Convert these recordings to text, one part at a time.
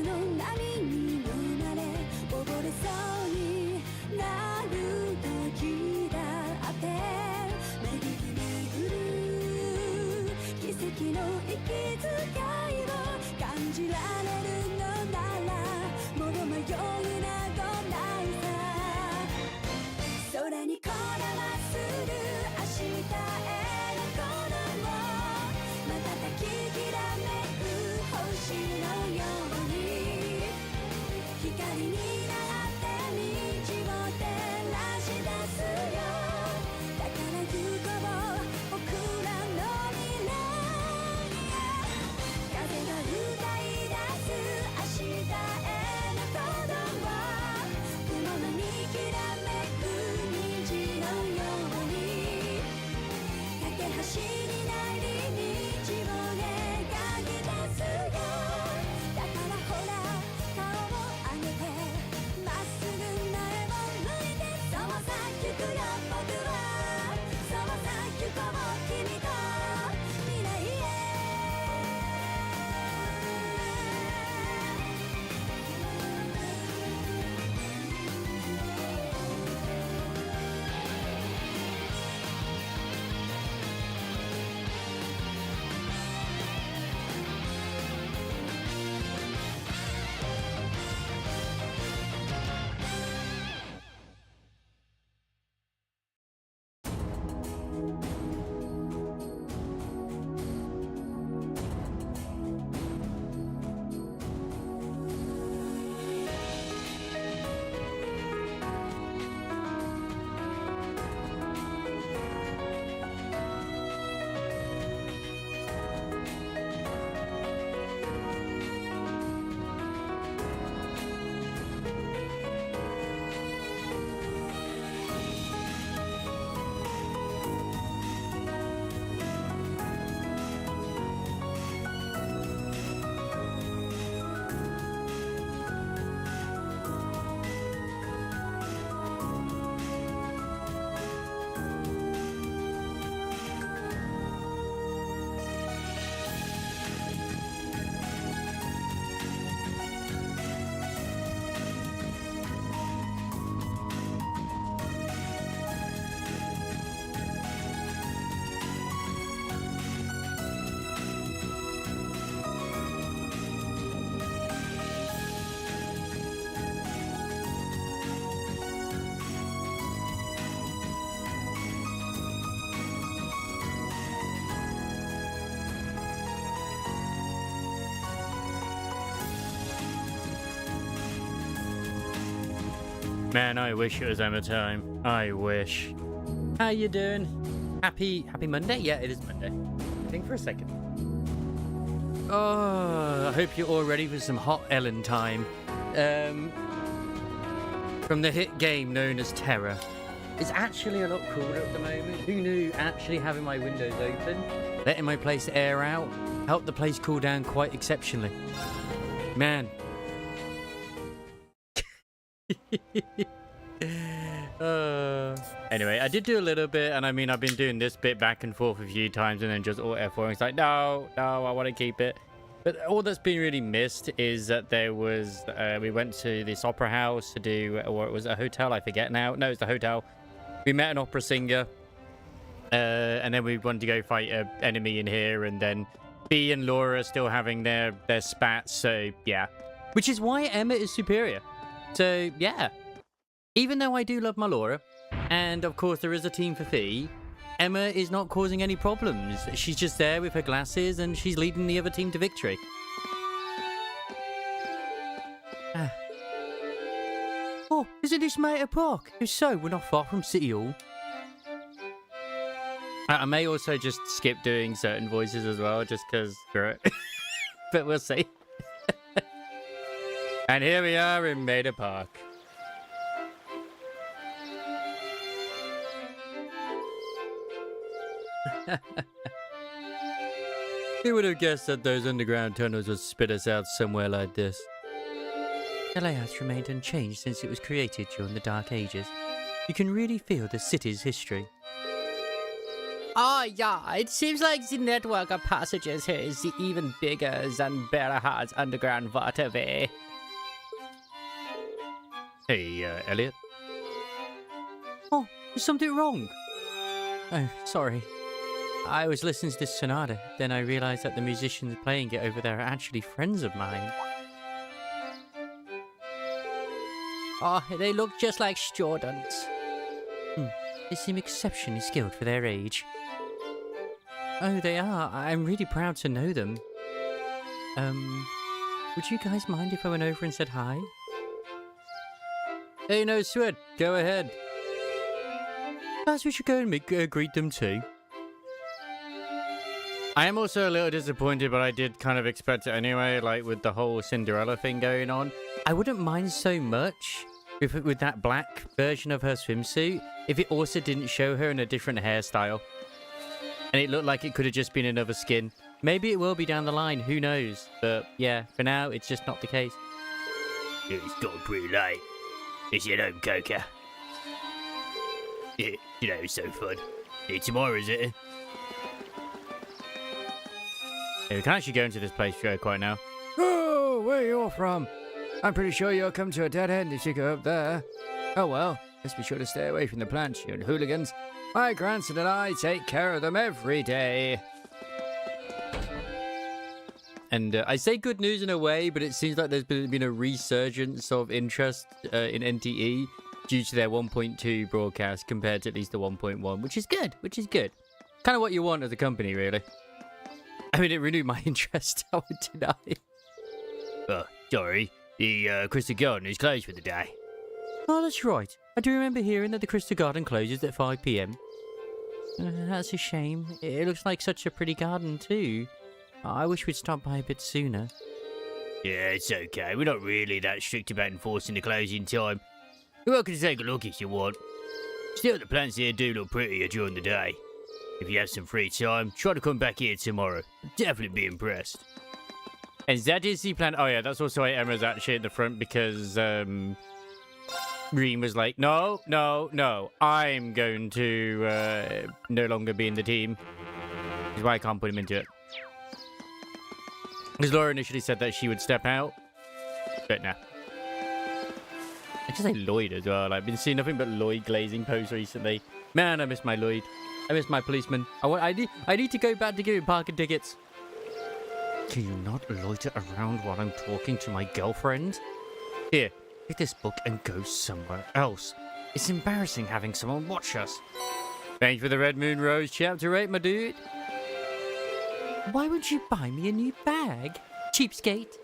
の波に飲まれ溺れそうになる時だって巡り巡る奇跡の息遣いを感じられるのならもう迷いなどないさ空にこだまする明日への鼓動瞬ききらめく星のように光になって道を照らし出すよだから行こう僕らの未来へ風が歌い出す明日への鼓動雲のにきらめく虹のように架け橋になり道を描き出すよだからほら顔を上げてまっすぐ前を向いてそうさ行くよ僕はそうさ行こう君と未来へMan, I wish it was Emma time. I wish. How you doing? Happy Monday? Yeah, it is Monday. I think for a second. Oh, I hope you're all ready for some hot Ellen time. From the hit game known as Terror. It's actually a lot cooler at the moment. Who knew actually having my windows open, letting my place air out, helped the place cool down quite exceptionally. Man. Anyway, I did do a little bit, and I mean, I've been doing this bit back and forth a few times, and then just all F4. It's like, no, I want to keep it. But all that's been really missed is that there was, we went to this opera house to do, or it was a hotel, I forget now. No, it's the hotel. We met an opera singer, and then we wanted to go fight an enemy in here, and then B and Laura are still having their spats, so yeah. Which is why Emma is superior. So, yeah. Even though I do love my Laura, and of course there is a team for Fee, Emma is not causing any problems. She's just there with her glasses and she's leading the other team to victory. Oh, isn't this Mater Park? If so, we're not far from City Hall. I may also just skip doing certain voices as well, just because, but we'll see. And here we are in Mater Park. Who would have guessed that those underground tunnels would spit us out somewhere like this? The layout's remained unchanged since it was created during the Dark Ages. You can really feel the city's history. Oh, yeah, it seems like the network of passages here is even bigger than Berahad's underground waterway. Hey, Elliot. Oh, is something wrong? Oh, sorry. I was listening to this sonata, then I realized that the musicians playing it over there are actually friends of mine. Oh, they look just like students. They seem exceptionally skilled for their age. Oh, they are. I'm really proud to know them. Would you guys mind if I went over and said hi? Hey, no sweat. Go ahead. Perhaps we should go and greet them too. I am also a little disappointed, but I did kind of expect it anyway, like with the whole Cinderella thing going on. I wouldn't mind so much with that black version of her swimsuit if it also didn't show her in a different hairstyle. And it looked like it could have just been another skin. Maybe it will be down the line, who knows? But yeah, for now, it's just not the case. It's gotten pretty late. Is it home, Coca? Yeah, you know, it's so fun. Tomorrow, is it? Yeah, we can actually go into this place quite now. Oh, where you're from? I'm pretty sure you'll come to a dead end if you go up there. Oh well, just be sure to stay away from the plants, you hooligans. My grandson and I take care of them every day. And I say good news in a way, but it seems like there's been a resurgence of interest in NTE due to their 1.2 broadcast compared to at least the 1.1, which is good, Kind of what you want as a company, really. I mean, it renewed my interest, I would deny. Oh, sorry. The Crystal Garden is closed for the day. Oh, that's right. I do remember hearing that the Crystal Garden closes at 5 p.m. That's a shame. It looks like such a pretty garden, too. I wish we'd stop by a bit sooner. Yeah, it's okay. We're not really that strict about enforcing the closing time. You're welcome to take a look if you want. Still, the plants here do look prettier during the day. If you have some free time, try to come back here tomorrow. Definitely be impressed. And that is the plan. Oh, yeah, that's also why Emma's actually at the front because Reem was like, no, I'm going to no longer be in the team. Which is why I can't put him into it. Because Laura initially said that she would step out, but nah. I just say Lloyd as well. I've been seeing nothing but Lloyd glazing posts recently. Man, I miss my Lloyd. I miss my policeman. I need to go back to giving parking tickets. Can you not loiter around while I'm talking to my girlfriend? Here, take this book and go somewhere else. It's embarrassing having someone watch us. Thanks for the Red Moon Rose chapter 8, my dude. Why would you buy me a new bag? Cheapskate.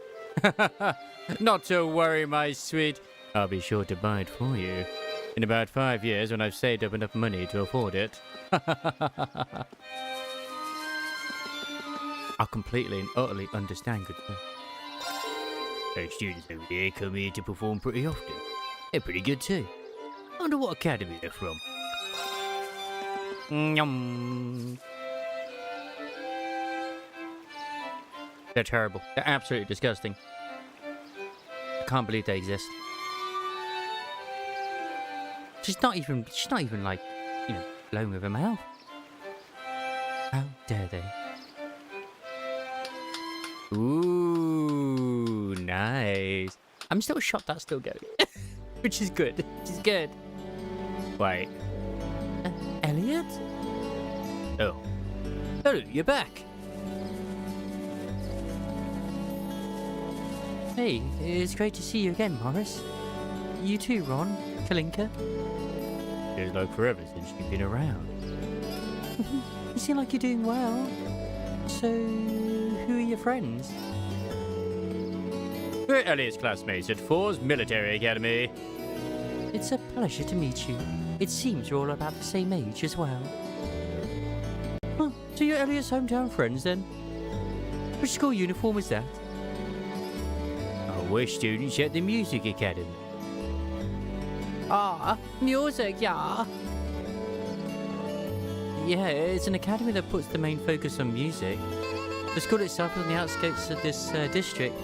Not to worry, my sweet. I'll be sure to buy it for you. In about 5 years, when I've saved up enough money to afford it. I completely and utterly understand, good sir. Those students over here come here to perform pretty often. They're pretty good too. I wonder what academy they're from. Yum. They're terrible. They're absolutely disgusting. I can't believe they exist. She's not even like, you know, blown with her mouth. How dare they? Ooh, nice. I'm still shocked that's still going. Which is good. Which is good. Wait. Elliot? Oh. Oh, you're back. Hey, it's great to see you again, Morris. You too, Ron. Kalinka. Feels like forever since you've been around. You seem like you're doing well. So, who are your friends? We're Elliot's classmates at Four's Military Academy. It's a pleasure to meet you. It seems you're all about the same age as well. Huh, so you're Elliot's hometown friends then? Which school uniform is that? Oh, we're students at the Music Academy. Ah, music, yeah. Yeah, it's an academy that puts the main focus on music. The school itself is on the outskirts of this district.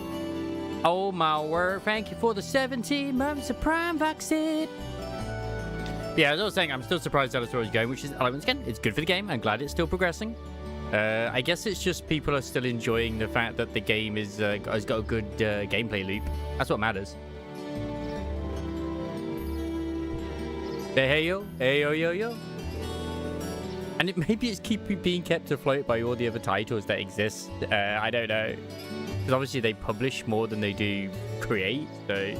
Oh my word, thank you for the 17 months of Prime vaccine. Yeah, as I was saying, I'm still surprised how the story's going, which is, once again, it's good for the game. I'm glad it's still progressing. I guess it's just people are still enjoying the fact that the game has got a good gameplay loop. That's what matters. Hey yo, hey yo yo yo. And maybe it's being kept afloat by all the other titles that exist. I don't know, because obviously they publish more than they do create. So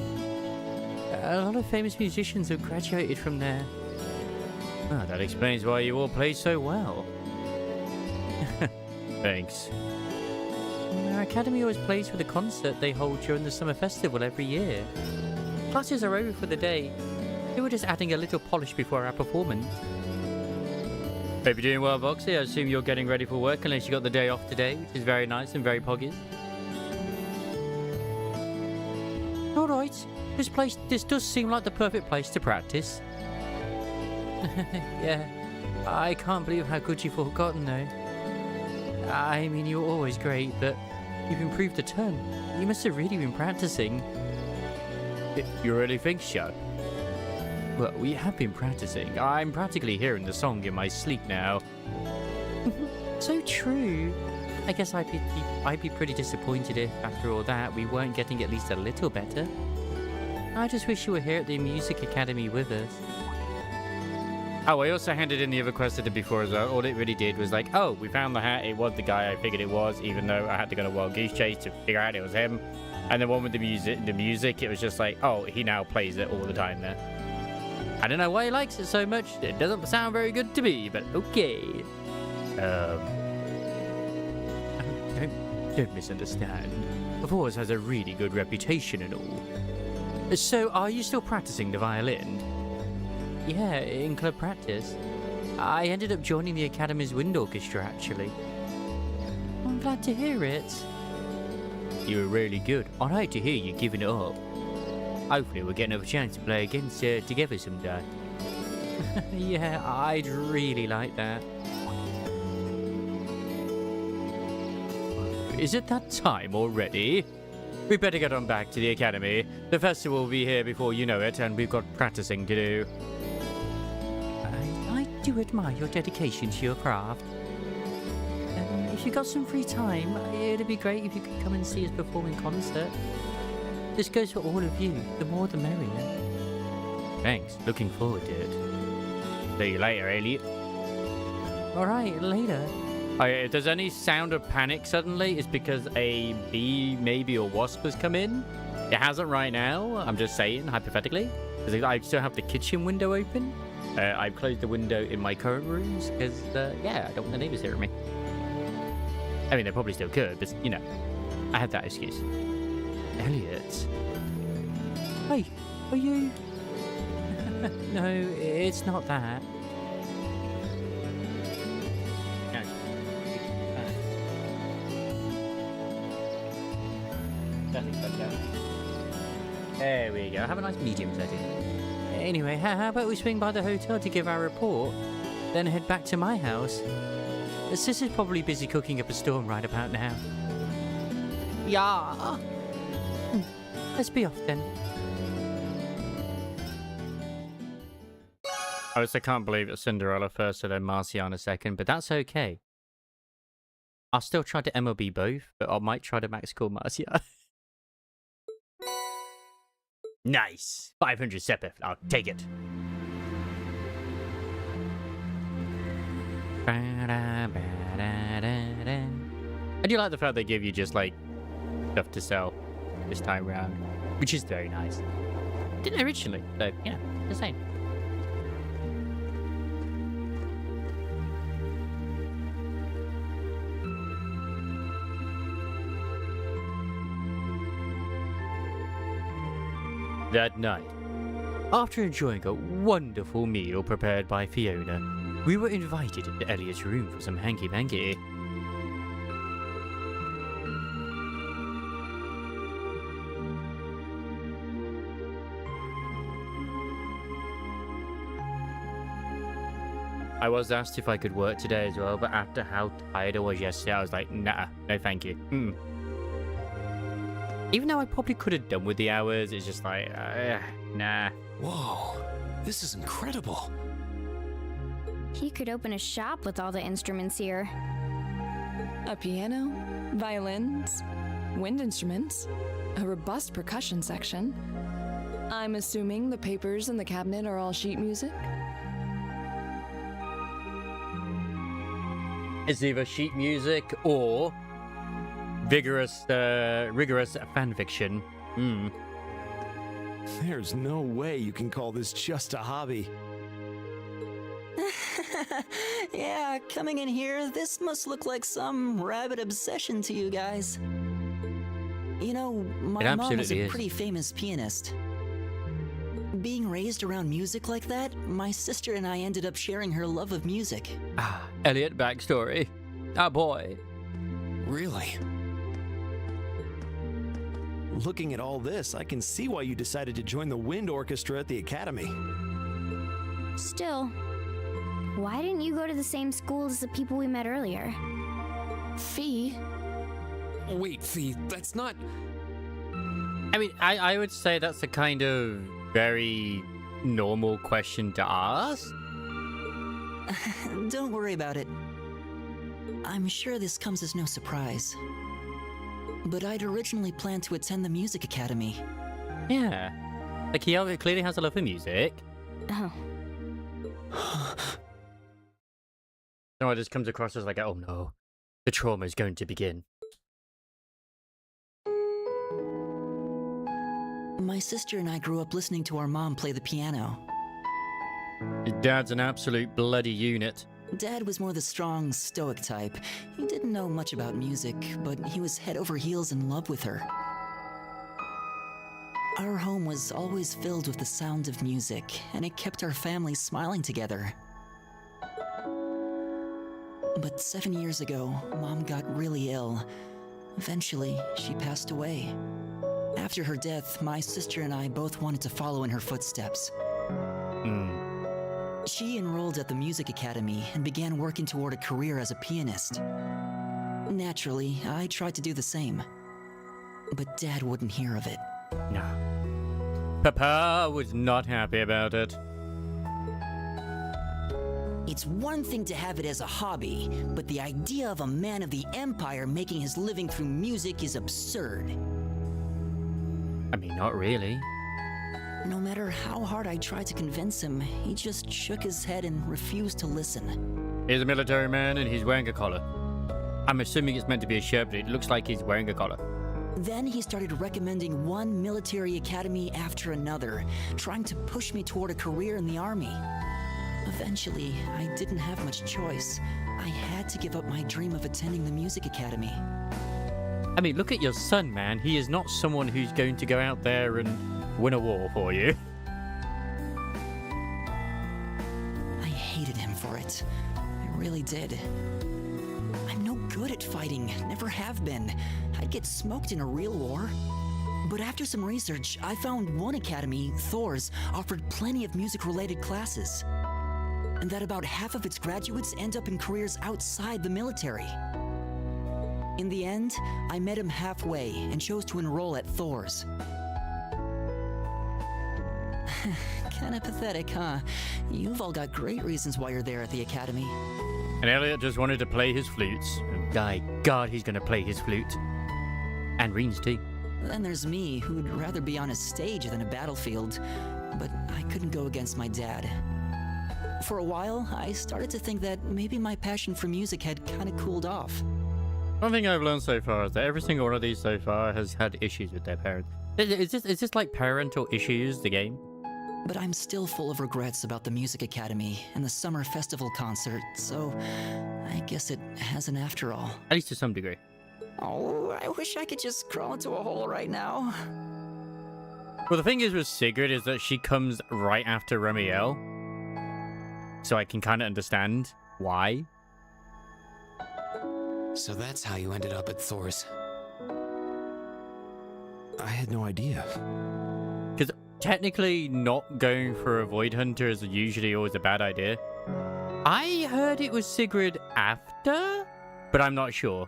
a lot of famous musicians have graduated from there. Oh, that explains why you all play so well. Thanks. Our academy always plays for the concert they hold during the summer festival every year. Classes are over for the day. They were just adding a little polish before our performance. Hope you're doing well, Voxy. I assume you're getting ready for work unless you got the day off today, which is very nice and very poggies. Alright, this does seem like the perfect place to practice. Yeah, I can't believe how good you've forgotten though. I mean, you were always great, but you've improved a ton. You must have really been practicing. You really think so? Well, we have been practicing. I'm practically hearing the song in my sleep now. So true. I guess I'd be pretty disappointed if, after all that, we weren't getting at least a little better. I just wish you were here at the Music Academy with us. Oh, I also handed in the other quest I did before as well. All it really did was like, oh, we found the hat. It was the guy I figured it was, even though I had to go on a wild goose chase to figure out it was him. And the one with the music, it was just like, oh, he now plays it all the time there. I don't know why he likes it so much. It doesn't sound very good to me, but okay. Don't misunderstand. Voz has a really good reputation and all. So, are you still practicing the violin? Yeah, in club practice. I ended up joining the Academy's wind orchestra, actually. I'm glad to hear it. You were really good. I'd hate to hear you giving it up. Hopefully we'll get another chance to play again together someday. Yeah, I'd really like that. Is it that time already? We better get on back to the academy. The festival will be here before you know it, and we've got practicing to do. I do admire your dedication to your craft. If you got some free time, it'd be great if you could come and see us perform in concert. This goes for all of you. The more the merrier. Thanks. Looking forward to it. See you later, Elliot. Alright, later. Okay, if there's any sound of panic suddenly, it's because a bee, maybe a wasp has come in. It hasn't right now. I'm just saying, hypothetically. Because I still have the kitchen window open. I've closed the window in my current rooms because, yeah, I don't want the neighbors hearing me. I mean, they probably still could, but, you know, I had that excuse. Elliot. Hey, are you... No, it's not that. There we go. Have a nice medium setting. Anyway, how about we swing by the hotel to give our report, then head back to my house? Sis is probably busy cooking up a storm right about now. Yeah. Let's be off then. I just can't believe it's Cinderella first and then Marciana second, but that's okay. I'll still try to MLB both, but I might try to max call Marcia. Nice. 500 Sepith. I'll take it. I do like the fact they give you just like stuff to sell this time around, which is very nice. Didn't originally, so yeah, the same. That night, after enjoying a wonderful meal prepared by Fiona, we were invited into Elliot's room for some hanky-panky. I was asked if I could work today as well, but after how tired I was yesterday, I was like, nah, no thank you. Even though I probably could have done with the hours, it's just like, nah. Whoa, This is incredible. He could open a shop with all the instruments here. A piano, violins, wind instruments, a robust percussion section. I'm assuming the papers in the cabinet are all sheet music? It's either sheet music or rigorous fan fiction. There's no way you can call this just a hobby. Yeah, coming in here, this must look like some rabid obsession to you guys. You know, my mom was a pretty famous pianist. Being raised around music like that, my sister and I ended up sharing her love of music. Elliot backstory. Boy. Really? Looking at all this, I can see why you decided to join the wind orchestra at the academy. Still, why didn't you go to the same school as the people we met earlier? Fee? Wait, Fee, that's not... I mean, I would say that's a kind of very normal question to ask. Don't worry about it. I'm sure this comes as no surprise. But I'd originally planned to attend the music academy. Yeah. Like, he clearly has a love for music. Oh. No, it just comes across as like, oh no, the trauma is going to begin. My sister and I grew up listening to our mom play the piano. Your dad's an absolute bloody unit. Dad was more the strong, stoic type. He didn't know much about music, but he was head over heels in love with her. Our home was always filled with the sound of music, and it kept our family smiling together. But 7 years ago, Mom got really ill. Eventually, she passed away. After her death, my sister and I both wanted to follow in her footsteps. She enrolled at the music academy and began working toward a career as a pianist. Naturally, I tried to do the same. But Dad wouldn't hear of it. No. Papa was not happy about it. It's one thing to have it as a hobby, but the idea of a man of the Empire making his living through music is absurd. I mean, not really. No matter how hard I tried to convince him, he just shook his head and refused to listen. He's a military man and he's wearing a collar. I'm assuming it's meant to be a shirt, but it looks like he's wearing a collar. Then he started recommending one military academy after another, trying to push me toward a career in the army. Eventually, I didn't have much choice. I had to give up my dream of attending the music academy. I mean, look at your son, man. He is not someone who's going to go out there and win a war for you. I hated him for it. I really did. I'm no good at fighting, never have been. I'd get smoked in a real war. But after some research, I found one academy, Thor's, offered plenty of music-related classes. And that about half of its graduates end up in careers outside the military. In the end, I met him halfway and chose to enroll at Thor's. Kinda pathetic, huh? You've all got great reasons why you're there at the academy. And Elliot just wanted to play his flutes. And God, he's going to play his flute. And Reens too. Then there's me, who'd rather be on a stage than a battlefield. But I couldn't go against my dad. For a while, I started to think that maybe my passion for music had kinda cooled off. One thing I've learned so far is that every single one of these so far has had issues with their parents. Is this like parental issues, the game? But I'm still full of regrets about the music academy and the summer festival concert, so I guess it hasn't after all. At least to some degree. Oh, I wish I could just crawl into a hole right now. Well, the thing is with Sigrid is that she comes right after Remiel. So I can kind of understand why. So that's how you ended up at Thor's. I had no idea. Because technically not going for a Void Hunter is usually always a bad idea. I heard it was Sigrid after, but I'm not sure.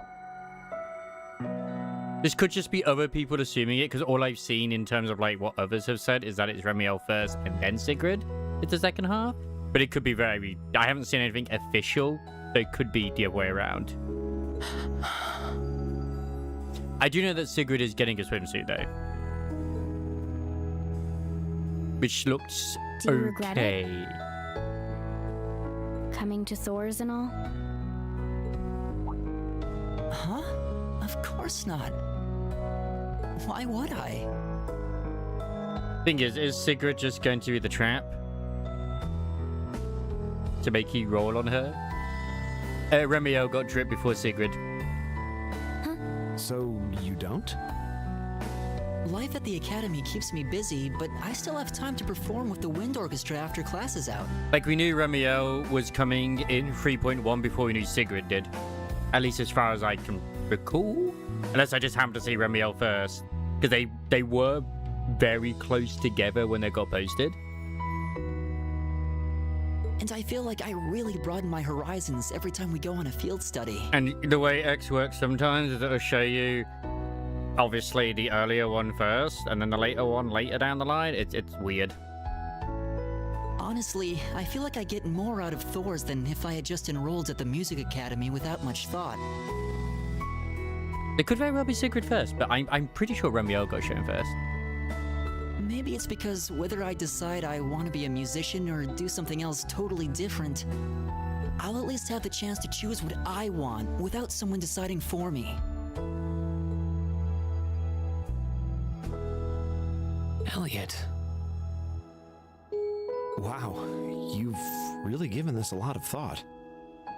This could just be other people assuming it, because all I've seen in terms of like what others have said is that it's Remiel first and then Sigrid. it's the second half. But it could be very... I haven't seen anything official, so it could be the other way around. I do know that Sigrid is getting a swimsuit, though. Which looks Do you regret it? okay. Coming to Thor's and all? Huh? Of course not. Why would I? Thing is Sigrid just going to be the trap? To make you roll on her? Remiel got drip before Sigrid. So you don't? Life at the academy keeps me busy, but I still have time to perform with the wind orchestra after class is out. Like, we knew Remiel was coming in 3.1 before we knew Sigrid did. At least as far as I can recall. Unless I just happened to see Remiel first. Because they were very close together when they got posted. And I feel like I really broaden my horizons every time we go on a field study. And the way X works sometimes is it'll show you, obviously, the earlier one first, and then the later one later down the line. It's weird. Honestly, I feel like I get more out of Thor's than if I had just enrolled at the music academy without much thought. It could very well be Sigrid first, but I'm pretty sure Remiel got shown first. Maybe it's because whether I decide I want to be a musician or do something else totally different, I'll at least have the chance to choose what I want without someone deciding for me. Elliot. Wow, you've really given this a lot of thought.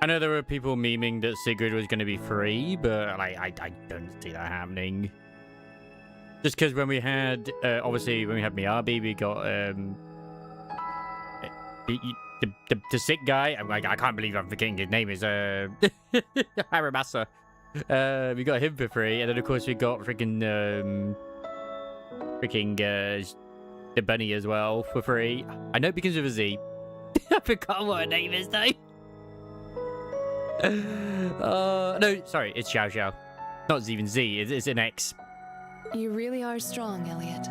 I know there were people memeing that Sigrid was going to be free, but I don't see that happening. Just because when we had, obviously, when we had Miyabi, we got the sick guy. I can't believe I'm forgetting his name. Is Haramasa. We got him for free, and then of course we got freaking the bunny as well for free. I know it begins with a Z. I forgot what her name is though. No, sorry, it's Xiao Xiao. Not even Z. It's an X. You really are strong, Elliot.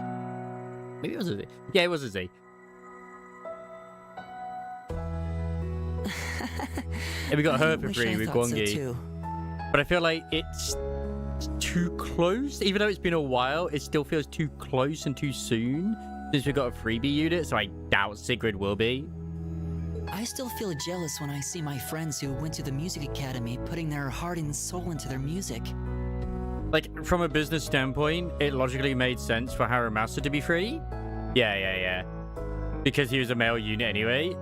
Maybe it was a Z. Yeah, it was a Z. And we got her for Wish free I with thought so Gwangi. too. But I feel like it's too close. Even though it's been a while, it still feels too close and too soon since we got a freebie unit, so I doubt Sigrid will be. I still feel jealous when I see my friends who went to the music academy putting their heart and soul into their music. Like, from a business standpoint, it logically made sense for Haramasa to be free. Yeah. Because he was a male unit anyway.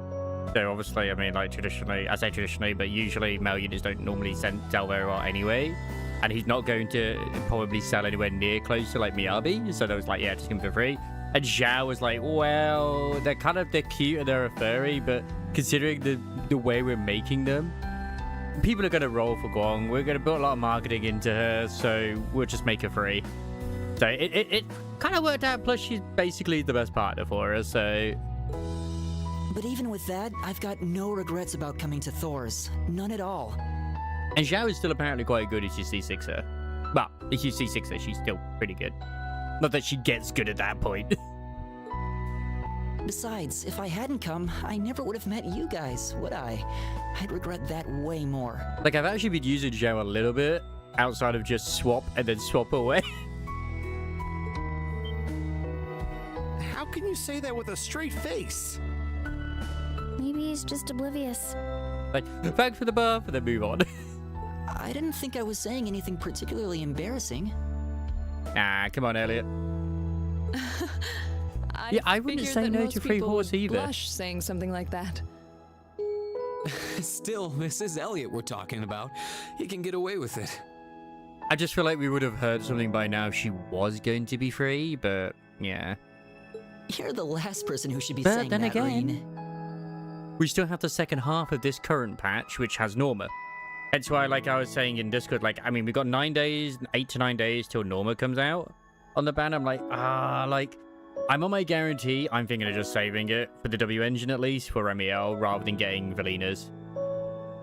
So obviously, I mean, like, traditionally, I say traditionally, but usually male units don't normally sell very well anyway. And he's not going to probably sell anywhere near close to, like, Miyabi. So they was like, yeah, just give him for free. And Zhao was like, well, they're cute and they're a furry, but considering the way we're making them, people are going to roll for Guang. We're going to put a lot of marketing into her, so we'll just make her free. So it kind of worked out, plus she's basically the best partner for us, so... But even with that, I've got no regrets about coming to Thor's. None at all. And Zhao is still apparently quite good if you C6 her. Well, if you C6 her, she's still pretty good. Not that she gets good at that point. Besides, if I hadn't come, I never would have met you guys, would I? I'd regret that way more. Like, I've actually been using Zhao a little bit, outside of just swap and then swap away. How can you say that with a straight face? Maybe he's just oblivious. Like, thanks for the buff, and then move on. I didn't think I was saying anything particularly embarrassing. Ah, come on, Elliot. I wouldn't figured say that no most to free people horse would either. blush saying something like that. Still, this is Elliot we're talking about. He can get away with it. I just feel like we would have heard something by now if she was going to be free, but yeah. You're the last person who should be But saying then that, again- Rean. We still have the second half of this current patch, which has Norma. Hence why, like I was saying in Discord, like, I mean, we got 9 days, 8 to 9 days till Norma comes out on the ban. I'm like, I'm on my guarantee. I'm thinking of just saving it for the W engine at least for Remiel rather than getting Velina's.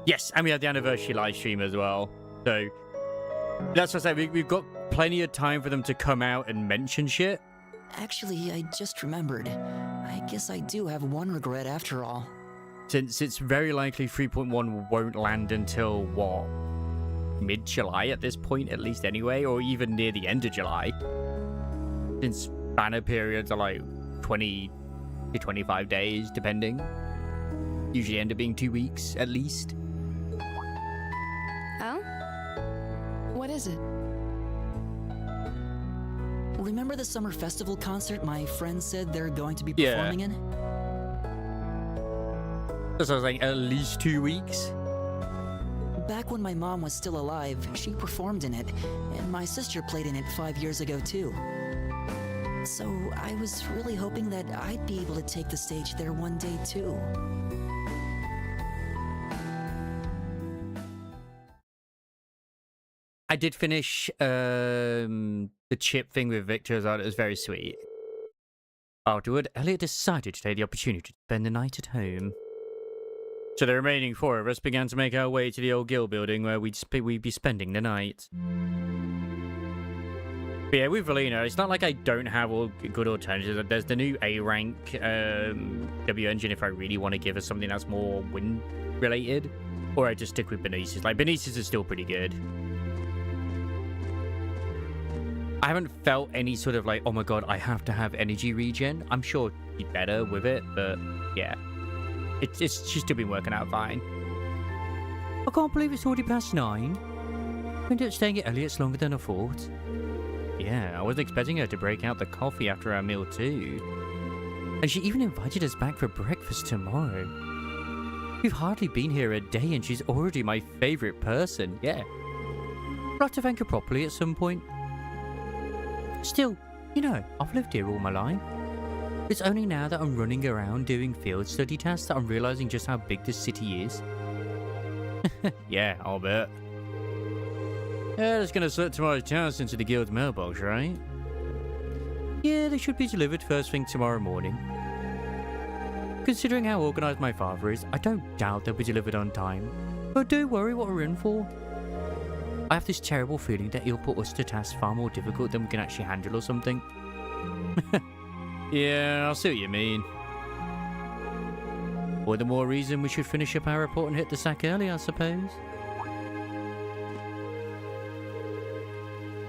Yes, and we have the anniversary live stream as well. So that's what I say. We've got plenty of time for them to come out and mention shit. Actually, I just remembered. I guess I do have one regret after all. Since it's very likely 3.1 won't land until, what, mid-July at this point, at least anyway, or even near the end of July. Since banner periods are like 20 to 25 days, depending. Usually end up being 2 weeks, at least. Oh? What is it? Remember the summer festival concert my friends said they're going to be Yeah. performing in? So I was like, at least 2 weeks? Back when my mom was still alive, she performed in it, and my sister played in it 5 years ago too. So I was really hoping that I'd be able to take the stage there one day too. I did finish the chip thing with Victor as well. It was very sweet. Afterward, Elliot decided to take the opportunity to spend the night at home. So the remaining 4 of us began to make our way to the old guild building where we'd be spending the night. But yeah, with Valina, it's not like I don't have all good alternatives. There's the new A rank W engine if I really want to give us something that's more wind related, or I just stick with Benices. Like Benices is still pretty good. I haven't felt any sort of like, oh my god, I have to have energy regen. I'm sure it'd be better with it, but yeah. She's still been working out fine. I can't believe it's already past 9. We ended up staying at Elliot's longer than I thought. Yeah, I wasn't expecting her to break out the coffee after our meal too. And she even invited us back for breakfast tomorrow. We've hardly been here a day and she's already my favourite person, yeah. I'll have to thank her properly at some point. Still, you know, I've lived here all my life. It's only now that I'm running around doing field study tasks that I'm realising just how big this city is. Yeah, I'll bet. Yeah, just gonna slip tomorrow's tasks into the guild's mailbox, right? Yeah, they should be delivered first thing tomorrow morning. Considering how organised my father is, I don't doubt they'll be delivered on time. But don't worry what we're in for. I have this terrible feeling that he'll put us to tasks far more difficult than we can actually handle or something. Yeah, I'll see what you mean. All the more reason we should finish up our report and hit the sack early, I suppose.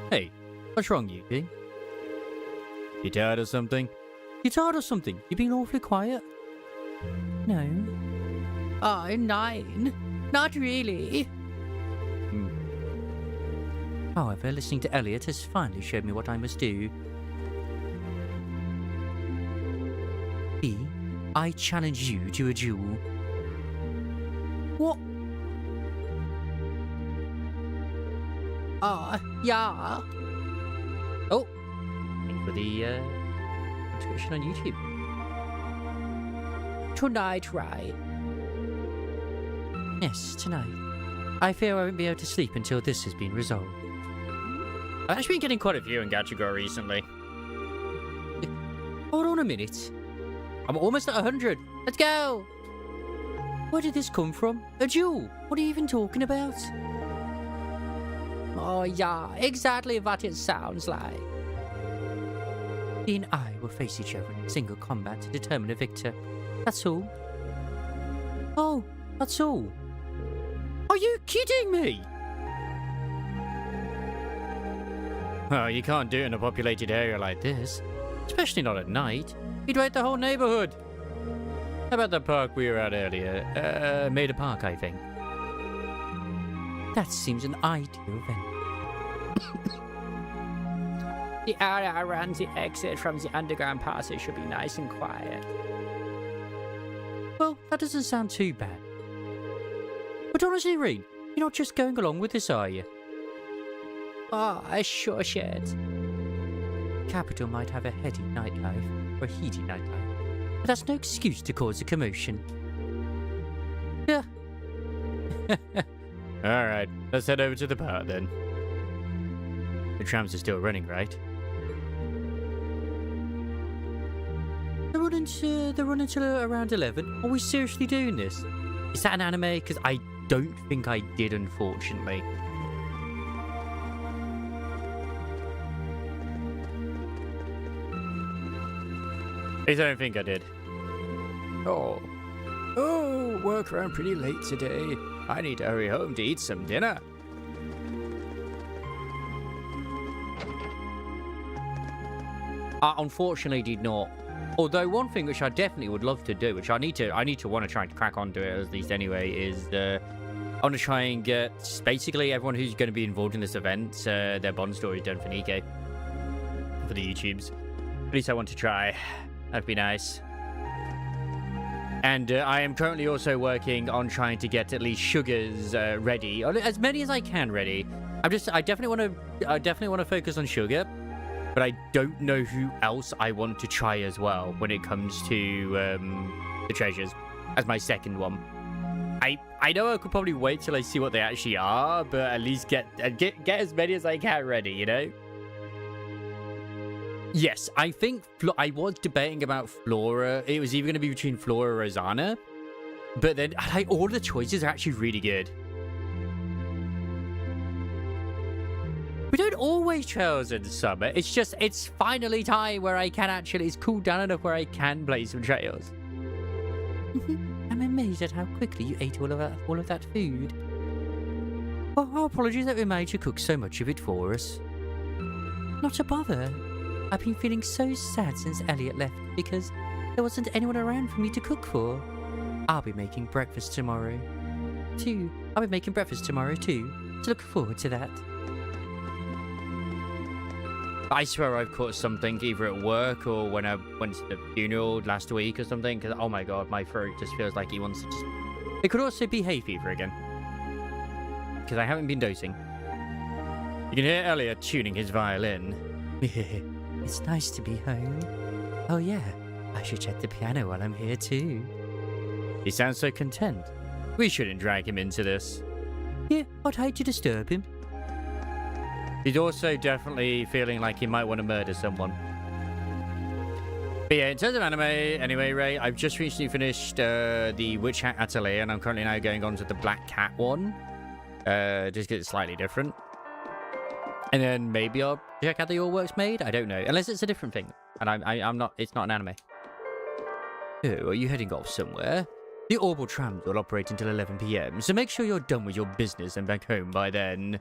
Hey, what's wrong, Yuki? You tired of something? You tired of something? You've been awfully quiet. No. Oh, 9. Not really. However, listening to Elliot has finally showed me what I must do. B, I challenge you to a duel. What? Yeah. Oh, thanks for the subscription on YouTube. Tonight, right? Yes, tonight. I fear I won't be able to sleep until this has been resolved. I've actually been getting quite a few in Gachago recently. Hold on a minute. I'm almost at 100. Let's go! Where did this come from? A duel? What are you even talking about? Oh yeah, exactly what it sounds like. He and I will face each other in single combat to determine a victor. That's all. Oh, that's all. Are you kidding me? Oh, you can't do it in a populated area like this. Especially not at night. You'd wake the whole neighborhood. How about the park we were at earlier? Maida Park, I think. That seems an ideal venue. The area around the exit from the underground passage should be nice and quiet. Well, that doesn't sound too bad. But honestly, Reed, you're not just going along with this, are you? Oh, I sure should. Capital might have a heady nightlife, or a heady nightlife, but that's no excuse to cause a commotion. Yeah. Alright, let's head over to the park then. The trams are still running, right? They're running till around 11. Are we seriously doing this? Is that an anime? Because I don't think I did, unfortunately. least I don't think I did. Oh. Oh, work around pretty late today. I need to hurry home to eat some dinner. I unfortunately did not. Although one thing which I definitely would love to do, which I need to want to try and crack onto it at least anyway, is I want to try and get basically everyone who's going to be involved in this event their Bond story done for Nico for the YouTubes. At least I want to try. That'd be nice. And I am currently also working on trying to get at least Sugar's ready, or as many as I can ready. I definitely want to focus on Sugar, but I don't know who else I want to try as well when it comes to the treasures as my second one. I know I could probably wait till I see what they actually are, but at least get as many as I can ready, you know? Yes, I think I was debating about Flora. It was either going to be between Flora or Rosanna, but then all the choices are actually really good. We don't always trails in summer. It's finally time where I can actually, it's cooled down enough where I can play some trails. I'm amazed at how quickly you ate all of that food. Oh, apologies that we made you cook so much of it for us. Not a bother. I've been feeling so sad since Elliot left because there wasn't anyone around for me to cook for. I'll be making breakfast tomorrow too. So look forward to that. I swear I've caught something either at work or when I went to the funeral last week or something, because oh my god, my throat just feels like he wants to just... It could also be hay fever again, because I haven't been dosing. You can hear Elliot tuning his violin. It's nice to be home. Oh yeah, I should check the piano while I'm here too. He sounds so content. We shouldn't drag him into this. Yeah, I'd hate to disturb him. He's also definitely feeling like he might want to murder someone. But yeah, in terms of anime, anyway, Ray, I've just recently finished the Witch Hat Atelier, and I'm currently now going on to the Black Cat one. Just because it's slightly different. And then maybe I'll check out the Your Works Made. I don't know. Unless it's a different thing. And I'm not, it's not an anime. Oh, are you heading off somewhere? The Orbital trams will operate until 11 PM, so make sure you're done with your business and back home by then.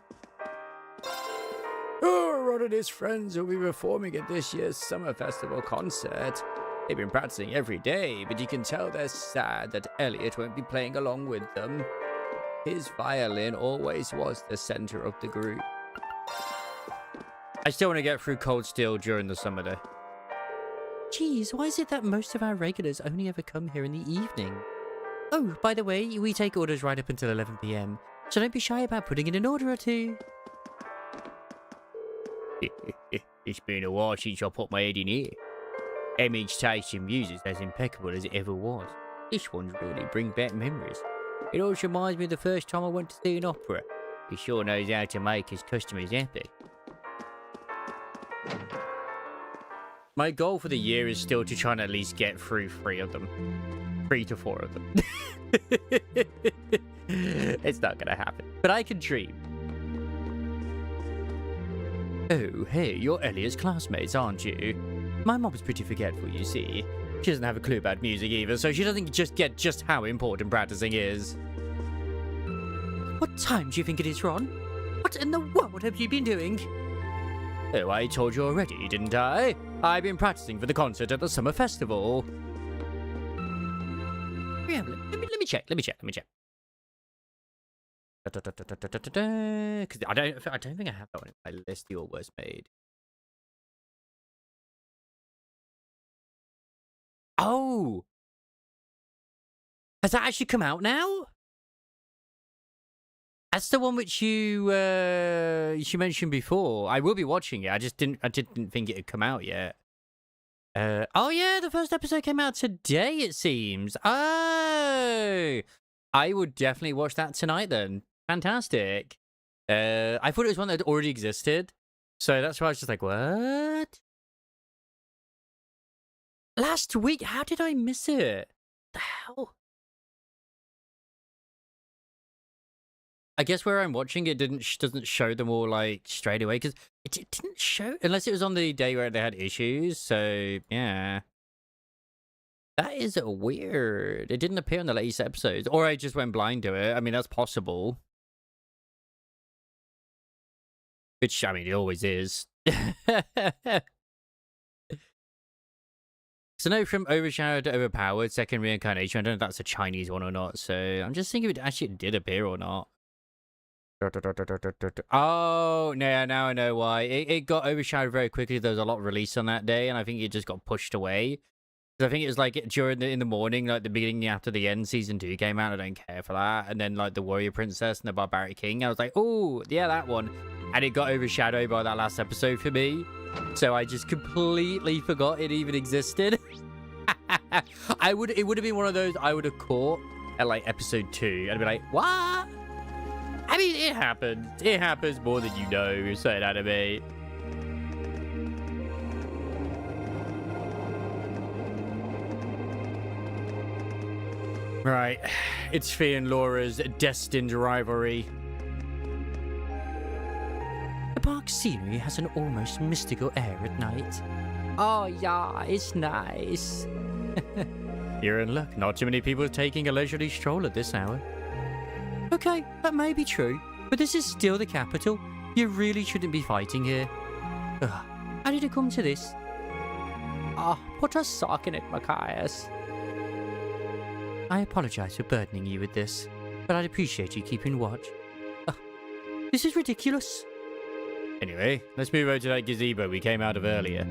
Oh, Rod and his friends will be performing at this year's Summer Festival concert. They've been practicing every day, but you can tell they're sad that Elliot won't be playing along with them. His violin always was the center of the group. I still want to get through Cold Steel during the summer, though. Geez, why is it that most of our regulars only ever come here in the evening? Oh, by the way, we take orders right up until 11 PM, so don't be shy about putting in an order or two. It's been a while since I put my head in here. Emmy's taste in music is as impeccable as it ever was. This one's really bring back memories. It also reminds me of the first time I went to see an opera. He sure knows how to make his customers happy. My goal for the year is still to try and at least get through 3 of them. 3 to 4 of them. It's not gonna happen, but I can dream. Oh, hey, you're Elliot's classmates, aren't you? My mom's pretty forgetful, you see. She doesn't have a clue about music either, so she doesn't get just how important practicing is. What time do you think it is, Ron? What in the world have you been doing? Oh, I told you already, didn't I? I've been practicing for the concert at the Summer Festival. Yeah, let me check. Because I don't think I have that one in my list. The All Worst Made. Oh, has that actually come out now? That's the one which you mentioned before. I will be watching it. I didn't think it had come out yet. Oh yeah, the first episode came out today, it seems. Oh, I would definitely watch that tonight then. Fantastic. I thought it was one that already existed, so that's why I was just like, what? Last week? How did I miss it? The hell? I guess where I'm watching it doesn't show them all like straight away, because it didn't show unless it was on the day where they had issues. So yeah. That is weird. It didn't appear in the latest episodes. Or I just went blind to it. I mean, that's possible. Which, I mean, it always is. So no, from overshadowed to overpowered, second reincarnation. I don't know if that's a Chinese one or not. So I'm just thinking if it actually did appear or not. Oh, no, now I know why. It got overshadowed very quickly. There was a lot released on that day, and I think it just got pushed away. I think it was like in the morning, like the beginning after the end, season 2 came out. I don't care for that. And then like the Warrior Princess and the Barbaric King. I was like, oh, yeah, that one. And it got overshadowed by that last episode for me. So I just completely forgot it even existed. It would have been one of those I would have caught at like episode 2. I'd be like, what? I mean, it happens. It happens more than you know, certain anime. Right, it's Fee and Laura's destined rivalry. The park's scenery has an almost mystical air at night. Oh yeah, it's nice. You're in luck. Not too many people are taking a leisurely stroll at this hour. Okay, that may be true, but this is still the capital. You really shouldn't be fighting here. Ugh, how did it come to this? Put a sock in it, Machias. I apologize for burdening you with this, but I'd appreciate you keeping watch. This is ridiculous. Anyway, let's move over to that gazebo we came out of earlier.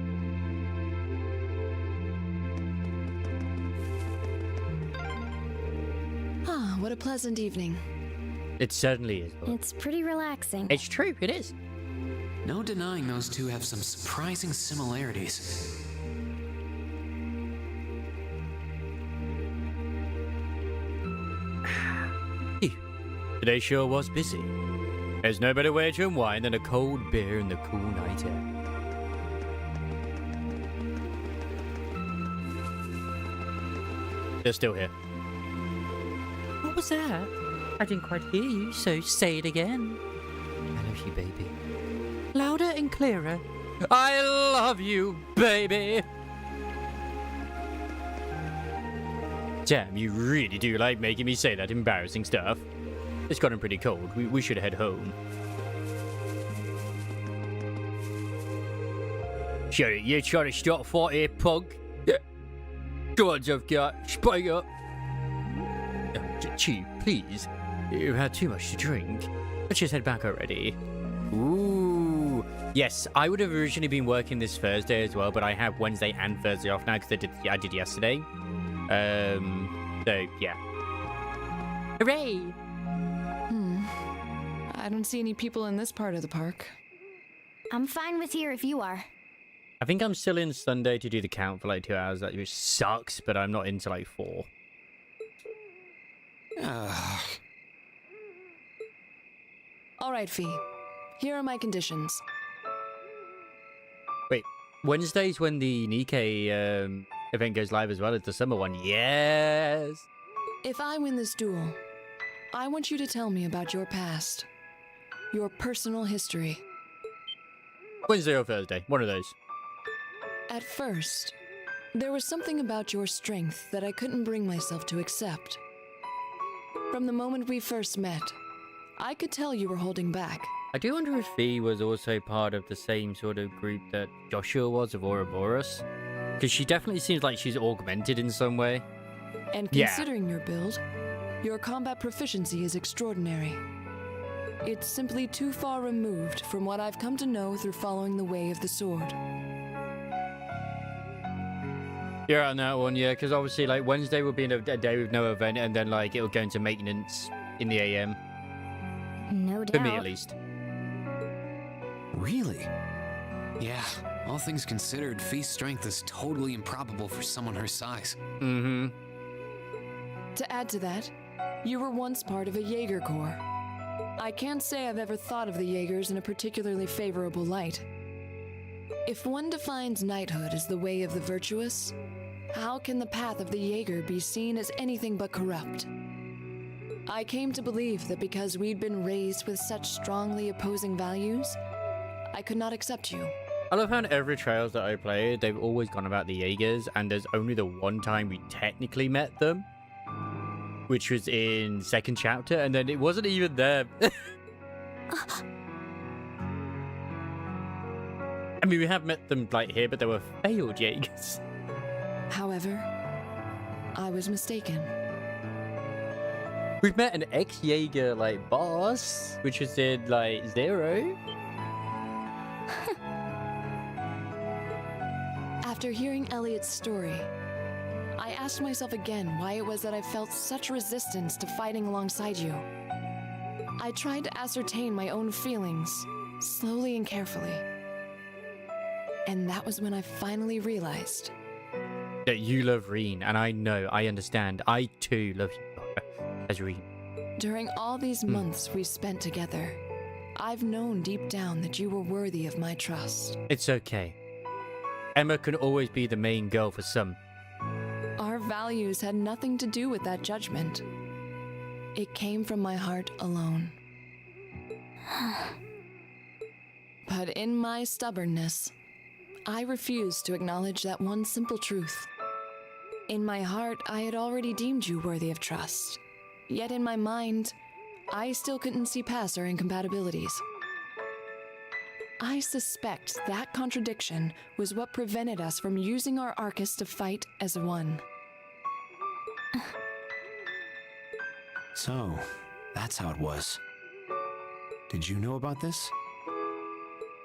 Ah, what a pleasant evening. It certainly is. It's pretty relaxing. It's true, it is. No denying those two have some surprising similarities. Today sure was busy. There's no better way to unwind than a cold beer in the cool night air. They're still here. What was that? I didn't quite hear you, so say it again. I love you, baby. Louder and clearer. I love you, baby. Damn, you really do like making me say that embarrassing stuff. It's gotten pretty cold. We should head home. Shut it. You're trying to start a fight here, punk? Go on, tough guy. Spike up. Chief, please. You've had too much to drink. Let's just head back already. Ooh. Yes, I would have originally been working this Thursday as well, but I have Wednesday and Thursday off now because I did yesterday. So, yeah. Hooray! I don't see any people in this part of the park. I'm fine with here if you are. I think I'm still in Sunday to do the count for like 2 hours, which sucks, but I'm not into like 4. All right, Fee. Here are my conditions. Wait, Wednesday's when the Nikkei event goes live as well as the summer one. Yes! If I win this duel, I want you to tell me about your past. Your personal history. Wednesday or Thursday, one of those. At first, there was something about your strength that I couldn't bring myself to accept. From the moment we first met, I could tell you were holding back. I do wonder if Fee was also part of the same sort of group that Joshua was of Ouroboros. Because she definitely seems like she's augmented in some way. And considering your build, your combat proficiency is extraordinary. It's simply too far removed from what I've come to know through following the way of the sword. You're on that one, yeah, because obviously, like, Wednesday will be a day with no event, and then, like, it'll go into maintenance in the AM. No doubt. For me, at least. Really? Yeah, all things considered, Fee's strength is totally improbable for someone her size. Mm-hmm. To add to that, you were once part of a Jaeger Corps. I can't say I've ever thought of the Jaegers in a particularly favorable light. If one defines knighthood as the way of the virtuous, how can the path of the Jaeger be seen as anything but corrupt? I came to believe that because we'd been raised with such strongly opposing values, I could not accept you. I love how in every Trails that I played, they've always gone about the Jaegers, and there's only the one time we technically met them, which was in second chapter, and then it wasn't even them. I mean, we have met them like here, but they were failed Jaegers. However, I was mistaken. We've met an ex-Jaeger like boss, which was in like 0. After hearing Elliot's story, I asked myself again why it was that I felt such resistance to fighting alongside you. I tried to ascertain my own feelings, slowly and carefully. And that was when I finally realized That you love Reen, and I know, I understand. I too love you as Reen. during all these months we spent together, I've known deep down that you were worthy of my trust. It's okay. Emma can always be the main girl for some. Our values had nothing to do with that judgment. It came from my heart alone. But in my stubbornness, I refused to acknowledge that one simple truth. In my heart, I had already deemed you worthy of trust. Yet in my mind, I still couldn't see past our incompatibilities. I suspect that contradiction was what prevented us from using our Arcus to fight as one. So, that's how it was. Did you know about this?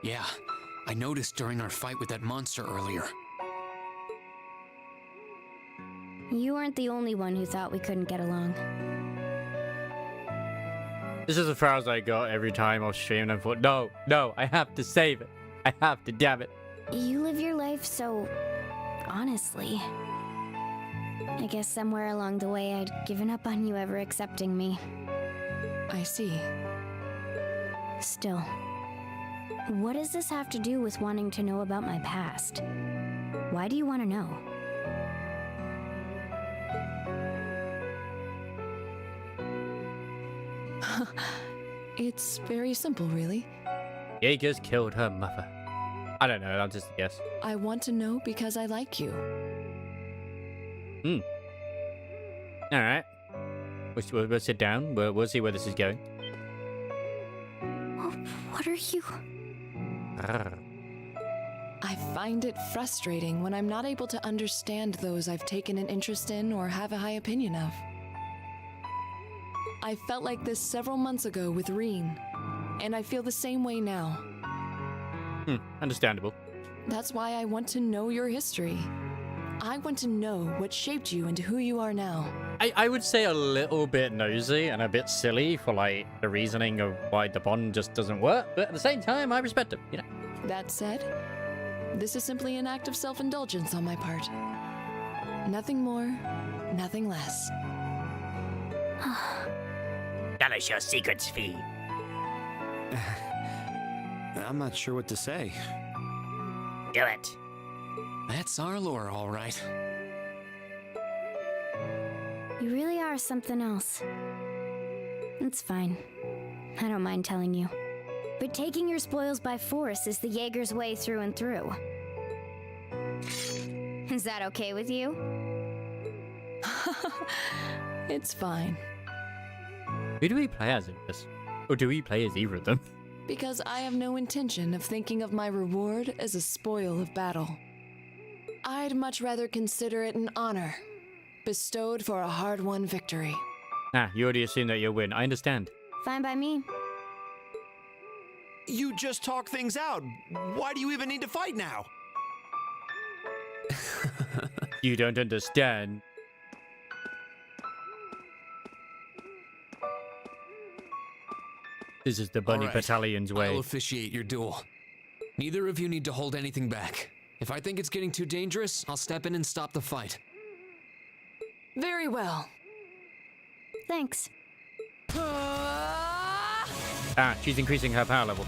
Yeah, I noticed during our fight with that monster earlier. You weren't the only one who thought we couldn't get along. This is as far as I got every time I was streaming, and I thought, no, I have to save it. I have to, damn it. You live your life so honestly. I guess somewhere along the way I'd given up on you ever accepting me. I see. Still, what does this have to do with wanting to know about my past? Why do you want to know? It's very simple, really. Jaegers killed her mother. I don't know, I'll just guess. I want to know because I like you. Alright. We'll sit down. We'll see where this is going. What are you? I find it frustrating when I'm not able to understand those I've taken an interest in or have a high opinion of. I felt like this several months ago with Reen, and I feel the same way now. Understandable. That's why I want to know your history. I want to know what shaped you into who you are now. I would say a little bit nosy and a bit silly for like the reasoning of why the bond just doesn't work, but at the same time I respect him, you know. That said, this is simply an act of self-indulgence on my part. Nothing more, nothing less. Tell us your secrets, Fee. I'm not sure what to say. Do it. That's our lore, all right. You really are something else. It's fine. I don't mind telling you. But taking your spoils by force is the Jaeger's way through and through. Is that okay with you? It's fine, Who do we play as in this? Or do we play as either of them? because I have no intention of thinking of my reward as a spoil of battle. I'd much rather consider it an honor, bestowed for a hard-won victory. Nah, you already assume that you'll win. I understand. Fine by me. You just talk things out. Why do you even need to fight now? You don't understand. This is the Bunny All right, Battalion's way. I'll officiate your duel. Neither of you need to hold anything back. If I think it's getting too dangerous, I'll step in and stop the fight. Very well. Thanks. Ah, she's increasing her power level.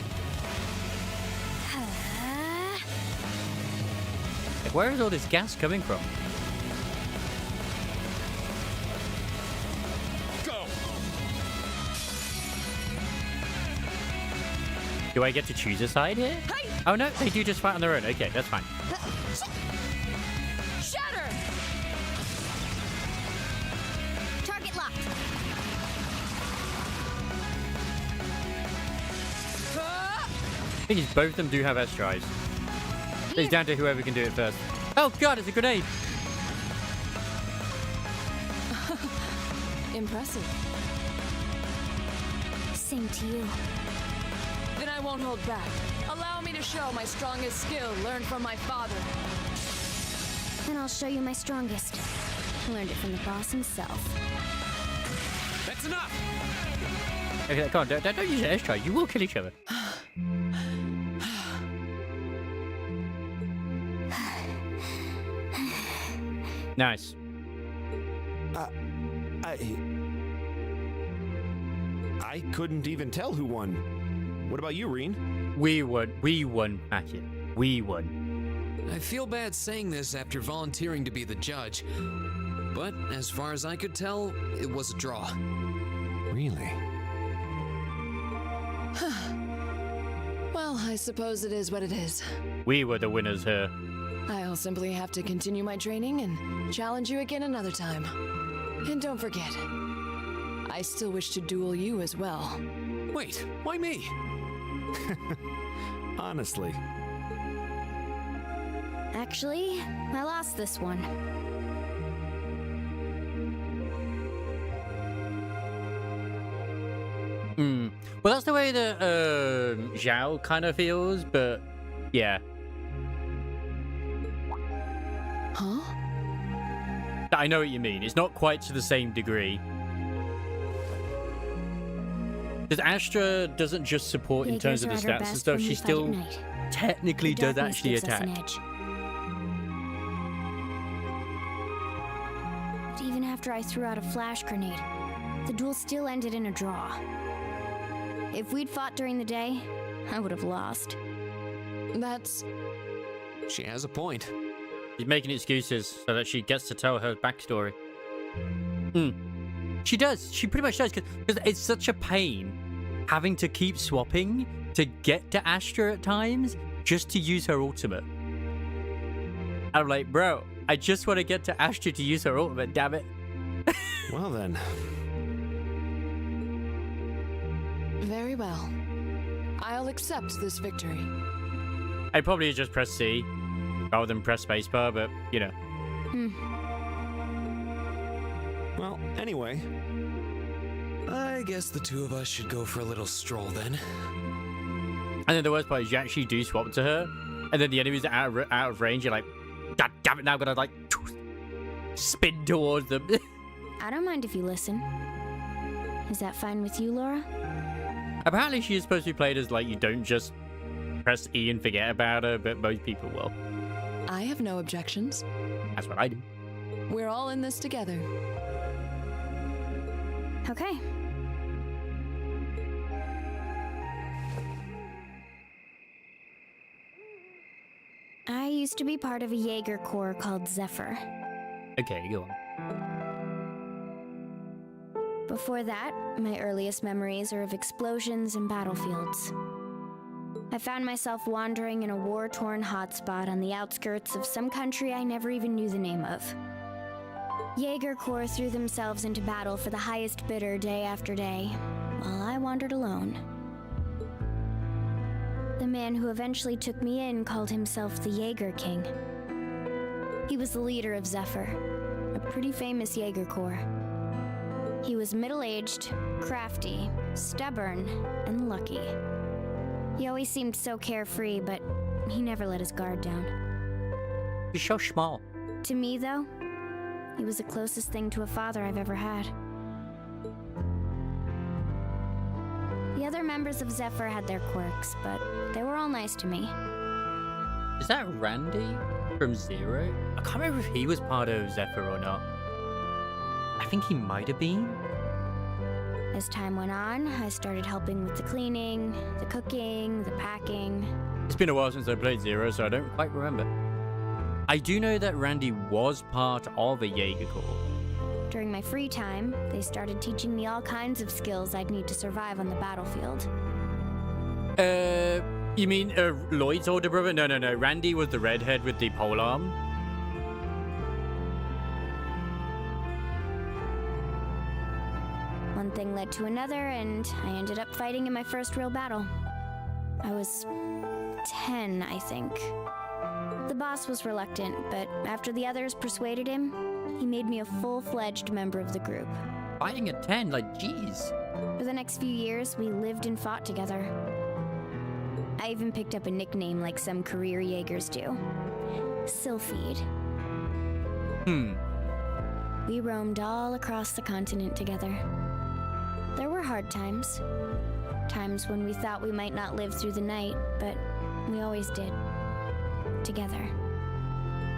Where is all this gas coming from? Go! Do I get to choose a side here? Oh no, they do just fight on their own. Okay, that's fine. Shatter! Target locked. Thing is, both of them do have S drives. It's down to whoever can do it first. Oh god, it's a grenade! Impressive. Same to you. Then I won't hold back. Allow me to show my strongest skill learned from my father. Then I'll show you my strongest. Learned it from the boss himself. That's enough! Okay, come on, don't use an S drive. You will kill each other. Nice. I couldn't even tell who won. What about you, Reen? We won, Matthew. We won. I feel bad saying this after volunteering to be the judge, but as far as I could tell, it was a draw. Really? Well, I suppose it is what it is. We were the winners here. I'll simply have to continue my training and challenge you again another time. And don't forget, I still wish to duel you as well. Wait, why me? Honestly. Actually, I lost this one. Well, that's the way that Zhao kind of feels, but yeah. Huh? I know what you mean. It's not quite to the same degree. Because Astra doesn't just support in terms of the stats and stuff. She still technically does actually attack. But even after I threw out a flash grenade, the duel still ended in a draw. If we'd fought during the day, I would have lost. That's... She has a point. She's making excuses so that she gets to tell her backstory. She does. She pretty much does. Because it's such a pain having to keep swapping to get to Astra at times just to use her ultimate. I'm like, bro, I just want to get to Astra to use her ultimate, damn it. Well then. very well. I'll accept this victory. I probably just press C rather than press spacebar, but you know. Well, anyway. I guess the two of us should go for a little stroll then. And then the worst part is you actually do swap to her, and then the enemies are out of range. You're like, God damn it! Now I'm gonna like spin towards them. I don't mind if you listen. Is that fine with you, Laura? Apparently, she is supposed to be played as like you don't just press E and forget about her, but most people will. I have no objections. That's what I do. We're all in this together. Okay. I used to be part of a Jaeger Corps called Zephyr. Okay, go on. Before that, my earliest memories are of explosions and battlefields. I found myself wandering in a war-torn hotspot on the outskirts of some country I never even knew the name of. Jaeger Corps threw themselves into battle for the highest bidder day after day, while I wandered alone. The man who eventually took me in called himself the Jaeger King. He was the leader of Zephyr, a pretty famous Jaeger Corps. He was middle-aged, crafty, stubborn, and lucky. He always seemed so carefree, but he never let his guard down. You're so small. To me, though, he was the closest thing to a father I've ever had. The other members of Zephyr had their quirks, but they were all nice to me. Is that Randy from Zero? I can't remember if he was part of Zephyr or not. I think he might have been. As time went on, I started helping with the cleaning, the cooking, the packing. It's been a while since I played Zero, so I don't quite remember. I do know that Randy was part of a Jaeger Corps. During my free time, they started teaching me all kinds of skills I'd need to survive on the battlefield. You mean Lloyd's older brother? No. Randy was the redhead with the pole arm. One thing led to another, and I ended up fighting in my first real battle. I was 10, I think. The boss was reluctant, but after the others persuaded him, he made me a full-fledged member of the group. Fighting at 10, like, jeez. For the next few years, we lived and fought together. I even picked up a nickname like some career Jaegers do. Sylphide. We roamed all across the continent together. There were hard times. Times when we thought we might not live through the night, but we always did. Together.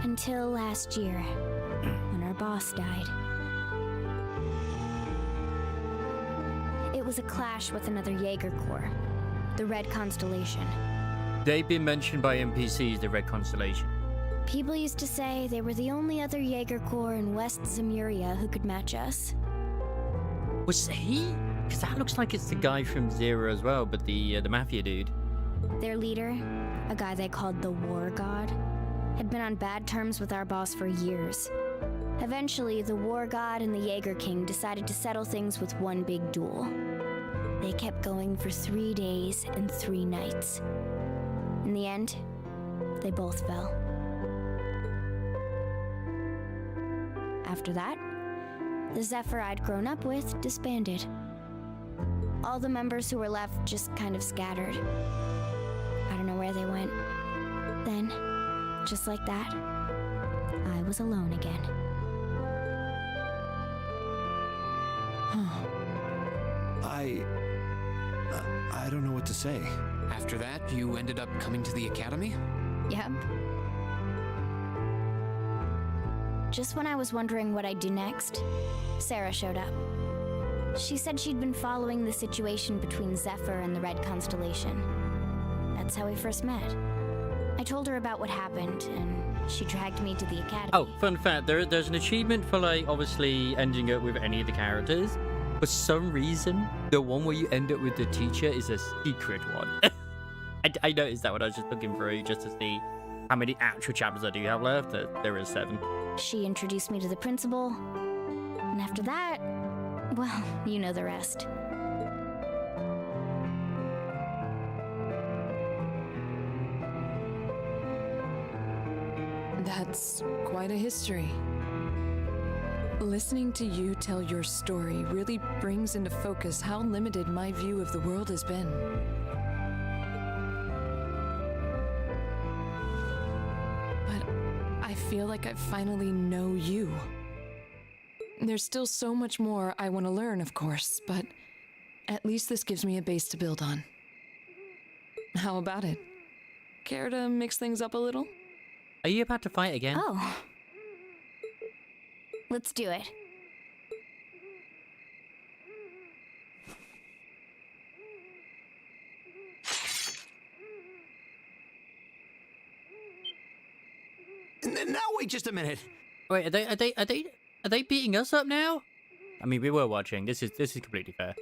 Until last year, when our boss died. It was a clash with another Jaeger Corps, the Red Constellation. They've been mentioned by NPCs, the Red Constellation. People used to say they were the only other Jaeger Corps in West Zemuria who could match us. Was he? Because that looks like it's the guy from Zero as well, but the mafia dude. Their leader, a guy they called the War God, had been on bad terms with our boss for years. Eventually, the War God and the Jaeger King decided to settle things with one big duel. They kept going for 3 days and 3 nights. In the end, they both fell. After that, the Zephyr I'd grown up with disbanded. All the members who were left just kind of scattered. I don't know where they went. Then, just like that, I was alone again. I don't know what to say. After that, you ended up coming to the academy? Yep. Just when I was wondering what I'd do next, Sarah showed up. She said she'd been following the situation between Zephyr and the Red Constellation. That's how we first met. I told her about what happened, and she dragged me to the academy. Oh, fun fact, there's an achievement for, like, obviously ending up with any of the characters. For some reason, the one where you end up with the teacher is a secret one. I noticed that when I was just looking through just to see how many actual chapters I do have left. There is 7. She introduced me to the principal, and after that, well, you know the rest. That's quite a history. Listening to you tell your story really brings into focus how limited my view of the world has been. But I feel like I finally know you. There's still so much more I want to learn, of course, but at least this gives me a base to build on. How about it? Care to mix things up a little? Are you about to fight again? Oh. Let's do it. Now wait just a minute. Wait, are they beating us up now? I mean, we were watching. This is completely fair.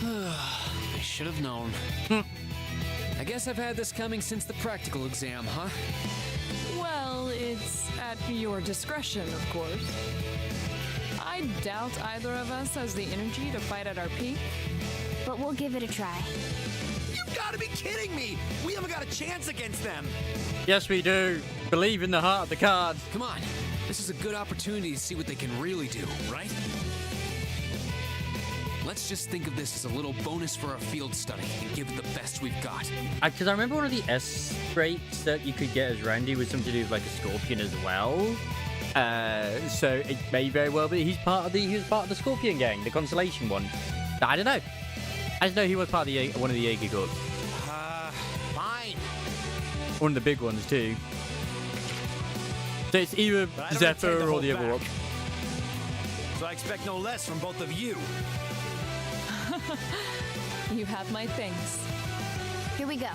I should have known. I guess I've had this coming since the practical exam, huh? Well, it's at your discretion, of course. I doubt either of us has the energy to fight at our peak. But we'll give it a try. You've got to be kidding me! We haven't got a chance against them! Yes, we do. Believe in the heart of the cards. Come on, this is a good opportunity to see what they can really do, right? Let's just think of this as a little bonus for our field study and give it the best we've got. Because I remember one of the S traits that you could get as Randy was something to do with like a scorpion as well. So it may very well be he was part of the Scorpion gang, the Constellation one. I don't know. I just know he was part of one of the Jaeger Corps. Fine. One of the big ones too. So it's either Zephyr or the other one. So I expect no less from both of you. You have my thanks. Here we go.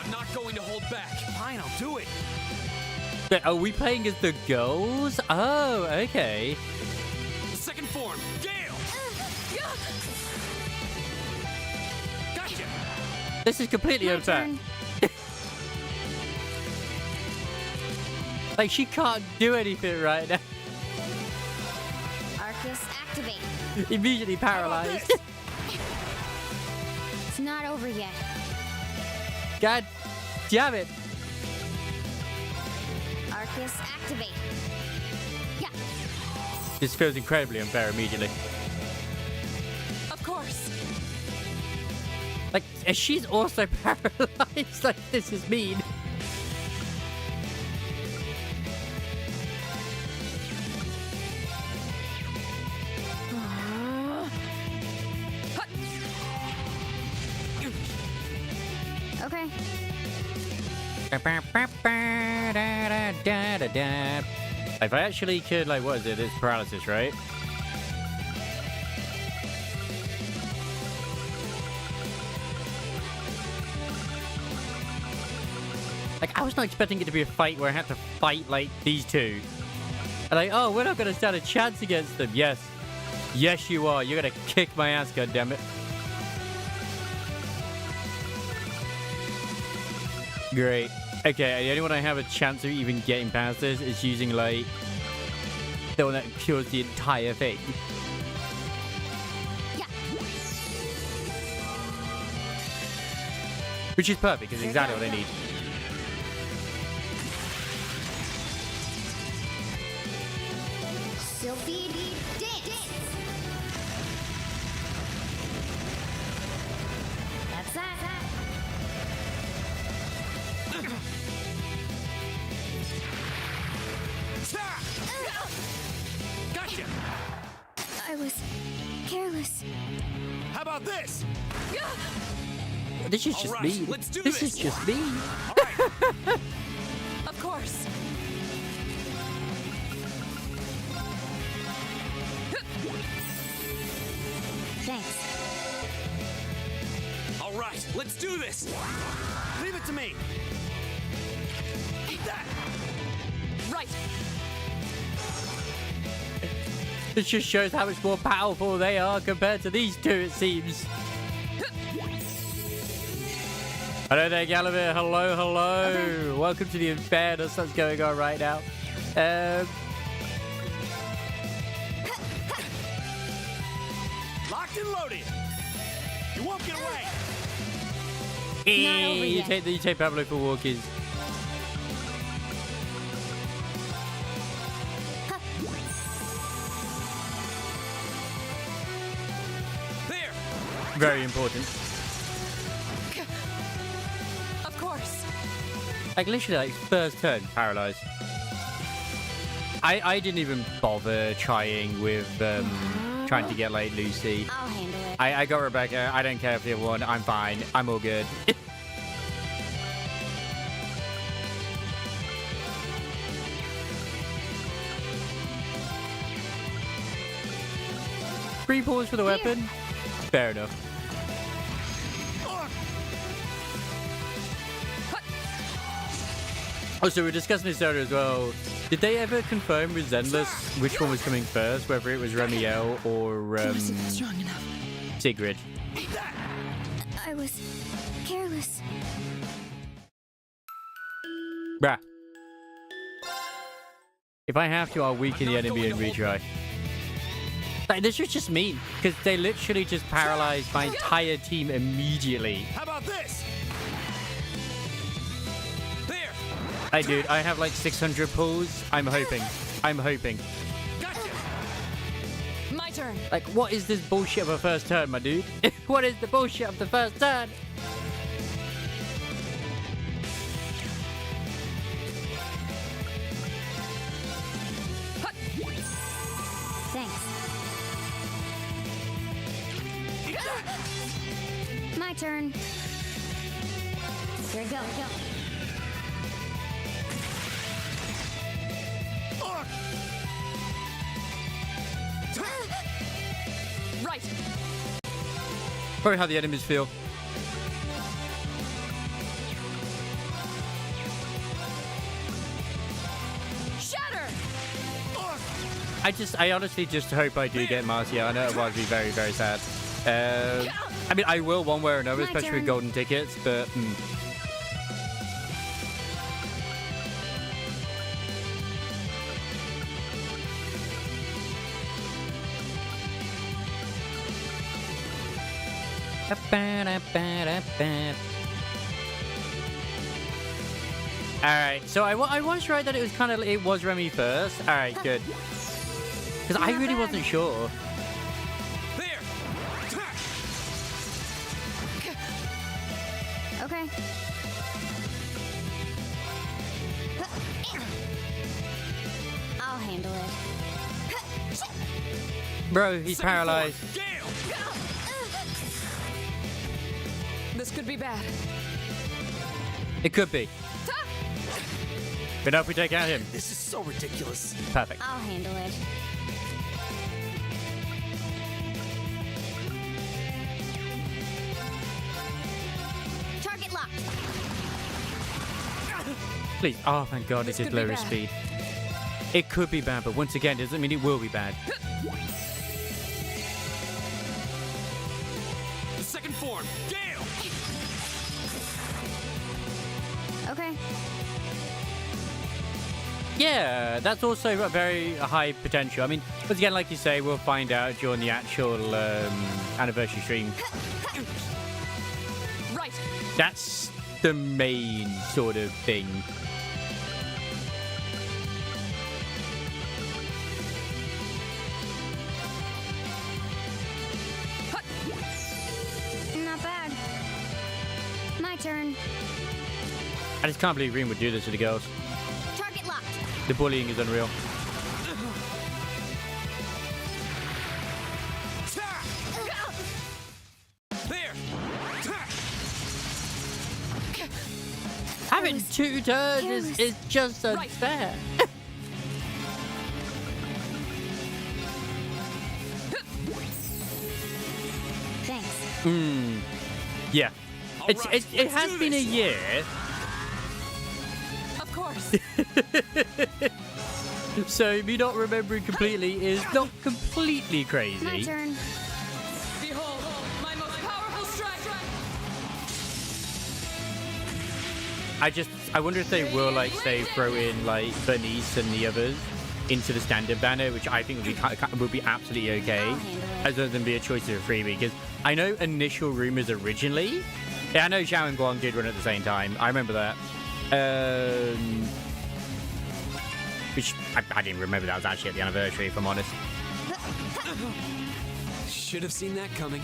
I'm not going to hold back. Fine, I'll do it. But are we playing as the girls? Oh, okay. Second form, Gale! This is completely My unfair. turn. Like, she can't do anything right now. Arcus, activate. Immediately paralyzed. It's not over yet. God damn it. Arcus, activate. Yeah. This feels incredibly unfair immediately. Of course. Like, she's also paralyzed. Like, this is mean. Okay. If I actually could, like, what is it? It's paralysis, right? Like, I was not expecting it to be a fight where I had to fight, like, these two. And like, oh, we're not going to stand a chance against them. Yes. Yes, you are. You're going to kick my ass, goddammit. Great. Okay, the only one I have a chance of even getting past this is using, like, the one that cures the entire thing. Yeah. Which is perfect, because exactly what I need. Sylphie, dance. That's that. Gotcha! I was careless. How about this? This is just right, me. let's do This this. is just me. All right. Of course. Thanks. All right, let's do this. Leave it to me. Eat that. Right. This just shows how much more powerful they are compared to these two, it seems. Hello there, Gallivant. Hello, hello. Okay. Welcome to the unfairness that's going on right now. Locked and loaded. You won't get away. Not over you yet. take Pablo for walkies. There. Very important. Of course. Like, literally, like, first turn, paralyzed. I didn't even bother trying with, trying to get, like, Lucy. I'll handle it. I got Rebecca. I don't care if the other one. I'm fine. I'm all good. Free pause for the weapon? Fair enough. Oh, so we were discussing this earlier as well. Did they ever confirm with Zenless which one was coming first, whether it was Remiel or Wasn't strong enough. Sigrid? I was careless. Bruh. If I have to, I'll weaken the enemy and retry. Like, this was just mean, because they literally just paralyzed my entire team immediately. How about this? There. Hey, dude, I have like 600 pulls. I'm hoping. Gotcha. My turn. Like, what is this bullshit of a first turn, my dude? What is the bullshit of the first turn? Thanks. My turn. Here we go. Right. Probably how the enemies feel. Shatter. I honestly just hope I do get Marcia. I know otherwise I'd be very, very sad. I mean, I will one way or another, My especially with turn. golden tickets, but Alright, so I was right that it was Remy first. Alright, good. Because I Not really bad. wasn't sure. There! Okay. I'll handle it. Bro, he's Second paralyzed. form, Gale! This could be bad. It could be. But now if we take out him. This is so ridiculous. Perfect. I'll handle it. Target locked. Please. Oh, thank God, This it could did be lower his bad. speed. It could be bad, but once again, doesn't mean it will be bad. Second form, Gale! Okay. Yeah, that's also a very high potential. I mean, once again, like you say, we'll find out during the actual anniversary stream. Right. That's the main sort of thing. Not bad. My turn. I just can't believe Reem would do this to the girls. Target locked. The bullying is unreal. There! Having two turns careless. is just Right. unfair. Thanks. Yeah. It right, let's has do been a this. year, Of course. so me not remembering completely is not completely My crazy. turn. Behold, my most powerful strike. I wonder if they will, like, say, throw in, like, Bernice and the others into the standard banner, which I think would be absolutely okay, I'll handle it. as other than be a choice of a freebie. Because I know initial rumors originally, yeah, I know Zhao and Guang did run at the same time. I remember that. Which I didn't remember that was actually at the anniversary, if I'm honest. Should have seen that coming.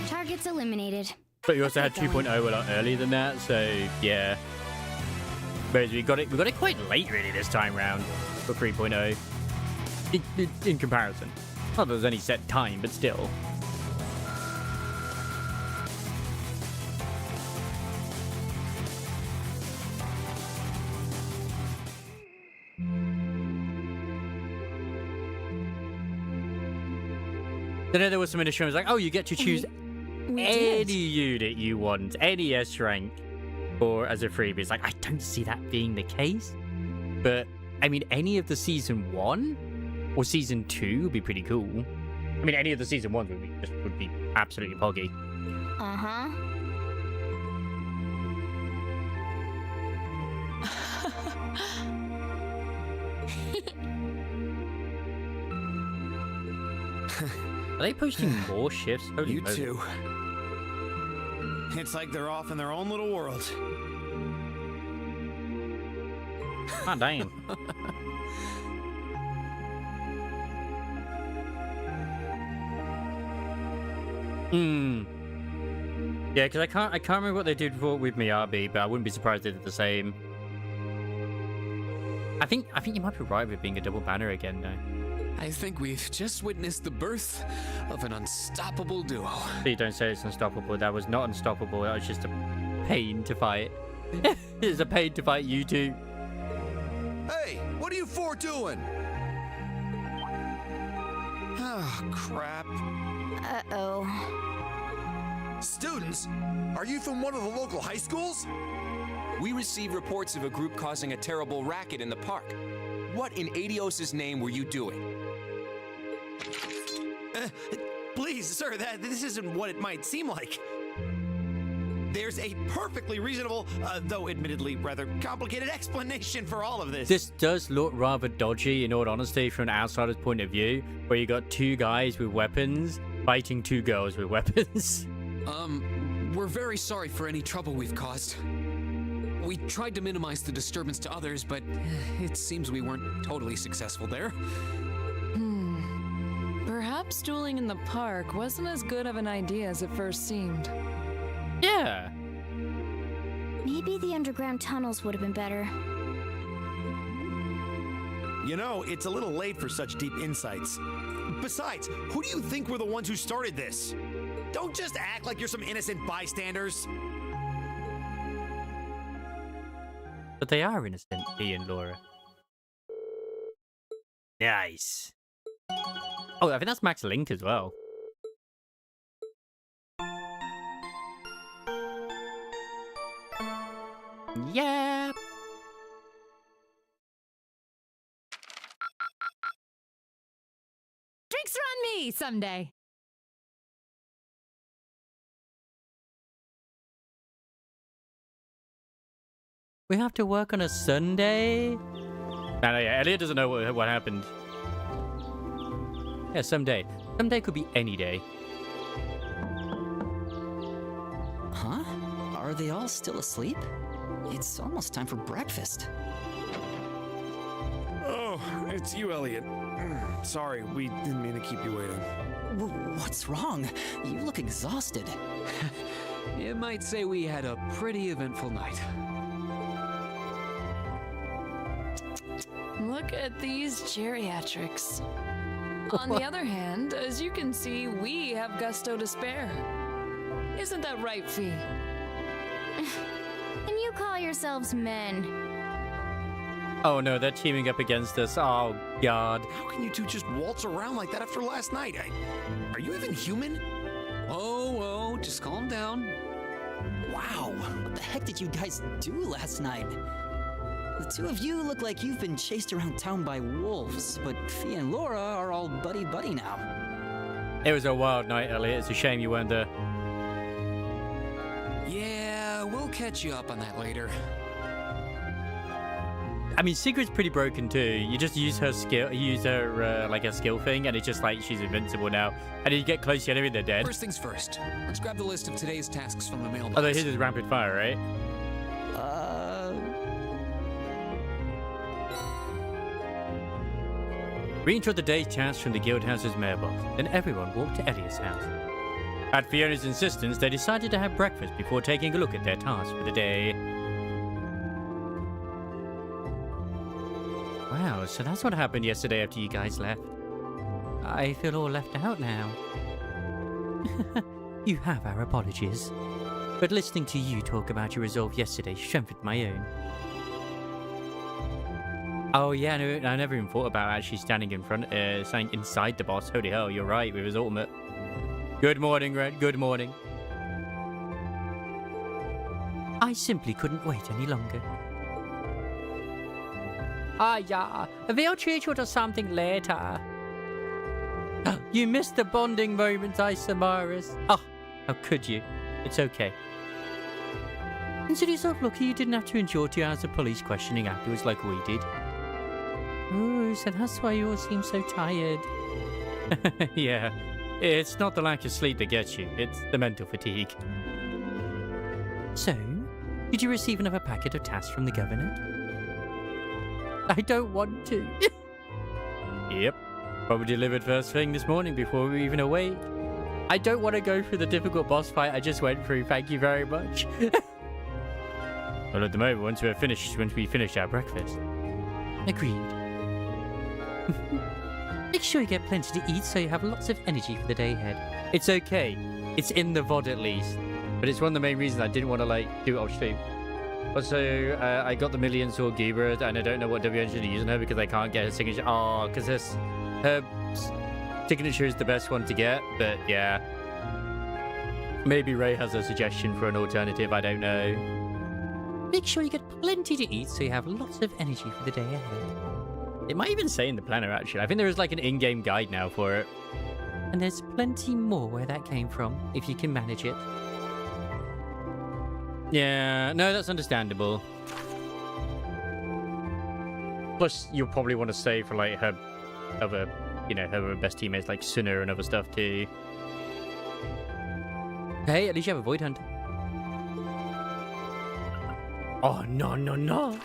Target's eliminated. But we also had Let's get 2.0 going. a lot earlier than that, so yeah. Whereas we got it quite late really this time round for 3.0 in comparison. Not that there's any set time, but still. Then there was some initial, like, oh, you get to choose We any did. unit you want, any S rank, or as a freebie. It's like, I don't see that being the case. But, I mean, any of the Season 1 or Season 2 would be pretty cool. I mean, any of the Season 1s would be absolutely poggy. Uh-huh. Are they posting more shifts? Holy You moly. two. It's like they're off in their own little world. Ah, damn. Yeah, because I can't remember what they did with Miyabi, but I wouldn't be surprised they did the same. I think you might be right with being a double banner again though. I think we've just witnessed the birth of an unstoppable duo. Please don't say it's unstoppable. That was not unstoppable. That was just a pain to fight. It's a pain to fight you two. Hey, what are you four doing? Oh, crap. Uh-oh. Students, are you from one of the local high schools? We received reports of a group causing a terrible racket in the park. What in Adios' name were you doing? Please, sir, this isn't what it might seem like. There's a perfectly reasonable, though admittedly rather complicated explanation for all of this. This does look rather dodgy, in all honesty, from an outsider's point of view, where you got two guys with weapons fighting two girls with weapons. We're very sorry for any trouble we've caused. We tried to minimize the disturbance to others, but it seems we weren't totally successful there. Perhaps dueling in the park wasn't as good of an idea as it first seemed. Yeah. Maybe the underground tunnels would have been better. You know, it's a little late for such deep insights. Besides, who do you think were the ones who started this? Don't just act like you're some innocent bystanders. But they are innocent, he and Laura. Nice. Oh, I think that's Max Link as well. Yeah. Drinks are on me someday. We have to work on a Sunday? No, yeah, Elliot doesn't know what happened. Yeah, someday. Someday could be any day. Huh? Are they all still asleep? It's almost time for breakfast. Oh, it's you, Elliot. Sorry, we didn't mean to keep you waiting. What's wrong? You look exhausted. You might say we had a pretty eventful night. Look at these geriatrics. On the other hand, as you can see, we have gusto to spare. Isn't that right, Fee? And you call yourselves men. Oh no, they're teaming up against us. Oh god. How can you two just waltz around like that after last night? Are you even human? Whoa, just calm down. Wow, what the heck did you guys do last night? The two of you look like you've been chased around town by wolves, but Fee and Laura are all buddy-buddy now. It was a wild night, Elliot. It's a shame you weren't there. Yeah, we'll catch you up on that later. I mean, Sigrid's pretty broken too. You just use her skill, like a skill thing, and it's just like she's invincible now. And you get close to the enemy, they're dead. First things first, let's grab the list of today's tasks from the mailbox. Although his is rapid fire, right? Read the day's tasks from the Guildhouse's mailbox. Then everyone walked to Elliot's house. At Fiona's insistence, they decided to have breakfast before taking a look at their tasks for the day. Wow, so that's what happened yesterday after you guys left. I feel all left out now. You have our apologies. But listening to you talk about your resolve yesterday strengthened my own. Oh yeah, no, I never even thought about actually standing inside the boss. Holy hell, you're right, with his ultimate. Good morning, Red, good morning. I simply couldn't wait any longer. Yeah, we'll treat you to something later. You missed the bonding moment, Isamaris. Oh, how could you? It's okay. Consider yourself lucky you didn't have to endure 2 hours of police questioning afterwards like we did. Oh, so that's why you all seem so tired. Yeah, it's not the lack of sleep that gets you, it's the mental fatigue. So, did you receive another packet of tasks from the governor? I don't want to. Yep, probably delivered first thing this morning before we were even awake. I don't want to go through the difficult boss fight I just went through, thank you very much. Well, at the moment, once we finish our breakfast. Agreed. Make sure you get plenty to eat so you have lots of energy for the day ahead. It's okay. It's in the VOD at least. But it's one of the main reasons I didn't want to do it off stream. Also, I got the Million Sword Gibra and I don't know what WN should use on her because I can't get her signature. Oh, because her signature is the best one to get. But yeah. Maybe Ray has a suggestion for an alternative. I don't know. Make sure you get plenty to eat so you have lots of energy for the day ahead. It might even say in the planner, actually. I think there is like an in-game guide now for it. And there's plenty more where that came from, if you can manage it. Yeah, no, that's understandable. Plus, you'll probably want to save for, like, her other, you know, her best teammates, like Suna and other stuff, too. Hey, at least you have a Void Hunter. Oh, no, no, no.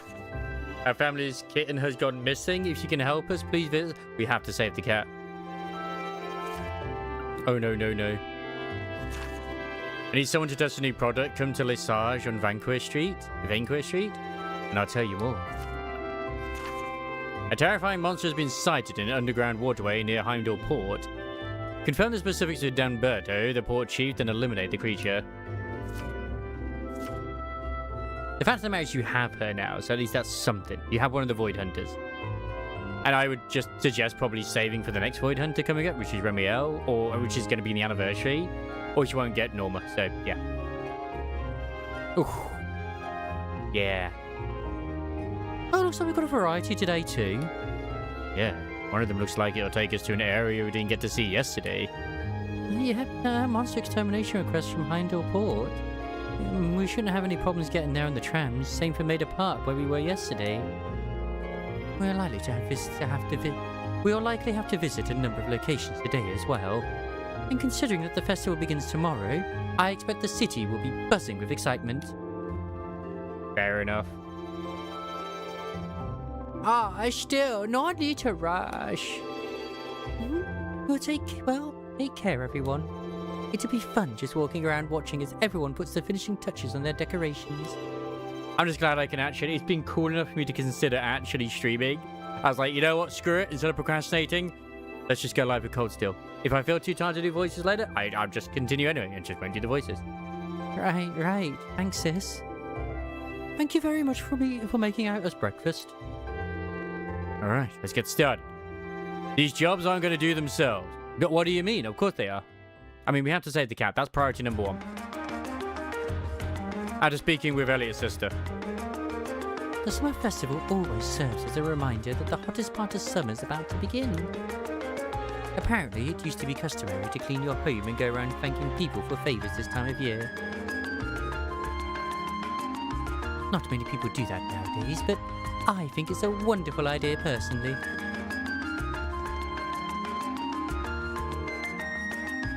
Our family's kitten has gone missing. If you can help us, please visit. We have to save the cat. Oh, no, no, no. I need someone to test a new product. Come to Lesage on Vanquish Street, and I'll tell you more. A terrifying monster has been sighted in an underground waterway near Heimdall Port. Confirm the specifics to Danberto, the port chief, and eliminate the creature. The fact of the matter is you have her now, so at least that's something. You have one of the Void Hunters. And I would just suggest probably saving for the next Void Hunter coming up, which is Remiel, or which is going to be in the anniversary, or you won't get Norma, so yeah. Ooh. Yeah. Oh, looks like we've got a variety today too. Yeah, one of them looks like it'll take us to an area we didn't get to see yesterday. Yeah, monster extermination request from Heimdall Port. We shouldn't have any problems getting there on the trams. Same for Maida Park, where we were yesterday. We're likely to have to visit a number of locations today as well. And considering that the festival begins tomorrow, I expect the city will be buzzing with excitement. Fair enough. Still, no need to rush. Take care, everyone. It'll be fun just walking around watching as everyone puts the finishing touches on their decorations. I'm just glad I can actually... It's been cool enough for me to consider actually streaming. I was like, you know what? Screw it. Instead of procrastinating, let's just go live with Cold Steel. If I feel too tired to do voices later, I'll just continue anyway and just won't do the voices. Right. Thanks, sis. Thank you very much for making out us breakfast. Alright, let's get started. These jobs aren't going to do themselves. But what do you mean? Of course they are. I mean, we have to save the cat. That's priority number one. After speaking with Elliot's sister. The summer festival always serves as a reminder that the hottest part of summer is about to begin. Apparently, it used to be customary to clean your home and go around thanking people for favours this time of year. Not many people do that nowadays, but I think it's a wonderful idea personally.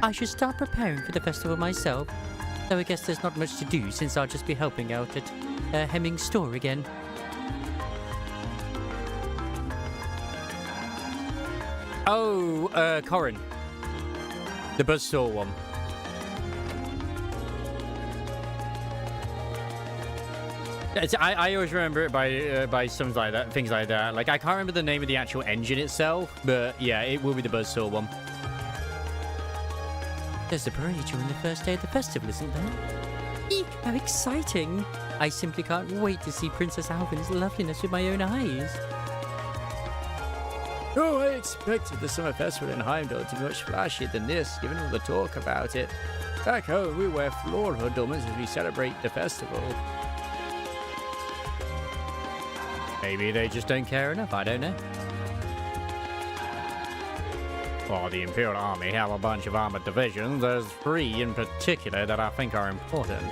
I should start preparing for the festival myself, though I guess there's not much to do since I'll just be helping out at Hemming's store again. Oh, Corin. The buzzsaw one. I always remember it by things like that. Like, I can't remember the name of the actual engine itself, but yeah, it will be the buzzsaw one. There's a parade during the first day of the festival, isn't there? Eek, how exciting! I simply can't wait to see Princess Alvin's loveliness with my own eyes. Oh, I expected the summer festival in Heimdall to be much flashier than this, given all the talk about it. Back home, we wear floral adornments as we celebrate the festival. Maybe they just don't care enough, I don't know. Well, the Imperial Army have a bunch of armored divisions. There's 3 in particular that I think are important.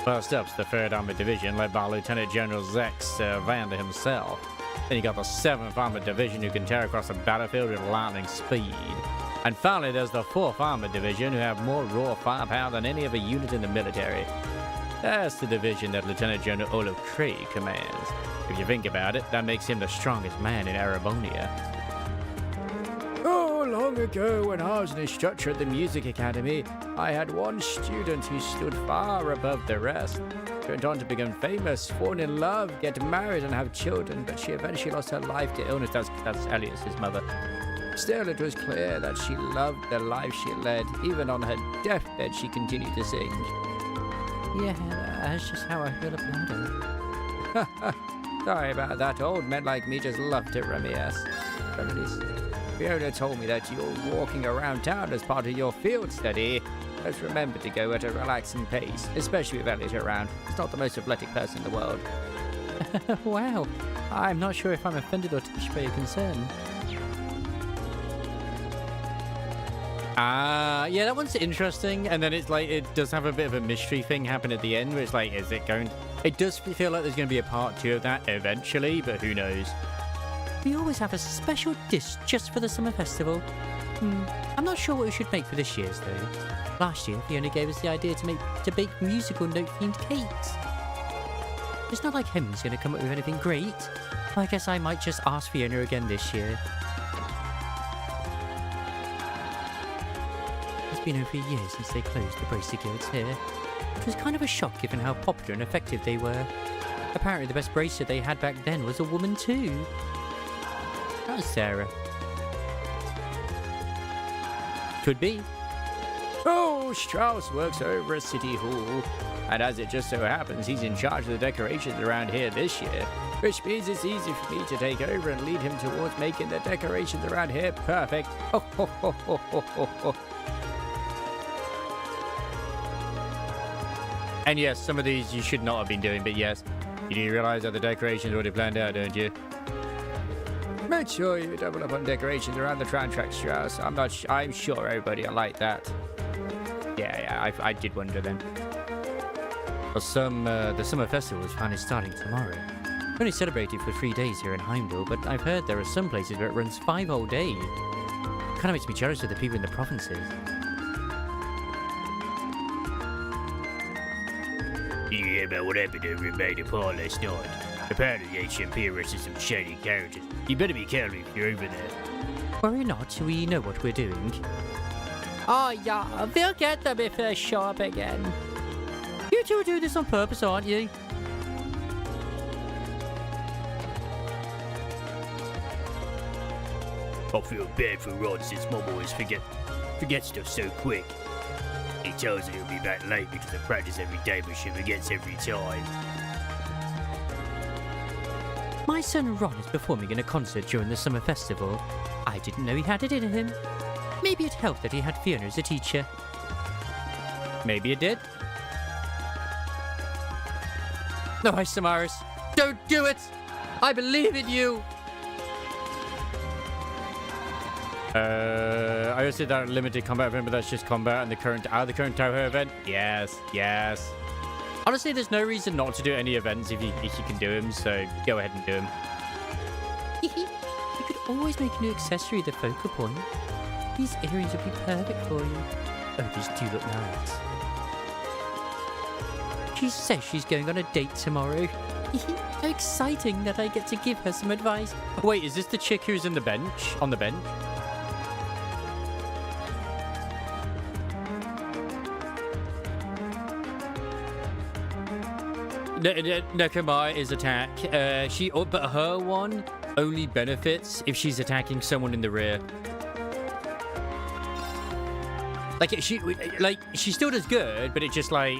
First up's the 3rd Armored Division, led by Lieutenant General Zex Vander himself. Then you got the 7th Armored Division, who can tear across the battlefield with lightning speed. And finally, there's the 4th Armored Division, who have more raw firepower than any other unit in the military. That's the division that Lieutenant General Olaf Craig commands. If you think about it, that makes him the strongest man in Arabonia. Oh, long ago, when I was an instructor at the Music Academy, I had one student who stood far above the rest. She went on to become famous, fall in love, get married, and have children, but she eventually lost her life to illness. That's Elias, his mother. Still, it was clear that she loved the life she led. Even on her deathbed, she continued to sing. Yeah, that's just how I feel about her. Sorry about that. Old men like me just love to reminisce. Fiona told me that you're walking around town as part of your field study. Just remember to go at a relaxing pace, especially with Elliot around. He's not the most athletic person in the world. Wow. I'm not sure if I'm offended or touched by your concern. Yeah, that one's interesting. And then it's like, it does have a bit of a mystery thing happen at the end, where it's like, is it going... It does feel like there's going to be a part 2 of that eventually, but who knows? We always have a special dish just for the summer festival. I'm not sure what we should make for this year's, though. Last year, Fiona gave us the idea to bake musical note-themed cakes. It's not like Hem's going to come up with anything great. I guess I might just ask Fiona again this year. It's been over a year since they closed the bracelet guilds here. It was kind of a shock given how popular and effective they were. Apparently the best bracelet they had back then was a woman too. That was Sarah. Could be. Oh, Strauss works over at City Hall. And as it just so happens, he's in charge of the decorations around here this year. Which means it's easy for me to take over and lead him towards making the decorations around here perfect. Ho, ho, ho, ho, ho, ho, ho. And yes, some of these you should not have been doing, but yes. You do realize that the decorations are already planned out, don't you? Make sure you double up on decorations around the tram track, Strauss. I'm sure everybody will like that. Yeah, I did wonder then. Well, the summer festival is finally starting tomorrow. We only celebrated for 3 days here in Heimdall, but I've heard there are some places where it runs 5 whole days. Kind of makes me jealous of the people in the provinces. You hear about what happened over in Maiden Park last night? Apparently the HMP arrested some shady characters. You better be careful if you're over there. Worry not, we know what we're doing. Oh yeah, they'll get them if they show up again. You two do this on purpose, aren't you? I feel bad for Rod since Mom always forget stuff so quick. He tells her he'll be back late because of practice every day, but she forgets every time. My son Ron is performing in a concert during the summer festival. I didn't know he had it in him. Maybe it helped that he had Fiona as a teacher. Maybe it did. No, Samaris. Don't do it! I believe in you! I also that limited combat event, but that's just combat and the current Toho event. Yes. Honestly, there's no reason not to do any events if you can do them, so go ahead and do them. You could always make a new accessory the focal point. These earrings would be perfect for you. Oh, these do look nice. She says she's going on a date tomorrow. How exciting that I get to give her some advice. Wait, is this the chick who's on the bench? Nekomai is attack. But her one only benefits if she's attacking someone in the rear. She still does good, but it's just like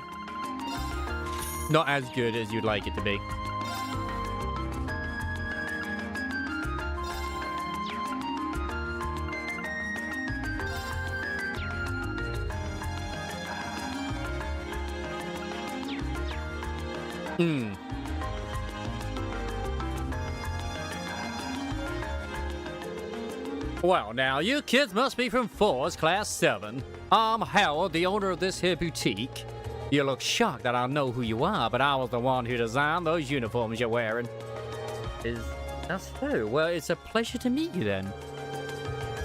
not as good as you'd like it to be. Well, now, you kids must be from Force Class 7. I'm Howard, the owner of this here boutique. You look shocked that I know who you are, but I was the one who designed those uniforms you're wearing. That's so? Well, it's a pleasure to meet you then.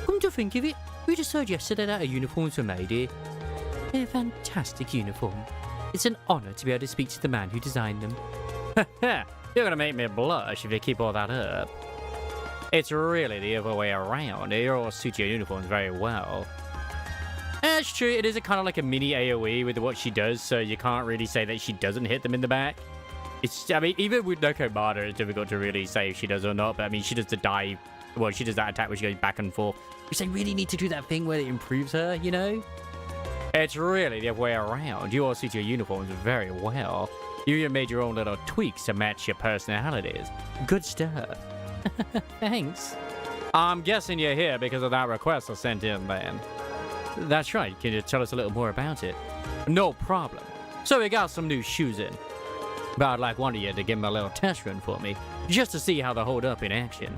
Come to think of it, we just heard yesterday that our uniforms were made here. They're a fantastic uniform. It's an honor to be able to speak to the man who designed them. You're gonna make me blush if you keep all that up. It's really the other way around. They all suit your uniforms very well. That's true, it is a kind of like a mini AoE with what she does, so you can't really say that she doesn't hit them in the back. I mean, even with Nokomata, it's difficult to really say if she does or not, but I mean, she does the dive. Well, she does that attack where she goes back and forth. Which they really need to do that thing where it improves her, you know? It's really the other way around. You all suit your uniforms very well. You even made your own little tweaks to match your personalities. Good stuff. Thanks. I'm guessing you're here because of that request I sent in, then. That's right. Can you tell us a little more about it? No problem. So we got some new shoes in. But I'd like one of you to give them a little test run for me, just to see how they hold up in action.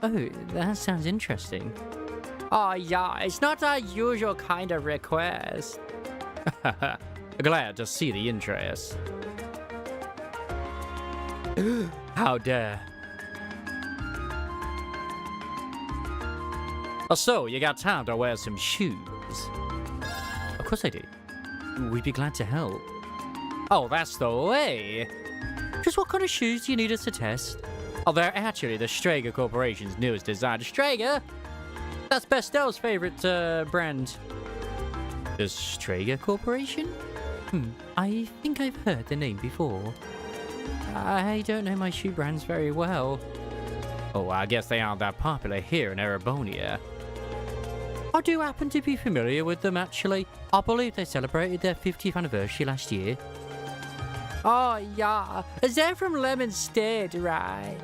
Oh, that sounds interesting. Oh, yeah, it's not our usual kind of request. Glad to see the interest. How dare. Oh, so, you got time to wear some shoes? Of course I do. We'd be glad to help. Oh, that's the way. Just what kind of shoes do you need us to test? Oh, they're actually the Strager Corporation's newest design. Strager? That's Bestel's favorite brand. The Strager Corporation? I think I've heard the name before. I don't know my shoe brands very well. Oh, I guess they aren't that popular here in Erebonia. I do happen to be familiar with them, actually. I believe they celebrated their 50th anniversary last year. Oh, yeah. They're from Lemon State, right?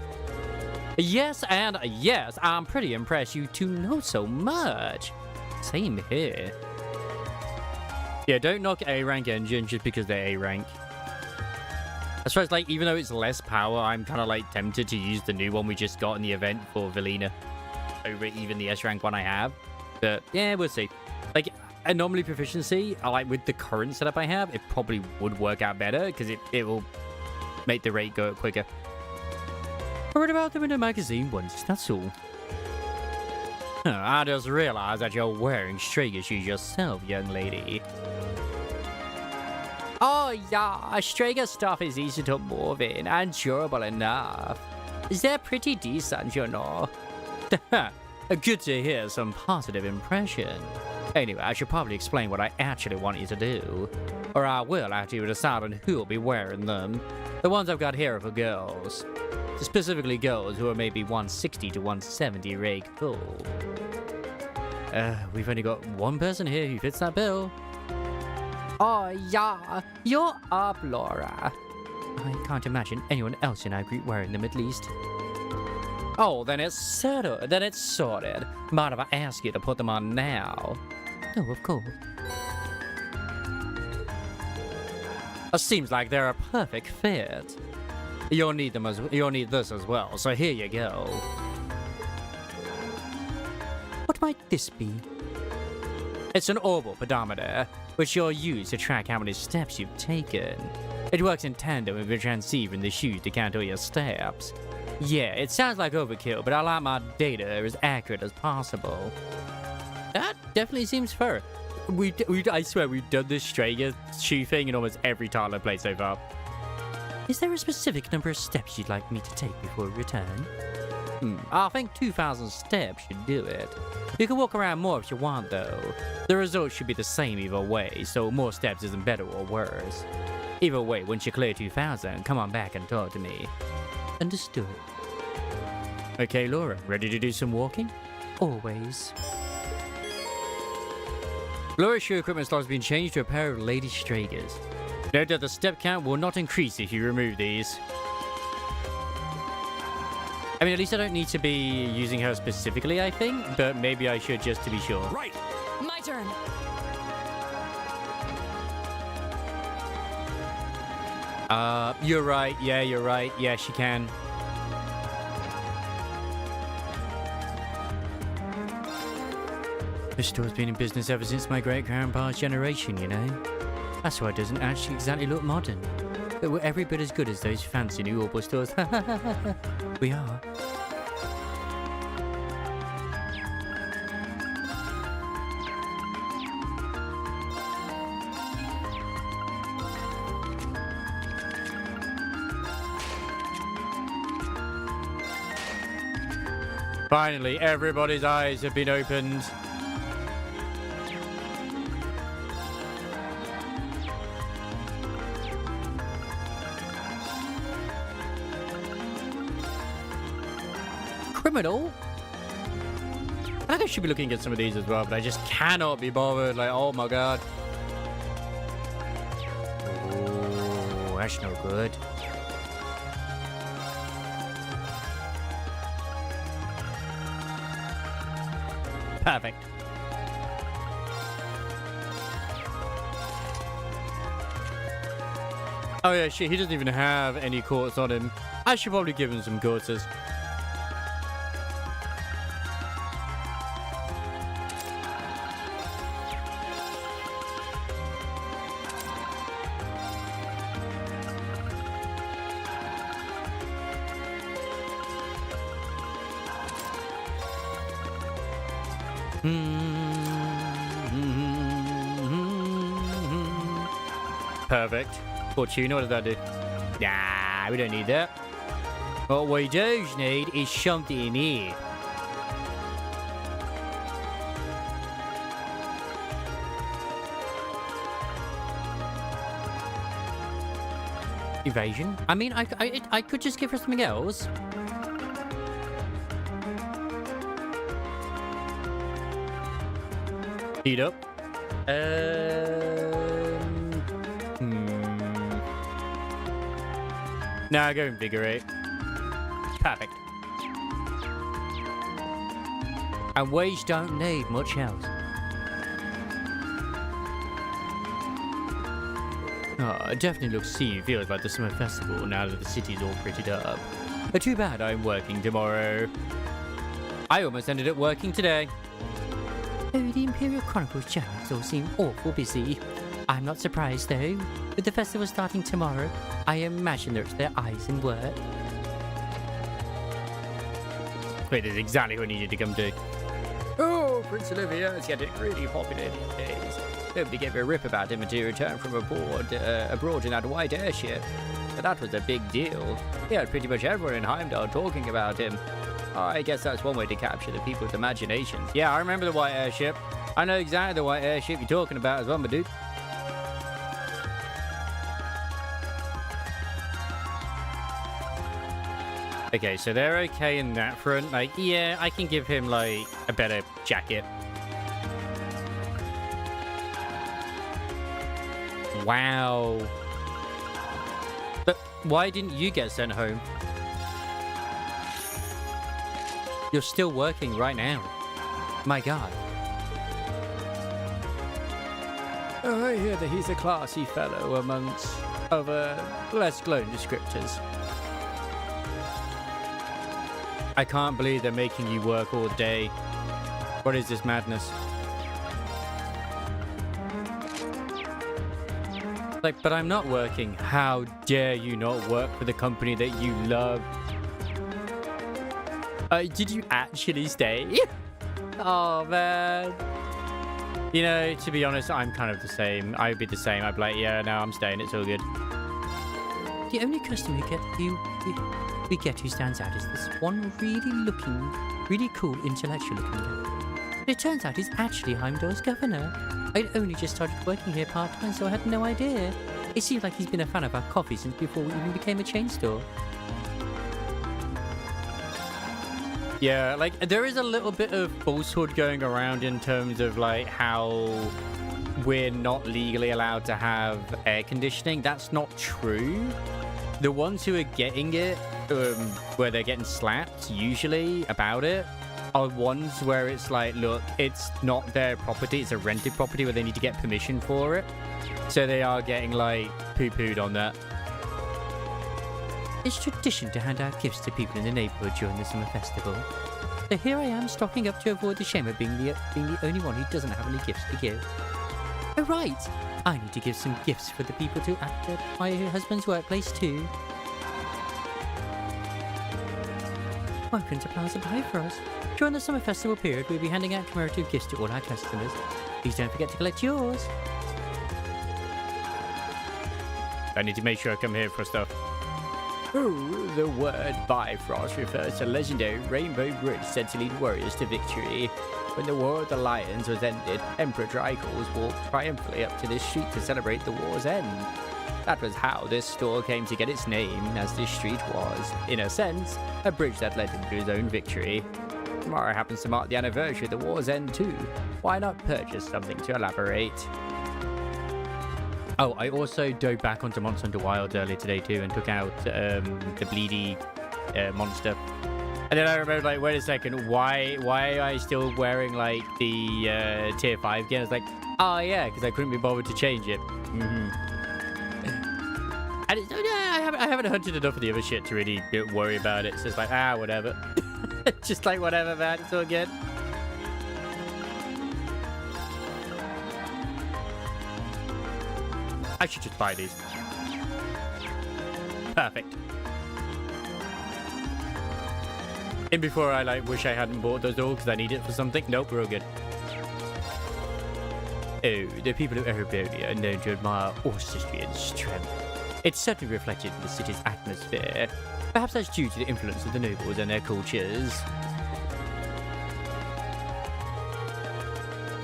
Yes, and yes, I'm pretty impressed you two know so much. Same here. Yeah, don't knock A-rank engine just because they're A-rank. I suppose, like, even though it's less power, I'm kind of, like, tempted to use the new one we just got in the event for Velina over even the S-rank one I have. But, yeah, we'll see. Like, anomaly proficiency, like, with the current setup I have, it probably would work out better, because it will make the rate go up quicker. I read about them in a magazine once, that's all. I just realized that you're wearing Strager shoes yourself, young lady. Oh yeah, Strager stuff is easy to move in and durable enough. They're pretty decent, you know. Good to hear some positive impression. Anyway, I should probably explain what I actually want you to do. Or I will after you decide on who'll be wearing them. The ones I've got here are for girls. Specifically girls who are maybe 160 to 170 rake full. We've only got one person here who fits that bill. Oh yeah, you're up, Laura. I can't imagine anyone else in our group wearing them at least. Oh, then it's settled. Then it's sorted. Mind if I ask you to put them on now? Oh, of course. It seems like they're a perfect fit. You'll need this as well, so here you go. What might this be? It's an oval pedometer, which you'll use to track how many steps you've taken. It works in tandem with the transceiver in the shoes to count all your steps. Yeah, it sounds like overkill, but I like my data as accurate as possible. That definitely seems fair. I swear we've done this Strager shoe thing in almost every title I've played so far. Is there a specific number of steps you'd like me to take before we return? I think 2,000 steps should do it. You can walk around more if you want, though. The result should be the same either way, so more steps isn't better or worse. Either way, once you clear 2,000, come on back and talk to me. Understood. Okay, Laura, ready to do some walking? Always. Laura's shoe equipment slot has been changed to a pair of Lady Stragers. Note that the step count will not increase if you remove these. I mean, at least I don't need to be using her specifically, I think, but maybe I should just to be sure. Right. My turn. You're right. Yeah, you're right. Yeah, she can. The store's been in business ever since my great-grandpa's generation, you know? That's why it doesn't actually exactly look modern. But we're every bit as good as those fancy new Orbo stores. We are. Finally, everybody's eyes have been opened. Criminal? I think I should be looking at some of these as well, but I just cannot be bothered. Like, oh my god. Oh, that's no good. Perfect. Oh yeah, shit, he doesn't even have any quartz on him. I should probably give him some quartzes. Perfect. Fortuna, what does that do? Nah, we don't need that. What we do need is something in here. Evasion? I mean, I could just give her something else. Heat up. Nah, go invigorate. Perfect. And we don't need much else. Oh, it definitely looks see and feels like the summer festival now that the city's all prettied up. But too bad I'm working tomorrow. I almost ended up working today. Oh, the Imperial Chronicles channels all seem awful busy. I'm not surprised though. With the festival starting tomorrow, I imagine they're to their eyes in work. Wait, this is exactly what I needed to come to. Oh, Prince Olivia is getting really popular these days. Nobody gave a rip about him until he returned from abroad in that white airship. But that was a big deal. He had pretty much everyone in Heimdall talking about him. I guess that's one way to capture the people's imaginations. Yeah, I remember the white airship. I know exactly the white airship you're talking about as well, my dude. Okay, so they're okay in that front. Like, yeah, I can give him, like, a better jacket. Wow. But why didn't you get sent home? You're still working right now. My God. Oh, I hear that he's a classy fellow amongst other less glowing descriptors. I can't believe they're making you work all day. What is this madness? Like, but I'm not working. How dare you not work for the company that you love? Did you actually stay? Oh, man. You know, to be honest, I'm kind of the same. I'd be the same. I'd be like, yeah, no, I'm staying. It's all good. The only customer we get who stands out is this one really cool, intellectual looking guy. But it turns out he's actually Heimdall's governor. I'd only just started working here part-time, so I had no idea. It seems like he's been a fan of our coffee since before we even became a chain store. Yeah, like, there is a little bit of falsehood going around in terms of, like, how we're not legally allowed to have air conditioning. That's not true. The ones who are getting it, where they're getting slapped, usually, about it, are ones where it's like, look, it's not their property, it's a rented property where they need to get permission for it. So they are getting, like, poo-pooed on that. It's tradition to hand out gifts to people in the neighborhood during the summer festival. So here I am, stocking up to avoid the shame of being the only one who doesn't have any gifts to give. Oh, right. I need to give some gifts for the people at my husband's workplace, too. Welcome to Plaza Bifrost. During the summer festival period, we'll be handing out commemorative gifts to all our customers. Please don't forget to collect yours. I need to make sure I come here for stuff. Oh, the word Bifrost refers to legendary rainbow bridge said to lead warriors to victory. When the War of the Lions was ended, Emperor Dracos walked triumphantly up to this street to celebrate the war's end. That was how this store came to get its name, as this street was, in a sense, a bridge that led him to his own victory. Tomorrow happens to mark the anniversary of the war's end too. Why not purchase something to elaborate? Oh, I also dove back onto Monster Hunter Wilds earlier today too and took out the Bleedy monster. And then I remembered, like, wait a second, why am I still wearing, like, the tier 5 gear? I was like, oh yeah, because I couldn't be bothered to change it. And it's, I haven't hunted enough of the other shit to really worry about it. So it's like, whatever. Just like, whatever, man, it's all good. I should just buy these. Perfect. And before I, like, wish I hadn't bought those all because I need it for something. Nope, we're all good. Oh, the people of Erebonia are known to admire ancestry and strength. It's certainly reflected in the city's atmosphere. Perhaps that's due to the influence of the nobles and their cultures.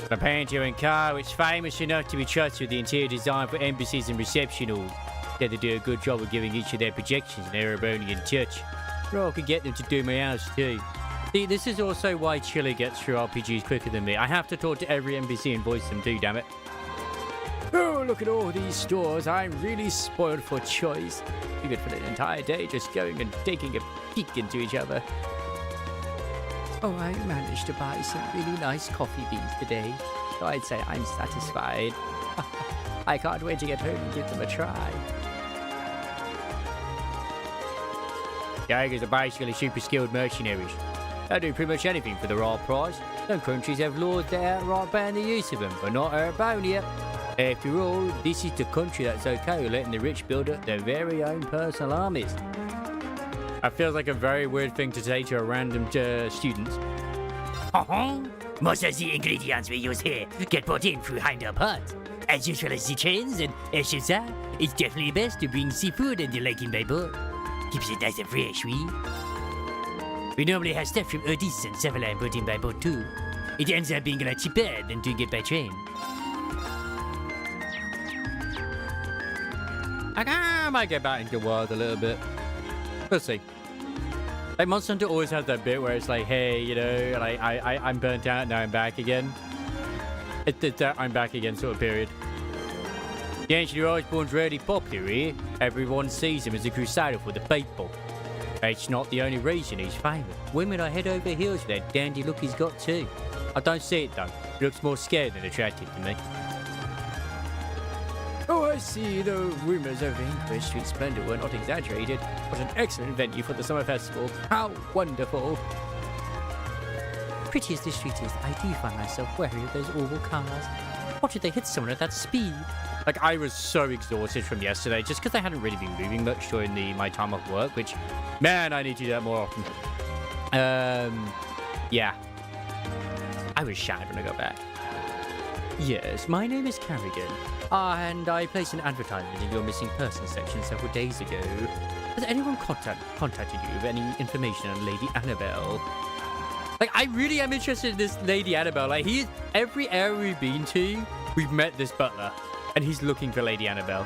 The painter and car is famous enough to be trusted with the interior design for embassies and reception halls. Said they do a good job of giving each of their projections an Erebonian touch. Or I could get them to do my house too. See, this is also why Chili gets through RPGs quicker than me. I have to talk to every NPC and voice them too, damn it. Oh, look at all these stores. I'm really spoiled for choice. You could fill an entire day just going and taking a peek into each other. Oh, I managed to buy some really nice coffee beans today, so I'd say I'm satisfied. I can't wait to get home and give them a try. Jaegers are basically super skilled mercenaries. They do pretty much anything for the right price. Some countries have laws that outright ban the use of them, but not Erebonia. After all, this is the country that's okay with letting the rich build up their very own personal armies. That feels like a very weird thing to say to a random student. Most of the ingredients we use here get brought in through Heimdall ports. As usual as the trains and ships are, it's definitely best to bring seafood and the lake in by boat. Keeps it nice and fresh, we normally have stuff from Odysseus and Sutherland brought in by boat too. It ends up being a lot cheaper than doing it by train. I might get back into the world a little bit. We'll see. Like, Monster Hunter always has that bit where it's like, hey, you know, like, I'm burnt out, now I'm back again. It's that I'm back again sort of period. The Ancient Iceborne's really popular here. Everyone sees him as a crusader for the faithful. It's not the only reason he's famous. Women are head over heels for that dandy look he's got too. I don't see it though. He looks more scared than attractive to me. Oh, I see. The rumors of English street splendor were not exaggerated. What an excellent venue for the summer festival. How wonderful. Pretty as the street is, I do find myself wary of those awful cars. What did they hit someone at that speed? Like, I was so exhausted from yesterday just because I hadn't really been moving much during my time off work, which, man, I need to do that more often. Yeah. I was shattered when I got back. Yes, my name is Carrigan. And I placed an advertisement in your missing persons section several days ago. Has anyone contacted you with any information on Lady Annabelle? Like, I really am interested in this Lady Annabelle. Like, every area we've been to, we've met this butler. And he's looking for Lady Annabelle.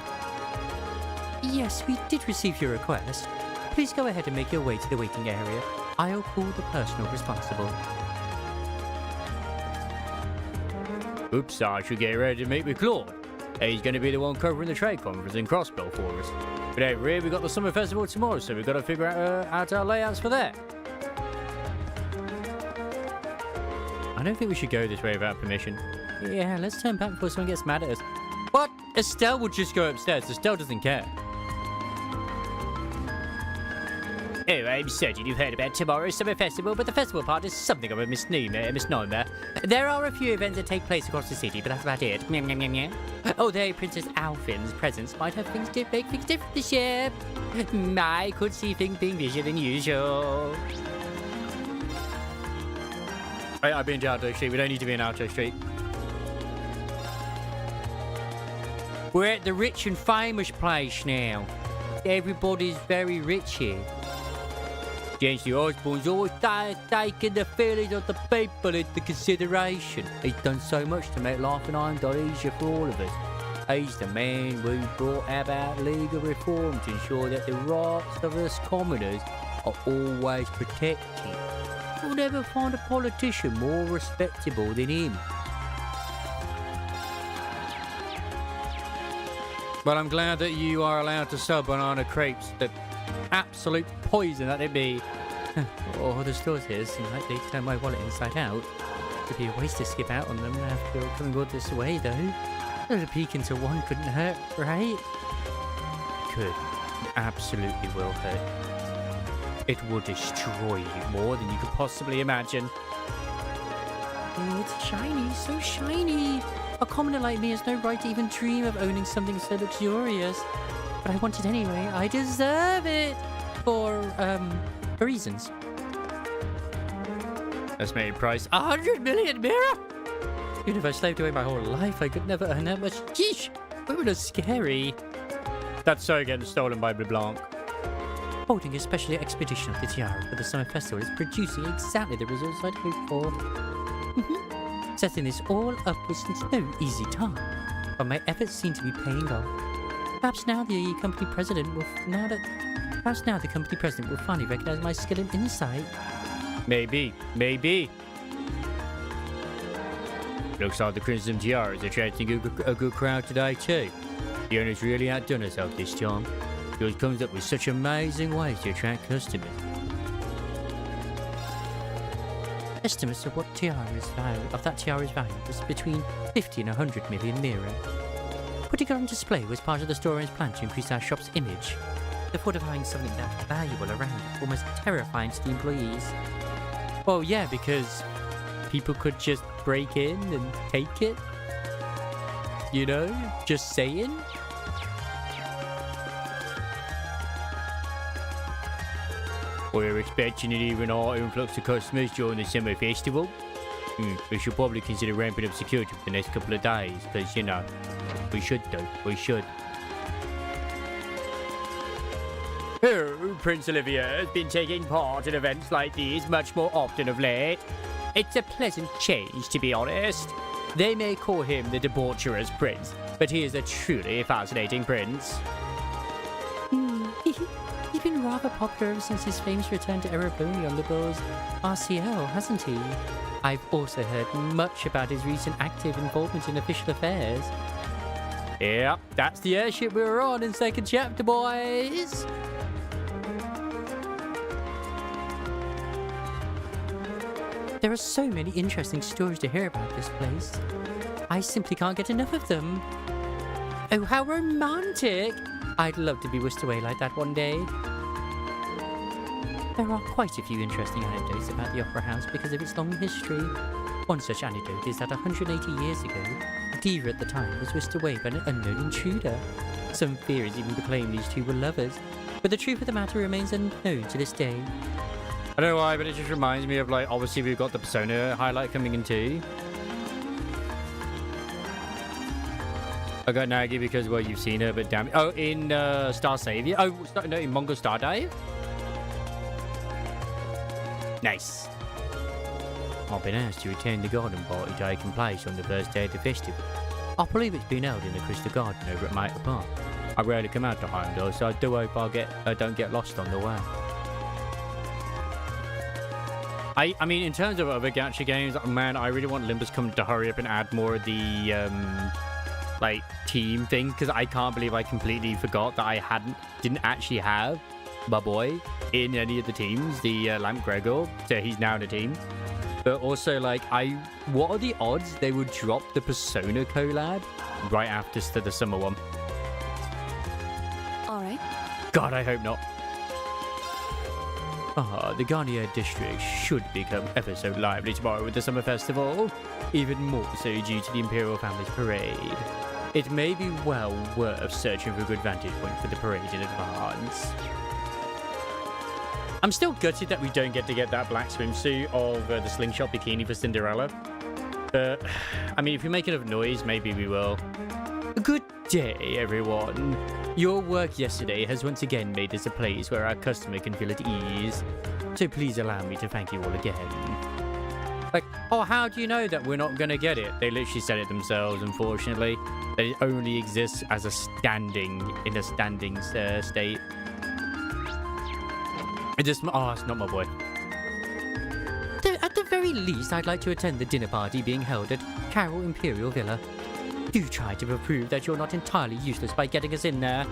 Yes, we did receive your request. Please go ahead and make your way to the waiting area. I'll call the person responsible. Oops, I should get ready to meet with Claude. He's going to be the one covering the trade conference in Crossbow for us. But over here, we've got the summer festival tomorrow, so we've got to figure out our layouts for that. I don't think we should go this way without permission. Yeah, let's turn back before someone gets mad at us. What? Estelle would just go upstairs. Estelle doesn't care. Oh, I'm certain you've heard about tomorrow's summer festival, but the festival part is something of a misnomer. There are a few events that take place across the city, but that's about it. Although Princess Alfin's presence might have make things different this year. I could see things being busier than usual. I've been to Alto Street. We don't need to be in Alto Street. We're at the rich and famous place now. Everybody's very rich here. James the Osborne's always taken the feelings of the people into consideration. He's done so much to make life in Heimdall easier for all of us. He's the man who brought about legal reform to ensure that the rights of us commoners are always protected. You'll never find a politician more respectable than him. Well, I'm glad that you are allowed to sell banana crepes. The absolute poison that it be. Oh, the stores here seem like they turn my wallet inside out. It'd be a waste to skip out on them after coming all this way, though. A peek into one couldn't hurt, right? Could. It absolutely will hurt. It will destroy you more than you could possibly imagine. It's shiny, so shiny. A commoner like me has no right to even dream of owning something so luxurious. But I want it anyway. I deserve it. For reasons. Estimated price 100 million, Mira? Even if I slaved away my whole life, I could never earn that much. Yeesh! Women are scary. That's so getting stolen by LeBlanc. Holding a special expedition of the tiara for the summer festival is producing exactly the results I'd hoped for. Setting this all up was no easy task, but my efforts seem to be paying off. Perhaps now the company president will finally recognize my skill and insight. Maybe. Looks like the Crimson Tiara is attracting a good crowd today too. The owner's really outdone herself this time. She always comes up with such amazing ways to attract customers. Estimates of that tiara's value was between 50 and 100 million lira. Putting her on display was part of the store owner's plan to increase our shop's image. The thought of having something that valuable around was almost terrifying to the employees. Well, yeah, because people could just break in and take it. You know, just saying. We're expecting an even higher influx of customers during the summer festival. We should probably consider ramping up security for the next couple of days, because, you know, we should. Oh, Prince Olivia has been taking part in events like these much more often of late. It's a pleasant change, to be honest. They may call him the debaucherous prince, but he is a truly fascinating prince. He's been rather popular ever since his famous return to Ereboni on Liberal's RCL, hasn't he? I've also heard much about his recent active involvement in official affairs. Yep, that's the airship we were on in second chapter, boys. There are so many interesting stories to hear about this place. I simply can't get enough of them. Oh, how romantic! I'd love to be whisked away like that one day. There are quite a few interesting anecdotes about the Opera House because of its long history. One such anecdote is that 180 years ago, the diva at the time was whisked away by an unknown intruder. Some theories even proclaim these two were lovers, but the truth of the matter remains unknown to this day. I don't know why, but it just reminds me of, like, obviously we've got the Persona highlight coming in too. I got Nagi because, well, you've seen her, but damn it. Oh, in Star Savior? Oh, no, in Mongol Star Dive? Nice. I've been asked to attend the garden party taking place on the first day of the festival. I believe it's been held in the Crystal Garden over at Maple Park. I rarely come out to home though, so I do hope I don't get lost on the way. I mean, in terms of other gacha games, man, I really want Limbus come to hurry up and add more of the like team thing, because I can't believe I completely forgot that I didn't actually have my boy in any of the teams, the Lamp Gregor, so he's now in a team. But also, like, what are the odds they would drop the Persona collab right after the summer one? Alright. God, I hope not. The Garnier district should become ever so lively tomorrow with the summer festival, even more so due to the Imperial Family's parade. It may be well worth searching for a good vantage point for the parade in advance. I'm still gutted that we don't get to get that black swimsuit of the slingshot bikini for Cinderella. But, I mean, if we make enough noise, maybe we will. Good day, everyone. Your work yesterday has once again made us a place where our customer can feel at ease. So please allow me to thank you all again. Like, oh, how do you know that we're not going to get it? They literally said it themselves, unfortunately. That it only exists as a standing state. It's not my boy. At the very least, I'd like to attend the dinner party being held at Carroll Imperial Villa. Do try to prove that you're not entirely useless by getting us in there.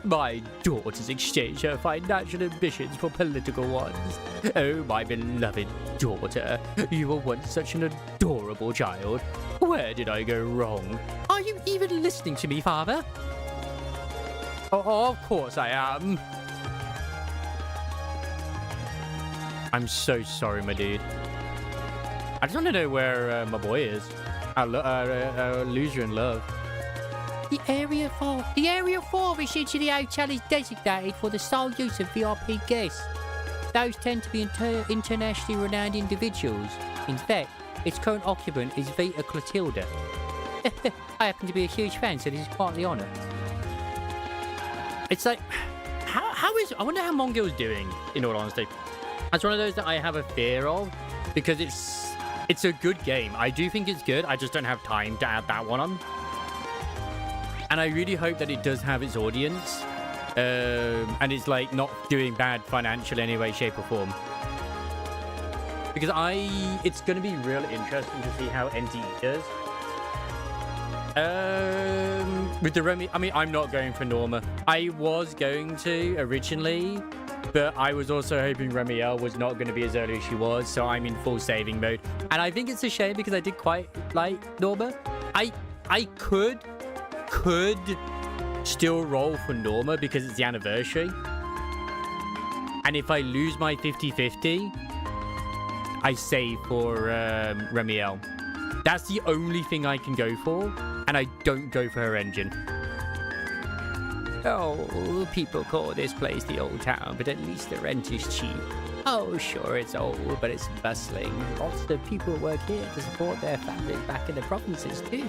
My daughter's exchanged her financial ambitions for political ones. Oh, my beloved daughter, you were once such an adorable child. Where did I go wrong? Are you even listening to me, Father? Oh, of course I am. I'm so sorry, my dude. I just want to know where my boy is. Lose You in Love. The area 4 issued to the hotel is designated for the sole use of VIP guests. Those tend to be internationally renowned individuals. In fact, its current occupant is Vita Clotilda. I happen to be a huge fan, so this is quite the honor. It's like, I wonder how Mongil's doing, in all honesty. It's one of those that I have a fear of, because it's a good game. I do think it's good, I just don't have time to add that one on. And I really hope that it does have its audience, and it's like not doing bad financially in any way, shape or form. Because it's going to be real interesting to see how NTE does. With the Remy, I mean, I'm not going for Norma. I was going to originally, but I was also hoping Remiel was not going to be as early as she was, so I'm in full saving mode. And I think it's a shame because I did quite like Norma. I could still roll for Norma because it's the anniversary. And if I lose my 50-50, I save for Remiel. That's the only thing I can go for, and I don't go for her engine. Oh, people call this place the old town, but at least the rent is cheap. Oh, sure, it's old, but it's bustling. Lots of people work here to support their families back in the provinces, too.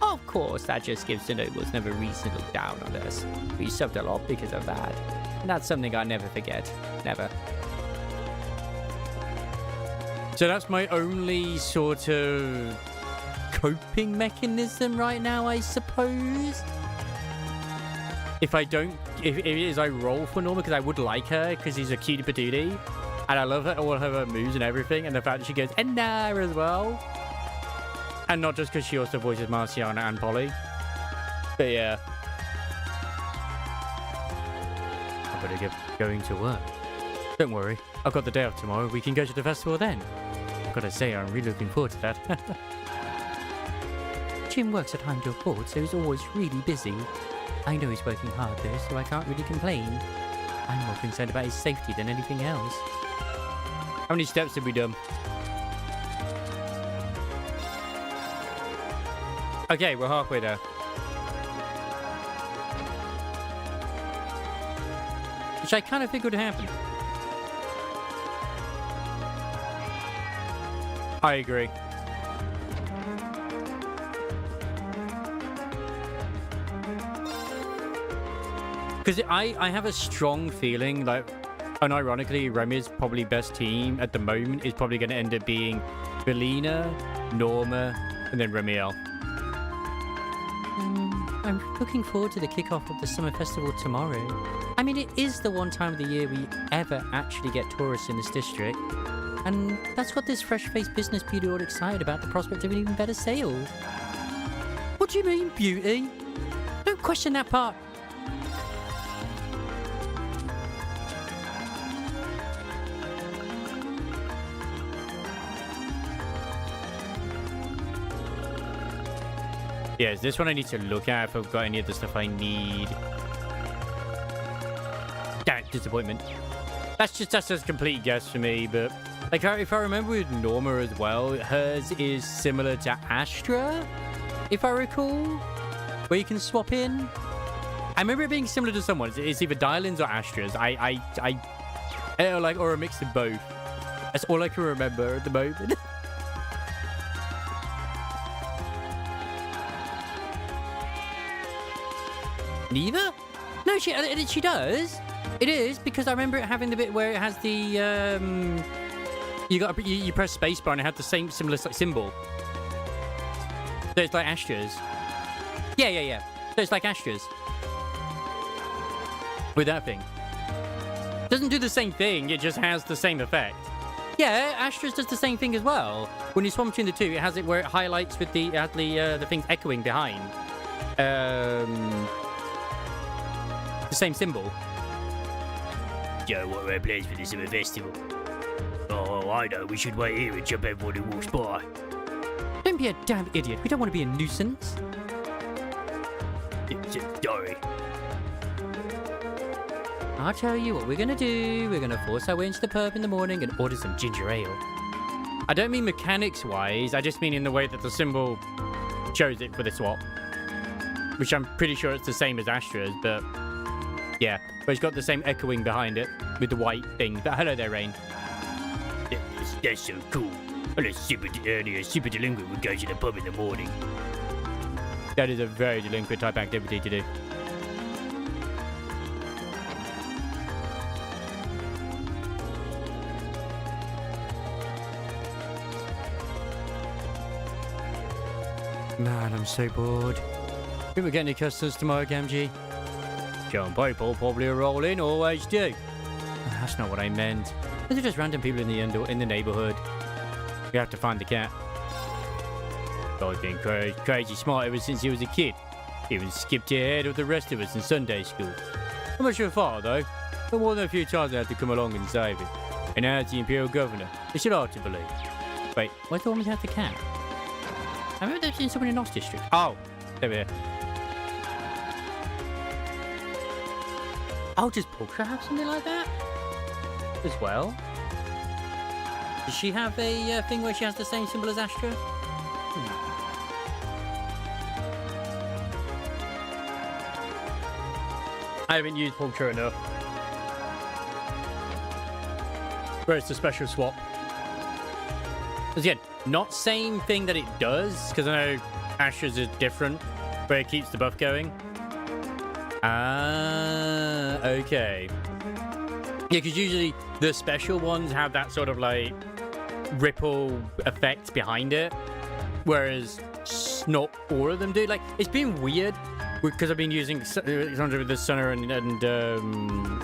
Of course, that just gives the nobles never reason to look down on us. We suffered a lot because of that, and that's something I'll never forget. Never. So that's my only sort of coping mechanism right now, I suppose. If it is I roll for Norma, because I would like her, because she's a cutie patootie. And I love her, all her moves and everything. And the fact that she goes, Enna as well. And not just because she also voices Marciana and Polly. But yeah. I better get going to work. Don't worry, I've got the day off tomorrow. We can go to the festival then. Gotta say, I'm really looking forward to that. Jim works at Heimdall Port, so he's always really busy. I know he's working hard though, so I can't really complain. I'm more concerned about his safety than anything else. How many steps have we done? Okay, we're halfway there. Which I kind of think would happen. I agree. Because I have a strong feeling like, unironically, Remy's probably best team at the moment is probably going to end up being Belina, Norma, and then Remiel. I'm looking forward to the kickoff of the summer festival tomorrow. I mean, it is the one time of the year we ever actually get tourists in this district. And that's got this fresh-faced business beauty all excited about the prospect of an even better sales. What do you mean, beauty? Don't question that part. Yeah, is this one I need to look at if I've got any of the stuff I need? Damn, disappointment. That's just a complete guess for me, but like if I remember with Norma as well, hers is similar to Astra, if I recall, where you can swap in. I remember it being similar to someone. It's either Dylan's or Astra's. Or a mix of both. That's all I can remember at the moment. Neither? No, she does. It is, because I remember it having the bit where it has the you press spacebar and it had the same similar symbol. So it's like Astra's. Yeah. So it's like Astra's. With that thing. It doesn't do the same thing, it just has the same effect. Yeah, Astra's does the same thing as well. When you swap between the two, it has it where it highlights with the things echoing behind. The same symbol. Joe, what are our plans for the summer festival? Oh, I know. We should wait here and jump everyone who walks by. Don't be a damn idiot. We don't want to be a nuisance. Sorry. I'll tell you what we're going to do. We're going to force our way into the pub in the morning and order some ginger ale. I don't mean mechanics-wise. I just mean in the way that the symbol shows it for the swap. Which I'm pretty sure it's the same as Astra's, but... yeah, but it's got the same echoing behind it with the white thing. But hello there, Rain. That's so cool. Well, a super delinquent would go to the pub in the morning. That is a very delinquent type activity to do. Man, I'm so bored. Think we're getting any customers tomorrow, Gamgee? John people probably roll in, always do. That's not what I meant. These are just random people in the neighborhood. We have to find the cat. Guy's been crazy smart ever since he was a kid. Even skipped ahead of the rest of us in Sunday school. Not much of a far, though. But more than a few times I had to come along and save him. And now it's the Imperial Governor. It's hard to believe. Wait, why do I always have the cat? I remember there's someone in Nos District. Oh, over here. Oh, does Pulcher have something like that? As well? Does she have a thing where she has the same symbol as Astra? I haven't used Pulcher enough. Where it's a special swap. Again, not same thing that it does, because I know Astra's is different, but it keeps the buff going. Ah, okay. Yeah, because usually the special ones have that sort of like ripple effect behind it, whereas not all of them do. Like, it's been weird because I've been using Sandra with the Sunner and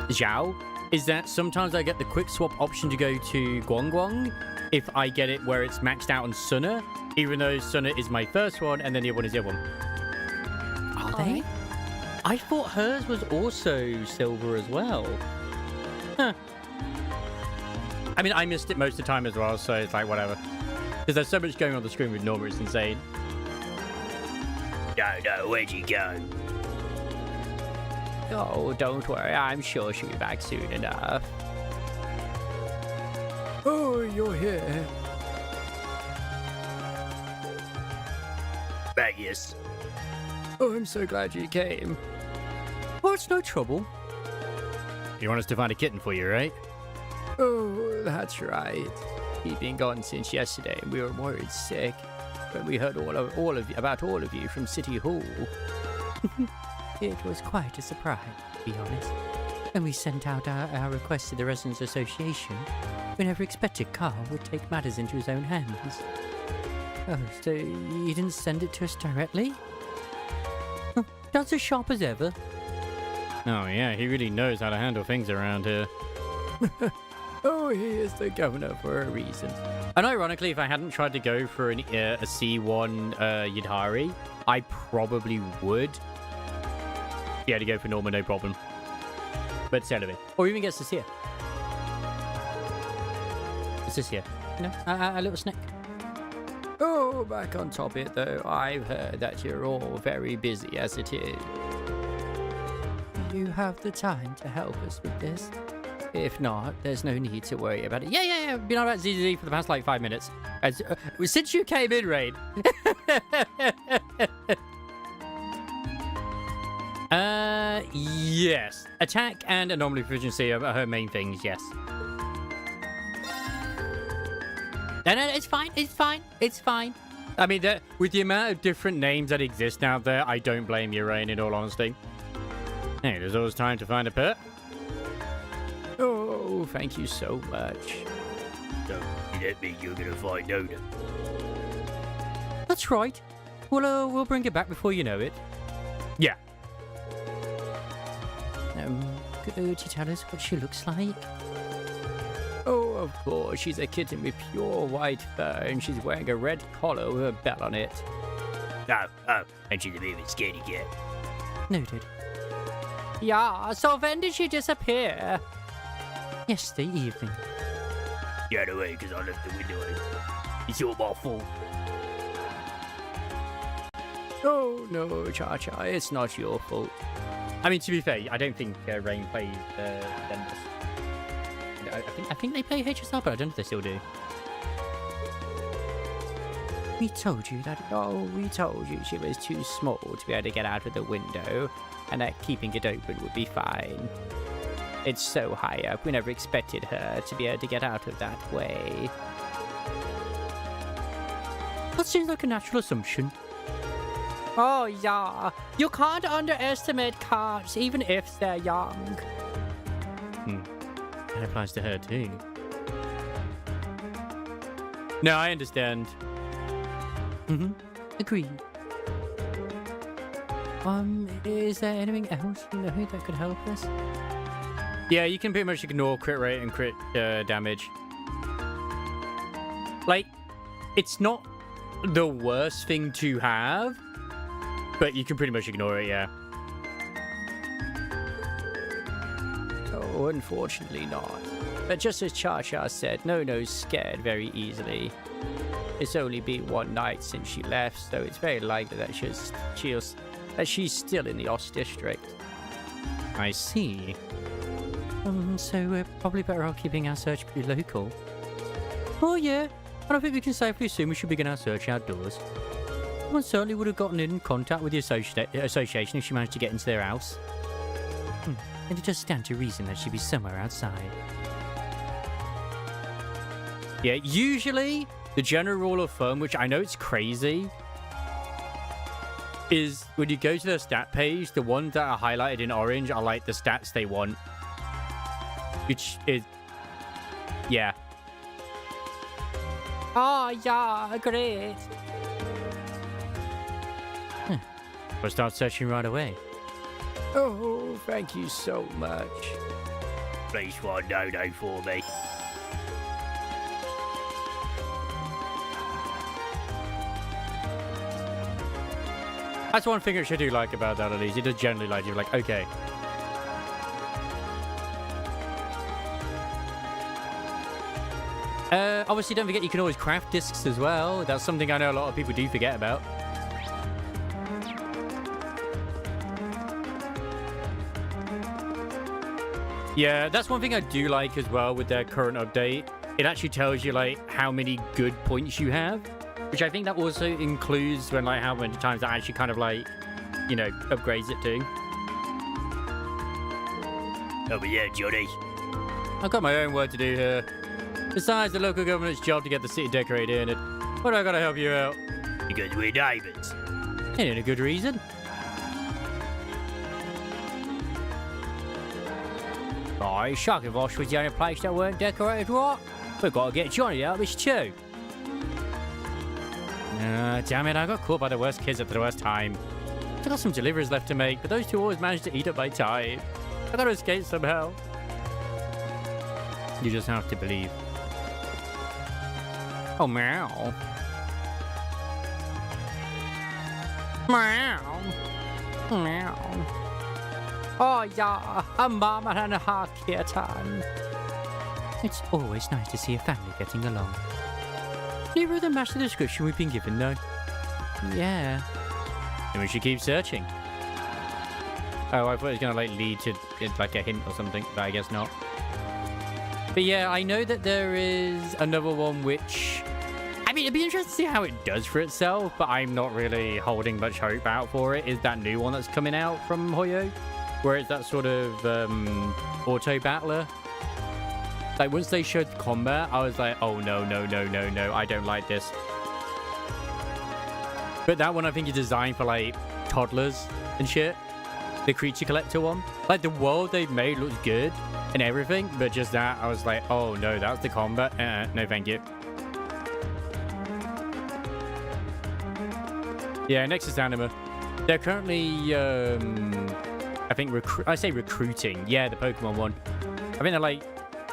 Zhao, is that sometimes I get the quick swap option to go to Guang if I get it where it's maxed out on Sunner, even though Sunner is my first one and then the other one is the other one. Are they? I thought hers was also silver as well. Huh. I mean, I missed it most of the time as well, so it's like, whatever. Because there's so much going on the screen with Norma, it's insane. No, where'd you go? Oh, don't worry, I'm sure she'll be back soon enough. Oh, you're here. Yes. Oh, I'm so glad you came. Oh, it's no trouble. You want us to find a kitten for you, right? Oh, that's right. He'd been gone since yesterday, and we were worried sick. When we heard about all of you from City Hall. It was quite a surprise, to be honest. When we sent out our request to the Residents Association, we never expected Carl would take matters into his own hands. Oh, so you didn't send it to us directly? Oh, that's as sharp as ever. Oh yeah, he really knows how to handle things around here. Oh, he is the governor for a reason. And ironically, if I hadn't tried to go for a C1 Yidhari, I probably would be able to go for Norma, no problem. But it's out of it. Or even gets this here. What's this here? No, a little snack. Oh, back on topic though, I've heard that you're all very busy as it is. Do you have the time to help us with this? If not, there's no need to worry about it. Yeah. Been on about ZZZ for the past like 5 minutes. Since you came in, Raid. Yes. Attack and anomaly proficiency are her main things, yes. No, it's fine. I mean, with the amount of different names that exist out there, I don't blame you, Rain, in all honesty. Hey, there's always time to find a pet. Oh, thank you so much. So, that means you're gonna find Oda. That's right. We'll bring it back before you know it. Yeah. Could you tell us what she looks like? Oh, of course. She's a kitten with pure white fur, and she's wearing a red collar with a bell on it. Oh, and she's a bit of a scaredy cat. Noted. Yeah, so when did she disappear? Yesterday evening. Get away, because I left the window open. It's all my fault. Oh, no, Cha-Cha, it's not your fault. I mean, to be fair, I don't think Rain plays Dennis. I think they play HSR, but I don't know if they still do. We told you she was too small to be able to get out of the window, and that keeping it open would be fine. It's so high up, we never expected her to be able to get out of that way. That seems like a natural assumption. Oh, yeah. You can't underestimate cats, even if they're young. That applies to her, too. No, I understand. Agreed. Is there anything else you know that could help us? Yeah, you can pretty much ignore crit rate and crit damage. Like, it's not the worst thing to have, but you can pretty much ignore it, yeah. Oh, unfortunately not. But just as Cha-Cha said, Nono's scared very easily. It's only been one night since she left, so it's very likely that she's still in the Ost district. I see. So we're probably better off keeping our search pretty local. Oh yeah, I don't think we can safely assume we should begin our search outdoors. One certainly would have gotten in contact with the association if she managed to get into their house. And it does stand to reason that she'd be somewhere outside. Yeah, usually the general rule of thumb, which I know it's crazy, is when you go to the stat page, the ones that are highlighted in orange are like the stats they want. Which is... yeah. Oh, yeah, great. We'll start searching right away. Oh, thank you so much. Please find Dodo for me. That's one thing I do like about that, at least. It does generally like you. Like, okay. Obviously, don't forget you can always craft discs as well. That's something I know a lot of people do forget about. Yeah, that's one thing I do like as well with their current update. It actually tells you, like, how many good points you have. Which I think that also includes when, like, how many times that actually kind of, like, you know, upgrades it too. Oh, but yeah, Johnny. I've got my own work to do here. Besides the local government's job to get the city decorated, and what do I gotta help you out? Because we're neighbours. Ain't a good reason. Oh, shocking Vosh was the only place that weren't decorated right. We've got to get Johnny out of this too. Damn it, I got caught by the worst kids at the worst time. I got some deliveries left to make, but those two always manage to eat up my time. I gotta escape somehow. You just have to believe. Oh, meow. Meow. Meow. Oh, yeah, a mama and a hot kitten. It's always nice to see a family getting along. Neither of them match the description we've been given, though. Yeah. Then we should keep searching. Oh, I thought it was going to, like, lead to, like, a hint or something, but I guess not. But yeah, I know that there is another one which... I mean, it'd be interesting to see how it does for itself, but I'm not really holding much hope out for it. Is that new one that's coming out from Hoyo? Where it's that sort of auto-battler. Like, once they showed the combat, I was like, oh, no, no, no, no, no, I don't like this. But that one, I think, is designed for, like, toddlers and shit. The creature collector one. Like, the world they've made looks good and everything, but just that, I was like, oh, no, that's the combat. No, thank you. Yeah, next is Anima. They're currently, I think, recruiting. Yeah, the Pokemon one. I think they're, like,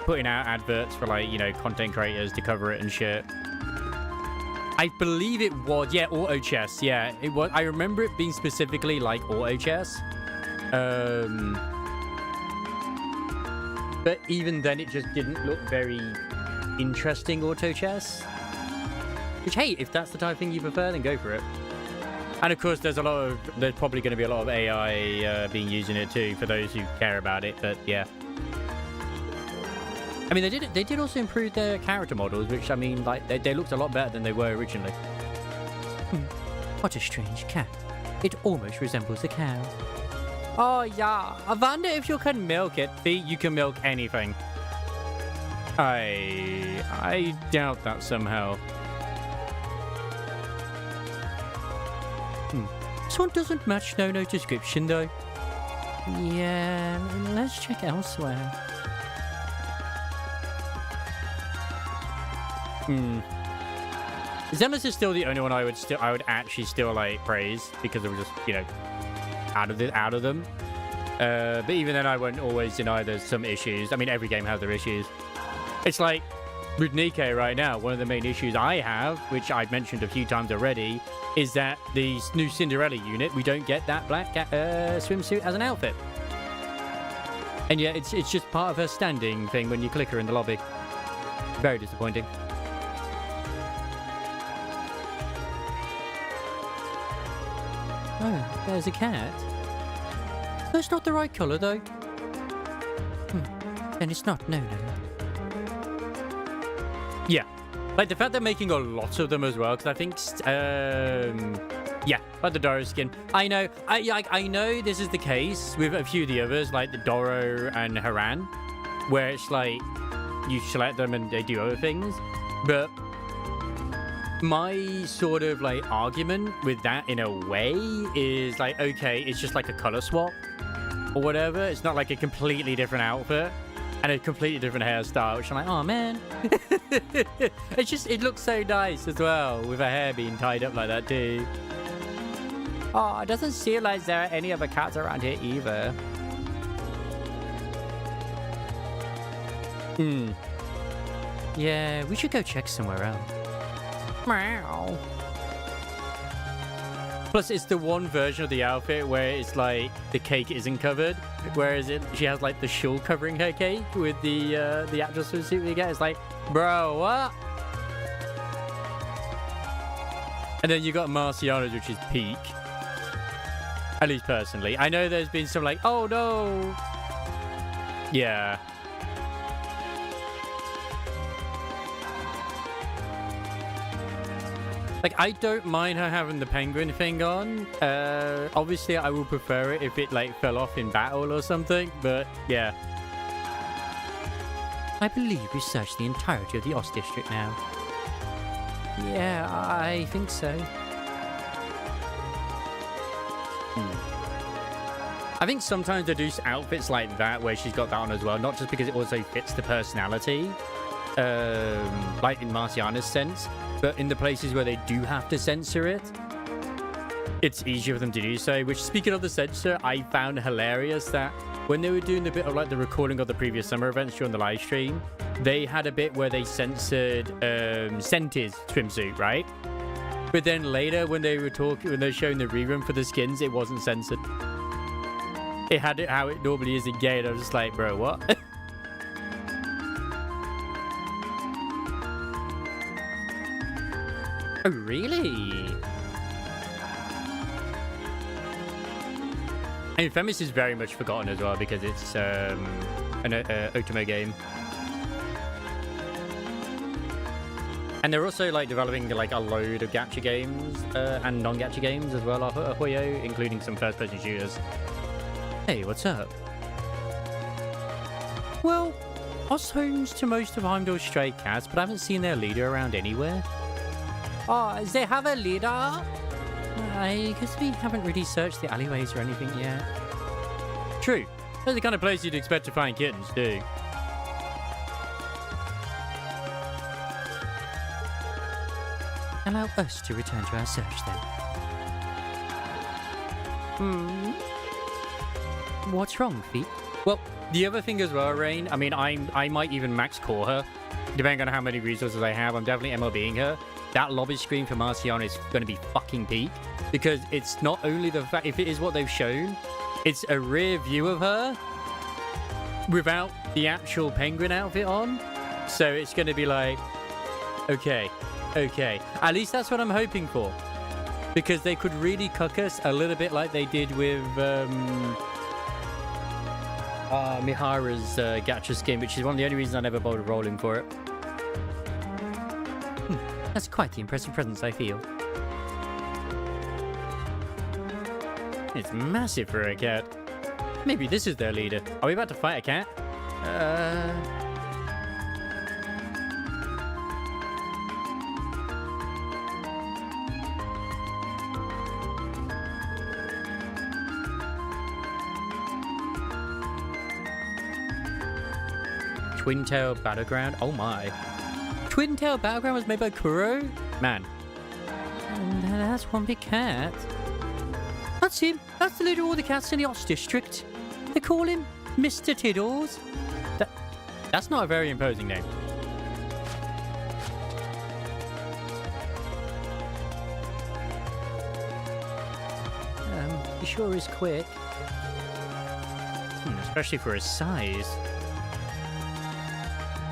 putting out adverts for, like, you know, content creators to cover it and shit. I believe it was, yeah, auto chess. Yeah, it was. I remember it being specifically like auto chess. But even then, it just didn't look very interesting auto chess. Which, hey, if that's the type of thing you prefer, then go for it. And of course, there's probably going to be a lot of AI being used in it too for those who care about it. But yeah. I mean, they did also improve their character models, which, I mean, like, they looked a lot better than they were originally. What a strange cat. It almost resembles a cow. Oh, yeah. I wonder if you can milk it. See, you can milk anything. I doubt that somehow. This one doesn't match Nono's description, though. Yeah, let's check elsewhere. Zemus is still the only one I would actually still like praise because it was just, you know, out of them. But even then, I won't always deny there's some issues. I mean, every game has their issues. It's like with Nikkei right now, one of the main issues I have, which I've mentioned a few times already, is that the new Cinderella unit, we don't get that black swimsuit as an outfit. And yeah, it's just part of her standing thing when you click her in the lobby. Very disappointing. Oh, there's a cat. That's not the right colour, though. And it's not no. Yeah. Like, the fact they're making a lot of them as well, because I think, yeah, like the Doro skin. I know this is the case with a few of the others, like the Doro and Haran, where it's like, you select them and they do other things, but my sort of like argument with that in a way is like, okay, it's just like a color swap or whatever. It's not like a completely different outfit and a completely different hairstyle, which I'm like, oh man. It looks so nice as well with her hair being tied up like that too. Oh, it doesn't seem like there are any other cats around here either. Yeah, we should go check somewhere else. Meow. Plus, it's the one version of the outfit where it's like the cake isn't covered, whereas she has like the shawl covering her cake with the actual swimsuit we get. It's like, bro, what? And then you got Marciano's, which is peak. At least personally, I know there's been some like, oh no, yeah. Like, I don't mind her having the penguin thing on. Obviously, I would prefer it if it, like, fell off in battle or something, but, yeah. I believe we searched the entirety of the Ost District now. Yeah, I think so. I think sometimes they do outfits like that where she's got that on as well, not just because it also fits the personality, like in Marciana's sense, but in the places where they do have to censor it, it's easier for them to do so. Which, speaking of the censor, I found hilarious that when they were doing the bit of like the recording of the previous summer events during the live stream, they had a bit where they censored Senti's swimsuit, right? But then later when they were showing the rerun for the skins, it wasn't censored. It had it how it normally is in game. I was just like, bro, what? Oh, really? I mean, Femis is very much forgotten as well because it's an Otome game. And they're also like developing like a load of gacha games and non-gacha games as well, Hoyo, including some first-person shooters. Hey, what's up? Well, Oz homes to most of Heimdall's stray cats, but I haven't seen their leader around anywhere. Oh, they have a leader? I guess we haven't really searched the alleyways or anything yet. True. That's the kind of place you'd expect to find kittens, too. Allow us to return to our search, then. What's wrong, Feet? Well, the other thing as well, Rain, I mean, I might even max core her, depending on how many resources I have. I'm definitely MLBing her. That lobby screen for Marciana is going to be fucking peak, because it's not only the fact, if it is what they've shown, it's a rear view of her without the actual penguin outfit on. So it's going to be like, okay. At least that's what I'm hoping for, because they could really cuck us a little bit like they did with Mihara's gacha skin, which is one of the only reasons I never bothered rolling for it. That's quite the impressive presence, I feel. It's massive for a cat. Maybe this is their leader. Are we about to fight a cat? Twin Tail Battleground. Oh my. Twin Tail Battleground was made by Kuro? Man. And that's one big cat. That's him. That's the leader of all the cats in the Ots district. They call him Mr. Tiddles. That's not a very imposing name. He sure is quick. Especially for his size.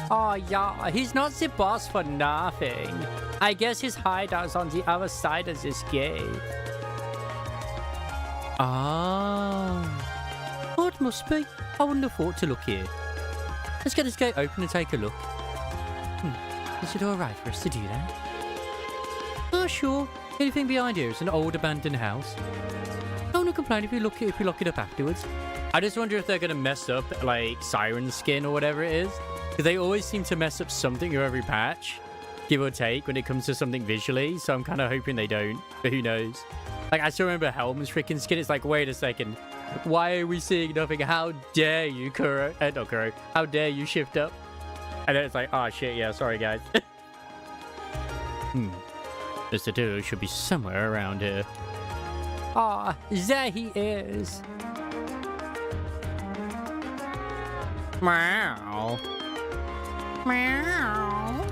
Oh yeah, he's not the boss for nothing. I guess his hideout's on the other side of this gate. Ah. Oh, it must be. I wouldn't have thought to look here. Let's get this gate open and take a look. Is it alright for us to do that? Oh, sure. Anything behind here is an old abandoned house. No one will complain if you lock it up afterwards. I just wonder if they're going to mess up, like, Siren Skin or whatever it is. Because they always seem to mess up something with every patch, give or take, when it comes to something visually. So I'm kind of hoping they don't, but who knows. Like, I still remember Helm's freaking skin. It's like, wait a second. Why are we seeing nothing? How dare you, Kuro? Not Kuro. How dare you shift up? And then it's like, oh shit, yeah, sorry guys. Mr. Doodle should be somewhere around here. Ah, there he is. Meow. Meow.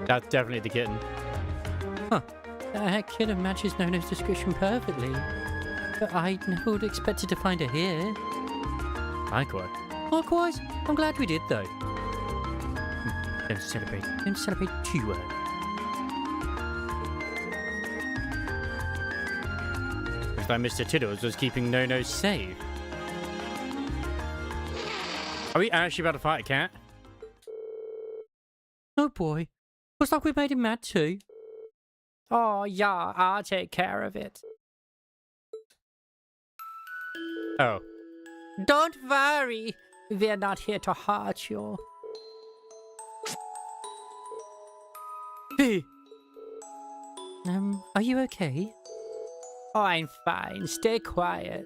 That's definitely the kitten. Huh. That kitten matches Nono's description perfectly. But I never would have expected to find her here. Likewise. Likewise. I'm glad we did, though. Don't celebrate. Don't celebrate too early. Looks like Mr. Tiddles was keeping Nono safe. Are we actually about to fight a cat? Oh boy. Looks like we made him mad too. Oh yeah, I'll take care of it. Oh. Don't worry. We're not here to hurt you. Hey. Are you okay? Oh, I'm fine. Stay quiet.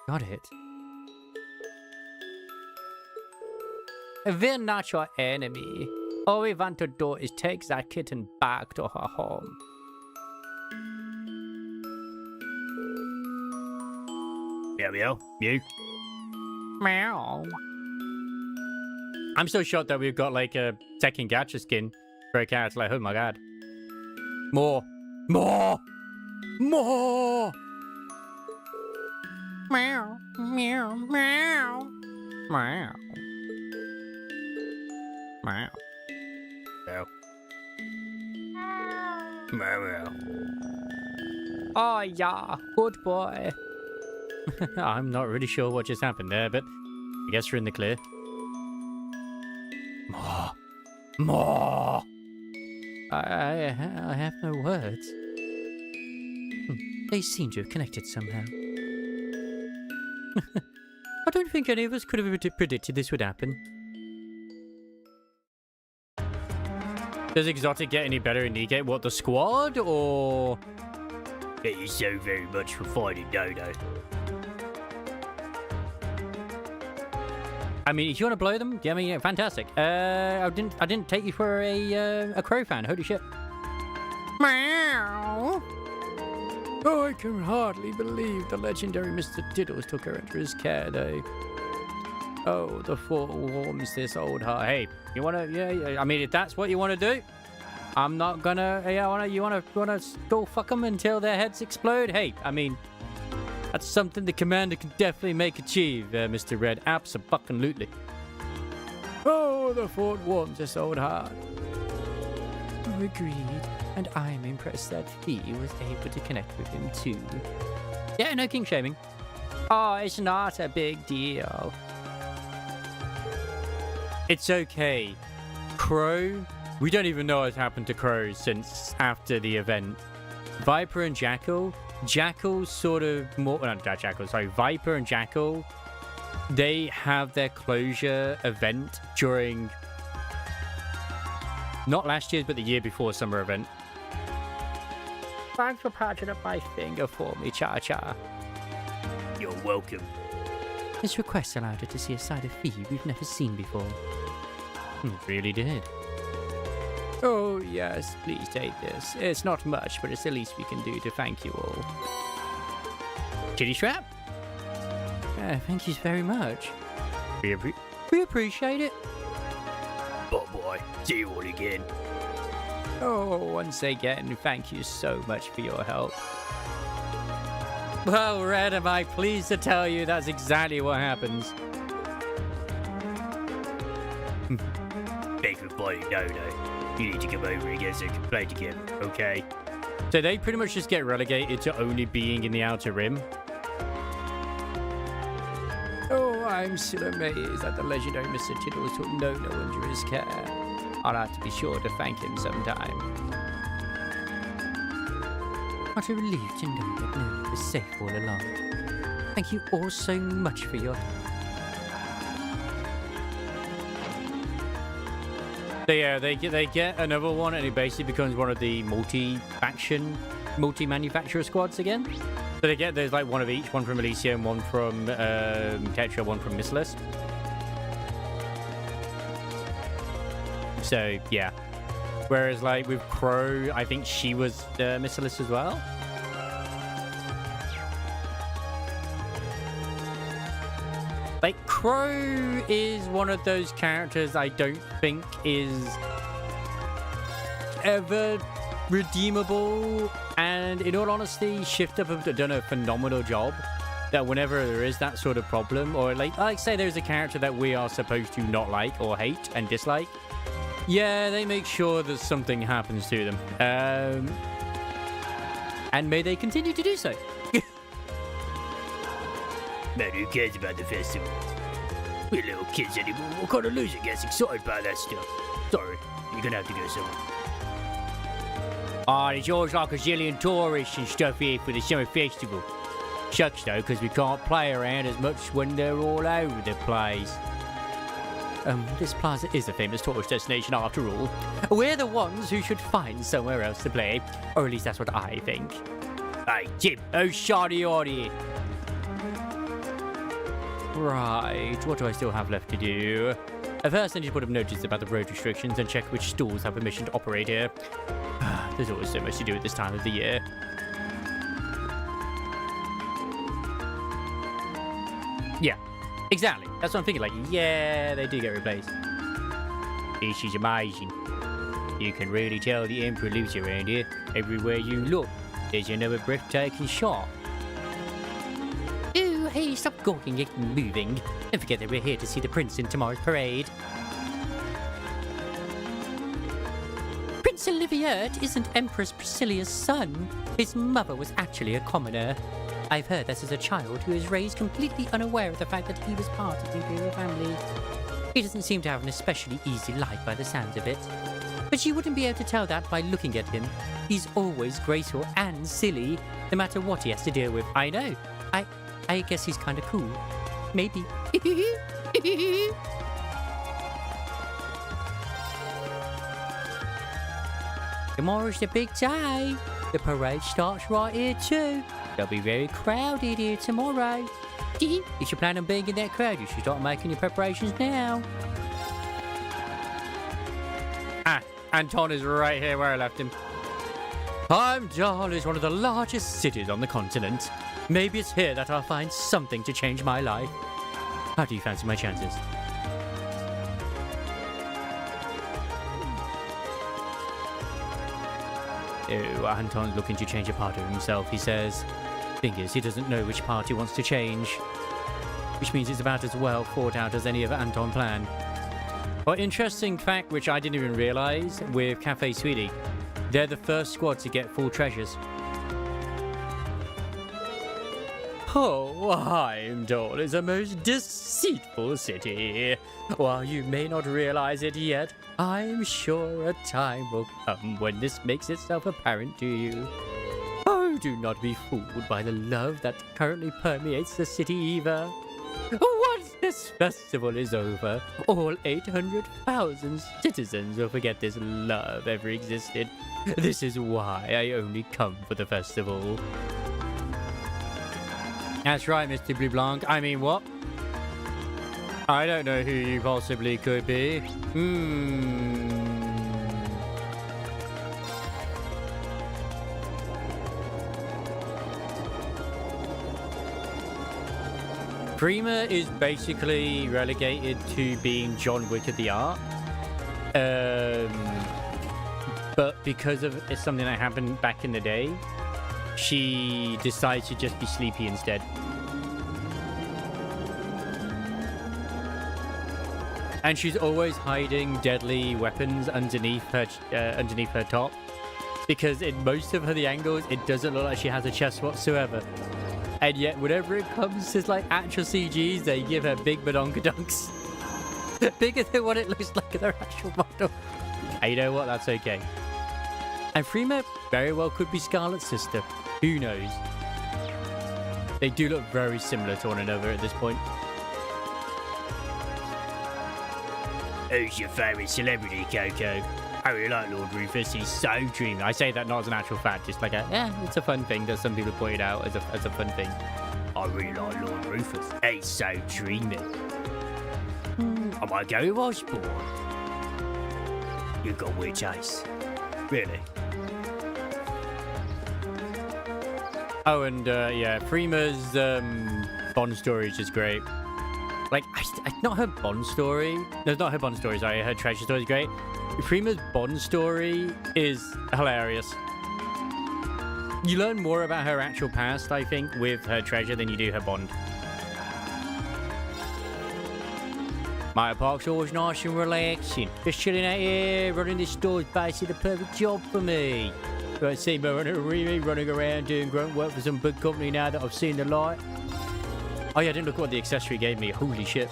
Got it. We're not your enemy. All we want to do is take that kitten back to her home. Meow meow. Mew. Meow. I'm so shocked that we've got like a second gacha skin for a cat. Like, oh my god. More. More. More. Meow. Meow. Meow. Meow. Meow. Meow. Meow. Oh yeah, good boy. I'm not really sure what just happened there, but I guess we're in the clear. More. More. I have no words. They seem to have connected somehow. I don't think any of us could have predicted this would happen. Does Exotic get any better in Negate? What, the squad, or...? Thank you so very much for finding Dodo. I mean, if you want to blow them, yeah, I mean, yeah, fantastic. I didn't take you for a crow fan. Holy shit. Meow. Oh, I can hardly believe the legendary Mr. Diddles took her under his care, though. Oh, the thought warms this old heart. Hey, you wanna? Yeah. I mean, if that's what you want to do, I'm not gonna. Yeah, you wanna go fuck them until their heads explode? Hey, I mean, that's something the commander can definitely make achieve, Mr. Red. Abso-fucking-lutely. Oh, the thought warms this old heart. Agreed. And I'm impressed that he was able to connect with him too. Yeah, no king shaming. Oh, it's not a big deal. It's okay. Crow, we don't even know what's happened to Crow since after the event. Viper and Jackal. Jackal's sort of more... Not Jackal, sorry. Viper and Jackal, they have their closure event during... Not last year's, but the year before summer event. Thanks for patching up my finger for me, Cha-Cha. You're welcome. This request allowed her to see a side of Phoebe we've never seen before. It really did. Oh, yes, please take this. It's not much, but it's the least we can do to thank you all. Chitty strap? Thank you very much. We appreciate it. Boy, see you all again. Oh, once again, thank you so much for your help. Well, Red, am I pleased to tell you that's exactly what happens. Thanks for fighting. No. You need to come over again so you can play together, okay? So they pretty much just get relegated to only being in the Outer Rim. Oh, I'm still amazed that the legendary Mr. Tiddles took no under his care. I'll have to be sure to thank him sometime. What a relief to know that Nona was safe all along. Thank you all so much for your help. So yeah, they get another one, and it basically becomes one of the multi-manufacturer squads again. So there's like one of each, one from Elysium, one from Tetra, one from Missless. So yeah, whereas like with Crow, I think she was Missless as well. Like, Crow is one of those characters I don't think is ever redeemable. And in all honesty, Shift Up have done a phenomenal job that whenever there is that sort of problem, or like say there's a character that we are supposed to not like or hate and dislike, yeah, they make sure that something happens to them. And may they continue to do so. Man, who cares about the festival? We're little kids anymore. What kind of loser gets excited about that stuff? Sorry, you're gonna have to go somewhere. Oh, there's always like a zillion tourists and stuff here for the summer festival. Shucks though, because we can't play around as much when they're all over the place. This plaza is a famous tourist destination after all. We're the ones who should find somewhere else to play. Or at least that's what I think. Hey, Jim, oh shoddy ordy. Right, what do I still have left to do? First, I need to put up notice about the road restrictions and check which stores have permission to operate here. There's always so much to do at this time of the year. Yeah, exactly. That's what I'm thinking. Like, yeah, they do get replaced. This is amazing. You can really tell the Emperor lives around here. Everywhere you look, there's another breathtaking shot. Ooh, hey, stop gawking, get moving. Don't forget that we're here to see the prince in tomorrow's parade. Prince Oliviert isn't Empress Priscilla's son. His mother was actually a commoner. I've heard this as a child who was raised completely unaware of the fact that he was part of the imperial family. He doesn't seem to have an especially easy life by the sounds of it. But you wouldn't be able to tell that by looking at him. He's always graceful and silly, no matter what he has to deal with. I know. I guess he's kind of cool. Maybe. Tomorrow's the big day. The parade starts right here too. They'll be very crowded here tomorrow. If you plan on being in that crowd, you should start making your preparations now. Anton is right here where I left him. Heimdall is one of the largest cities on the continent. Maybe it's here that I'll find something to change my life. How do you fancy my chances? Oh, Anton's looking to change a part of himself, he says. Thing is, he doesn't know which part he wants to change. Which means it's about as well thought out as any other Anton plan. Well, interesting fact, which I didn't even realize, with Cafe Sweetie, they're the first squad to get full treasures. Oh, Heimdall is a most deceitful city. While you may not realize it yet, I'm sure a time will come when this makes itself apparent to you. Oh, do not be fooled by the love that currently permeates the city either. Once this festival is over, all 800,000 citizens will forget this love ever existed. This is why I only come for the festival. That's right, Mr. Blue Blanc. I mean, what? I don't know who you possibly could be. Prima is basically relegated to being John Wick of the art. But because of it's something that happened back in the day, she decides to just be Sleepy instead. And she's always hiding deadly weapons underneath her top, because in most of the angles, it doesn't look like she has a chest whatsoever. And yet, whenever it comes to like actual CGs, they give her big badonkadunks. Bigger than what it looks like in their actual model. And you know what? That's okay. And Prima very well could be Scarlet's sister. Who knows? They do look very similar to one another at this point. Who's your favourite celebrity, Coco? I really like Lord Rufus. He's so dreamy. I say that not as an actual fact, just like it's a fun thing that some people point it out as a fun thing. I really like Lord Rufus. He's so dreamy. I might go with Osborne. You've got weird taste. Really? Oh, and yeah, Prima's Bond story is just great. Like, not her Bond story. No, not her Bond story, sorry. Her treasure story is great. Prima's Bond story is hilarious. You learn more about her actual past, I think, with her treasure than you do her Bond. My park's always nice and relaxing. Just chilling out here, running this store is basically the perfect job for me. I see me running around doing grunt work for some big company now that I've seen the light. Oh yeah, I didn't look at what the accessory gave me. Holy shit.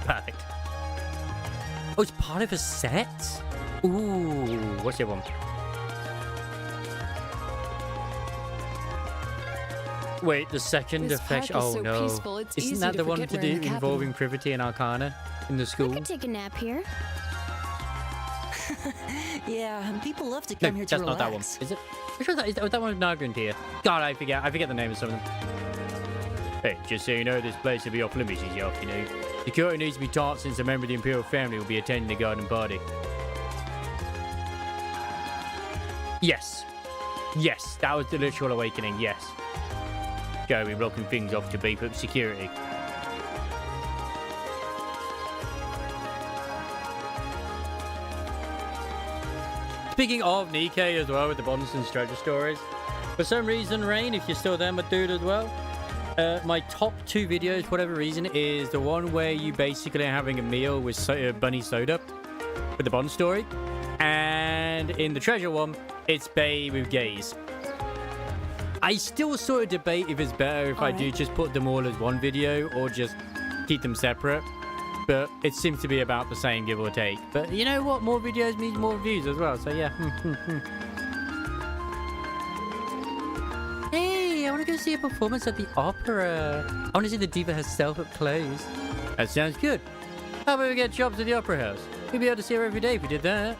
Perfect. Oh, it's part of a set? Ooh, what's the other one? Wait, the second effect. Oh so no. Peaceful, it's Isn't easy that to the one forget to we're in do the capital. involving Privity and Arcana in the I school? could take a nap here. Yeah, people love to come No, here to that's not that one. relax. Is it? I'm sure that one with Nagrand here. God, I forget the name of some of them. Hey, just so you know, this place will be off limits this afternoon. Security needs to be taught since a member of the Imperial family will be attending the garden party. Yes. Yes, that was the literal awakening, yes. Joe, we're blocking things off to beef up security. Speaking of Nikkei as well with the Bonson's treasure stories, for some reason, Rain, if you're still there, my dude as well, my top 2 videos, for whatever reason, is the one where you basically are having a meal with Bunny Soda with the Bond story, and in the treasure one, it's Bay with Gaze. I still sort of debate if it's better if I do just put them all as one video or just keep them separate. But it seems to be about the same, give or take. But you know what? More videos means more views as well. So yeah. Hey, I want to go see a performance at the opera. I want to see the diva herself up close. That sounds good. How about we get jobs at the opera house? We'd be able to see her every day if we did that.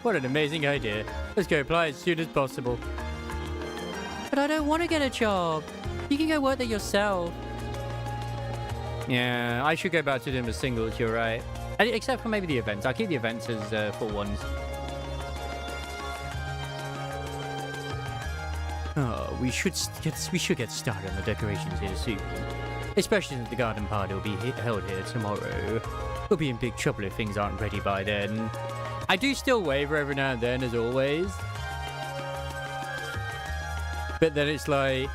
What an amazing idea. Let's go apply as soon as possible. But I don't want to get a job. You can go work there yourself. Yeah, I should go back to doing the singles, you're right. Except for maybe the events. I'll keep the events as full ones. Oh, we should get started on the decorations here soon. Especially since the garden party will be held here tomorrow. We'll be in big trouble if things aren't ready by then. I do still waver every now and then, as always. But then it's like,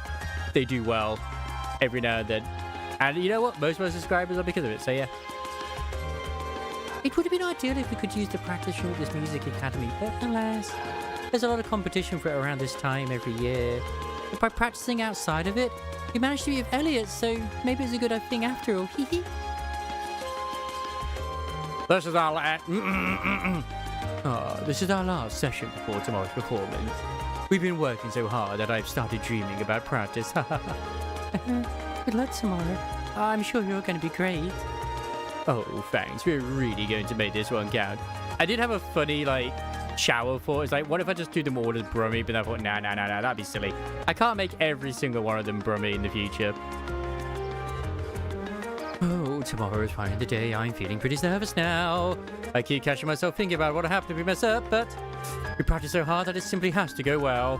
they do well every now and then. And you know what? Most of my subscribers are because of it, so yeah. It would have been ideal if we could use the practice room at this music academy, but alas, there's a lot of competition for it around this time every year. But by practicing outside of it, we managed to be with Elliot, so maybe it's a good thing after all. This is our this is our last session before tomorrow's performance. We've been working so hard that I've started dreaming about practice. Good luck tomorrow. I'm sure you're going to be great. Oh, thanks. We're really going to make this one count. I did have a funny, like, shower thought. It's like, what if I just do them all as Brummy? But I thought, nah, that'd be silly. I can't make every single one of them Brummy in the future. Oh, tomorrow is finally the day. I'm feeling pretty nervous now. I keep catching myself thinking about what happened if we mess up, but we practice so hard that it simply has to go well.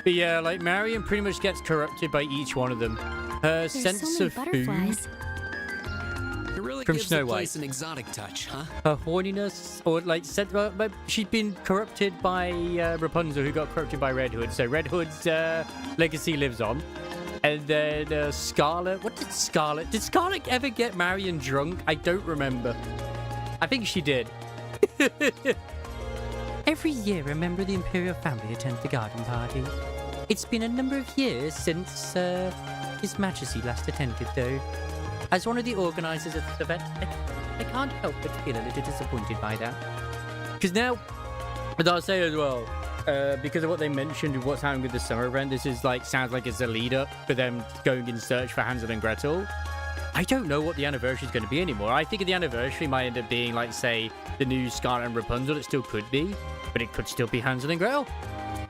But yeah, like, Marion pretty much gets corrupted by each one of them. Her There's sense so many of butterflies. food It really from gives Snow the White. place an exotic touch, huh? Her horniness, or like said, she'd been corrupted by Rapunzel, who got corrupted by Red Hood. So Red Hood's legacy lives on. And then Scarlet. What did Scarlet? Did Scarlet ever get Marion drunk? I don't remember. I think she did. Every year, a member of the Imperial family attends the garden party. It's been a number of years since His Majesty last attended, though. As one of the organisers of the event, I can't help but feel a little disappointed by that. Because now, as I'll say as well, because of what they mentioned of what's happening with the summer event, this is like sounds like it's a lead up for them going in search for Hansel and Gretel. I don't know what the anniversary is going to be anymore. I think the anniversary might end up being like, say, the new Scarlet and Rapunzel. It still could be, but it could still be Hansel and Gretel.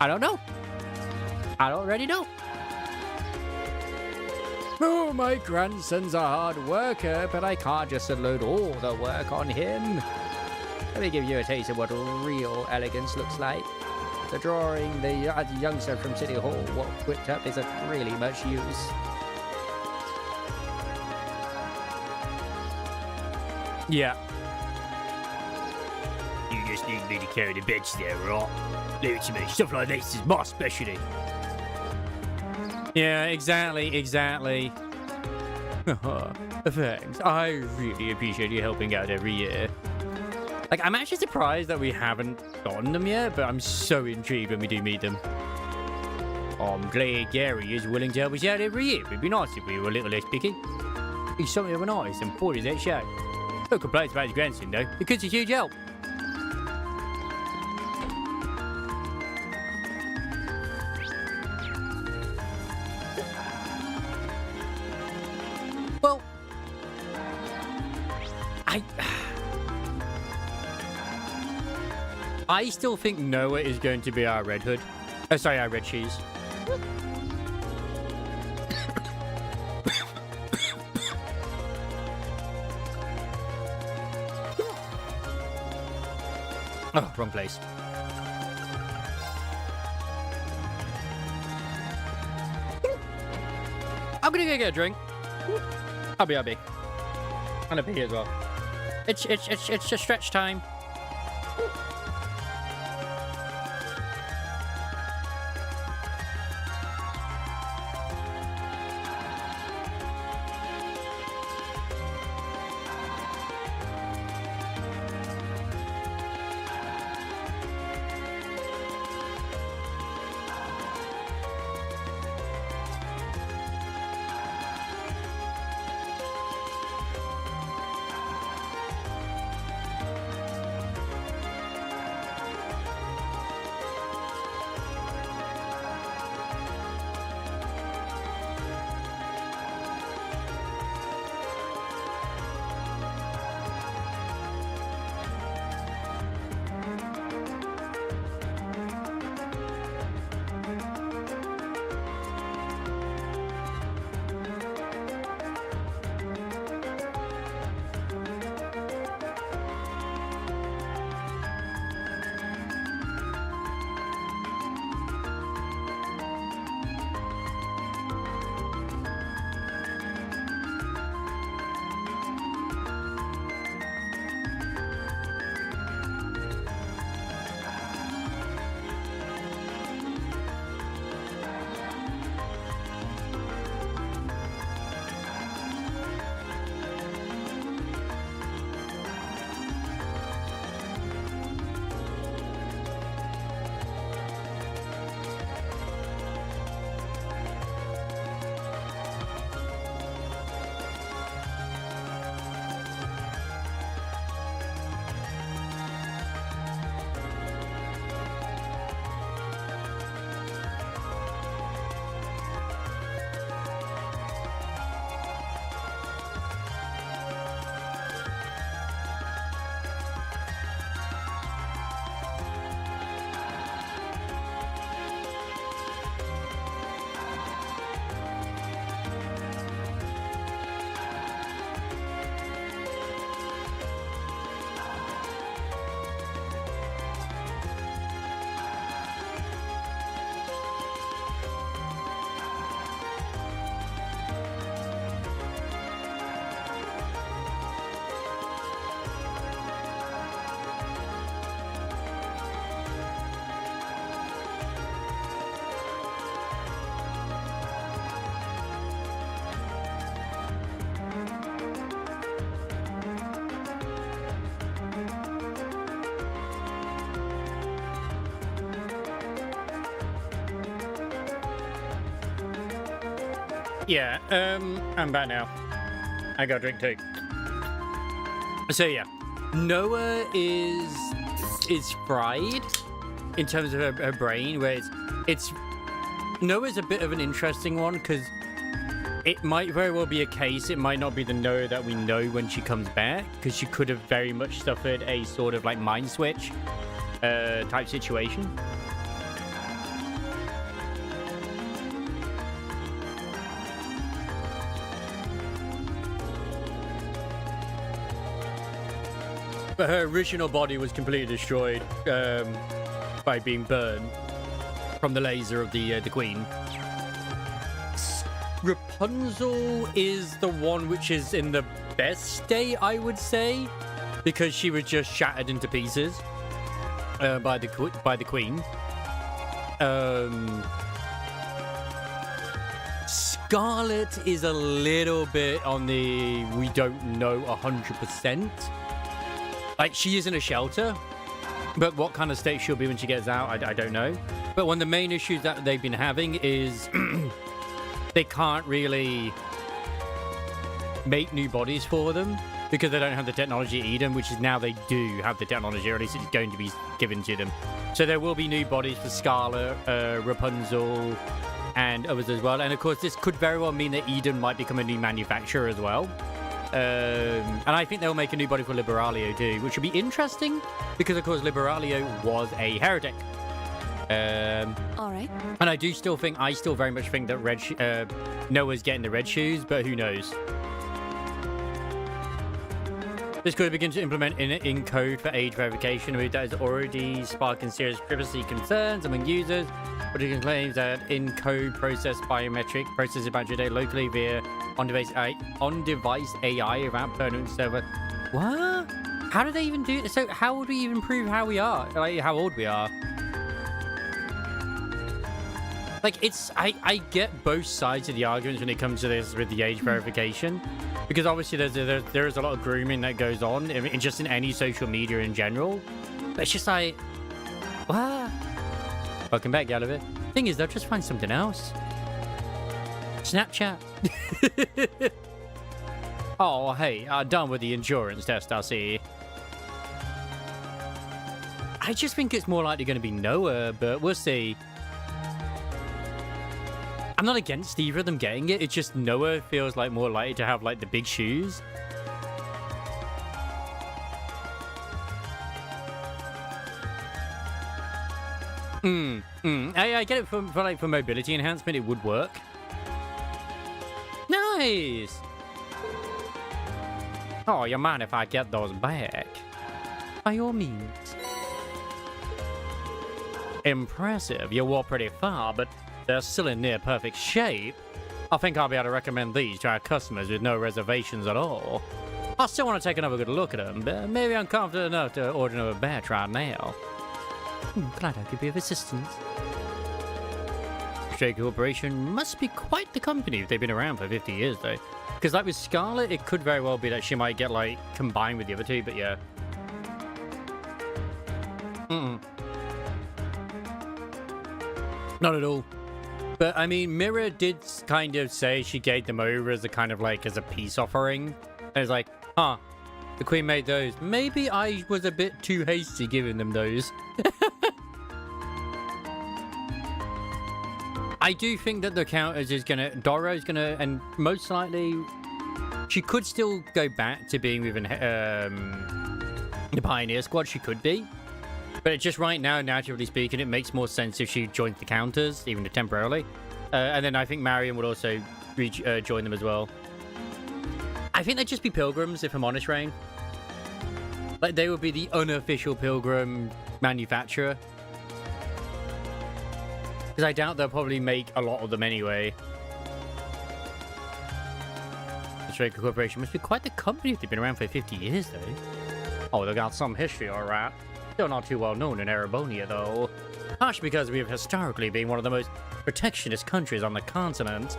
I don't know. I don't already know. Oh, my grandson's a hard worker, but I can't just unload all the work on him. Let me give you a taste of what real elegance looks like. The drawing the youngster from City Hall whipped up isn't really much use. Yeah. You just need me to carry the bench there, right? Leave it to me. Stuff like this is my specialty. Yeah, exactly. Thanks. I really appreciate you helping out every year. Like, I'm actually surprised that we haven't gotten them yet, but I'm so intrigued when we do meet them. I'm glad Gary is willing to help us out every year. It'd be nice if we were a little less picky. He's something of an artist and poor as that show. No complaints about his grandson, though. The kid's a huge help. Well, I still think Noah is going to be our Red Hood. Sorry, our Red Cheese. Oh, wrong place. I'm gonna go get a drink. I'll be. And a pee as well. It's just stretch time. Yeah, I'm back now. I got a drink too. So yeah, Noah is fried in terms of her brain, where it's Noah's a bit of an interesting one because it might very well be a case. It might not be the Noah that we know when she comes back, because she could have very much suffered a sort of like mind switch type situation. But her original body was completely destroyed by being burned from the laser of the queen. Rapunzel is the one which is in the best state, I would say, because she was just shattered into pieces by the queen. Scarlet is a little bit on the we don't know 100%. Like, she is in a shelter, but what kind of state she'll be when she gets out, I don't know. But one of the main issues that they've been having is they can't really make new bodies for them because they don't have the technology at Eden, which is now they do have the technology, or at least it's going to be given to them. So there will be new bodies for Scarlet, Rapunzel, and others as well. And of course, this could very well mean that Eden might become a new manufacturer as well. And I think they'll make a new body for Liberalio too, which would be interesting because, of course, Liberalio was a heretic. All right. And I still very much think that Noah's getting the red shoes, but who knows? This could begin to implement in code for age verification, that is already sparking serious privacy concerns among users. But it claims that in-code biometric processes about today locally via on-device AI without permanent server. What? How do they even do it? So how would we even prove how we are? Like, how old we are? Like, I get both sides of the arguments when it comes to this with the age verification. Because obviously there is a lot of grooming that goes on, just in any social media in general. But it's just like, what? Welcome back, Gallivant. Thing is, they'll just find something else. Snapchat. Oh, hey, done with the endurance test, I see. I just think it's more likely going to be Noah, but we'll see. I'm not against either of them getting it. It's just Noah feels like more likely to have like the big shoes. I get it for mobility enhancement. It would work. Nice. Oh, you mind if I get those back? By all means. Impressive. You walk pretty far, but they're still in near perfect shape. I think I'll be able to recommend these to our customers with no reservations at all. I still want to take another good look at them, but maybe I'm confident enough to order another batch right now. Glad I could be of assistance. Stray Corporation must be quite the company if they've been around for 50 years, though. Because, like, with Scarlet, it could very well be that she might get, like, combined with the other two, but yeah. Not at all. But, I mean, Mira did kind of say she gave them over as a kind of, like, as a peace offering. And it's like, huh, the Queen made those. Maybe I was a bit too hasty giving them those. I do think that the Countess is gonna... Doro's gonna... And most likely... She could still go back to being with the Pioneer Squad. She could be. But just right now, naturally speaking, it makes more sense if she joins the Counters, even if temporarily. And then I think Marion would also join them as well. I think they'd just be pilgrims, if I'm honest, Rain. Like, they would be the unofficial pilgrim manufacturer. Because I doubt they'll probably make a lot of them anyway. The Stray Corporation must be quite the company if they've been around for 50 years, though. Oh, they've got some history, alright. Still not too well known in Erebonia, though. Partially because we have historically been one of the most protectionist countries on the continent.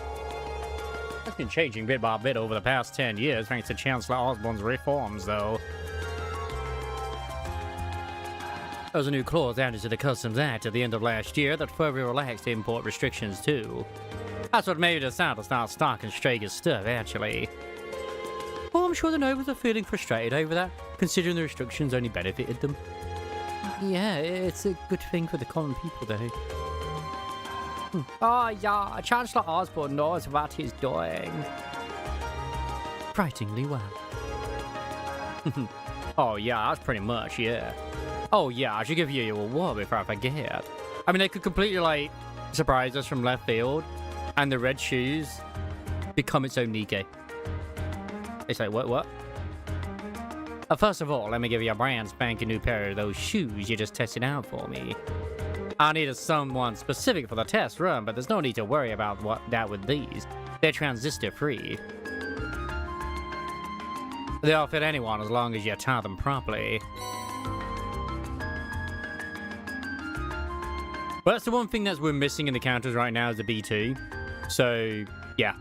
That's been changing bit by bit over the past 10 years, thanks to Chancellor Osborne's reforms, though. There was a new clause added to the Customs Act at the end of last year that further relaxed import restrictions, too. That's what made me decide to start stocking Strager's stuff, actually. Well, I'm sure the nobles are feeling frustrated over that, considering the restrictions only benefited them. Yeah, it's a good thing for the common people, though. Oh, yeah, Chancellor Osborne knows what he's doing. Frighteningly well. Oh, yeah, that's pretty much, yeah. Oh, yeah, I should give you your award before I forget. I mean, they could completely, like, surprise us from left field, and the red shoes become its own Nikkei. It's like, what? First of all, let me give you a brand spanking new pair of those shoes you just tested out for me. I needed someone specific for the test run, but there's no need to worry about that with these. They're transistor-free. They'll fit anyone as long as you tie them properly. But that's the one thing that we're missing in the counters right now is the B2. So, yeah.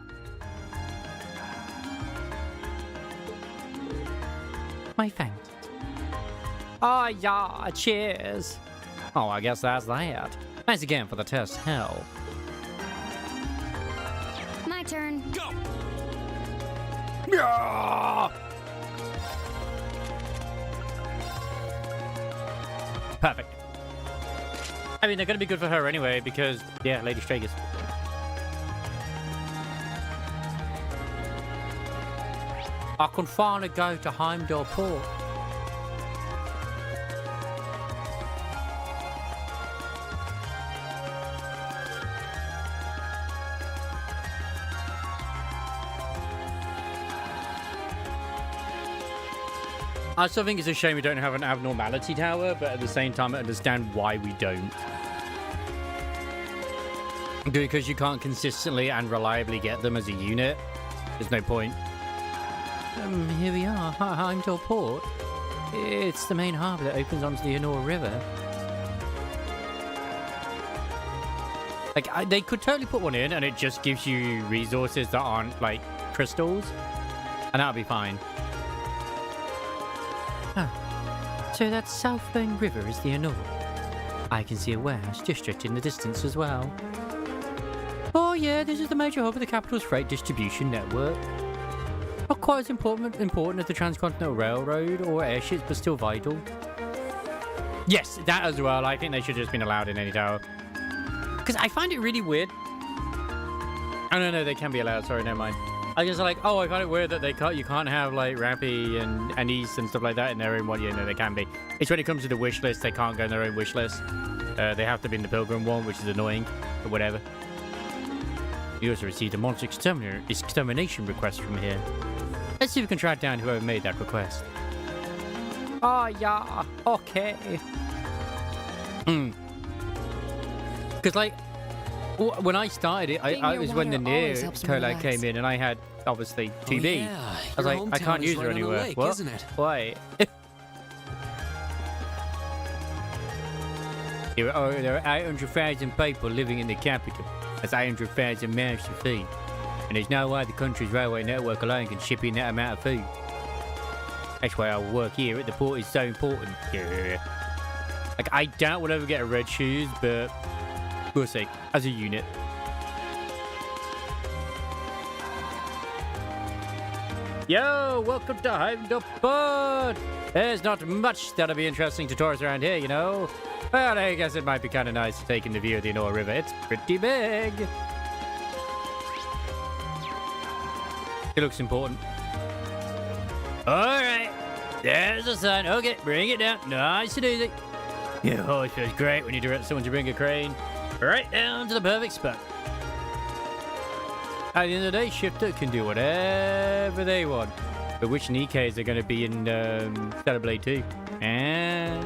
My thanks. Oh, yeah, cheers. Oh, I guess that's that. Thanks again for the test, hell. My turn. Go! Yeah! Perfect. I mean, they're going to be good for her anyway, because, yeah, Lady Stragus. I can finally go to Heimdall Port. I still think it's a shame we don't have an abnormality tower, but at the same time, I understand why we don't. Because you can't consistently and reliably get them as a unit. There's no point. Here we are, Heimdall Port. It's the main harbour that opens onto the Honor River. Like, they could totally put one in and it just gives you resources that aren't, like, crystals. And that'll be fine. Oh, so that south-flowing river is the Honor. I can see a warehouse district in the distance as well. Oh yeah, this is the major hub of the capital's freight distribution network. Not quite as important as the Transcontinental Railroad or airships, but still vital. Yes, that as well. I think they should have just been allowed in any tower. Because I find it really weird. Oh, no, they can be allowed. Sorry, never mind. I guess like, oh, I find it weird that you can't have like Rappy and East and stuff like that in their own one. Yeah, no, they can be. It's when it comes to the wish list, they can't go in their own wish list. They have to be in the Pilgrim one, which is annoying, but whatever. You also received a monster extermination request from here. Let's see if we can track down whoever made that request. Oh, yeah. Okay. Because, like, when I started it, I was when the Near collab came in, and I had, obviously, 2B. Oh, yeah. I was like, I can't use her anywhere. Lake, what? Isn't it? Why? There are 800,000 people living in the capital. That's 800,000 mouths to feed. And there's no way the country's railway network alone can ship in that amount of food. That's why our work here at the port is so important. Yeah. Like, I doubt we'll ever get a red shoes, but we'll see. As a unit. Yo, welcome to Heimdall Port. There's not much that'll be interesting to tourists around here, you know. Well, I guess it might be kind of nice taking the view of the Honor River. It's pretty big. It looks important. Alright. There's the sun. Okay, bring it down. Nice and easy. Yeah, oh, it feels great when you direct someone to bring a crane right down to the perfect spot. At the end of the day, Shifter can do whatever they want. But which Nikkeis are going to be in Stellar Blade 2? And...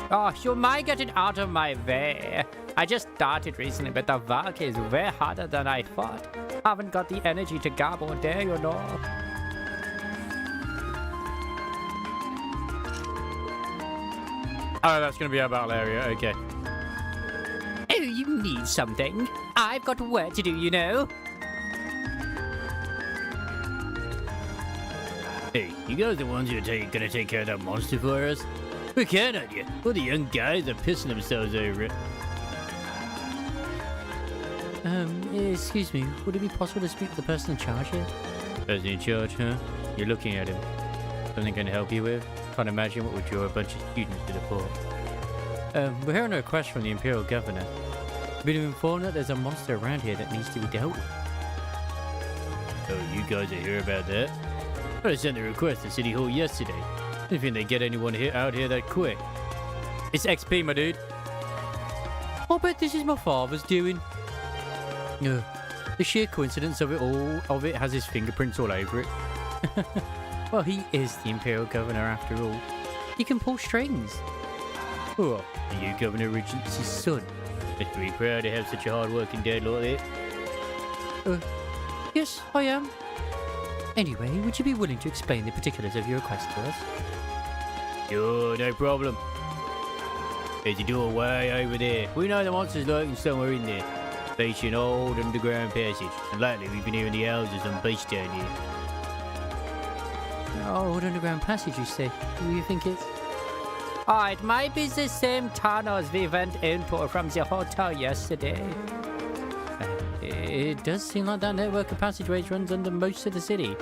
oh, you might get it out of my way. I just started recently, but the work is way harder than I thought. Haven't got the energy to gobble there, you know. Oh, that's going to be our battle area. Okay. Oh, you need something? I've got work to do, you know. Hey, you guys the ones who are gonna take care of that monster for us? We can, aren't you? All the young guys are pissing themselves over it. Excuse me, would it be possible to speak to the person in charge here? Person in charge, huh? You're looking at him. Something going to help you with? Can't imagine what would draw a bunch of students to the port. We're hearing a request from the Imperial Governor. We've been informed that there's a monster around here that needs to be dealt with. Oh, you guys are here about that? I sent the request to City Hall yesterday. Didn't think they'd get anyone out here that quick. It's XP, my dude. I bet this is my father's doing. The sheer coincidence of it has his fingerprints all over it. Well, he is the Imperial Governor after all. He can pull strings. Oh, are you Governor Regency's son? Must be proud to have such a hard-working dad like that. Yes, I am. Anyway, would you be willing to explain the particulars of your request to us? Sure, no problem. There's a door way over there. We know the monster's lurking somewhere in there. Facing an old underground passage. And lately we've been hearing the howls of some beast down here. Old underground passage, you say? Who do you think it's? Oh, it might be the same tunnels we went into from the hotel yesterday. It does seem like that network of passageways runs under most of the city.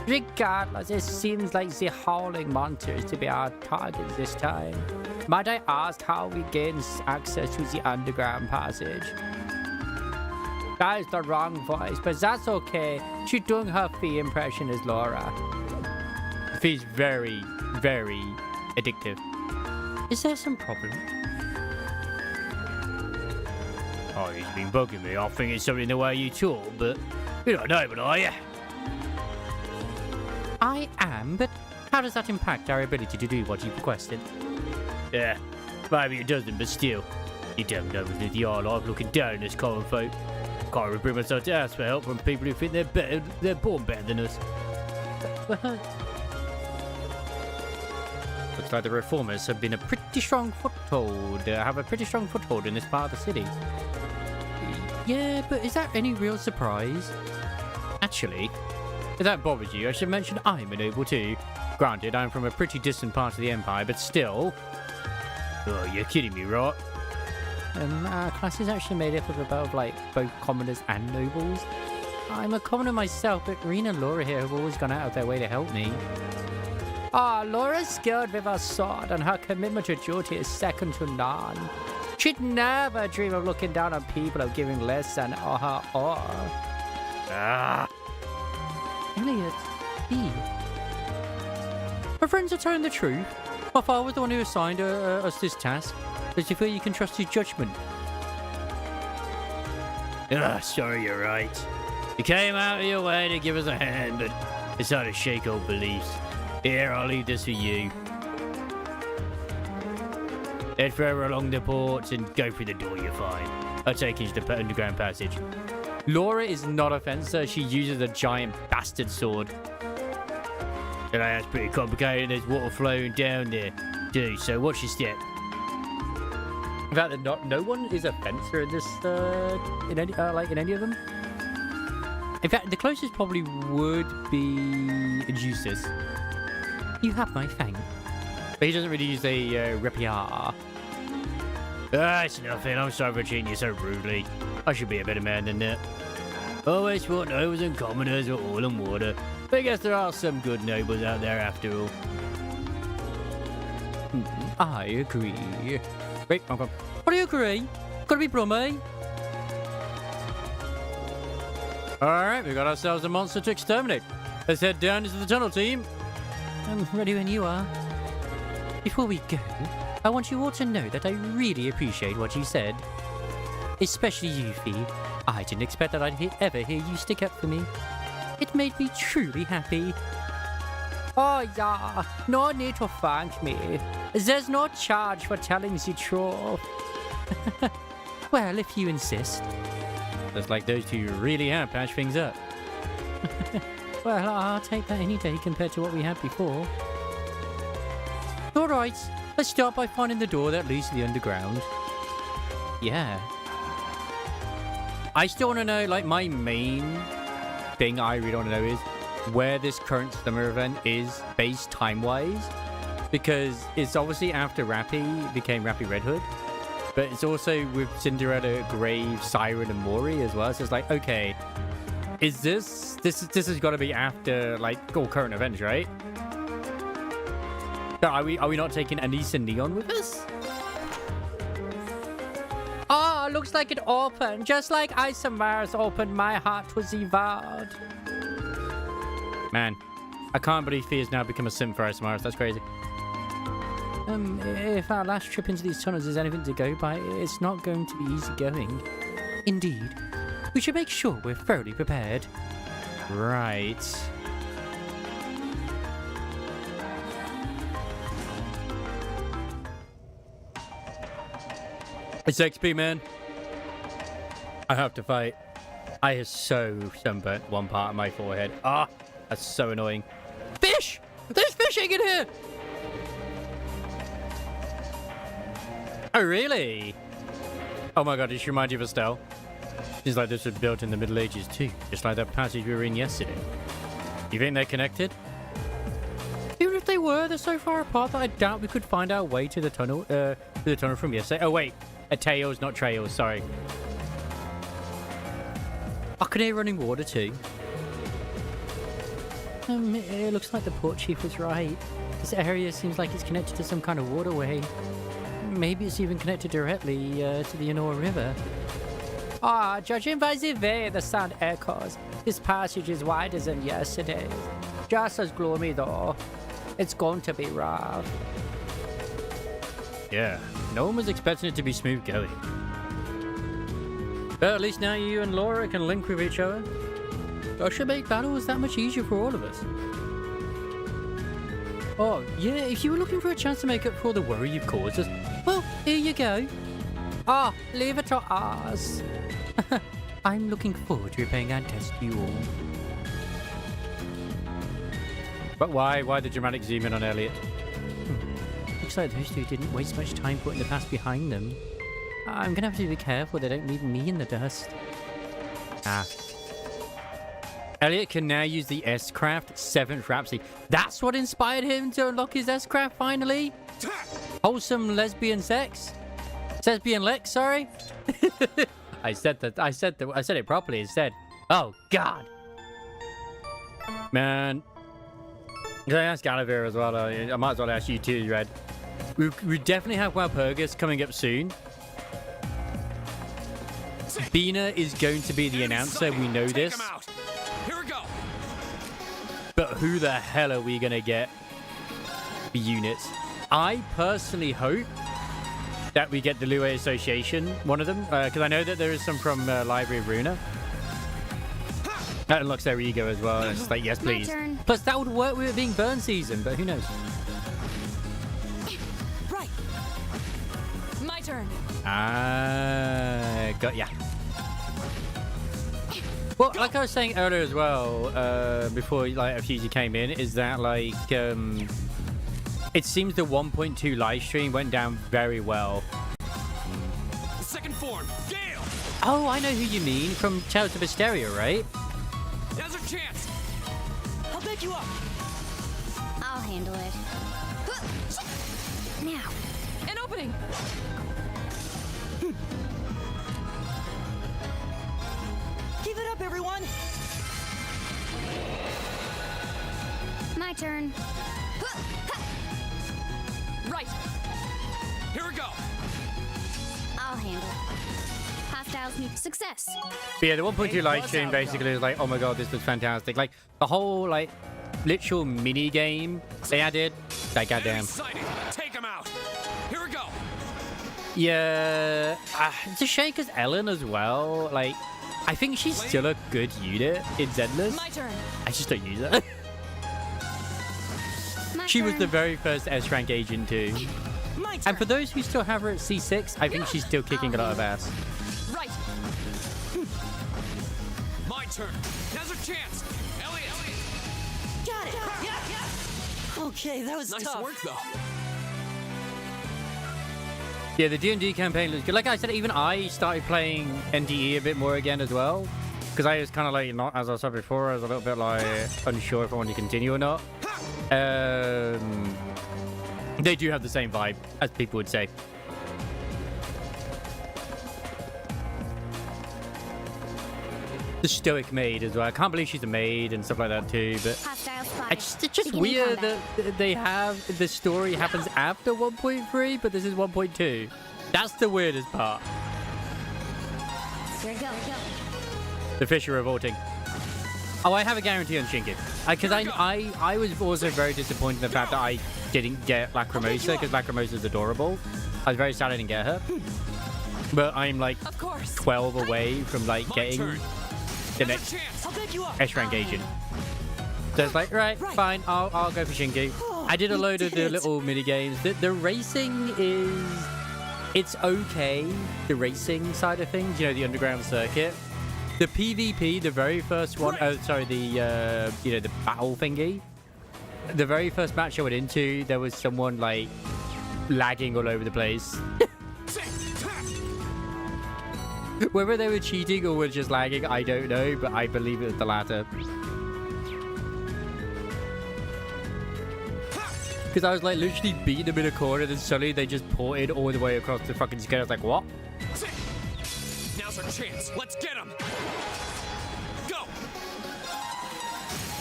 Regardless, it seems like the howling monster is to be our target this time. Might I ask how we gain access to the underground passage? That is the wrong voice, but that's okay. She's doing her Fee impression as Laura. Fee's very, very addictive. Is there some problem? Oh, he's been bugging me. I think it's something in the way you talk, but you're not noble, are you? I am, but how does that impact our ability to do what you've requested? Yeah, maybe it doesn't, but still. You don't know with the eye life looking down on us common folk. Can't even bring myself to ask for help from people who think they're born better than us. Looks like the reformers have been a pretty strong foothold. Have a pretty strong foothold in this part of the city. Yeah, but is that any real surprise? Actually, if that bothers you, I should mention I'm a noble too. Granted, I'm from a pretty distant part of the Empire, but still. Oh, you're kidding me, right? Our class is actually made up of about both commoners and nobles. I'm a commoner myself, but Rena and Laura here have always gone out of their way to help me. Laura's skilled with her sword, and her commitment to duty is second to none. She'd never dream of looking down on people or giving less than her all. Elliot, my friends are telling the truth. My father was the one who assigned us this task. Does you feel you can trust his judgment? Sorry, you're right. You came out of your way to give us a hand, but it's hard to shake old beliefs. Here, I'll leave this for you. Head further along the ports and go through the door you find. I'll take you to the underground passage. Laura is not a fencer. She uses a giant bastard sword. And that's pretty complicated. There's water flowing down there, too, so watch your step. In fact, no one is a fencer in this, in any of them. In fact, the closest probably would be Justice. You have my thanks. But he doesn't really use a rapier. It's nothing. I'm sorry for treating you so rudely. I should be a better man than that. Always thought nobles and commoners were oil and water. But I guess there are some good nobles out there after all. I agree. Wait, what do you agree? Gotta be Brummy. Alright, we got ourselves a monster to exterminate. Let's head down into the tunnel, team. I'm ready when you are. Before we go, I want you all to know that I really appreciate what you said. Especially you, Fee. I didn't expect that I'd ever hear you stick up for me. It made me truly happy. Oh yeah, no need to thank me. There's no charge for telling the truth. Well, if you insist. Looks like those two really have patched things up. Well, I'll take that any day compared to what we had before. Alright, let's start by finding the door that leads to the underground. Yeah. I still want to know, my main thing I really want to know is where this current summer event is based time-wise. Because it's obviously after Rappy became Rappy Red Hood. but it's also with Cinderella, Grave, Siren, and Maury as well. So it's like, okay, is this has got to be after like all current events, right? So are we not taking Anissa Neon with us? Oh, looks like it opened, just like Isomars opened my heart to Zivard. Man, I can't believe Fee has now become a sim for Isomars. That's crazy. If our last trip into these tunnels is anything to go by, it's not going to be easy going. Indeed. We should make sure we're thoroughly prepared. Right. It's XP, man. I have to fight. I have so sunburnt one part of my forehead. Ah, that's so annoying. Fish! There's fishing in here! Oh, really? Oh my god, it should remind you of Estelle. Seems like this was built in the Middle Ages too, just like that passage we were in yesterday. You think they're connected? Even if they were, they're so far apart that I doubt we could find our way to the tunnel from yesterday. Oh wait, Tails, not Trails, sorry. I can hear running water too. It looks like the port chief was right. This area seems like it's connected to some kind of waterway. Maybe it's even connected directly to the Anor River. Ah, judging by the way the sound echoes, this passage is wider than yesterday's. Just as gloomy though. It's going to be rough. Yeah, no one was expecting it to be smooth going. But at least now you and Laura can link with each other. That should make battles that much easier for all of us. Oh, yeah, if you were looking for a chance to make up for all the worry you've caused us, well, here you go. Ah, leave it to us. I'm looking forward to repaying our debt to you all. But why the dramatic zoom in on Elliot? Looks like those two didn't waste much time putting the past behind them. I'm gonna have to be careful they don't leave me in the dust. Ah. Elliot can now use the S-Craft 7th Rhapsody. That's what inspired him to unlock his S-Craft finally? Wholesome lesbian sex? Lesbian Lex, sorry? I said it properly instead. Oh, God. Man. Can I ask Gallivere as well? I might as well ask you too, Red. We definitely have Walpurgis coming up soon. Bina is going to be the announcer. We know this. Here we go. But who the hell are we going to get for units? I personally hope that we get the Lue Association, one of them, because I know that there is some from Library of Runa. That unlocks their ego as well. And it's just like, yes, please. Plus, that would work with it being burn season, but who knows? Right. My turn. Got ya. Well, like I was saying earlier as well, before like a few came in, is that like it seems the 1.2 live stream went down very well. Second form, Gale. Oh, I know who you mean from Tales of Hysteria, right? Now's our chance. I'll back you up. I'll handle it. Now. An opening. Give it up, everyone. My turn. Right. Here we go. I'll handle it. Hostiles need success. But yeah, the 1.2 live stream basically is like, oh my god, this was fantastic. Like the whole like literal mini game they added. Like goddamn. Exciting. Take him out. Here we go. Yeah, it's a shame because Ellen as well. Like, I think she's still a good unit in Zenless. My turn. I just don't use her. She was the very first S-rank agent too. And for those who still have her at C6, I think she's still kicking a lot of ass. Right. My turn. Now's our chance. Elliot. Got it. Yeah. Okay, that was Nice tough. work, though. Yeah, the D&D campaign looks good. Like I said, even I started playing NDE a bit more again as well. Because I was kind of like, not as I said before, I was a little bit like unsure if I wanted to continue or not. They do have the same vibe, as people would say. the stoic maid as well. I can't believe she's a maid and stuff like that too. But Hostile spotted. it's just Beginning weird combat. that they have the story happens after 1.3, but this is 1.2. That's the weirdest part. Here we go. The fish are revolting. Oh, I have a guarantee on Shinki. Because I was also very disappointed in the fact that I didn't get Lacrimosa, because Lacrimosa is adorable. I was very sad I didn't get her. But I'm like 12 away from like getting the next S-rank agent. So it's like, right, fine, I'll go for Shinki. I did a load of the little mini games. The racing is... It's okay, the racing side of things, you know, the underground circuit. The PvP, the very first one, oh, sorry, the, you know, the battle thingy. The very first match I went into, there was someone, like, lagging all over the place. Whether they were cheating or were just lagging, I don't know, but I believe it was the latter. Because I was, like, literally beating them in a corner, and then suddenly they just ported all the way across the fucking screen. I was like, what? Now's our chance. Let's get him. Go.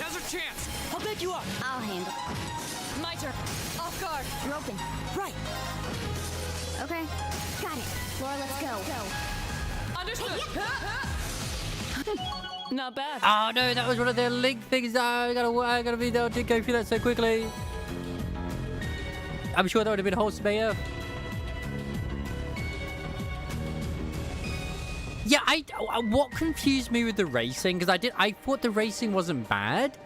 Now's our chance. I'll pick you up. I'll handle it. My turn. Off guard. You're open. Right. Okay. Got it. Laura, let's go. Understood. Not bad. Oh no, that was one of their link things. I gotta be there to go through that so quickly. I'm sure that would have been wholesome AF. Yeah, what confused me with the racing, because I thought the racing wasn't bad.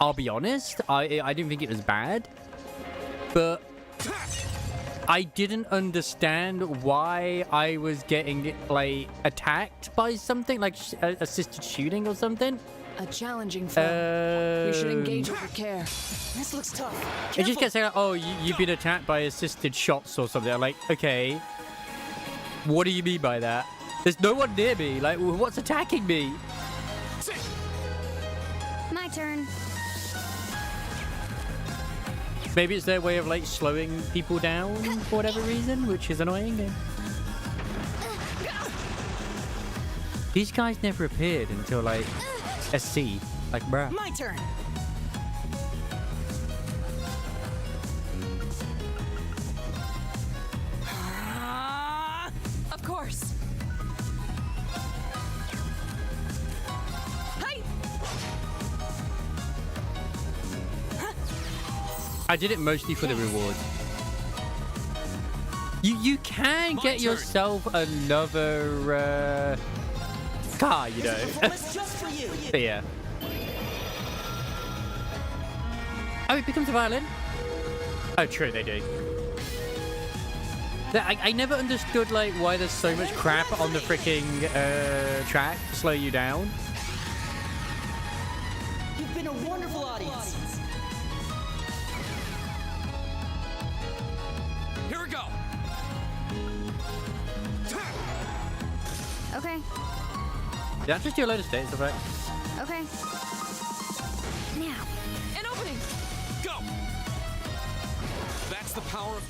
I'll be honest, I didn't think it was bad, but I didn't understand why I was getting like attacked by something like assisted shooting or something. A challenging foe. We should engage it with care. This looks tough. It just kept saying, like, oh, you've been attacked by assisted shots or something. I'm like, okay, what do you mean by that? There's no one near me. Like, what's attacking me? My turn. Maybe it's their way of, like, slowing people down for whatever reason, which is annoying. These guys never appeared until, like, SC. Like, bruh. My turn. Of course. Hi. I did it mostly for the reward. You can get yourself another car, you know. Just for you. But yeah. Oh, it becomes a violin? Oh, true, they do. I never understood, like, why there's so much crap on the freaking track to slow you down. You've been a wonderful audience. Here we go. Okay. Did that just do a load of status effects? Okay. Now. An opening. Go. That's the power of...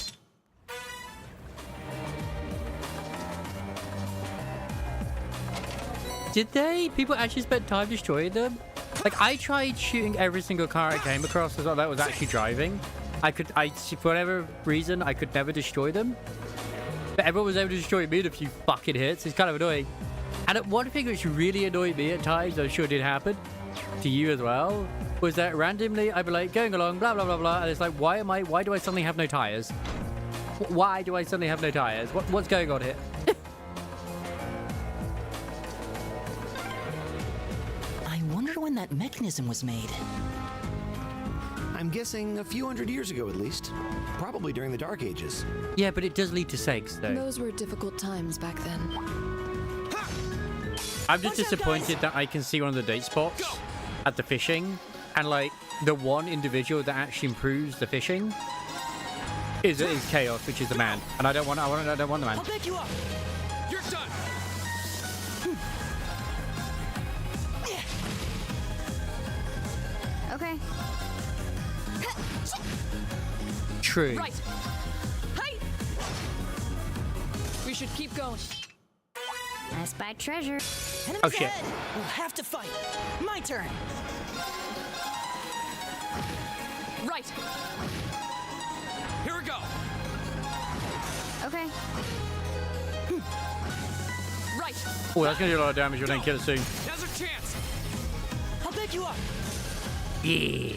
Did they? People actually spent time destroying them? Like, I tried shooting every single car I came across as well that was actually driving. For whatever reason, I could never destroy them. But everyone was able to destroy me in a few fucking hits. It's kind of annoying. And one thing which really annoyed me at times, I'm sure did happen to you as well, was that randomly I'd be like going along, blah, blah, blah, blah. And it's like, why do I suddenly have no tires? Why do I suddenly have no tires? What's going on here? I wonder when that mechanism was made. I'm guessing a few hundred years ago at least. Probably during the Dark Ages. Yeah, but it does lead to sex, though. Those were difficult times back then. I'm just disappointed that I can see one of the date spots at the fishing, and like the one individual that actually improves the fishing is Chaos, which is the man, and I don't want the man. I'll pick you up. You're done. Okay. True. Right. Hey. We should keep going. Pass by treasure. Enemies Oh, shit. ahead. We'll have to fight. My turn. Right. Here we go. Okay. Right. Oh, that's gonna do a lot of damage. You'll then kill it soon. Now's our chance. I'll back you up. Yeah.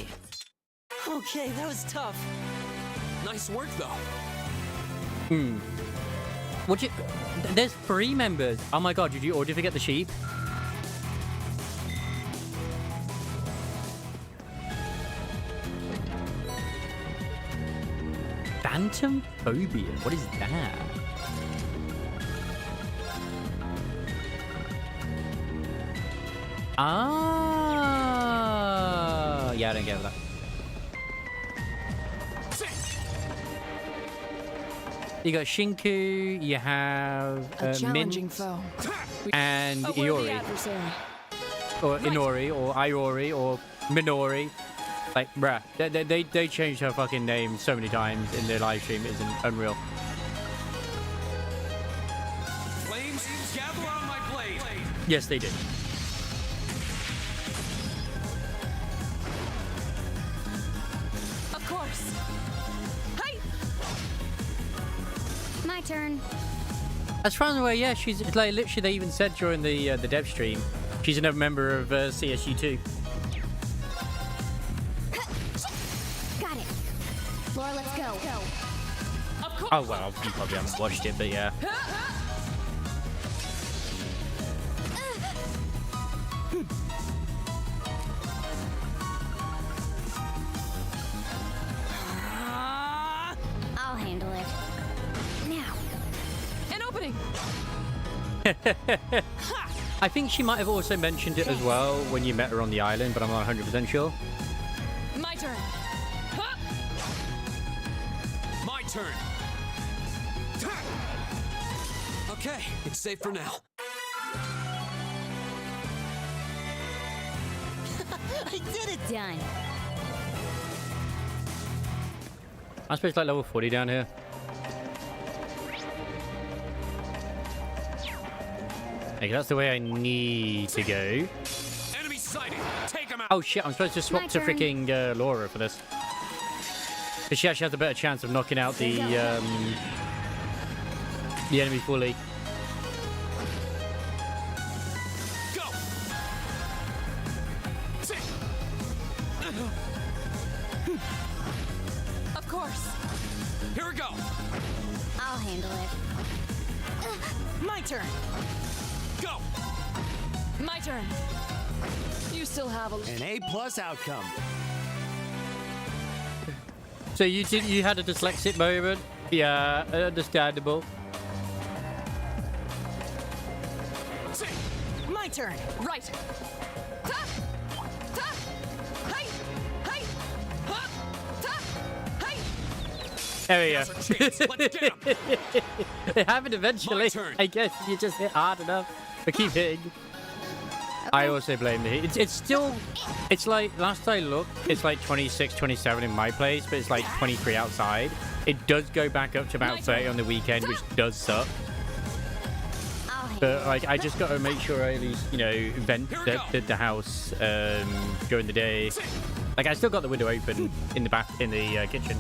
Okay, that was tough. Nice work, though. What you? There's 3 members. Oh my god! Did you forget the sheep? Phantom phobia. What is that? Ah. Yeah, I don't get that. You got Shinku, you have A challenging Mint, foe. and A worthy Iori. adversary. Or Inori, or Iori, or Minori. Like, bruh, they changed her fucking name so many times in their live stream. It's unreal. Flames, gather on my blade. Yes, they did. Of course. Hey! My turn. As far as I'm aware, yeah, she's like literally. They even said during the dev stream, she's another member of CSU2. Got it. Laura, let's go. Of course. Oh well, you probably haven't watched it, but yeah. I'll handle it. Now. An opening. I think she might have also mentioned it as well when you met her on the island, but I'm not 100% sure. My turn. Ha! My turn. Okay, it's safe for now. I did it. Done. I suppose it's like level 40 down here. Okay, that's the way I need to go. Enemy sighted. Take him out. Oh shit, I'm supposed to swap My to turn. freaking Laura for this. Because she actually has a better chance of knocking out the enemy fully. Go. Sit. Of course. Here we go. I'll handle it. My turn. Go. My turn. You still have a... An A+ outcome. So you had a dyslexic moment? Yeah, understandable. Sit. My turn. Right. Ta! Ta! Hey! Hey! Ha! Ta! Hey! There we Now's our chance. Let's get him. go. It happened eventually. My turn. I guess you just hit hard enough. But keep hitting. I also blame the heat. It's still, it's like, last I looked, it's like 26, 27 in my place, but it's like 23 outside. It does go back up to about 30 on the weekend, which does suck. I'll handle But like, I just got to make sure I at least, you know, vent Here we go. the house during the day. Like, I still got the window open in the back, in the kitchen,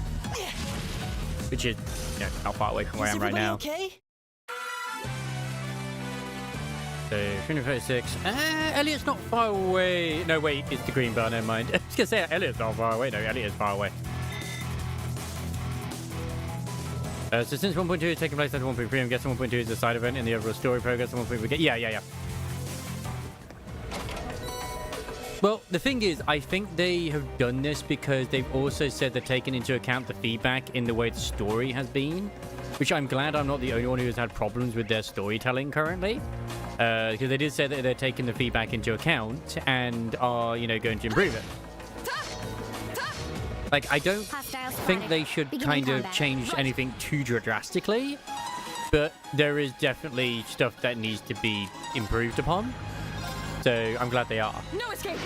which is, you know, not far away from where I am right now. Okay? So 336. Elliot's not far away. No, wait, it's the green bar. Never mind. I was gonna say Elliot's not far away. No, Elliot is far away. So since 1.2 is taking place after 1.3, I'm guessing 1.2 is the side event in the overall story progress. 1.3. Yeah. Well, the thing is, I think they have done this because they've also said they're taking into account the feedback in the way the story has been, which I'm glad I'm not the only one who has had problems with their storytelling currently. Because they did say that they're taking the feedback into account and are, you know, going to improve it. Like, I don't Hostile think spotted. they should Beginning kind of combat. change anything too drastically, but there is definitely stuff that needs to be improved upon. So I'm glad they are. No escape.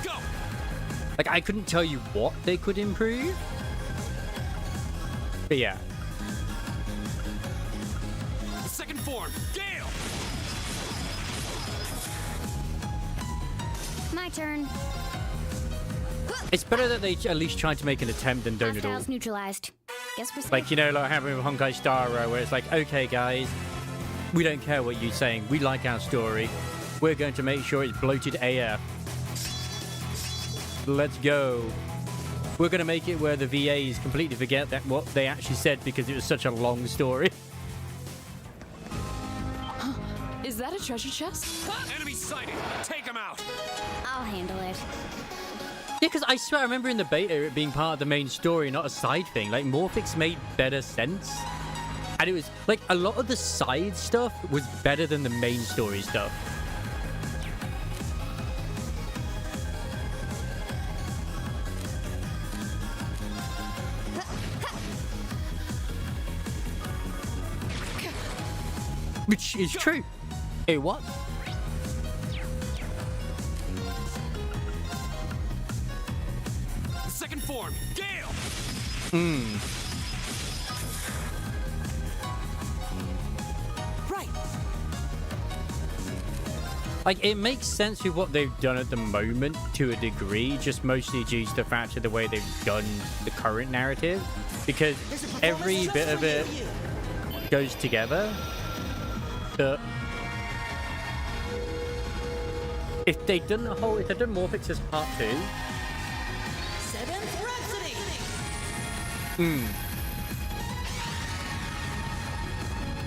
Go. Like, I couldn't tell you what they could improve, but yeah. form, Gale! My turn. It's better that they at least tried to make an attempt than don't at all. Hostiles neutralized. Guess we're safe. Like, you know, like having with Honkai Star Rail, where it's like, okay, guys, we don't care what you're saying. We like our story. We're going to make sure it's bloated AF. Let's go. We're going to make it where the VAs completely forget that what they actually said because it was such a long story. Is that a treasure chest? Enemy sighted! Take him out! I'll handle it. Yeah, because I swear I remember in the beta it being part of the main story, not a side thing. Like, Morphix made better sense. And it was, like, a lot of the side stuff was better than the main story stuff. Which is true. It was. Second form, Gale! Right. Like, it makes sense with what they've done at the moment to a degree, just mostly due to the fact of the way they've done the current narrative. Because every bit of it goes together. But if they'd done Morphix as part 2, Seventh Rhapsody.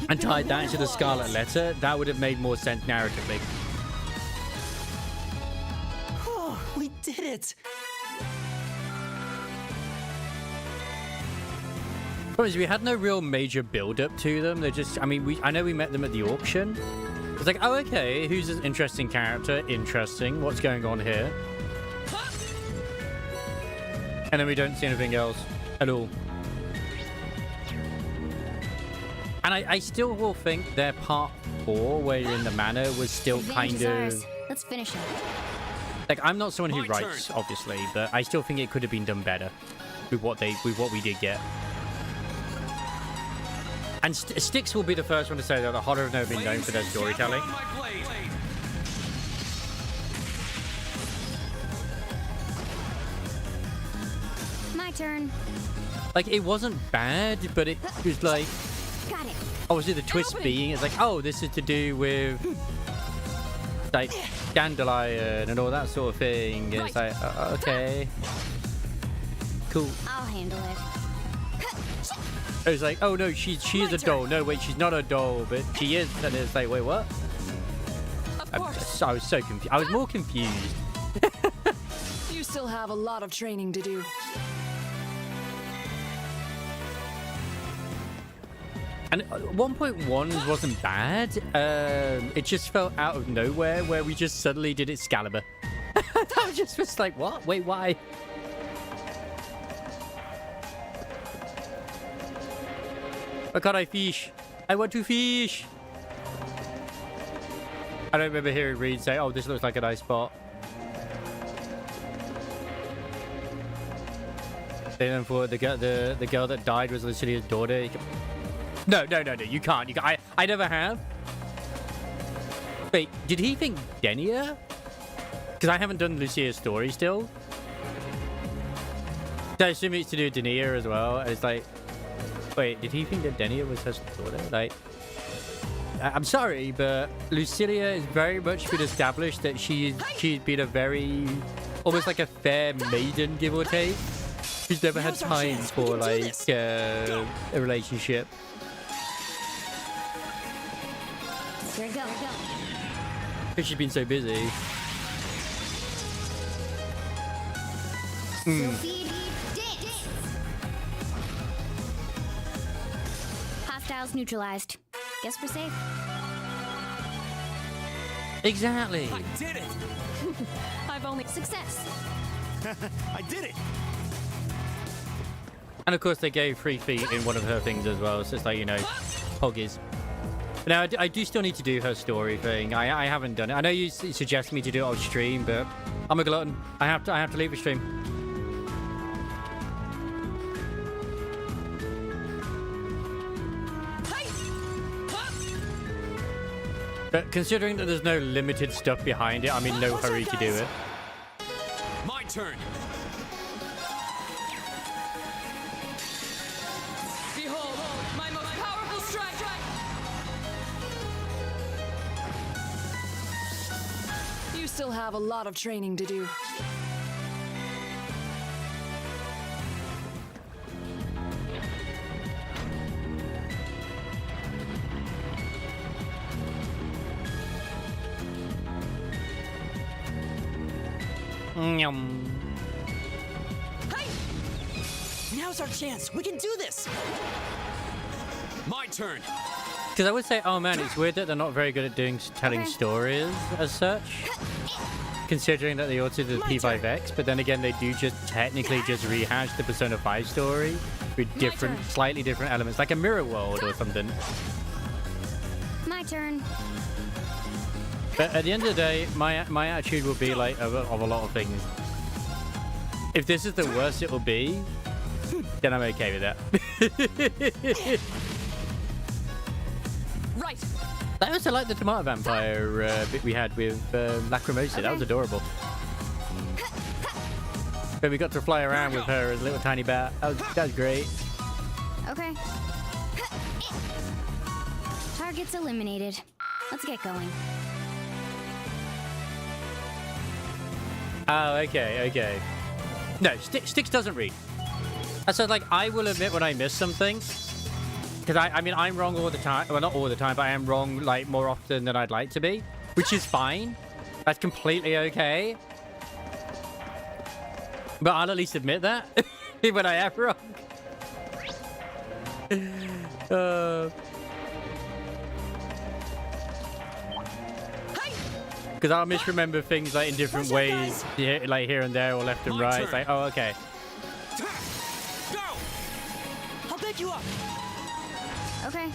and tied that into the Scarlet Letter, that would have made more sense narratively. Oh, we did it. Problem is, we had no real major build-up to them. They just, I mean, I know we met them at the auction. It's like, oh, okay, who's this interesting character? Interesting. What's going on here? And then we don't see anything else at all. And I still will think their part 4, where you're in the manor, was still kind of... Let's finish it. Like, I'm not someone who writes, obviously, but I still think it could have been done better with what we did get. And Styx will be the first one to say that the Horror have never been known for their storytelling. My turn. Like, it wasn't bad, but it was like... Got it. Obviously, the twist being, it's like, oh, this is to do with... like, Dandelion and all that sort of thing. And it's like, okay. Cool. I'll handle it. It was like, oh no, she is a doll. No, wait, she's not a doll, but she is. And it's like, wait, what? I was so confused. I was more confused. You still have a lot of training to do. And 1.1 wasn't bad. It just felt out of nowhere where we just suddenly did Excalibur. That was like, what? Wait, why? Why can't I fish? I want to fish. I don't remember hearing Reed say, oh, this looks like a nice spot. They then thought the girl that died was Lucilia's daughter. No, you can't. I never have. Wait, did he think Denia? Because I haven't done Lucia's story still. So I assume it's to do with Denia as well. It's like, wait, did he think that Denia was her daughter? Like, I'm sorry, but Lucilia is very much been established that she's been a very, almost like a fair maiden, give or take. She's never had time for like a relationship. Here we go. Because she's been so busy. Hostiles neutralized. Guess we're safe. Exactly. I did it! I've only success. I did it! And of course they gave 3 feet in one of her things as well. So it's like, you know, hoggies. Now, I do still need to do her story thing. I haven't done it. I know you suggested me to do it on stream, but I'm a glutton. I have to leave the stream. But considering that there's no limited stuff behind it, I'm in no hurry to do it. My turn. Behold, my most powerful strike! You still have a lot of training to do. Nyum. Now's our chance. We can do this. My turn. Because I would say, oh man, it's weird that they're not very good at telling stories as such. Considering that they also did the P5X, but then again, they do just technically just rehash the Persona 5 story with different, slightly different elements, like a mirror world or something. My turn. But at the end of the day, my attitude will be like of a lot of things. If this is the worst it will be, then I'm okay with that. Right. I also like the tomato vampire bit we had with Lacrimosa. That was adorable. But we got to fly around with her as a little tiny bat. That was great. Okay. Targets eliminated. Let's get going. Oh, okay. No, Styx doesn't read. I said, like, I will admit when I miss something. Because, I mean, I'm wrong all the time. Well, not all the time, but I am wrong, like, more often than I'd like to be. Which is fine. That's completely okay. But I'll at least admit that. When I am wrong. Because I'll misremember things like in different ways, like here and there or left and right. It's like, oh, okay. Go! I'll pick you up. Okay.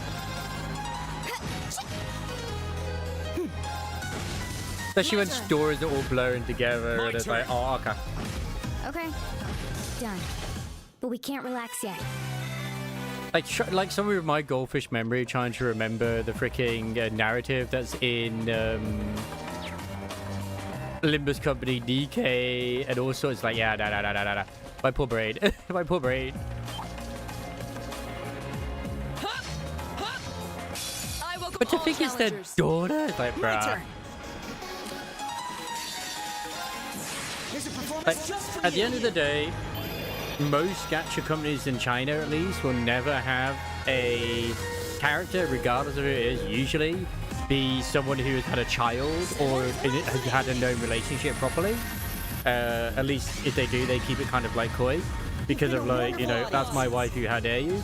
Especially when stories are all blurring together and it's like, oh, okay. Okay. Done. But we can't relax yet. Like some of my goldfish memory trying to remember the freaking narrative that's in Limbus Company, DK, and also it's like, yeah, nah. My poor brain. My poor brain. But to think it's their daughter, it's like, bruh. Like, at the end of the day, most gacha companies in China, at least, will never have a character, regardless of who it is, usually be someone who has had a child or has had a known relationship properly. At least if they do, they keep it kind of like coy because of like, you know, that's my wife who had you.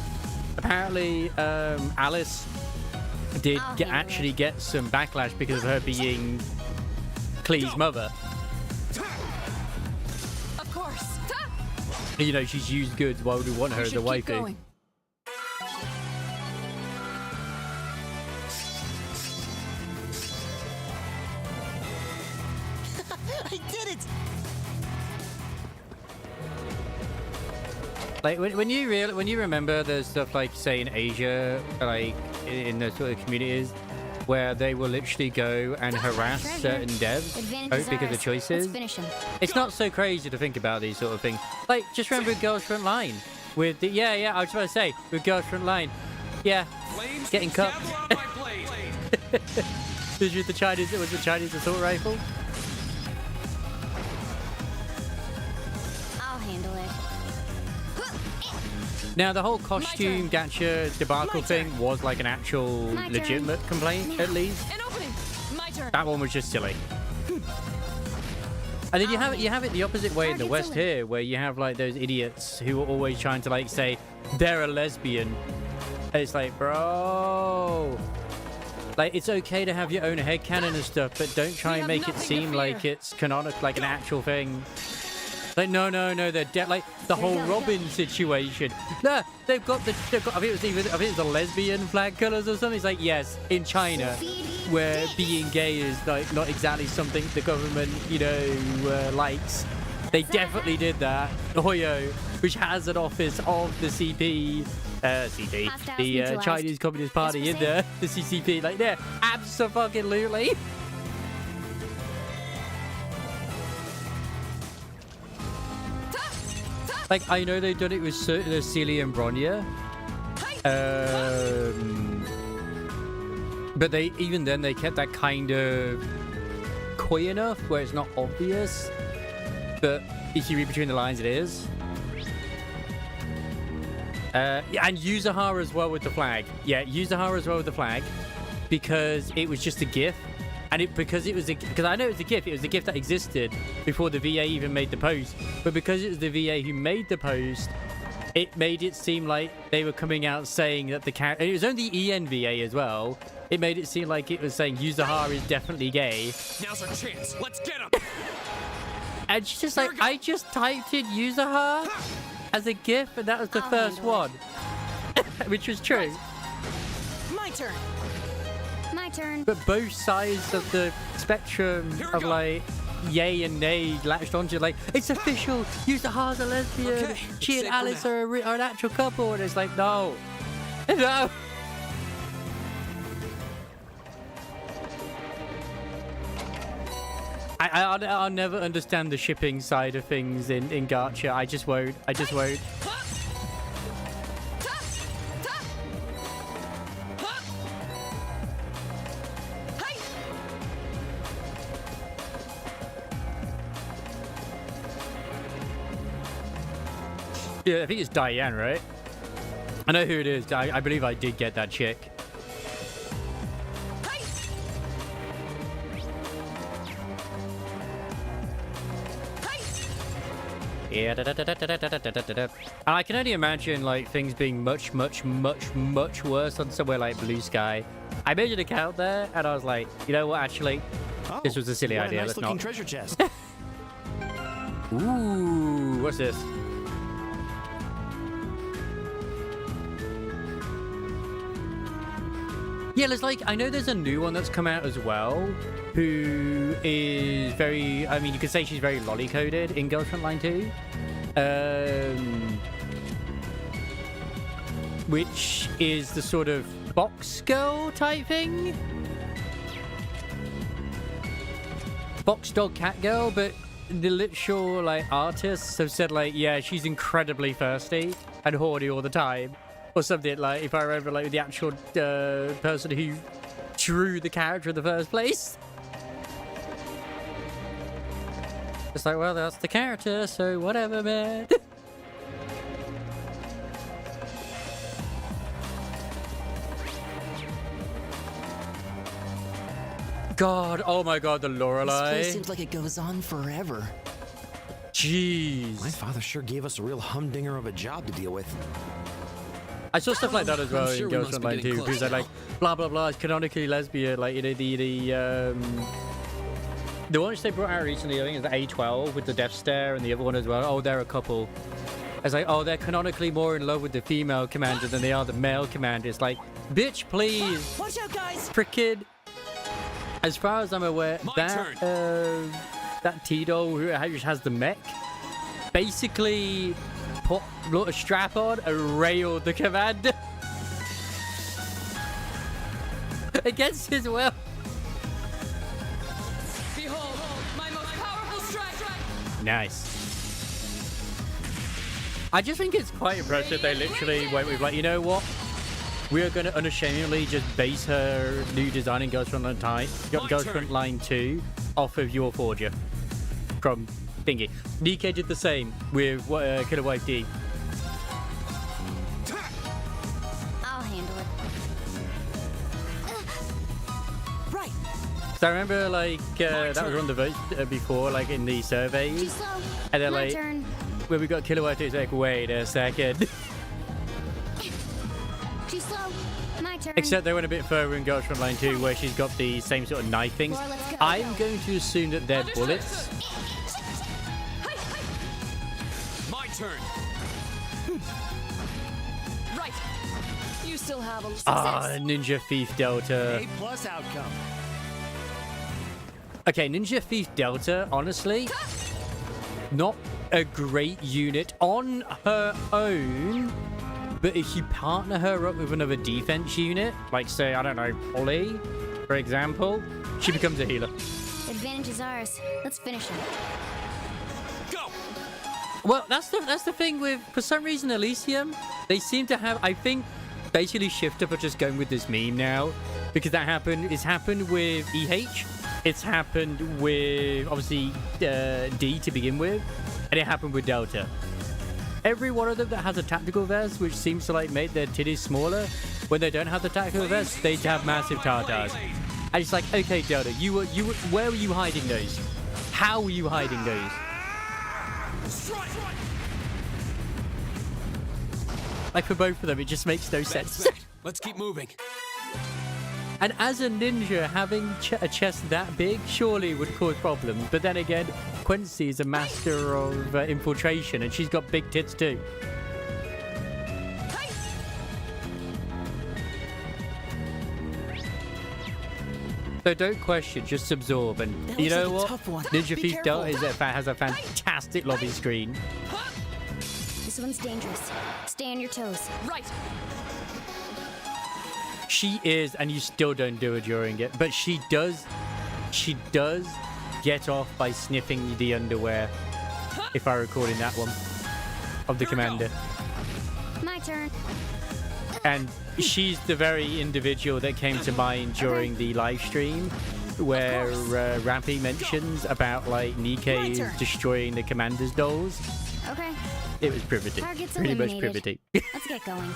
Apparently, Alice did actually get some backlash because of her being Klee's mother. Of course. You know, she's used goods. Why would we want her as a waifu? I did it! Like when you remember there's stuff like say in Asia, like in the sort of communities where they will literally go and harass certain devs because of choices. It's not so crazy to think about these sort of things. Like just remember Girls Front Line with the I was about to say with Girls Front Line, getting cut. This was the Chinese. It was the Chinese assault rifle. Now, the whole costume gacha debacle thing was like an actual legitimate complaint, at least. That one was just silly. And then you have it the opposite way in the West here, where you have like those idiots who are always trying to like say they're a lesbian. And it's like, bro, like it's okay to have your own headcanon and stuff, but don't try and make it seem like it's canonical, like an actual thing. Like no, they're dead. Like the whole Robin situation. No, they've got. I think it was the lesbian flag colors or something. It's like yes, in China, where being gay is like not exactly something the government, likes. They definitely did that. Hoyo, which has an office of the CP, CP, Hostiles the neutralized. Chinese Communist Party in there, the CCP, like, yeah, abso-fucking-lutely. Like, I know they've done it with Celia and Bronya. But even then, they kept that kind of coy enough where it's not obvious. But if you read between the lines, it is. Yeah, and Yuzahara as well with the flag. Yeah, Yuzahara as well with the flag. Because it was just a GIF. And because I know it was a GIF, it was a GIF that existed before the VA even made the post. But because it was the VA who made the post, it made it seem like they were coming out saying that the character... It was only ENVA as well. It made it seem like it was saying Yuzahara is definitely gay. Now's our chance. Let's get him. And she's just like, I just typed in Yuzahara as a GIF, and that was the first one. Which was true. My turn. My turn. But both sides of the spectrum of like yay and nay latched onto like, it's official, Yuzahara's a lesbian, Okay, she and it's safe for Alice now. are an actual couple, and it's like, no. No. I'll never understand the shipping side of things in Gacha. I just won't. I just won't. Yeah, I think it's Diane, right? I know who it is. I believe I did get that chick. Yeah, and I can only imagine like things being much worse on somewhere like Blue Sky. I made an account there, and I was like, you know what? Actually, this was a silly what idea. A nice Let's looking not. treasure chest. Ooh, what's this? Yeah, there's like, I know there's a new one that's come out as well, who is very, I mean, you could say she's very lolly-coded in Girls Frontline 2. Which is the sort of box girl type thing. Box dog cat girl, but the literal, like, artists have said, like, yeah, she's incredibly thirsty and horny all the time. Or something, like, if I remember, like, the actual person who drew the character in the first place. It's like, well, that's the character, so whatever, man. God, oh my God, the This place Lorelei. seems like it goes on forever. Jeez. My father sure gave us a real humdinger of a job to deal with. I saw stuff like that as well I'm sure in we Girls must be Frontline getting 2. close Who's like, blah blah blah, is canonically lesbian. Like, you know, the one which they brought out recently, I think, is the A12 with the death stare, and the other one as well. Oh, they're a couple. It's like, oh, they're canonically more in love with the female commander than they are the male commander. It's like, bitch, please. Watch out, guys! Frickin'. As far as I'm aware, that Tito who has the mech basically put a strap on and railed the commander against his will. Behold, my most powerful strike! Nice. I just think it's quite impressive they literally went with, like, you know what? We are going to unashamedly just base her new design in Ghost Frontline 2 off of your Forger from Thingy. Nikkei did the same with Killer Wife D. I'll handle it. Right. So I remember, like, that was on the vote before, like, in the Too surveys. slow. And then, My like, turn. when we got Killer Wife D, it's like, wait a second. Too slow. My turn. Except they went a bit further in Ghost Frontline 2, where she's got the same sort of knife things. Well, let's go. I'm going to assume that they're bullets. My turn. Right. You still have a Ah, Ninja Thief Delta. A+ outcome. Okay, Ninja Thief Delta, honestly, not a great unit on her own. But if you partner her up with another defense unit, like say, I don't know, Polly, for example, she becomes a healer. Advantage is ours. Let's finish him. Well, that's the thing with, for some reason, Elysium, they seem to have, I think, basically Shift Up are just going with this meme now, because it's happened with EH, it's happened with, obviously, D to begin with, and it happened with Delta. Every one of them that has a tactical vest, which seems to like make their titties smaller, when they don't have the tactical vest, they have massive tartars. And it's like, okay, Delta, where were you hiding those? How were you hiding those? Like for both of them, it just makes no sense. Let's keep moving. And as a ninja, having a chest that big surely would cause problems. But then again, Quincy is a master of infiltration, and she's got big tits too. So don't question, just absorb. And you know what? Ninja Thief Delta has a fantastic lobby screen. This one's dangerous. Stay on your toes. Right. She is, and you still don't do it during it, but she does get off by sniffing the underwear, if I recall in that one, of the commander. My turn. And she's the very individual that came to mind during the live stream where Rampy mentions about like Nikkei destroying the commander's dolls. Okay. It was Privity. Target's Pretty much eliminated. Privity. Let's get going.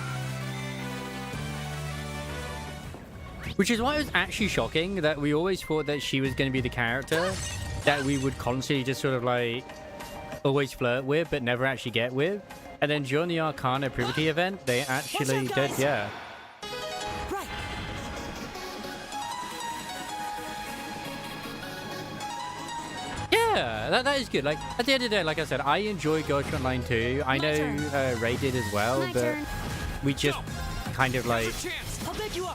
Which is why it was actually shocking that we always thought that she was going to be the character that we would constantly just sort of like always flirt with but never actually get with. And then during the Arcana Privity event, they actually did, yeah. Right. Yeah, that is good. Like, at the end of the day, like I said, I enjoy Ghost Online 2. I know Ray did as well, but we just kind of like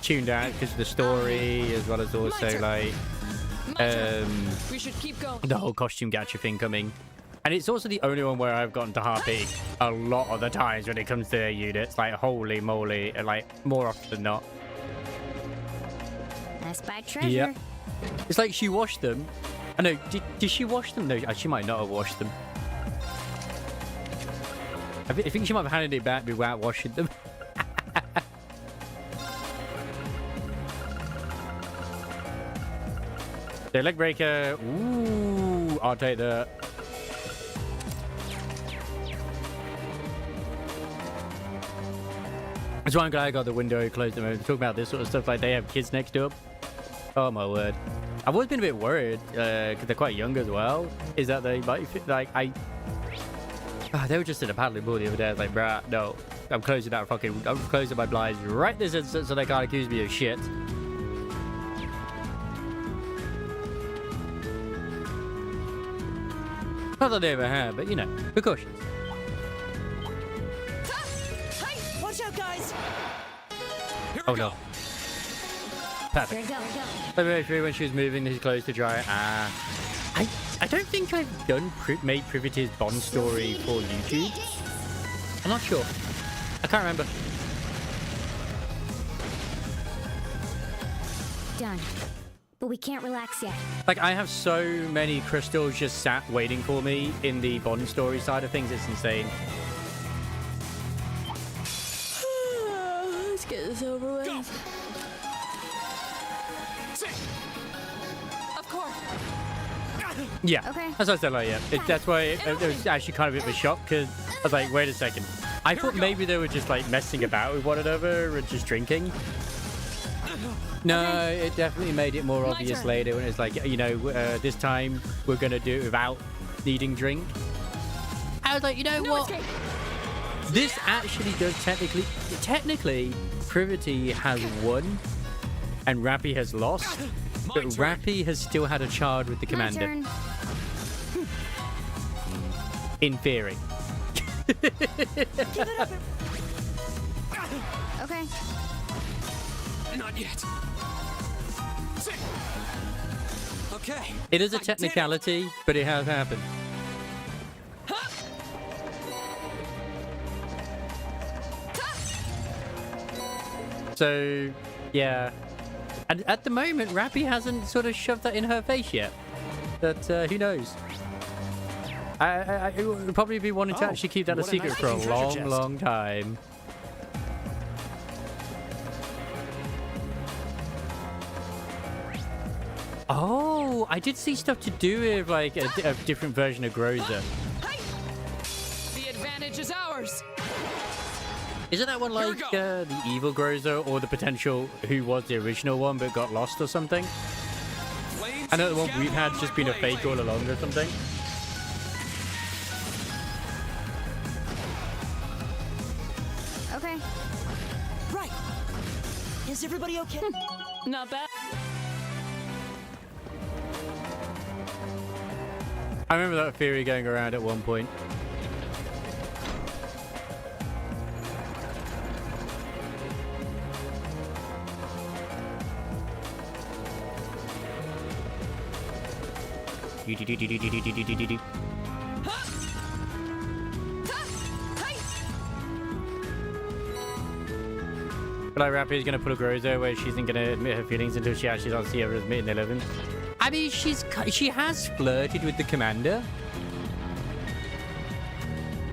tuned out because of the story as well as also like we should keep going. the whole costume gacha thing coming. And it's also the only one where I've gotten to Harpy a lot of the times when it comes to their units. Like, holy moly, like more often than not. I spy treasure. Yeah. It's like she washed them. I know, did she wash them? No, she might not have washed them. I think she might have handed it back without washing them. The leg breaker. Ooh, I'll take that. That's why I'm glad I got the window closed. I mean, talk about this sort of stuff. Like, they have kids next door. Oh my word. I've always been a bit worried because they're quite young as well. Is that they might like they were just in a paddling pool the other day. I was like, bruh, no, I'm closing my blinds right this instant so they can't accuse me of shit. Not that they ever have, but you know, precautions. Hey, watch out, guys! Oh no. Perfect. Here we go. By the way, when she was moving his clothes to dry, I don't think I've made Privity's Bond story for YouTube. I'm not sure. I can't remember. Done. But we can't relax yet. Like, I have so many crystals just sat waiting for me in the Bond story side of things. It's insane. Let's get this over with. Go. Of course. Yeah. Okay. As I said, like, yeah. That's why it was actually kind of a bit of a shock because I was like, wait a second. I thought maybe they were just like messing about with one another and just drinking. No, it definitely made it more obvious later when it's like, you know, this time we're going to do it without needing drink. I was like, you know what? This actually does technically, Privity has won and Rappy has lost, but Rappy has still had a charge with the commander. My turn. In theory. Okay. Not yet. Okay. It is a technicality, but it has happened. So, yeah. And at the moment, Rappy hasn't sort of shoved that in her face yet. But who knows? I would probably be wanting to actually keep that a secret for a long, long time. Oh, I did see stuff to do with like a different version of Groza. The advantage is ours. Isn't that one like the evil Groza or the potential who was the original one but got lost or something? I know the one we've had just been a fake all along or something. Okay. Right. Is everybody okay? Not bad. I remember that theory going around at one point. But like Rappy is gonna put a Groza where she isn't gonna admit her feelings until she actually doesn't see her admitting their loving. I mean, she has flirted with the commander,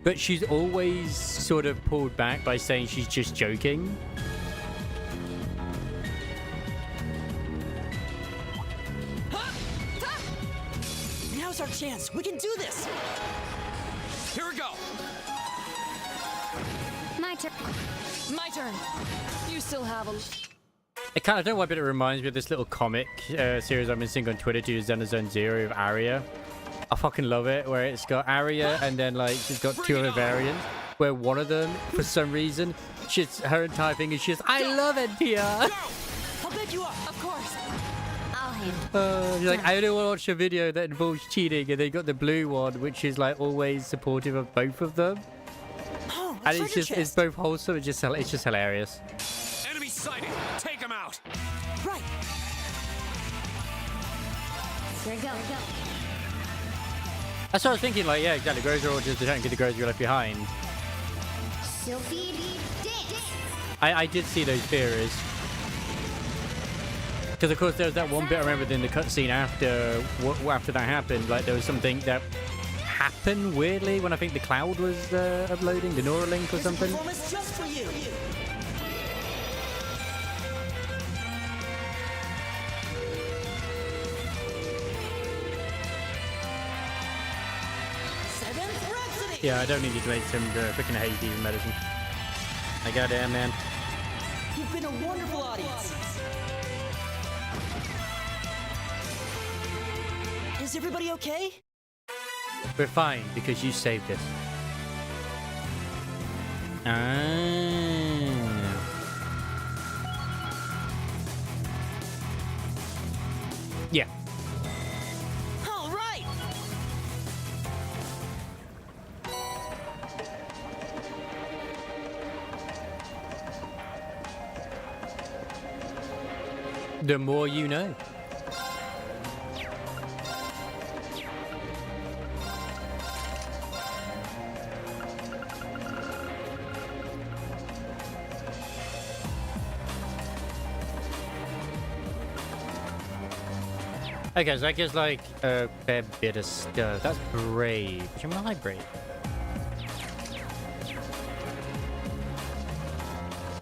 but she's always sort of pulled back by saying she's just joking. Now's our chance. We can do this. Here we go. My turn. My turn. You still have a... I kind of don't know why, but it reminds me of this little comic series I've been seeing on Twitter to Xenozone Zero of Arya. I fucking love it, where it's got Arya and then like it's got two other variants, where one of them, for some reason, she's her entire thing is just I love it here. I'll bet you up. Of course. I'll handle. She's like, I only want to watch a video that involves cheating, and they got the blue one, which is like always supportive of both of them. Oh, And it's both wholesome. It's just hilarious. Enemy sighted. Take him out. Right. Here we go. That's what I was thinking. Like, yeah, exactly. Groza or just don't get the Groza left behind. Sylphie, dance. I did see those theories. Because of course there was that one bit I remember in the cutscene after that happened. Like there was something that happened weirdly when I think the cloud was uploading the Neuralink or something. Performance just for you. Seventh Rhapsody. Yeah, I don't need you to make some freaking hay fever medicine. I goddamn man. You've been a wonderful audience. Is everybody okay? We're fine because you saved us. Yeah. All right. The more you know. Okay, so that gives like a fair bit of stuff. That's brave. Which I'm gonna like brave.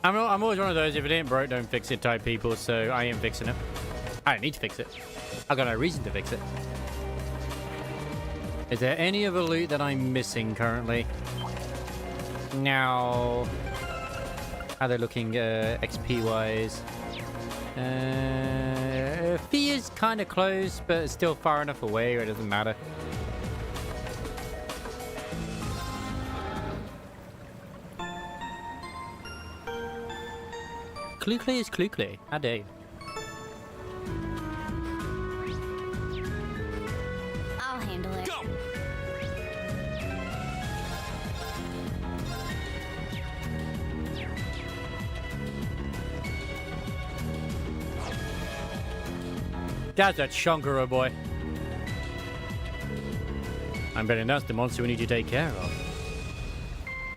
I'm always one of those, if it ain't broke, don't fix it type people, so I am fixing it. I don't need to fix it. I've got no reason to fix it. Is there any other loot that I'm missing currently? Now, how they're looking XP-wise? Fear's kind of close, but it's still far enough away where it doesn't matter. Clucley is Clucley. How dare you? I'll handle it. Go. That's that Shungara boy. I'm betting that's the monster we need to take care of.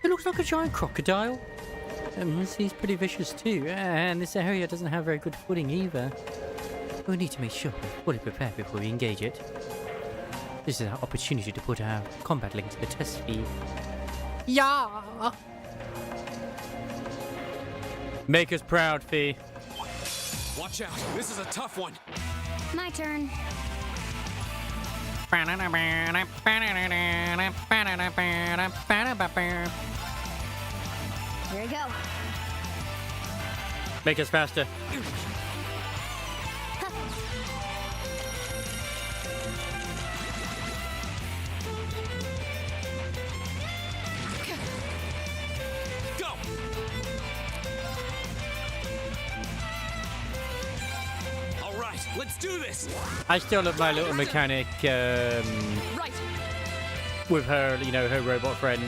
It looks like a giant crocodile. he's pretty vicious too. And this area doesn't have very good footing either. We need to make sure we're fully prepared before we engage it. This is our opportunity to put our combat link to the test, Fee. Yeah! Make us proud, Fee. Watch out, this is a tough one. My turn. Here we go. Make us faster. Go! All right, let's do this. I still love my little mechanic Right. with her, you know, her robot friend.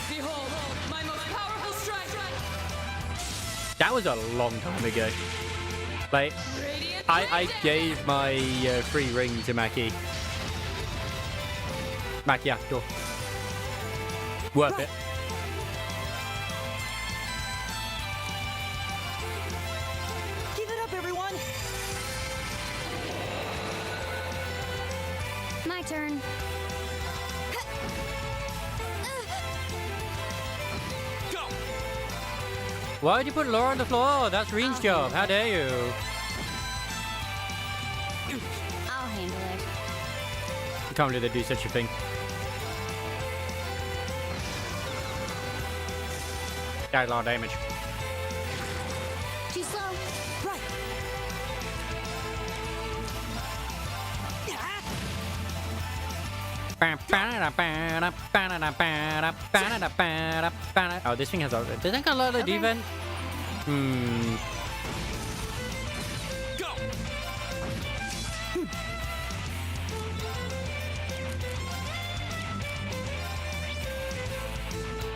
Behold, my most powerful strike. That was a long time ago. Like, I gave my free ring to Maki. Macchiato. Worth it. Give it up, everyone! My turn. Go! Why'd you put Laura on the floor? That's Reen's job. How dare you? I'll handle it. I can't believe they do such a thing. Got a lot of damage. Too slow. Right! Oh, this thing has a... Does that got a lot of defense? Hmm. Go!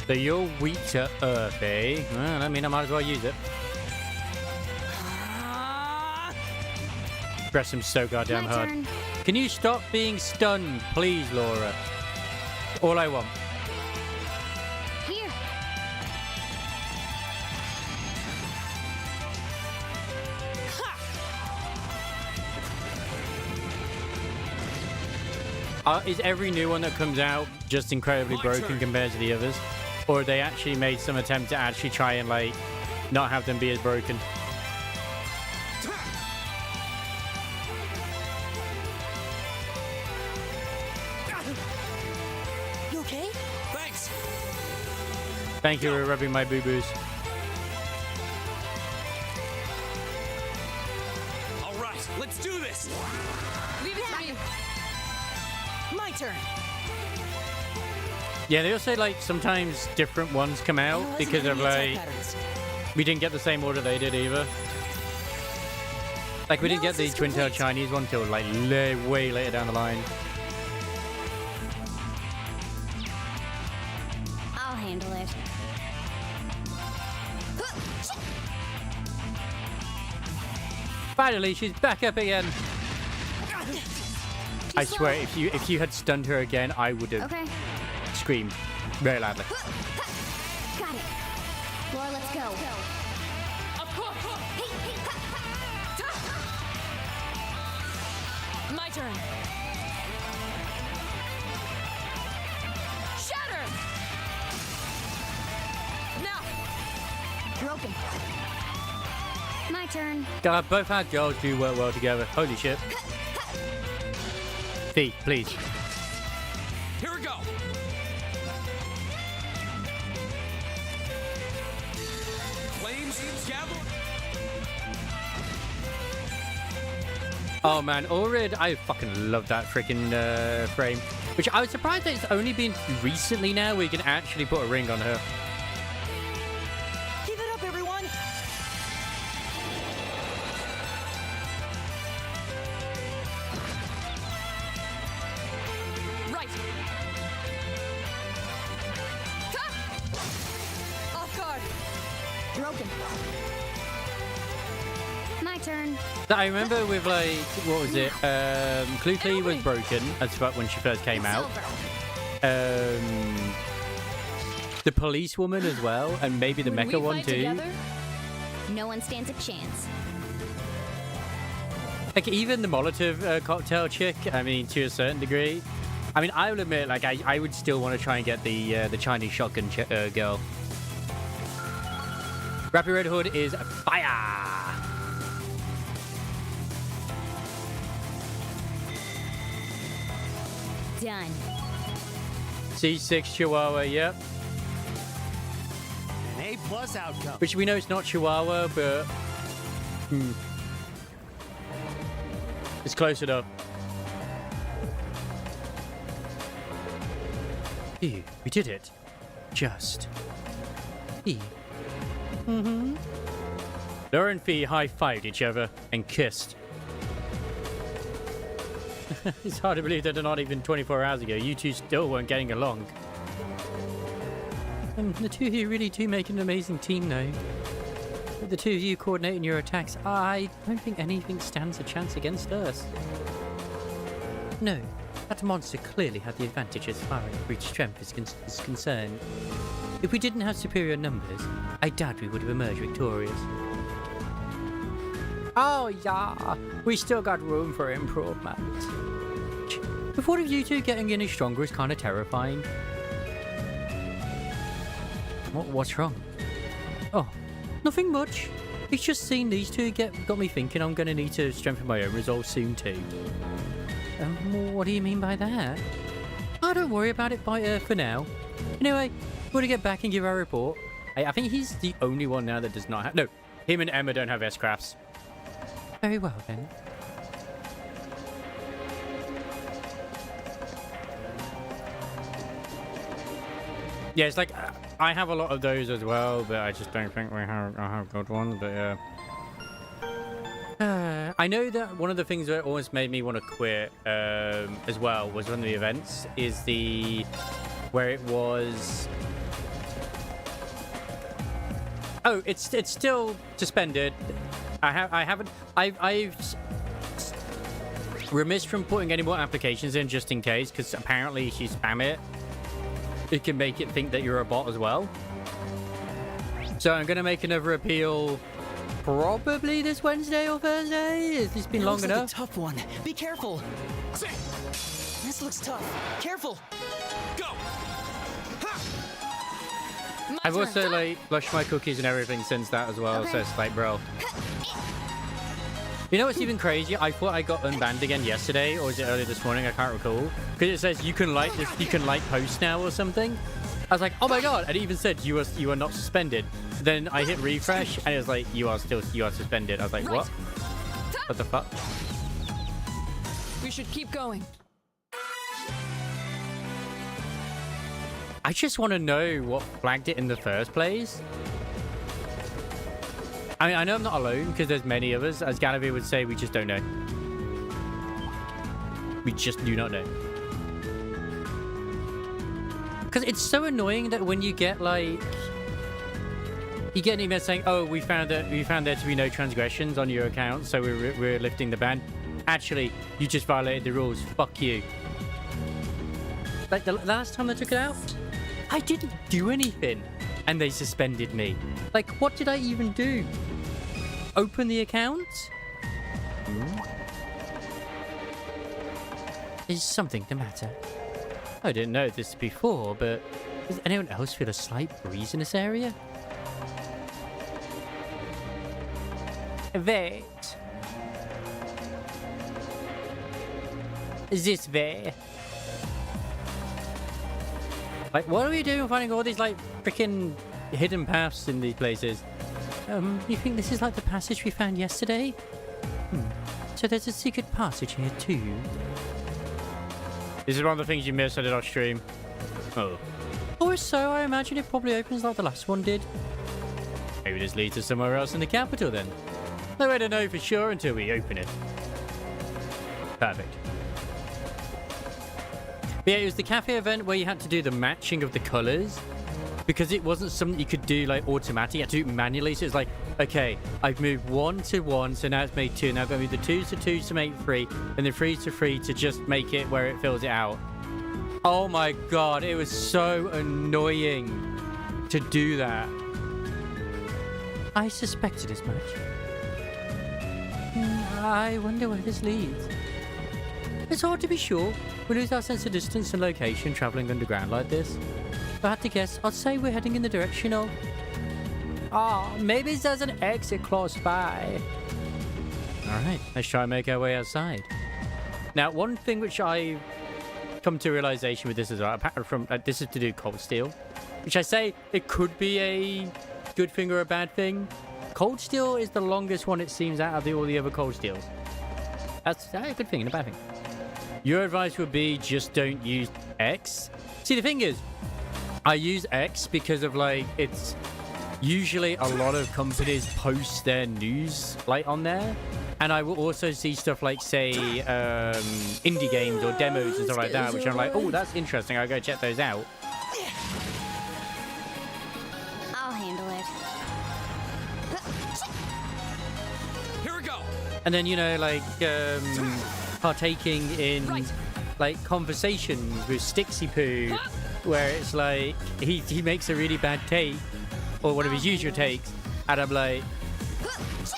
So you're weak to Earth, eh? Well, I mean, I might as well use it. Press him so goddamn My hard. turn. Can you stop being stunned, please, Laura? All I want. Here. Is every new one that comes out just incredibly broken compared to the others? Or they actually made some attempt to actually try and, like, not have them be as broken? You okay? Thanks. Thank you for rubbing my boo-boos. All right, let's do this. Leave it to me. My turn! Yeah, they also, like, sometimes different ones come out Analyzing because of, enemy attack like... patterns. We didn't get the same order they did either. Like, we didn't get the Analysis twin-tail complete. Chinese one till, like, way later down the line. I'll handle it. Finally, she's back up again. I swear, if you had stunned her again, I would have Okay. screamed very loudly. Got it. Laura, let's go. Of course. My turn. Shatter. Now. Broken. My turn. God, both our girls do work well together. Holy shit. Fee, please. Here we go. Flames gather. Oh man, Ulrid, I fucking love that freaking frame. Which I was surprised that it's only been recently now where you can actually put a ring on her. Give it up, everyone! Right. Off guard. Broken. My turn. So I remember with like, what was it? Cluckley was broken as fuck when she first came out. The police woman as well, and maybe the mecha one too. Together? No one stands a chance. Like even the Molotov cocktail chick, I mean, to a certain degree. I mean, I will admit, like, I would still want to try and get the Chinese shotgun girl. Rappy Red Hood is fire! Done. C6 Chihuahua, yep. An A+ outcome. Which we know it's not Chihuahua, but... It's close enough. Ew, we did it. Just. E. Laura and Fee high-fived each other and kissed. It's hard to believe that not even 24 hours ago, you two still weren't getting along. The two of you really do make an amazing team, though. With the two of you coordinating your attacks, I don't think anything stands a chance against us. No, that monster clearly had the advantage as far as brute strength is concerned. If we didn't have superior numbers, I doubt we would have emerged victorious. Oh yeah, we still got room for improvement. The thought of you two getting any stronger is kind of terrifying. What's wrong? Oh, nothing much. It's just seeing these two got me thinking I'm going to need to strengthen my own resolve soon too. What do you mean by that? Oh, don't worry about it for now. Anyway, we're going to get back and give our report. I think he's the only one now that does not have... No, him and Emma don't have S-Crafts. Very well then. Yeah, it's like I have a lot of those as well, but I just don't think I have good ones. But yeah, I know that one of the things that almost made me want to quit as well was one of the events is where it was. Oh, it's still suspended. I've remiss from putting any more applications in just in case, because apparently if you spam it, it can make it think that you're a bot as well. So I'm gonna make another appeal probably this Wednesday or Thursday. Has this been long enough? Like a tough one. Be careful. This looks tough. Careful. Go. I've also like flushed my cookies and everything since that as well. Okay. So it's like, bro. You know what's even crazy? I thought I got unbanned again yesterday, or was it early this morning? I can't recall. Because it says you can like this, you can like posts now or something. I was like, oh my god! And it even said you are not suspended. Then I hit refresh, and it was like you are suspended. I was like, what? What the fuck? We should keep going. I just want to know what flagged it in the first place. I mean, I know I'm not alone, because there's many of us. As Gallivy would say, we just don't know. We just do not know. Because it's so annoying that when you get, like... You get an email saying, oh, we found there to be no transgressions on your account, so we're lifting the ban. Actually, you just violated the rules. Fuck you. Like, the last time they took it out, I didn't do anything. And they suspended me. Like, what did I even do? Open the account? Is something the matter? I didn't know this before, but does anyone else feel a slight breeze in this area? Wait. Is this there? Like, what are we doing finding all these, like, freaking hidden paths in these places? You think this is like the passage we found yesterday? So there's a secret passage here, too. This is one of the things you missed I did off stream. Oh. Or so, I imagine it probably opens like the last one did. Maybe this leads to somewhere else in the capital, then. No way to know for sure until we open it. Perfect. But yeah, it was the cafe event where you had to do the matching of the colours. because it wasn't something you could do like automatically. You had to do it manually. So it's like, okay, I've moved 1 to 1, so now it's made 2. Now I've got to move the 2s to 2s to make 3, and the 3s to 3 to just make it where it fills it out. Oh my god, it was so annoying to do that. I suspected as much. I wonder where this leads. It's hard to be sure. We lose our sense of distance and location traveling underground like this. If I had to guess, I'd say we're heading in the direction of... maybe there's an exit close by. Alright, let's try and make our way outside. Now, one thing which I come to realization with this as well, apart from this is to do cold steel, which I say it could be a good thing or a bad thing. Cold steel is the longest one, it seems, out of all the other cold steels. That's a good thing and a bad thing. Your advice would be just don't use X. See, the thing is, I use X because of like, it's usually a lot of companies post their news like on there. And I will also see stuff like, say, indie games or demos and stuff like that, which I'm like, oh, that's interesting. I'll go check those out. I'll handle it. Here we go. And then, you know, like, partaking in, like, conversations with Stixie Poo, where it's like, he makes a really bad take, or one of his usual takes, and I'm like,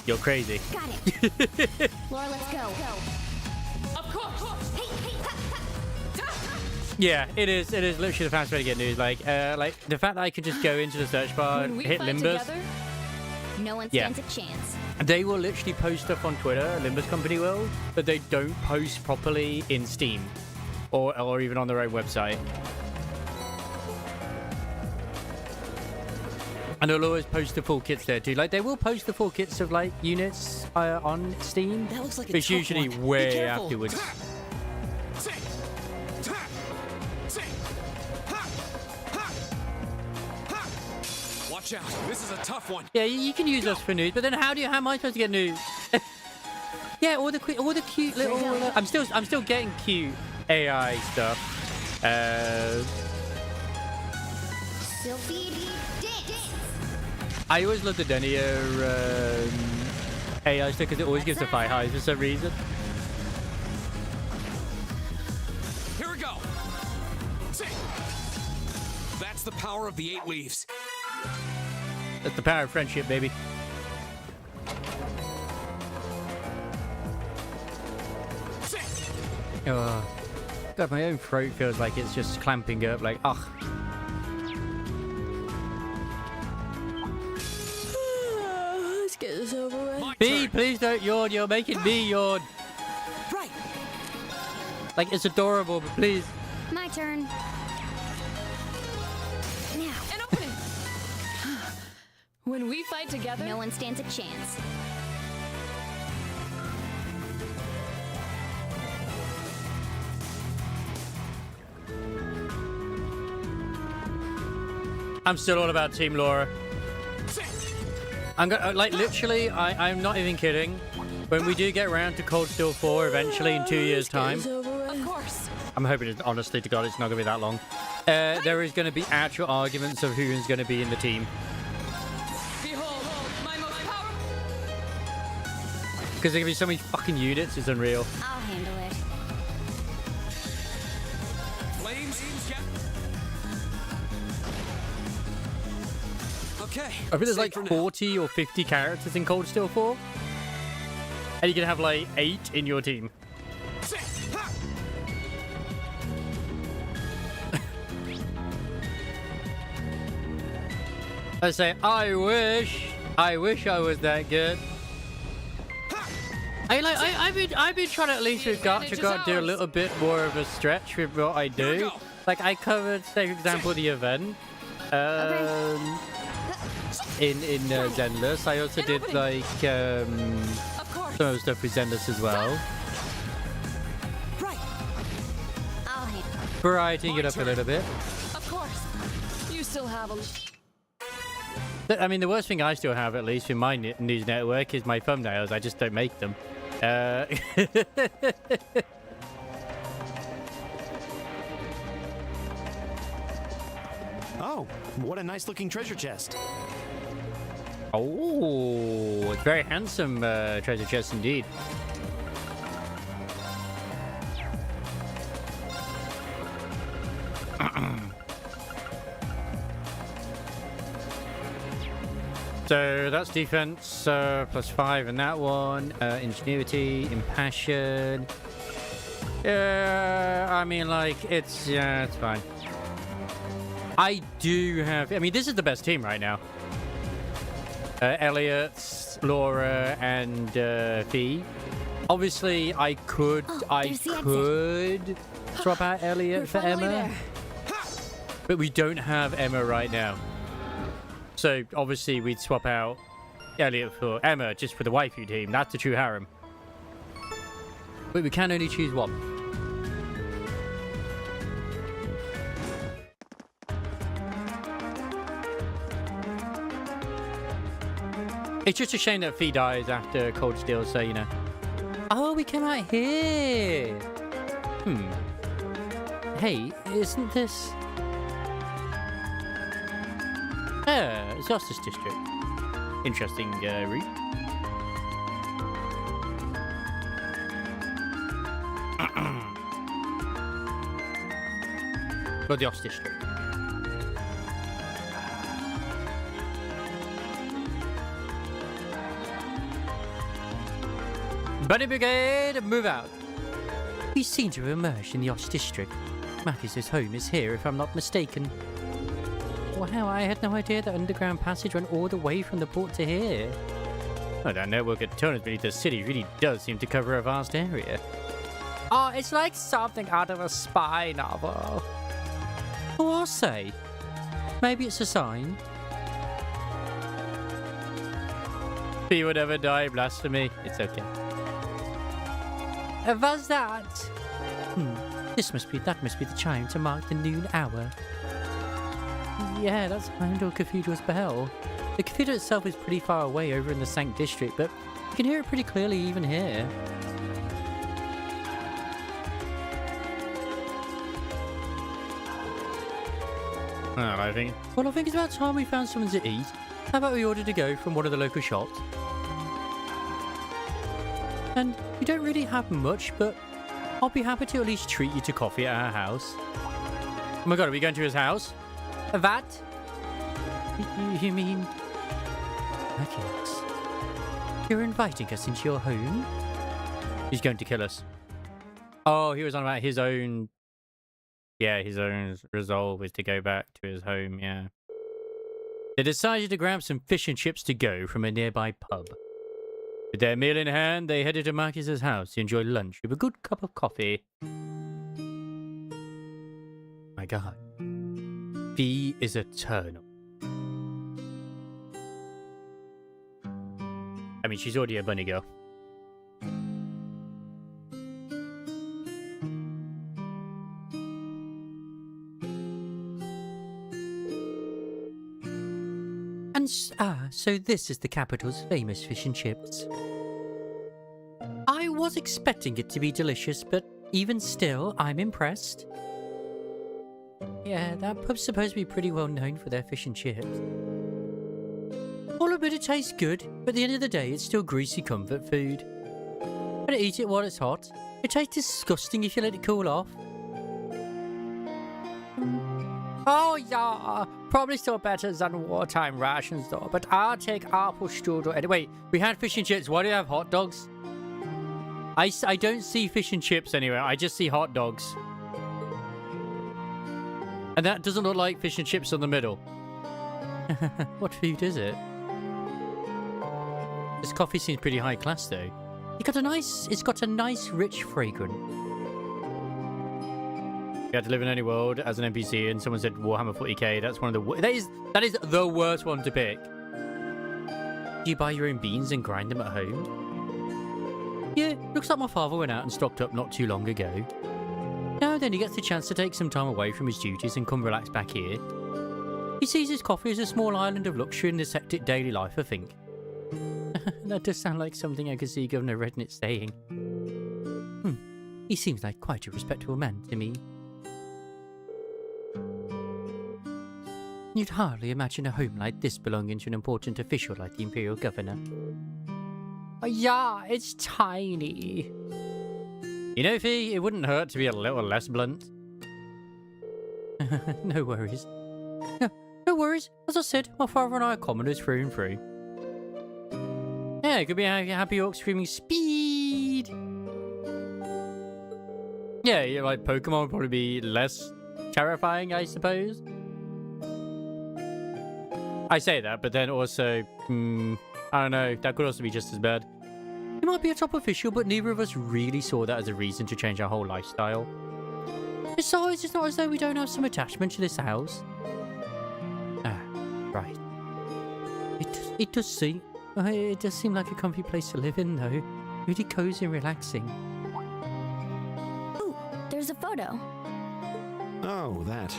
you're crazy. Got it. Laura, let's go. Of course. Yeah, it is literally the fastest way to get news. Like the fact that I could just go into the search bar and hit Limbus. Together, No one stands a chance. They will literally post stuff on Twitter, Limbus Company will, but they don't post properly in Steam or even on their own website. And they'll always post the full kits there too. Like, they will post the full kits of, like, units on Steam. That looks like a but it's tough usually one. Be way careful. afterwards. Watch out. This is a tough one. Yeah, you can use us for news, but then how am I supposed to get news? Yeah, all the cute little... I'm still getting cute AI stuff. Sylphie, dance. I always love the Denia AI stuff because it always gives the fight highs for some reason. Here we go. That's the power of the 8 leaves. That's the power of friendship, baby. Oh, God, my own throat feels like it's just clamping up. Like, ugh. let's get this over with. B, please don't yawn. You're making me yawn. Right. Like, it's adorable, but please. My turn. Now. An opening. When we fight together, No one stands a chance. I'm still all about Team Laura. I'm gonna, like, literally, I'm not even kidding. When we do get around to Cold Steel 4 eventually in 2 years' time, of course. I'm hoping, honestly to God, it's not going to be that long. There is going to be actual arguments of who is going to be in the team. Behold, my most powerful. Because there's going to be so many fucking units, it's unreal. I'll handle it. Flames. Yeah. Okay. I think there's like 40 or 50 characters in Cold Steel 4. And you can have like 8 in your team. I say, I wish I was that good. I've been trying to at least with Gacha do a little bit more of a stretch with what I do. Like, I covered, say for example, the event in Zenless. I also did like some of the stuff with Zenless as well. Right. I'll handle it. Varietying it up a little bit. Of course. You still have a. I mean, the worst thing I still have, at least in my news network, is my thumbnails. I just don't make them. Oh, what a nice looking treasure chest. Oh, it's very handsome treasure chest indeed. So that's defense +5 in that one. Ingenuity, impassion. I mean, like, it's fine. I do have, I mean, this is the best team right now. Elliot, Laura, and Fee. Obviously, I could swap out Elliot for Emma. There. But we don't have Emma right now. So, obviously, we'd swap out Elliot for Emma just for the waifu team. That's the true harem. But we can only choose one. It's just a shame that Fee dies after Cold Steel, so, you know. Oh, we came out here. Hey, isn't this... Yeah, it's Justice District. Interesting route. Well, the Justice District. Bunny Brigade, move out. We seem to have emerged in the Osh District. Marcus's home is here, if I'm not mistaken. Wow, I had no idea the underground passage went all the way from the port to here. Oh, that network of tunnels beneath the city really does seem to cover a vast area. Oh, it's like something out of a spy novel. Oh, I'll say. Maybe it's a sign. He would ever die, blasphemy. It's okay. Was that? That must be the chime to mark the noon hour. Yeah, that's Heimdall Cathedral's bell. The cathedral itself is pretty far away over in the Sank district, but you can hear it pretty clearly even here. I think it's about time we found something to eat. How about we order to go from one of the local shops? And we don't really have much, but I'll be happy to at least treat you to coffee at our house. Oh my god, are we going to his house? That? You mean... Marcus? You're inviting us into your home? He's going to kill us. Oh, he was on about his own... Yeah, his own resolve is to go back to his home, yeah. They decided to grab some fish and chips to go from a nearby pub. With their meal in hand, they headed to Marcus's house to enjoy lunch with a good cup of coffee. My god. Fee is eternal. I mean, she's already a bunny girl. And so this is the capital's famous fish and chips. I was expecting it to be delicious, but even still, I'm impressed. Yeah, that pub's supposed to be pretty well known for their fish and chips. All of it tastes good, but at the end of the day, it's still greasy comfort food. But eat it while it's hot. It tastes disgusting if you let it cool off. Oh yeah, probably still better than wartime rations though, but I'll take apple strudel. Anyway, we had fish and chips. Why do you have hot dogs? I don't see fish and chips anywhere. I just see hot dogs. And that doesn't look like fish and chips in the middle. What food is it? This coffee seems pretty high class though. It's got a nice rich fragrance. You had to live in any world as an NPC, and someone said Warhammer 40k. That's one of the that is the worst one to pick. Do you buy your own beans and grind them at home? Yeah, looks like my father went out and stocked up not too long ago. Now then, he gets the chance to take some time away from his duties and come relax back here. He sees his coffee as a small island of luxury in his hectic daily life, I think. That does sound like something I could see Governor Rednitz saying. He seems like quite a respectable man to me. You'd hardly imagine a home like this belonging to an important official like the Imperial Governor. Yeah, it's tiny. You know, Fee, it wouldn't hurt to be a little less blunt. No worries. No worries. As I said, my father and I are commoners through and through. Yeah, it could be a happy orc screaming speed. Yeah, like Pokemon would probably be less terrifying, I suppose. I say that, but then also, I don't know, that could also be just as bad. He might be a top official, but neither of us really saw that as a reason to change our whole lifestyle. Besides, it's not as though we don't have some attachment to this house. Ah, right. It does seem like a comfy place to live in, though. Really cozy and relaxing. Ooh, there's a photo. Oh, that.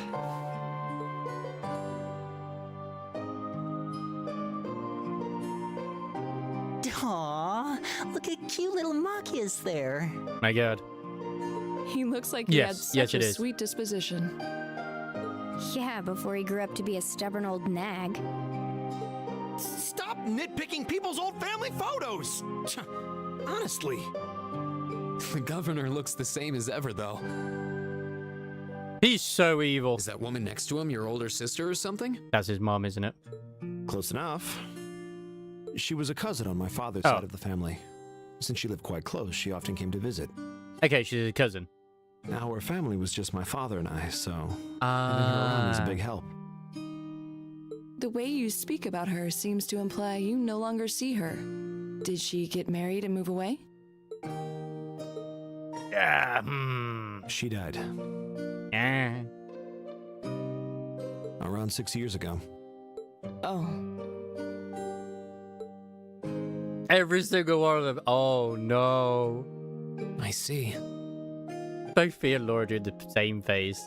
Aww, look at cute little Machias there. My God. He looks like he had such it a is. sweet disposition. Yeah, before he grew up to be a stubborn old nag. Stop nitpicking people's old family photos! Honestly. The governor looks the same as ever, though. He's so evil. Is that woman next to him your older sister or something? That's his mom, isn't it? Close enough. She was a cousin on my father's side of the family. Since she lived quite close, she often came to visit. Okay, she's a cousin. Our family was just my father and I, so having her around was a big help. The way you speak about her seems to imply you no longer see her. Did she get married and move away? She died. Yeah. Around 6 years ago. Oh. Every single one of them. Oh, no. I see. Both Fee and Laura do the same face.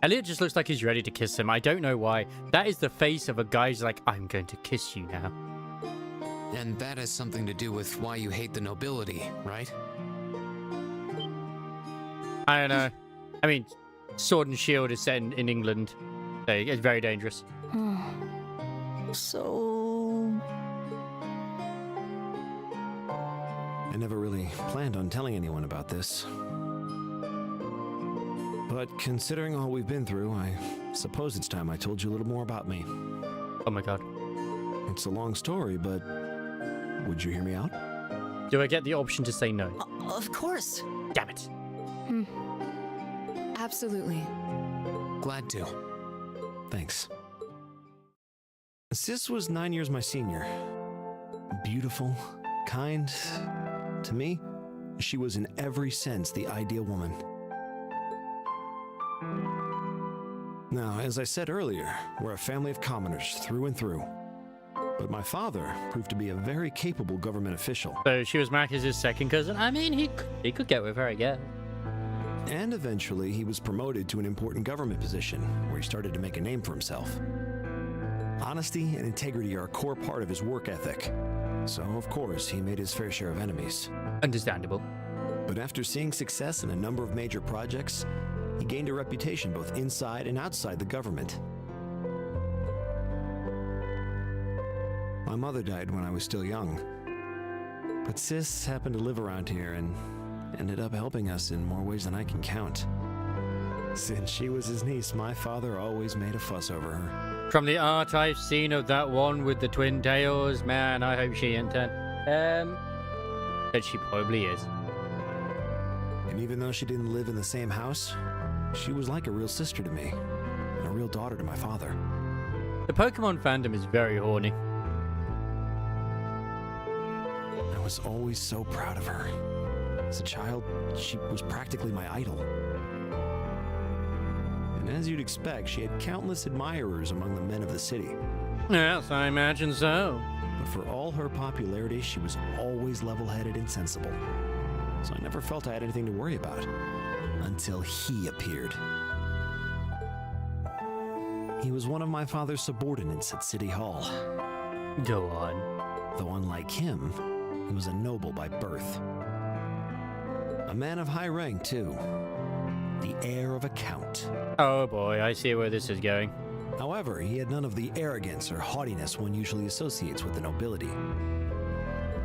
Elliot just looks like he's ready to kiss him. I don't know why. That is the face of a guy who's like, I'm going to kiss you now. And that has something to do with why you hate the nobility, right? I don't know. I mean, Sword and Shield is set in England. So it's very dangerous. So... I never really planned on telling anyone about this. But considering all we've been through, I suppose it's time I told you a little more about me. Oh my God. It's a long story, but would you hear me out? Do I get the option to say no? Of course. Damn it. Absolutely. Glad to. Thanks. Sis was 9 years my senior. Beautiful, kind. To me, she was in every sense the ideal woman. Now, as I said earlier, we're a family of commoners through and through. But my father proved to be a very capable government official. So she was Marcus's second cousin? I mean, he could get with her, I guess. And eventually, he was promoted to an important government position, where he started to make a name for himself. Honesty and integrity are a core part of his work ethic. So, of course, he made his fair share of enemies. Understandable. But after seeing success in a number of major projects, he gained a reputation both inside and outside the government. My mother died when I was still young. But Sis happened to live around here and ended up helping us in more ways than I can count. Since she was his niece, my father always made a fuss over her. From the art I've seen of that one with the twin tails, man, I hope she ain't 10. But she probably is. And even though she didn't live in the same house, she was like a real sister to me, and a real daughter to my father. The Pokemon fandom is very horny. I was always so proud of her. As a child, she was practically my idol. And as you'd expect, she had countless admirers among the men of the city. Yes, I imagine so. But for all her popularity, she was always level-headed and sensible. So I never felt I had anything to worry about. Until he appeared. He was one of my father's subordinates at City Hall. Go on. Though unlike him, he was a noble by birth. A man of high rank, too. the heir of a count. Oh boy, I see where this is going. However, he had none of the arrogance or haughtiness one usually associates with the nobility.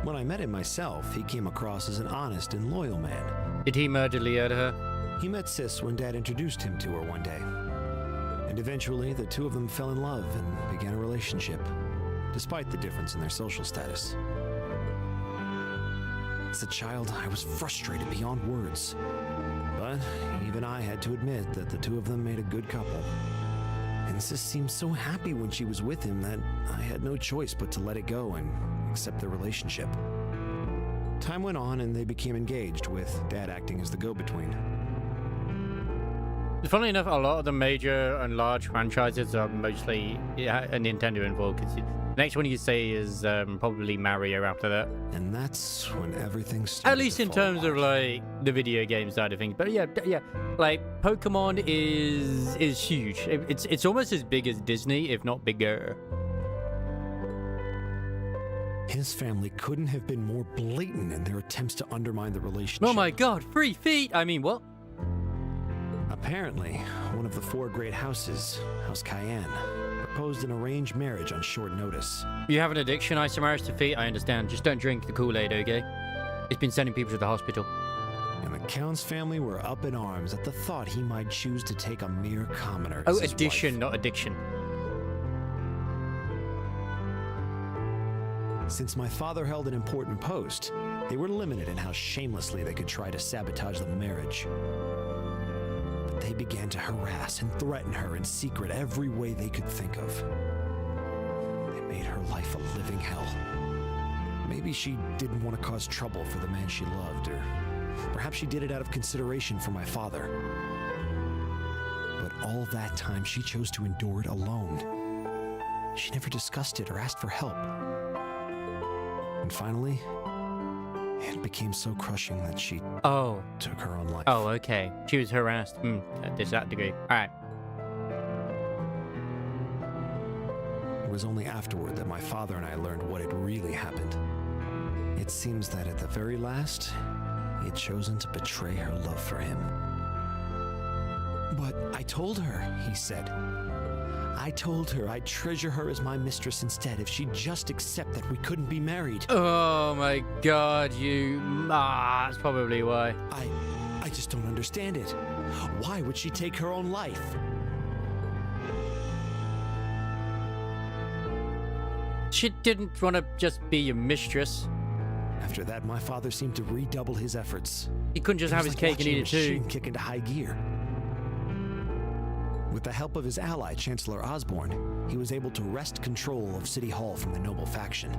When I met him myself, he came across as an honest and loyal man. Did he murder her? He met Sis when Dad introduced him to her one day. And eventually, the two of them fell in love and began a relationship, despite the difference in their social status. As a child, I was frustrated beyond words. But even I had to admit that the two of them made a good couple. And Sis seemed so happy when she was with him that I had no choice but to let it go and accept their relationship. Time went on and they became engaged, with Dad acting as the go-between. Funnily enough, a lot of the major and large franchises are mostly a Nintendo involved. Because the next one you say is probably Mario after that. And that's when everything started. At least in terms of like the video game side of things. But yeah, like Pokemon is huge. It's almost as big as Disney, if not bigger. His family couldn't have been more blatant in their attempts to undermine the relationship. Oh my god, 3 feet! I mean, what? Apparently, one of the 4 great houses, House Cayenne, proposed an arranged marriage on short notice. You have an addiction, Isomaris to feet? I understand. Just don't drink the Kool-Aid, okay? It's been sending people to the hospital. And the Count's family were up in arms at the thought he might choose to take a mere commoner Oh, as his addition, wife. not addiction. Since my father held an important post, they were limited in how shamelessly they could try to sabotage the marriage. But they began to harass and threaten her in secret every way they could think of. They made her life a living hell. Maybe she didn't want to cause trouble for the man she loved, or perhaps she did it out of consideration for my father. But all that time, she chose to endure it alone. She never discussed it or asked for help. And finally, it became so crushing that she took her own life. Oh, okay. She was harassed to that degree. Alright. It was only afterward that my father and I learned what had really happened. It seems that at the very last, he had chosen to betray her love for him. But I told her, he said. I told her I'd treasure her as my mistress instead if she'd just accept that we couldn't be married. Oh my god, that's probably why. I just don't understand it. Why would she take her own life? She didn't want to just be your mistress. After that, my father seemed to redouble his efforts. He couldn't just have his cake and eat it too. Machine kick into high gear. With the help of his ally, Chancellor Osborne, he was able to wrest control of City Hall from the noble faction.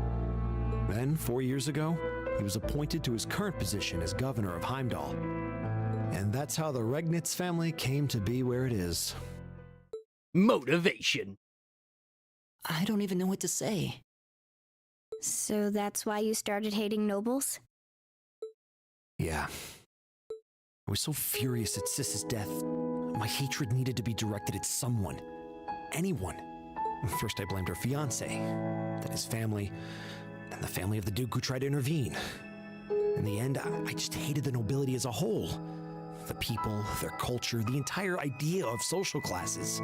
Then, 4 years ago, he was appointed to his current position as governor of Heimdall. And that's how the Regnitz family came to be where it is. Motivation. I don't even know what to say. So that's why you started hating nobles? Yeah. I was so furious at Sis's death. My hatred needed to be directed at someone. Anyone. First I blamed her fiancé, then his family, then the family of the Duke who tried to intervene. In the end, I just hated the nobility as a whole. The people, their culture, the entire idea of social classes.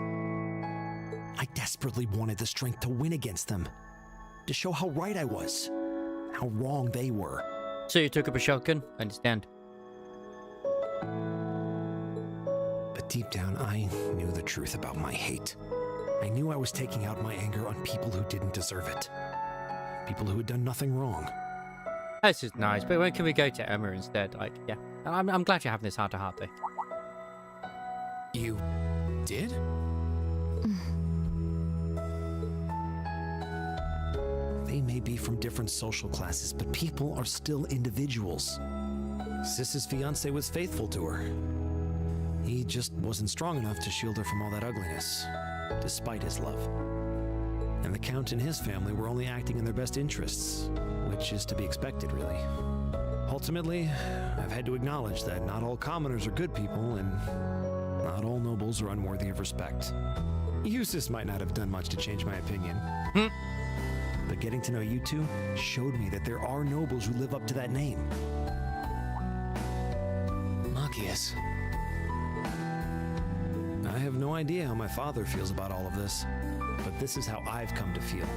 I desperately wanted the strength to win against them. To show how right I was. How wrong they were. So you took up a shotgun? I understand. But deep down, I knew the truth about my hate. I knew I was taking out my anger on people who didn't deserve it. People who had done nothing wrong. This is nice, but when can we go to Emma instead? Like, yeah. I'm glad you're having this heart-to-heart, though. You did? They may be from different social classes, but people are still individuals. Sis's fiancé was faithful to her. He just wasn't strong enough to shield her from all that ugliness, despite his love. And the Count and his family were only acting in their best interests, which is to be expected, really. Ultimately, I've had to acknowledge that not all commoners are good people, and not all nobles are unworthy of respect. Eustace might not have done much to change my opinion. But getting to know you two showed me that there are nobles who live up to that name. Machias. I have no idea how my father feels about all of this, but this is how I've come to feel.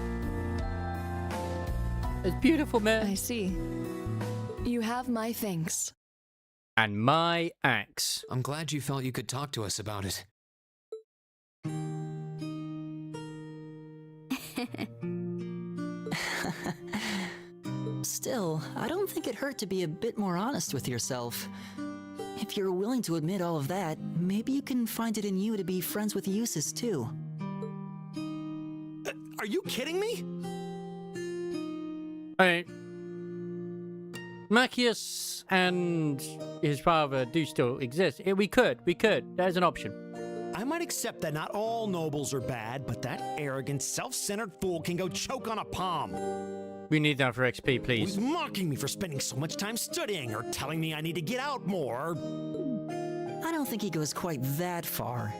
It's beautiful, man. I see. You have my thanks. And my axe. I'm glad you felt you could talk to us about it. Still, I don't think it hurt to be a bit more honest with yourself. If you're willing to admit all of that, maybe you can find it in you to be friends with Eustace too. Are you kidding me? Alright. Machias and his father do still exist. We could. There's an option. I might accept that not all nobles are bad, but that arrogant, self-centered fool can go choke on a palm. We need that for XP, please. He's mocking me for spending so much time studying, or telling me I need to get out more. I don't think he goes quite that far.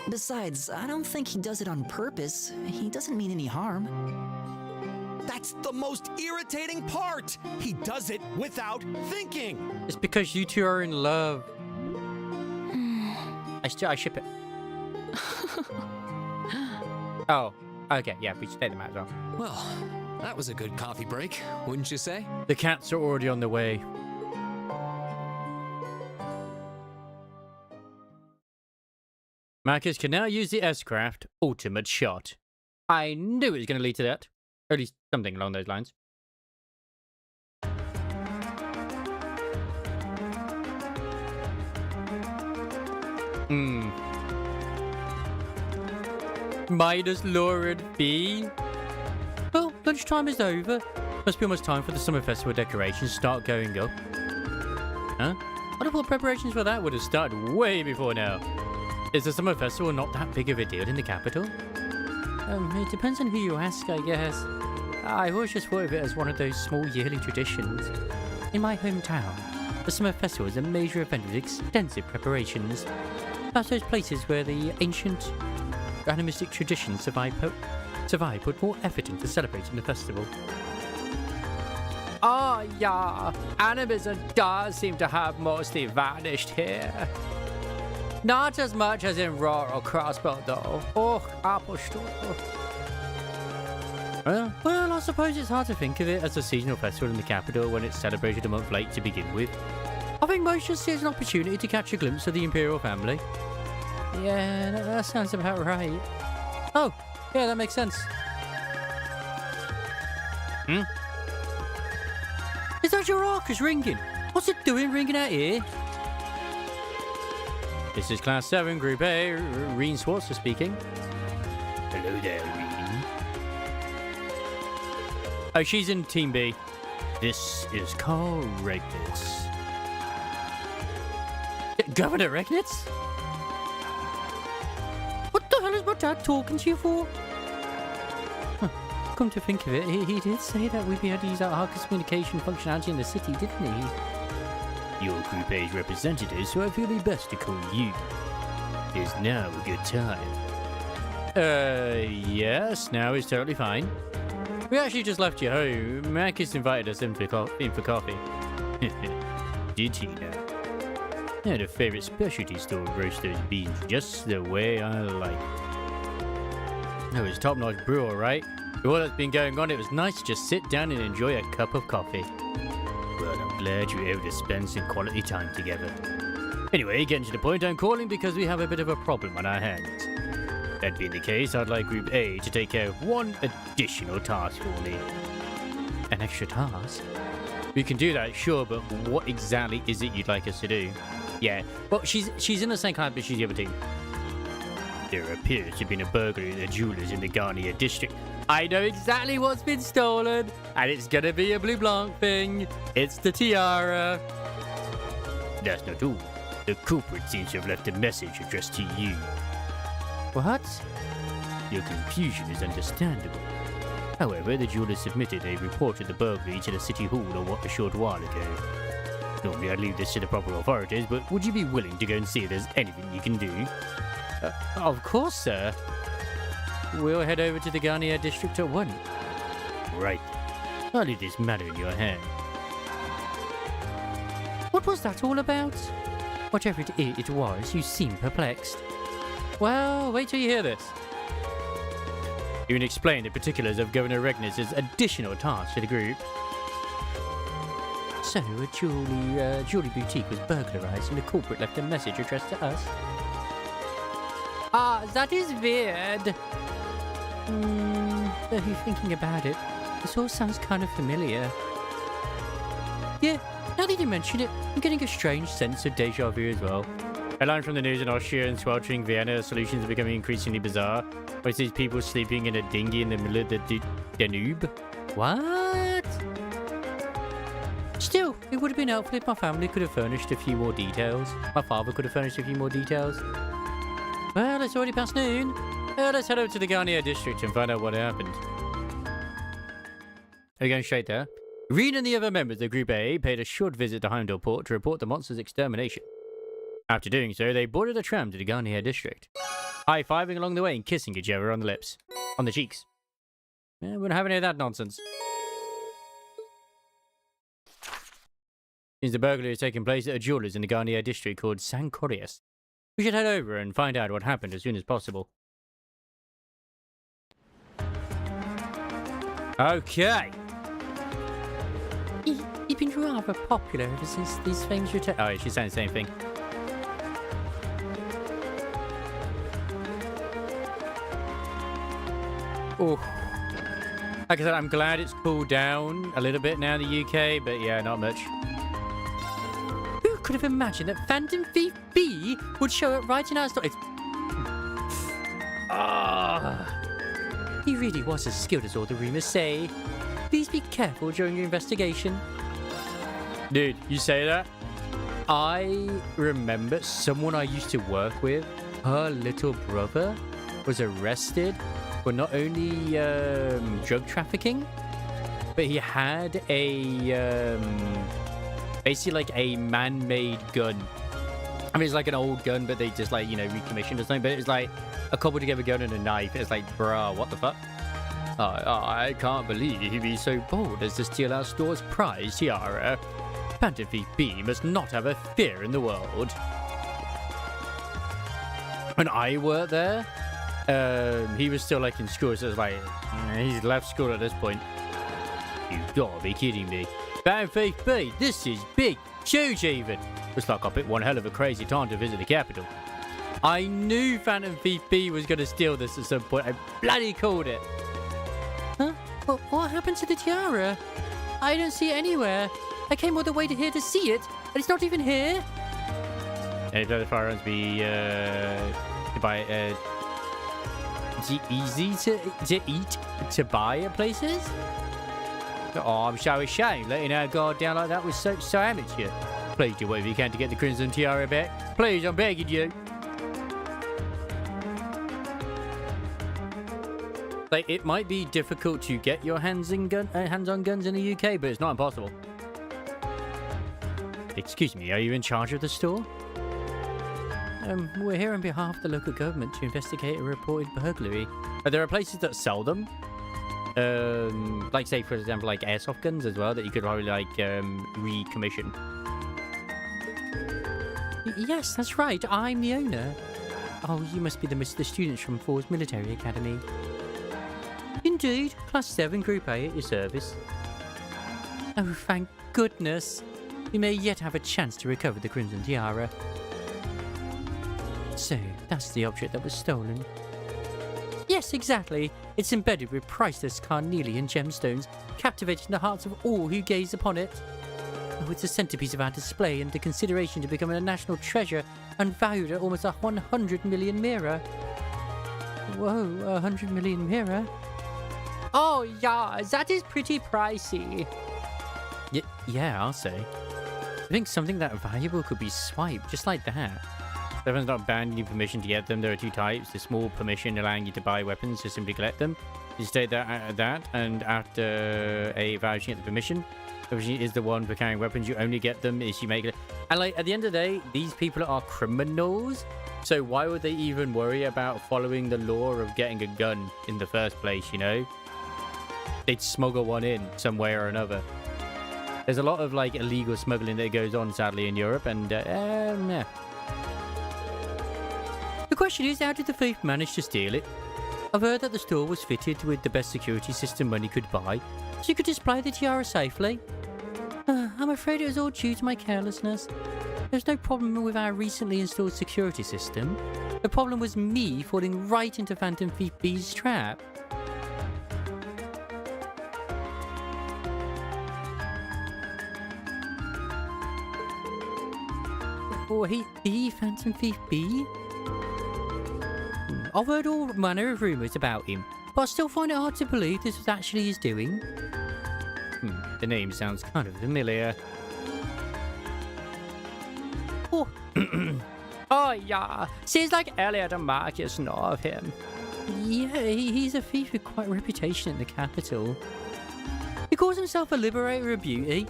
Besides, I don't think he does it on purpose. He doesn't mean any harm. That's the most irritating part! He does it without thinking! It's because you two are in love. I ship it. Oh, okay, yeah, we should take them out as well. Well, that was a good coffee break, wouldn't you say? The cats are already on the way. Marcus can now use the S-Craft Ultimate Shot. I knew it was going to lead to that. Or at least something along those lines. Minus Lauren B. Well, lunchtime is over. Must be almost time for the summer festival decorations to start going up. Huh? I wonder what preparations for that would have started way before now. Is the summer festival not that big of a deal in the capital? It depends on who you ask, I guess. I always just thought of it as one of those small yearly traditions. In my hometown, the summer festival is a major event with extensive preparations. That's those places where the ancient animistic traditions survive put more effort into celebrating the festival. Oh yeah, animism does seem to have mostly vanished here. Not as much as in rural Crossbow though. Oh, apple store. Well, I suppose it's hard to think of it as a seasonal festival in the capital when it's celebrated a month late to begin with. I think most just see it as an opportunity to catch a glimpse of the Imperial family. Yeah, that sounds about right. Oh, yeah, that makes sense. Is that your Arcus ringing? What's it doing ringing out here? This is Class 7, Group A, Reen Swartzer speaking. Hello there, Reen. Oh, she's in Team B. This is Carl Regnitz. Governor Regnitz? What the hell is my dad talking to you for? Come to think of it, he did say that we'd be able to use our Arcus communication functionality in the city, didn't he? Your Group A's representative, so I feel it best to call you. Is now a good time? Yes, now is totally fine. We actually just left you home. Marcus invited us in for coffee. Did he now? I had a favorite specialty store roast those beans just the way I like. It was top-notch brew, all right. With all that's been going on, it was nice to just sit down and enjoy a cup of coffee. Well, I'm glad you were able to spend some quality time together. Anyway, getting to the point, I'm calling because we have a bit of a problem on our hands. That being the case, I'd like Group A to take care of one additional task for me. An extra task? We can do that, sure, but what exactly is it you'd like us to do? Yeah, well, she's in the same class, but she's the other team. There appears to have been a burglary at the jewelers in the Garnier district. I know exactly what's been stolen, and it's gonna be a Blue Blanc thing. It's the tiara. That's not all. The culprit seems to have left a message addressed to you. What? Your confusion is understandable. However, the jeweler submitted a report of the burglary to the city hall a short while ago. Normally I'd leave this to the proper authorities, but would you be willing to go and see if there's anything you can do? Of course, sir. We'll head over to the Garnier district at once. Right. I'll leave this matter in your hand. What was that all about? Whatever it was, you seem perplexed. Well, wait till you hear this. You can explain the particulars of Governor Regnus's additional tasks to the group. So, a jewelry boutique was burglarized and the culprit left a message addressed to us. Ah, that is weird. Though thinking about it, this all sounds kind of familiar. Yeah, now that you mention it, I'm getting a strange sense of deja vu as well. Headline from the news in Austria and sweltering Vienna, solutions are becoming increasingly bizarre. What's these people sleeping in a dinghy in the middle of the Danube? What? Still, it would have been helpful if my family could have furnished a few more details. My father could have furnished a few more details. Well, it's already past noon. Let's head over to the Garnier district and find out what happened. Are you going straight there? Reed and the other members of Group A paid a short visit to Heimdall Port to report the monster's extermination. After doing so, they boarded a tram to the Garnier district, high-fiving along the way and kissing each other on the lips. On the cheeks. We don't have any of that nonsense. Since the burglary has taken place at a jeweler's in the Garnier district called San Corias, we should head over and find out what happened as soon as possible. Okay. He's been rather popular ever since these things returned. Oh, she's saying the same thing. Oh. Like I said, I'm glad it's cooled down a little bit now in the UK, but yeah, not much. Who could have imagined that Phantom Thief B would show up right in our store? He really was as skilled as all the rumors say. Please be careful during your investigation. Dude, you say that? I remember someone I used to work with, her little brother was arrested for not only drug trafficking, but he had a basically like a man-made gun. I mean, it's like an old gun, but they just like, you know, recommissioned or something. But it was like a cobbled together gun and a knife. It's like, bruh, what the fuck? I can't believe he'd be so bold as to steal our store's prize tiara. Phantom Thief B must not have a fear in the world. When I worked there, he was still like in school, so it's like, he's left school at this point. You gotta be kidding me. Phantom Thief B, this is big, huge even. Looks like I picked one hell of a crazy time to visit the capital. I knew Phantom Thief B was gonna steal this at some point. I bloody called it. Huh? What happened to the tiara? I don't see it anywhere. I came all the way to here to see it, and it's not even here. Any other firearms be easy to eat, to buy at places? Oh, I'm so ashamed letting our guard down like that was so amateur. Please do whatever you can to get the Crimson Tiara back. Please, I'm begging you. Like, it might be difficult to get your hands-on guns in the UK, but it's not impossible. Excuse me, are you in charge of the store? We're here on behalf of the local government to investigate a reported burglary. There are places that sell them. Like, say, for example, like airsoft guns as well, that you could probably, like, recommission. Yes, that's right. I'm the owner. Oh, you must be the students from Ford's Military Academy. Indeed. Class 7, Group A at your service. Oh, thank goodness. We may yet have a chance to recover the Crimson Tiara. So, that's the object that was stolen. Yes, exactly. It's embedded with priceless carnelian gemstones, captivating the hearts of all who gaze upon it. Oh, it's a centerpiece of our display and the consideration to become a national treasure and valued at almost 100 million mira. Whoa, 100 million mira? Oh, yeah, that is pretty pricey. Yeah, I'll say. I think something that valuable could be swiped, just like that. Everyone's not banned you permission to get them. There are two types. The small permission allowing you to buy weapons to simply collect them. You state that, and after a evaluation, you get the permission. Permission is the one for carrying weapons. You only get them if you make it. And like at the end of the day, these people are criminals. So why would they even worry about following the law of getting a gun in the first place, you know? They'd smuggle one in some way or another. There's a lot of like illegal smuggling that goes on, sadly, in Europe, and yeah. The question is, how did the thief manage to steal it? I've heard that the store was fitted with the best security system money could buy, so you could display the tiara safely. I'm afraid it was all due to my carelessness. There's no problem with our recently installed security system. The problem was me falling right into Phantom Thief B's trap. Oh, the Phantom Thief B? I've heard all manner of rumours about him, but I still find it hard to believe this was actually his doing. The name sounds kind of familiar. Oh, oh yeah, seems like Elliot and Marcus know of him. Yeah, he's a thief with quite a reputation in the capital. He calls himself a liberator of beauty,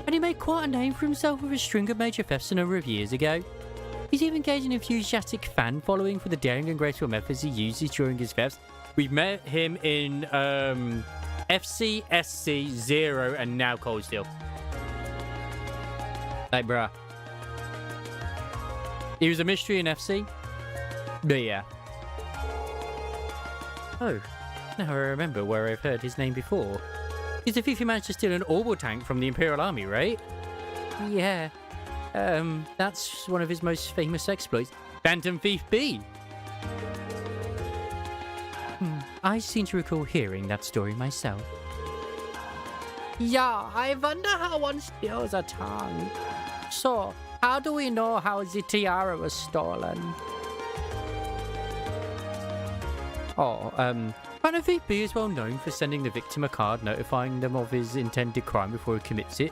and he made quite a name for himself with a string of major thefts a number of years ago. He's even gained an enthusiastic fan following for the daring and graceful methods he uses during his thefts. We met him in FC, SC, Zero, and now Cold Steel. Like, bruh. He was a mystery in FC. But yeah. Oh, now I remember where I've heard his name before. He's the thief who managed to steal an orbital tank from the Imperial Army, right? Yeah. That's one of his most famous exploits. Phantom Thief B. I seem to recall hearing that story myself. Yeah, I wonder how one steals a tongue. So, how do we know how the tiara was stolen? Oh, Phantom Thief B is well known for sending the victim a card notifying them of his intended crime before he commits it.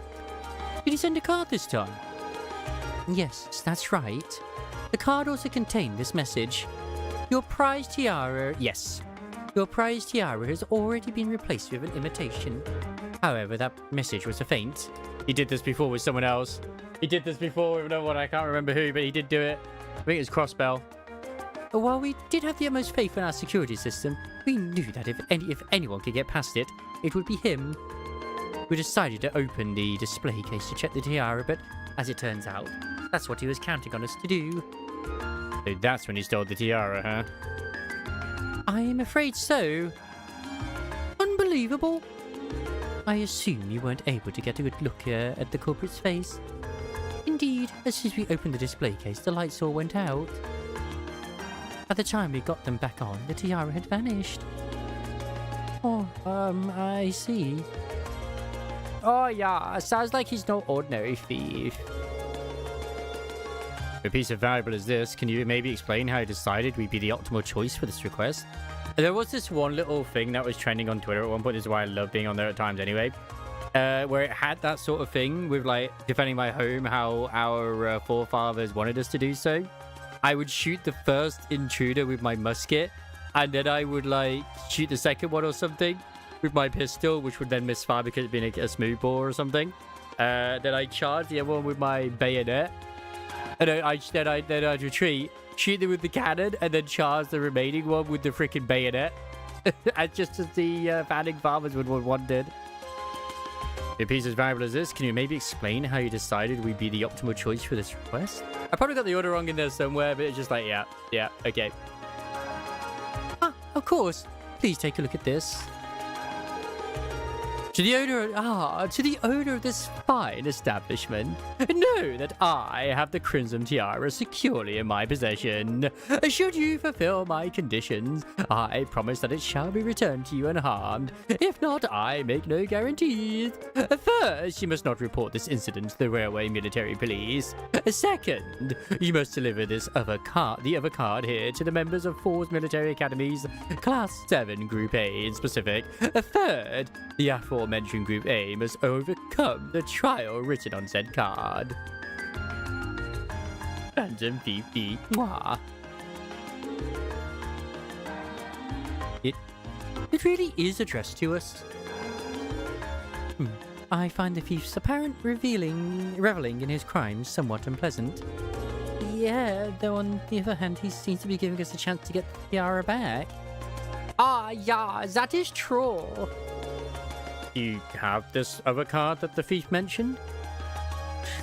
Did he send a card this time? Yes, that's right. The card also contained this message. Your prized tiara... Yes. Your prized tiara has already been replaced with an imitation. However, that message was a feint. He did this before with someone else. He did this before with no one, I can't remember who, but he did do it. I think it was Crossbell. While we did have the utmost faith in our security system, we knew that if anyone could get past it, it would be him. We decided to open the display case to check the tiara, but as it turns out, that's what he was counting on us to do. So that's when he stole the tiara, huh? I'm afraid so. Unbelievable. I assume you weren't able to get a good look at the culprit's face. Indeed, as soon as we opened the display case, the lights all went out. By the time we got them back on, the tiara had vanished. Oh, I see. Oh yeah, sounds like he's no ordinary thief. A piece of valuable as this, can you maybe explain how you decided we'd be the optimal choice for this request? There was this one little thing that was trending on Twitter at one point. This is why I love being on there at times anyway. Where it had that sort of thing with like defending my home, how our forefathers wanted us to do so. I would shoot the first intruder with my musket, and then I would like shoot the second one or something with my pistol, which would then misfire because it'd been a smooth bore or something. Then I charge the other one with my bayonet, and then I'd retreat, shoot them with the cannon, and then charge the remaining one with the freaking bayonet. And just as the founding fathers would have wanted. A piece as valuable as this, can you maybe explain how you decided we'd be the optimal choice for this request? I probably got the order wrong in there somewhere, but it's just like, yeah, okay. Ah, of course. Please take a look at this. To the owner of this fine establishment, know that I have the Crimson Tiara securely in my possession. Should you fulfill my conditions, I promise that it shall be returned to you unharmed. If not, I make no guarantees. First, you must not report this incident to the Railway Military Police. Second, you must deliver the other card here to the members of Force Military Academies, Class 7, Group A in specific. Third, the aforementioned Group A must overcome the trial written on said card. Phantom Thief B. Mwah. It really is addressed to us. I find the thief's apparent reveling in his crimes somewhat unpleasant. Yeah, though on the other hand, he seems to be giving us a chance to get the tiara back. Ah, yeah, that is true. You have this other card that the thief mentioned?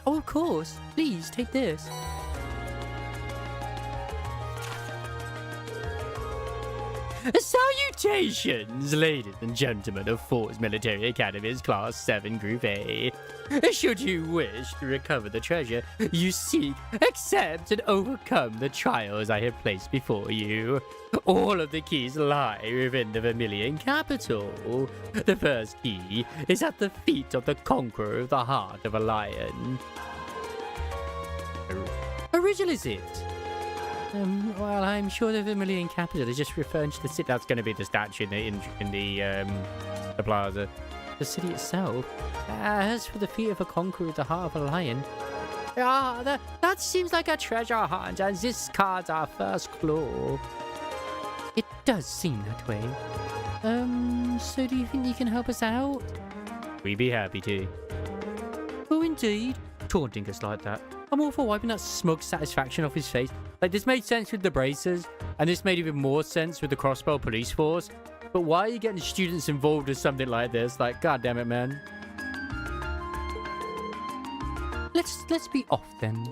Oh, of course. Please, take this. Salutations, ladies and gentlemen of Force Military Academy's Class 7 Group A. Should you wish to recover the treasure you seek, accept and overcome the trials I have placed before you. All of the keys lie within the Vermilion capital. The first key is at the feet of the Conqueror of the Heart of a Lion. Original is it? Well, I'm sure the Vermilion capital is just referring to the city. That's going to be the statue in the plaza. The city itself. As for the feet of a conqueror of the heart of a lion, that seems like a treasure hunt, and this card's our first clue. It does seem that way. So do you think you can help us out? We'd be happy to. Oh, indeed. Taunting us like that. I'm all for wiping that smug satisfaction off his face. Like, this made sense with the bracers, and this made even more sense with the Crossbow Police Force. But why are you getting students involved with something like this? Like, god damn it, man. Let's be off then.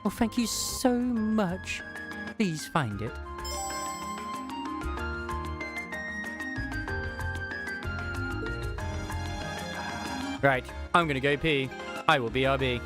Well, thank you so much. Please find it. Right, I'm gonna go pee. I will BRB.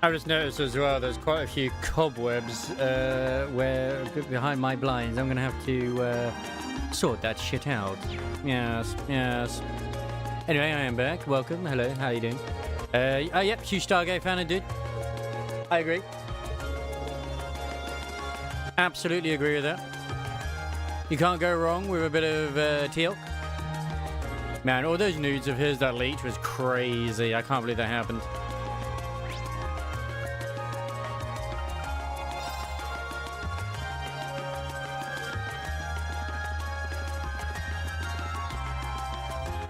I just noticed as well there's quite a few cobwebs where behind my blinds. I'm gonna have to sort that shit out. Yes, yes. Anyway, I am back. Welcome. Hello. How you doing? Yep. Huge Stargate fan, dude. I agree. Absolutely agree with that. You can't go wrong with a bit of teal. Man, all those nudes of his that leaked was crazy. I can't believe that happened.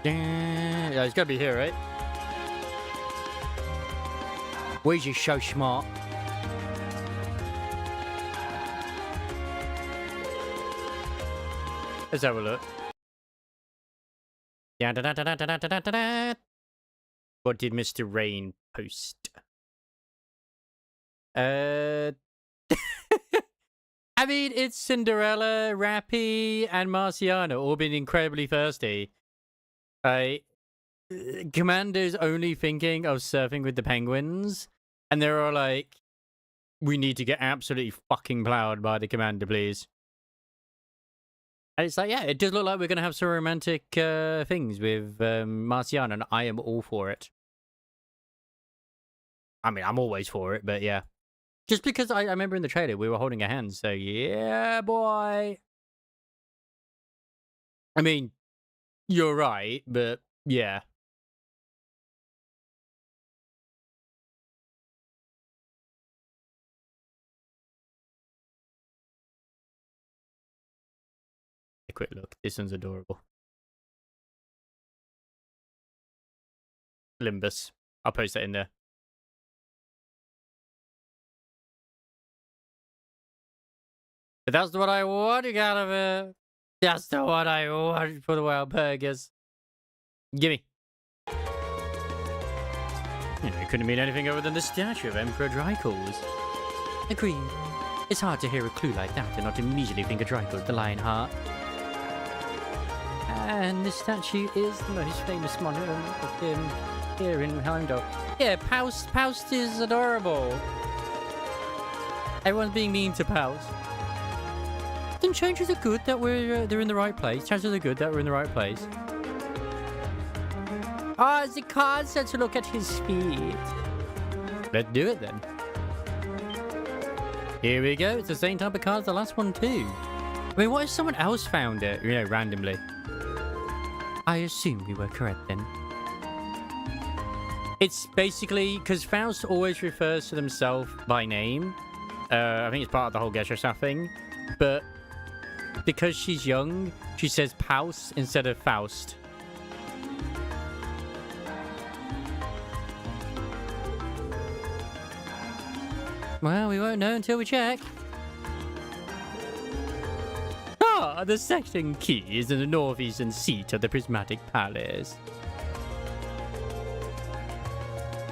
Yeah, he's gotta be here, right? Where's you so smart? Let's have a look. What did Mr. Rain post? I mean, it's Cinderella, Rappy, and Marciano all been incredibly thirsty. Commander's only thinking of surfing with the penguins, and they're all like, we need to get absolutely fucking plowed by the commander, please. And it's like, yeah, it does look like we're going to have some romantic things with Marciano, and I am all for it. I mean, I'm always for it, but yeah. Just because I remember in the trailer we were holding a hand, so yeah, boy. I mean, you're right, but yeah. A quick look. This one's adorable. Limbus. I'll post that in there. But that's what I wanted out of it. That's the one I wanted for the wild burgers. Gimme. It couldn't mean anything other than the statue of Emperor Drycles. Agreed. It's hard to hear a clue like that and not immediately think of Drycles, the Lionheart. And this statue is the most famous monument of him here in Heimdall. Yeah, Paust is adorable. Everyone's being mean to Paust. Then chances are good that they're in the right place. Chances are good that we're in the right place. Oh, the card said to look at his feet. Let's do it then. Here we go. It's the same type of card as the last one too. I mean, what if someone else found it, randomly? I assume we were correct then. It's basically because Faust always refers to themselves by name. I think it's part of the whole Gesher thing. But because she's young, she says Paus instead of Faust. Well, we won't know until we check. Ah, the second key is in the northeastern seat of the Prismatic Palace.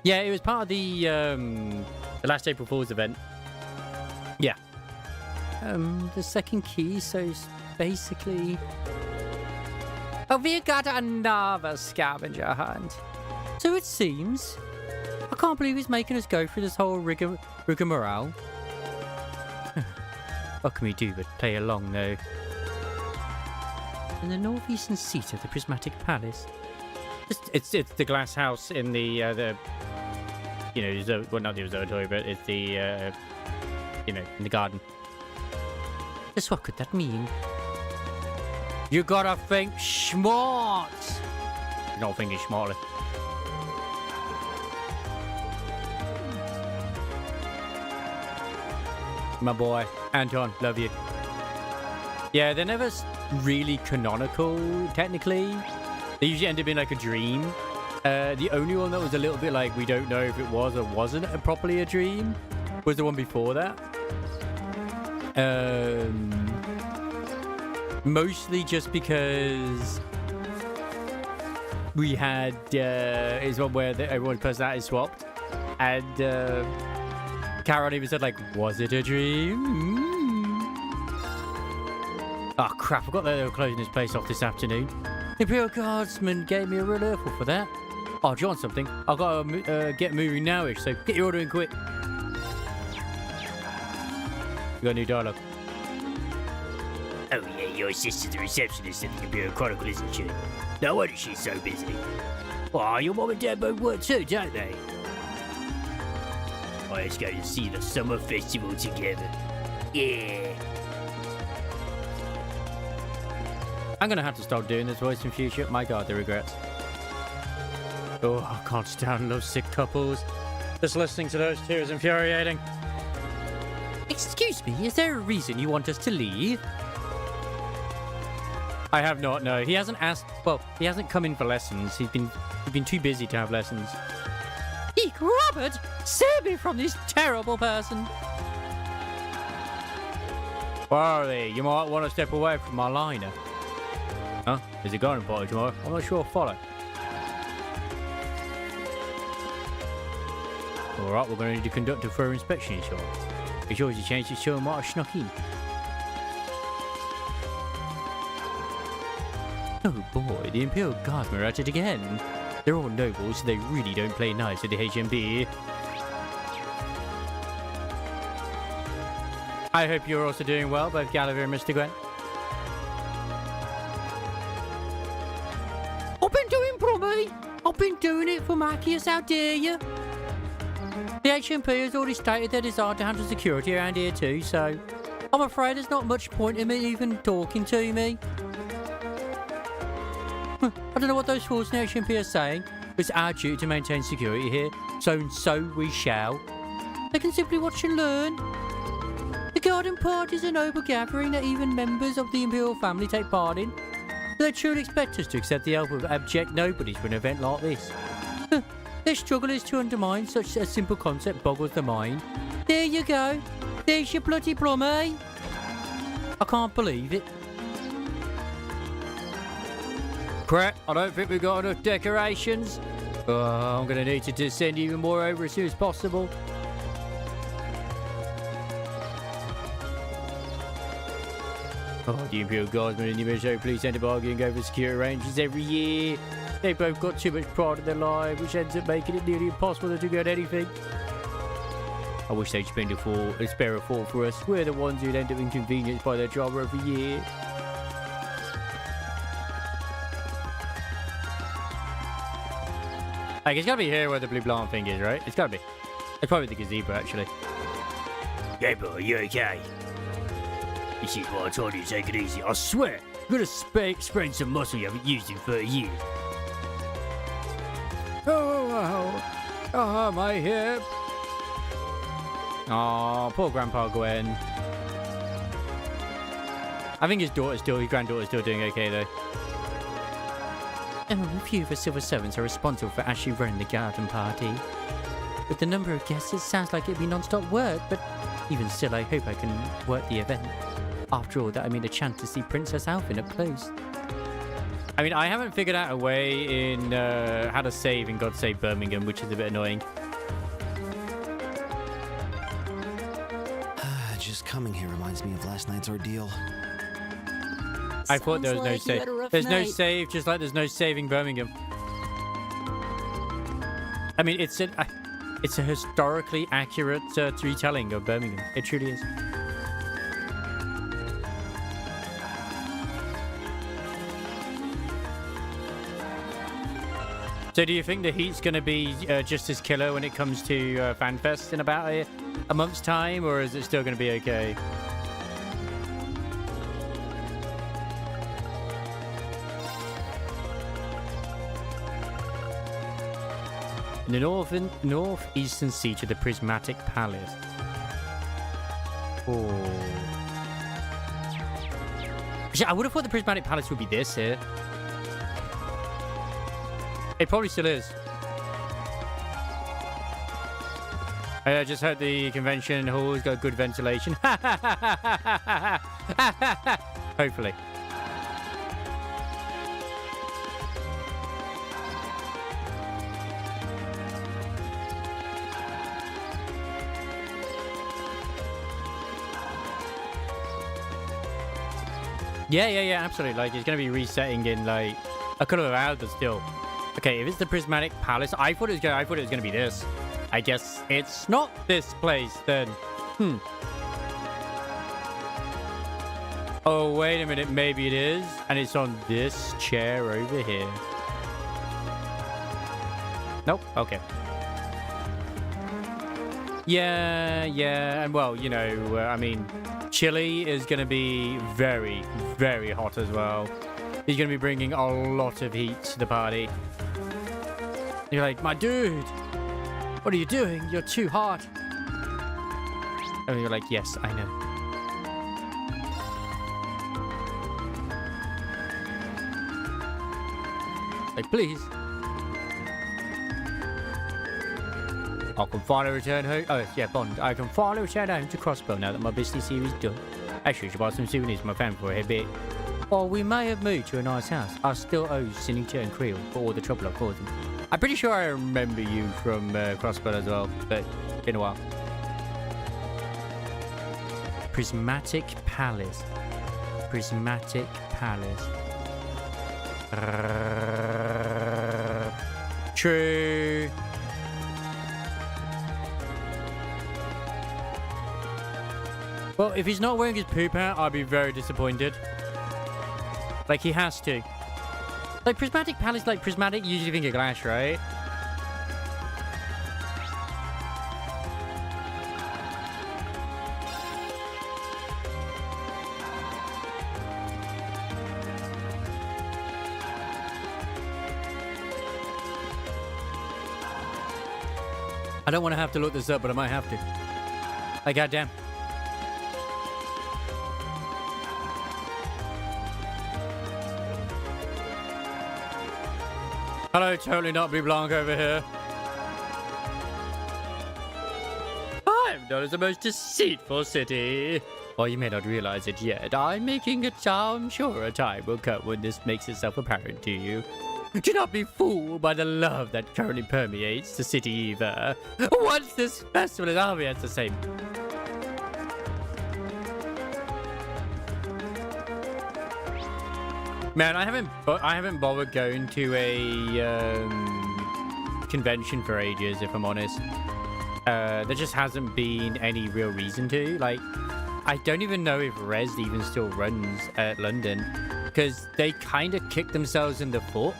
Yeah, it was part of the last April Fool's event. Yeah. The second key, so basically... Oh, we got another scavenger hunt. So it seems... I can't believe he's making us go through this whole rigmarole. What can we do but play along, though? In the northeastern seat of the Prismatic Palace. It's the glass house in the well, not the observatory, but it's the in the garden. Just what could that mean? You gotta think smart. You're not thinking smartly. My boy Anton, love you. Yeah, they're never really canonical, technically. They usually end up being like a dream. The only one that was a little bit like we don't know if it was or wasn't properly a dream was the one before that. Mostly just because we had is one where everyone's personality swapped, and Karen even said like, "Was it a dream?" Oh crap! I forgot that they were closing this place off this afternoon. Imperial Guardsman gave me a real earful for that. Oh, do you want something? I've got to get moving nowish, so get your order in quick. You got new dialogue. Oh yeah, your sister's the receptionist at the Imperial Chronicle, isn't she? No wonder she's so busy. Why, your mom and dad both work too, don't they? Let's go to see the summer festival together. Yeah. I'm gonna have to stop doing this voice in future. My god, the regrets. Oh, I can't stand those sick couples. Just listening to those two is infuriating. Excuse me, is there a reason you want us to leave? I have not, no. He hasn't asked, well, he hasn't come in for lessons. He's been too busy to have lessons. Eek, Robert! Save me from this terrible person! Barley, you might want to step away from my liner. Huh? Is it garden party tomorrow? I'm not sure I'll follow. Alright, we're going to need to conduct a thorough inspection, sure. Be sure to change the show and might have snuck in. Oh boy, the Imperial Guardsmen are at it again. They're all nobles, so they really don't play nice at the HMB. I hope you're also doing well, both Gallagher and Mr. Gwen. I've been doing Brummy. I've been doing it for Machias, how dare you? The HMP has already stated their desire to handle security around here too, so I'm afraid there's not much point in me even talking to me. I don't know what those fools in the HMP are saying, but it's our duty to maintain security here, so we shall. They can simply watch and learn. The garden party is a noble gathering that even members of the Imperial family take part in. They truly expect us to accept the help of abject nobodies for an event like this. Their struggle is to undermine such a simple concept boggles the mind. There you go. There's your bloody Brummy. I can't believe it. Crap, I don't think we've got enough decorations. I'm going to need to send even more over as soon as possible. Oh, the Imperial Guardsmen and the military police end up arguing over security arrangements every year. They both got too much pride in their lives, which ends up making it nearly impossible to get anything. I wish they'd spare a thought for us. We're the ones who'd end up inconvenienced by their job every year. Like, it's gotta be here where the blue blanc thing is, right? It's gotta be. It's probably the gazebo, actually. Hey boy, you okay? This is why I told you to take it easy. I swear, you're gonna sprain some muscle you haven't used in 30 years. Oh, my hip. Oh, poor Grandpa Gwen. I think his granddaughter's still doing okay, though. Oh, a few of the civil servants are responsible for actually running the garden party. With the number of guests, it sounds like it'd be non-stop work, but even still, I hope I can work the event. After all, that I mean a chance to see Princess Alphin up close. I mean, I haven't figured out a way in how to save in God Save Birmingham, which is a bit annoying. Just coming here reminds me of last night's ordeal. I thought there was no save. There's no save, just like there's no saving Birmingham. I mean, it's a historically accurate retelling of Birmingham. It truly is. So do you think the heat's going to be just as killer when it comes to FanFest in about a month's time, or is it still going to be okay? In the northeastern seat of the Prismatic Palace. Oh. Actually, I would have thought the Prismatic Palace would be this here. It probably still is. I just heard the convention hall's got good ventilation. Hopefully. Yeah, absolutely. Like, it's going to be resetting in, like, a couple of hours, but still. Okay, if it's the Prismatic Palace, I thought it was gonna be this. I guess it's not this place then. Oh, wait a minute, maybe it is. And it's on this chair over here. Nope, okay. Yeah, and well, you know, I mean, Chili is gonna be very, very hot as well. He's gonna be bringing a lot of heat to the party. You're like, my dude, what are you doing? You're too hot. And you're like, yes, I know. Like, please. I can finally return home. Oh, yeah, Bond. I can finally return home to Crossbow now that my business here is done. Actually, I should buy some souvenirs for my family for a bit. While we may have moved to a nice house, I still owe Sinington and Creel for all the trouble I've caused them. I'm pretty sure I remember you from Crossbow as well, but been a while. Prismatic Palace. Prismatic Palace. True. Well, if he's not wearing his poop hat, I'll be very disappointed. Like, he has to. Like, Prismatic Palace, like, prismatic, you usually think of glass, right? I don't want to have to look this up, but I might have to. Like, goddamn. Hello, totally not Blue Blanc over here. I'm known as the most deceitful city. While you may not realize it yet, I'm making it sound sure a time will come when this makes itself apparent to you. Do not be fooled by the love that currently permeates the city either. Once this festival is over, it's the same. Man, I haven't bothered going to a convention for ages, if I'm honest. There just hasn't been any real reason to. Like, I don't even know if Res even still runs at London, because they kind of kicked themselves in the foot.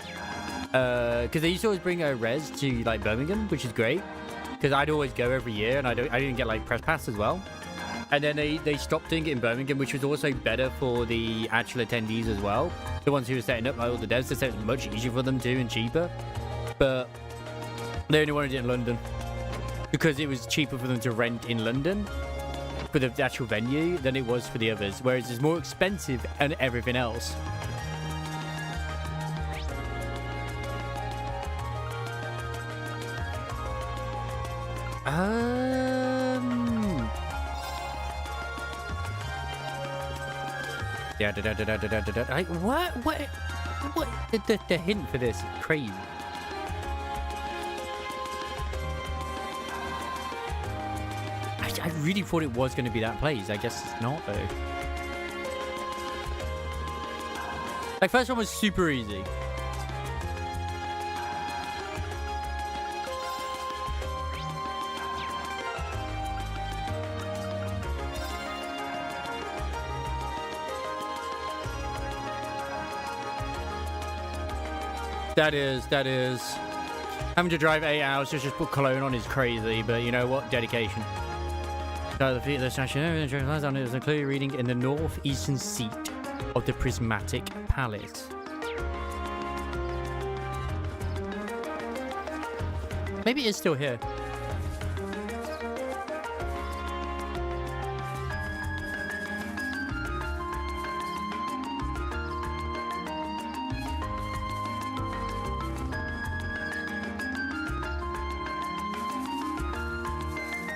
Because they used to always bring a Res to like Birmingham, which is great, because I'd always go every year, and I didn't get like press pass as well. And then they stopped doing it in Birmingham, which was also better for the actual attendees as well. The ones who were setting up like all the devs, they said it was much easier for them too and cheaper. But they only wanted it in London because it was cheaper for them to rent in London for the actual venue than it was for the others. Whereas it's more expensive and everything else. Yeah, like, what? The hint for this is crazy. I really thought it was going to be that place. I guess it's not, though. Like, first one was super easy. That is. Having to drive 8 hours to just put cologne on is crazy, but you know what? Dedication. So the feet of the statue lies on it is a clear reading in the northeastern seat of the Prismatic Palace. Maybe it's still here.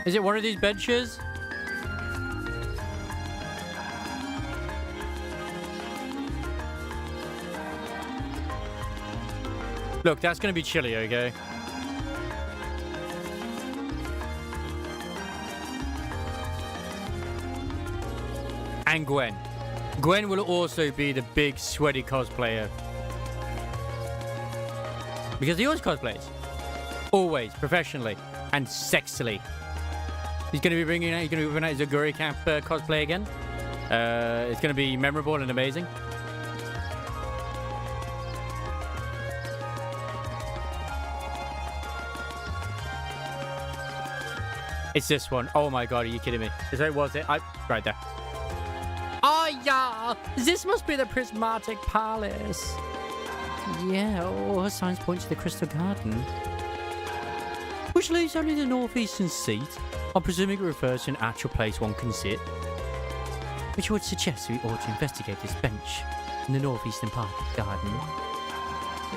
Is it one of these benches? Look, that's going to be chilly, okay? And Gwen. Gwen will also be the big sweaty cosplayer. Because he always cosplays. Always, professionally and sexily. He's going to be bringing out his Aguri Camp cosplay again. It's going to be memorable and amazing. It's this one. Oh my god, are you kidding me? Is that was it? Right there. Oh yeah! This must be the Prismatic Palace. Yeah, all signs point to the Crystal Garden. Which leaves only the northeastern seat. I'm presuming it refers to an actual place one can sit. Which would suggest we ought to investigate this bench in the northeastern part of the garden.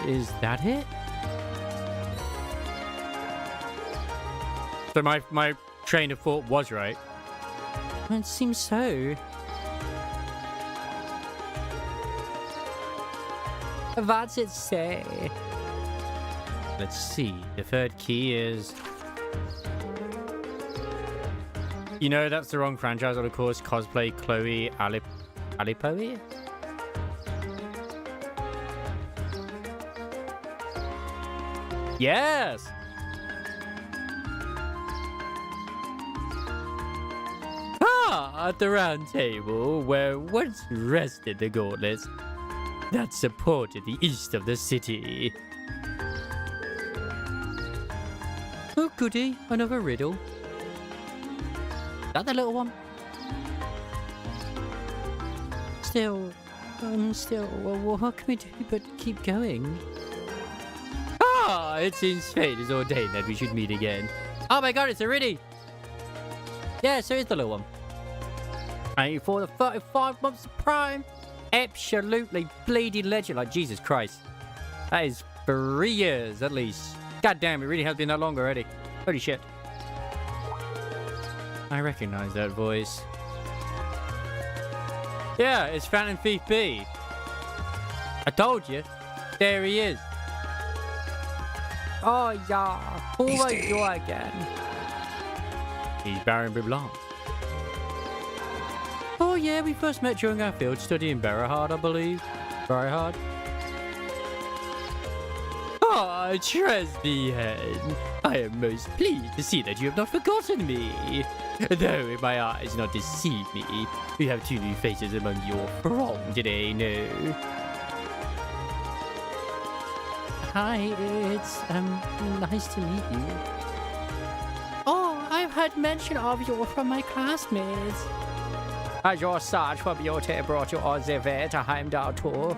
Is that it? So my train of thought was right. It seems so. What's it say? Let's see. The third key is... You know that's the wrong franchise, of course. Cosplay Chloe Alipoe? Yes! At the round table where once rested the gauntlets that supported the east of the city. Oh goody, another riddle. Is that the little one? Still, well, what can we do but keep going? It seems fate has ordained that we should meet again. Oh my god, it's a Riddy! Yeah, so it's the little one. For the 35 months of prime. Absolutely bleeding legend. Like, Jesus Christ. That is 3 years at least. God damn, it really has been that long already. Holy shit. I recognize that voice. Yeah, it's Phantom Thief B. I told you. There he is. Oh, yeah. Oh, my God, again. He's Baron Blanc. Oh yeah, we first met during our field study in Berahard, I believe. Very hard. Ah, Tresbyhead. I am most pleased to see that you have not forgotten me. Though if my eyes not deceive me, you have 2 new faces among your throng today, no? Hi, it's nice to meet you. Oh, I've heard mention of you from my classmates. As your search for beauty brought you on the way to Heimdall tour.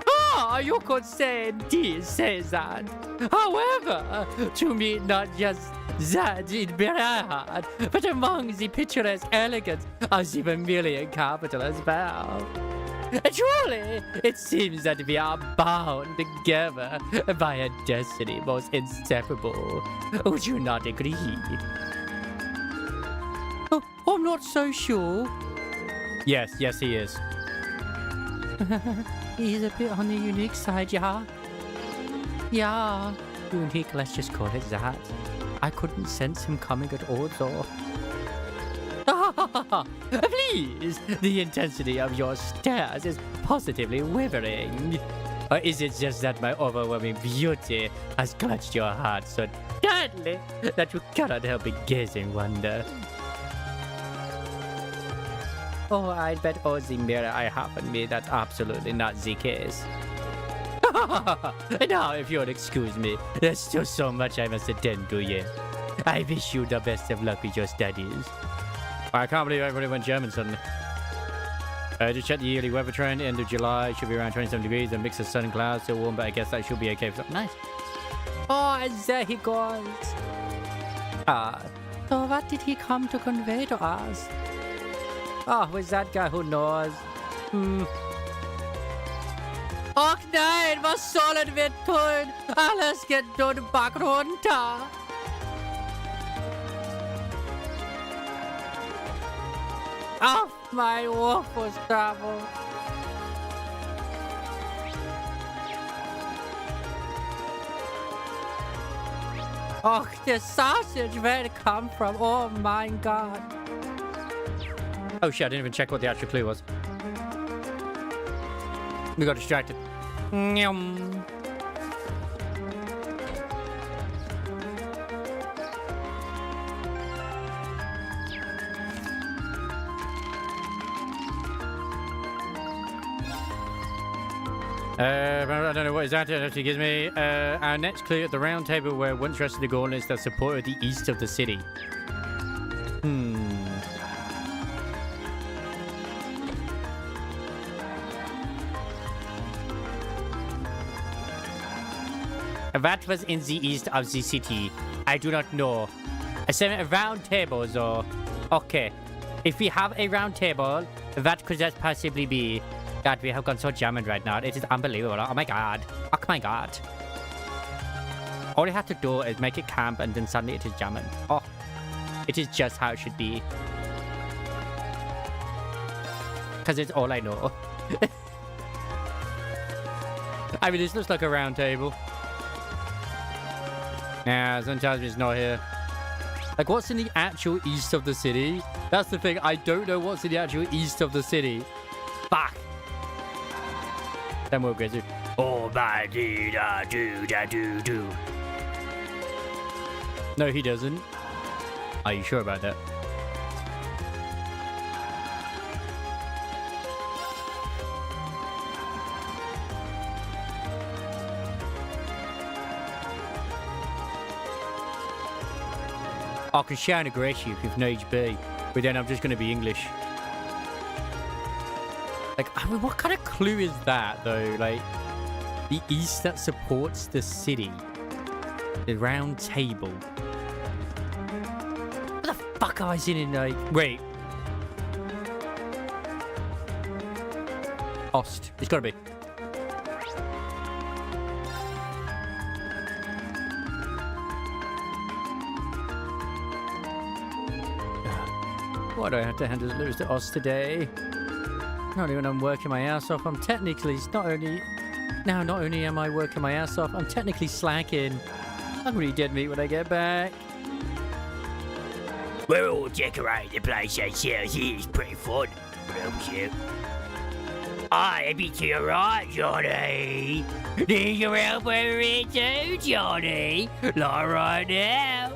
Ah, you could say indeed say that. However, to me not just that in Berahard, but among the picturesque elegance of the Vermilion capital as well. Truly, it seems that we are bound together by a destiny most inseparable. Would you not agree? Oh, I'm not so sure. Yes, he is. He's a bit on the unique side, yeah. Yeah, unique, let's just call it that. I couldn't sense him coming at all, though. Please, the intensity of your stares is positively withering. Or is it just that my overwhelming beauty has clutched your heart so tightly that you cannot help but gaze in wonder? Oh, I bet all the mirror I have on me, that's absolutely not the case. Now, if you'll excuse me, there's still so much I must attend to yet. I wish you the best of luck with your studies. I can't believe everybody went German suddenly. Just check the yearly weather trend. End of July should be around 27 degrees. A mix of sun and clouds, still warm, but I guess that should be okay for something nice. Oh, and there he goes. So what did he come to convey to us? Oh, was that guy who knows? Och nein, was sollen wir tun? Alles geht nun Bach runter. Off my waffles travel. Och, the sausage, where it come from? Oh my god. Oh shit, I didn't even check what the actual clue was. We got distracted. I don't know what is that. It actually gives me our next clue at the round table where once rested the gauntlets that supported the east of the city. That was in the east of the city. I do not know. I said a round table, so... Okay. If we have a round table, that could just possibly be... God, we have gone so German right now. It is unbelievable. Oh my god. Oh my god. All you have to do is make it camp and then suddenly it is German. Oh. It is just how it should be. Because it's all I know. I mean, this looks like a round table. Nah, sometimes it's not here. Like, what's in the actual east of the city? That's the thing. I don't know what's in the actual east of the city. Fuck. Then we'll get to... Oh, my do. No, he doesn't. Are you sure about that? I can sound aggressive if needs be, but then I'm just going to be English. Like, I mean, what kind of clue is that, though? Like, the east that supports the city. The round table. What the fuck am I sitting like? Wait. Ost. It's got to be. Why do I have to hand lose to Oz today? Not even I'm working my ass off. I'm technically not only am I working my ass off, I'm technically slacking. I'm really dead meat when I get back. We're all decorating the place ourselves. It's pretty fun. Real cute. A bit to your right, Johnny. Need your help over here too, Johnny. Not right now.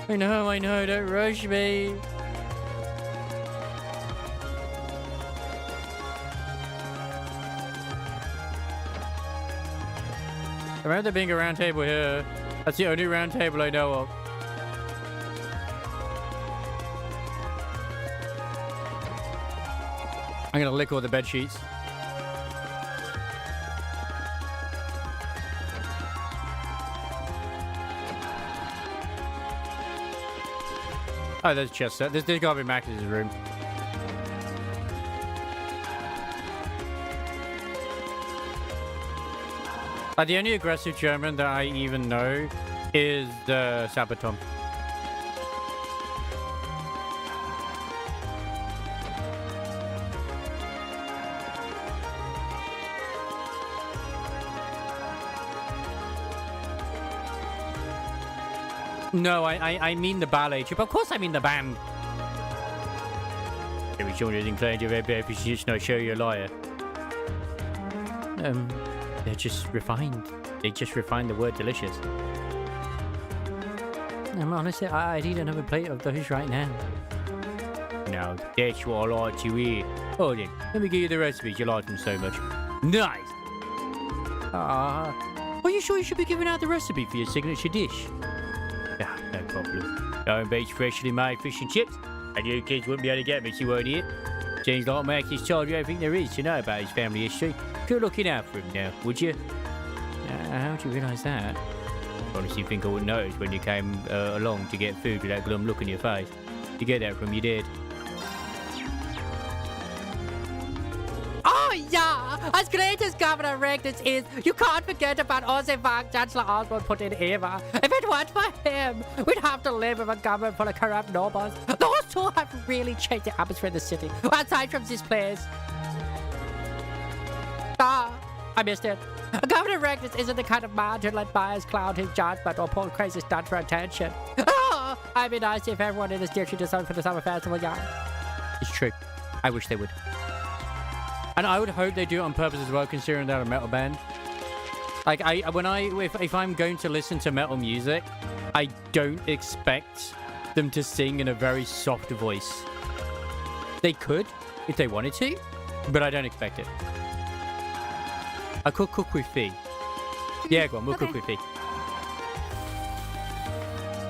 I know. Don't rush me. I remember there being a round table here. That's the only round table I know of. I'm gonna lick all the bed sheets. Oh, there's a chest set. There's gotta be Max's room. The only aggressive German that I even know is the Sabaton. No, I mean the ballet troupe. Of course I mean the band. Every sure is inclined to red if you just not show you're a liar. They're just refined. They just refined the word delicious. Honestly, I'd eat another plate of those right now. Now, that's what I like to eat. Oh, then, let me give you the recipes. You like them so much. Nice! Are you sure you should be giving out the recipe for your signature dish? Yeah, no problem. Home baked freshly made fish and chips. And you kids wouldn't be able to get me, you won't eat. Seems like Max has told you everything there is to know about his family history. Good looking out for him now, would you? How'd you realise that? Honestly, think I wouldn't notice when you came along to get food with that glum look on your face. You get that from your dad. Oh yeah! As great as Governor Regnus is, you can't forget about Ozivak Chancellor Osborne put in Eva. If it weren't for him, we'd have to live with a government full of corrupt nobles. Those two have really changed the atmosphere in the city, aside from this place. I missed it. Governor Regnus isn't the kind of man to let bias cloud his judgment or pull crazy stunts for attention. I'd be nice if everyone in this district did something for the summer festival, yeah. It's true. I wish they would. And I would hope they do it on purpose as well, considering they're a metal band. Like, if I'm going to listen to metal music, I don't expect them to sing in a very soft voice. They could, if they wanted to, but I don't expect it. I could cook with Fee. Yeah, go on, we'll cook Okay. with Fee.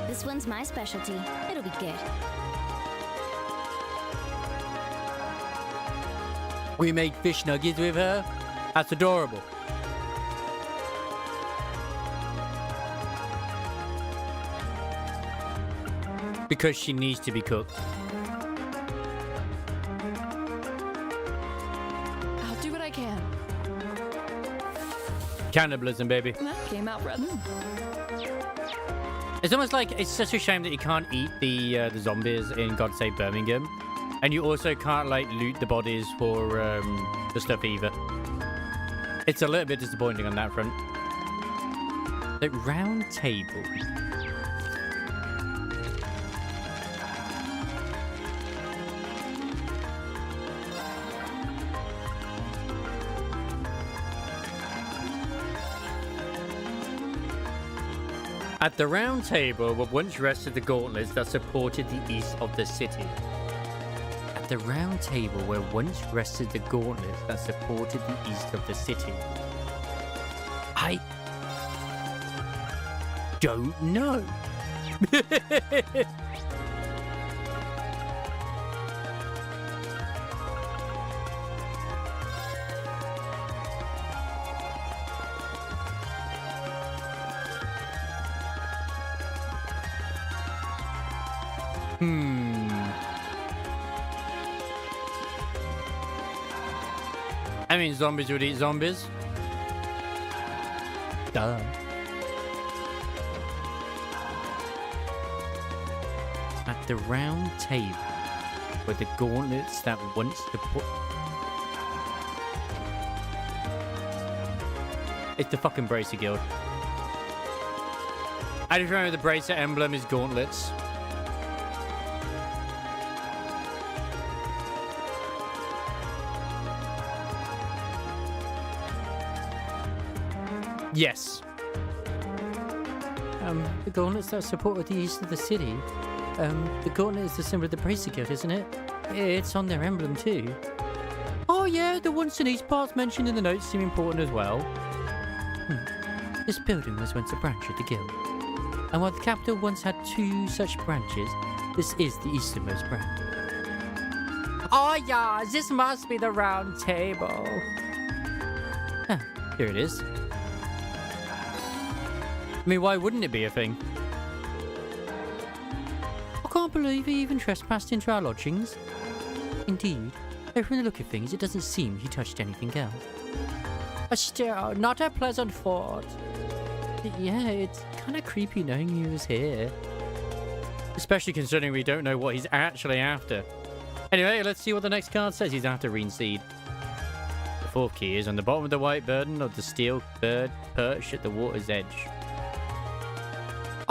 This one's my specialty. It'll be good. We make fish nuggets with her. That's adorable. Because she needs to be cooked. I'll do what I can. Cannibalism, baby. That came out rather. It's almost like it's such a shame that you can't eat the zombies in God Save Birmingham, and you also can't like loot the bodies for the stuff either. It's a little bit disappointing on that front. The round table. At the round table were once rested the gauntlets that supported the east of the city. At the round table where once rested the gauntlets that supported the east of the city. I don't know. I mean, zombies would eat zombies. Duh. At the round table were the gauntlets that once support. It's the fucking Bracer Guild. I just remember the Bracer emblem is gauntlets. Yes. The gauntlets that supported the east of the city. The gauntlet is the symbol of the Bracer Guild, isn't it? It's on their emblem too. Oh yeah, the once and east parts mentioned in the notes seem important as well. This building was once a branch of the guild. And while the capital once had 2 such branches, this is the easternmost branch. Oh yeah, this must be the round table. Ah, here it is. I mean, why wouldn't it be a thing? I can't believe he even trespassed into our lodgings. Indeed, though from the look of things, it doesn't seem he touched anything else. But still, not a pleasant thought. Yeah, it's kind of creepy knowing he was here. Especially considering we don't know what he's actually after. Anyway, let's see what the next card says. He's after Reen Seed. The 4th key is on the bottom of the white burden of the steel bird perched at the water's edge.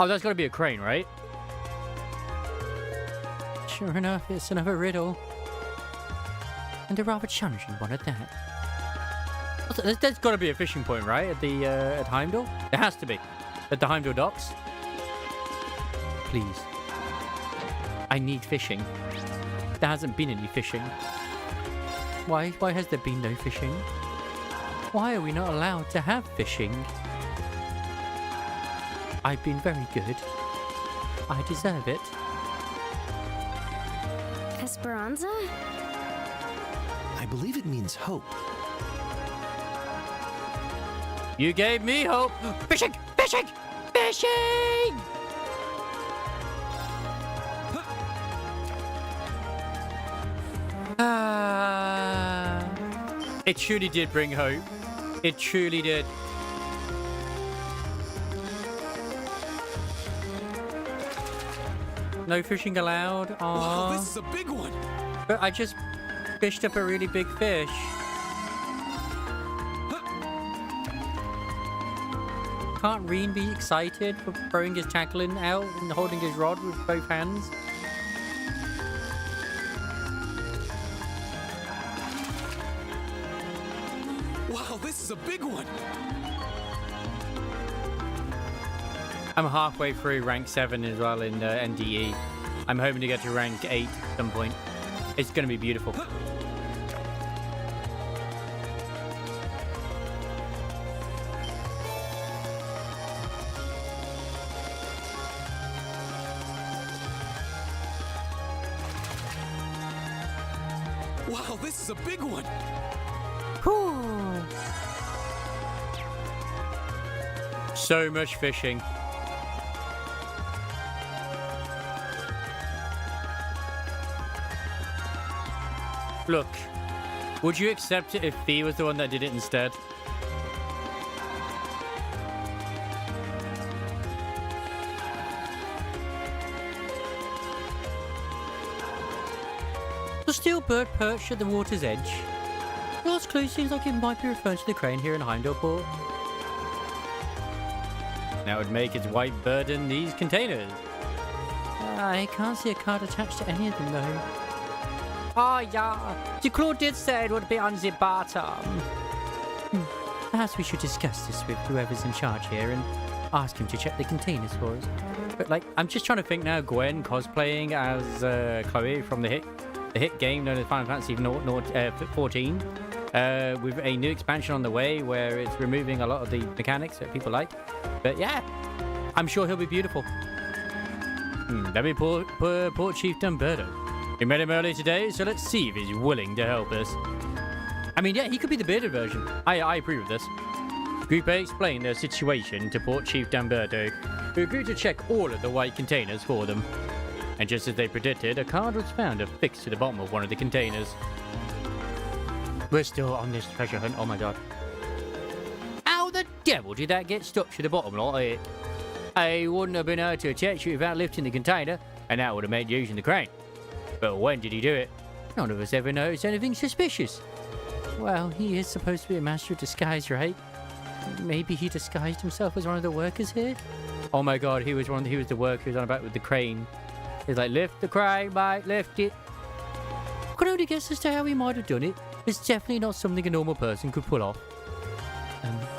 Oh, that's got to be a crane, right? Sure enough, it's another riddle. And a rather challenging one at that. There's got to be a fishing point, right? At the at Heimdall? There has to be. At the Heimdall docks. Please. I need fishing. There hasn't been any fishing. Why has there been no fishing? Why are we not allowed to have fishing? I've been very good. I deserve it. Esperanza? I believe it means hope. You gave me hope. Fishing! Fishing! Fishing! It truly did bring hope. It truly did. No fishing allowed. Aww. Wow, this is a big one. But I just fished up a really big fish. Can't Reen be excited for throwing his tackling out and holding his rod with both hands? Wow, this is a big one. I'm halfway through rank 7 as well in NDE. I'm hoping to get to rank 8 at some point. It's going to be beautiful. Wow, this is a big one. Whew. So much fishing. Look, would you accept it if Fee was the one that did it instead? The steel bird perched at the water's edge. The last clue seems like it might be referring to the crane here in Heimdallport. That would make its white bird in these containers. I can't see a card attached to any of them though. Oh yeah, the claw did say it would be on the bottom. Perhaps we should discuss this with whoever's in charge here and ask him to check the containers for us. But like, I'm just trying to think now. Gwen cosplaying as Chloe from the hit game known as Final Fantasy 14, with a new expansion on the way where it's removing a lot of the mechanics that people like. But yeah, I'm sure he'll be beautiful. That'd be poor Chief Dumberto. We met him earlier today, so let's see if he's willing to help us. I mean, yeah, he could be the bearded version. I approve of this. Group A explained their situation to Port Chief Dumberto, who agreed to check all of the white containers for them. And just as they predicted, a card was found affixed to the bottom of one of the containers. We're still on this treasure hunt. Oh my god. How the devil did that get stuck to the bottom like that? I wouldn't have been able to attach it without lifting the container, and that would have made using the crane. But when did he do it? None of us ever noticed anything suspicious. Well, he is supposed to be a master of disguise, right? Maybe he disguised himself as one of the workers here? Oh my god, he was the worker who was on about with the crane. He's like, lift the crane, mate, lift it. I could only guess as to how he might have done it. It's definitely not something a normal person could pull off.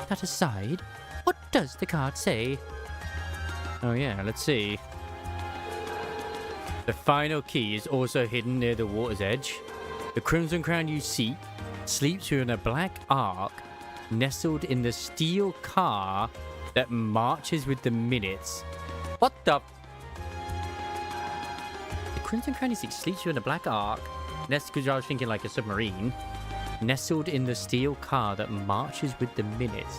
That aside, what does the card say? Oh yeah, let's see. The final key is also hidden near the water's edge. The Crimson Crown you seek sleeps within a black ark nestled in the steel car that marches with the minutes. What the? The Crimson Crown you seek sleeps within a black ark. Because I was thinking like a submarine. Nestled in the steel car that marches with the minutes.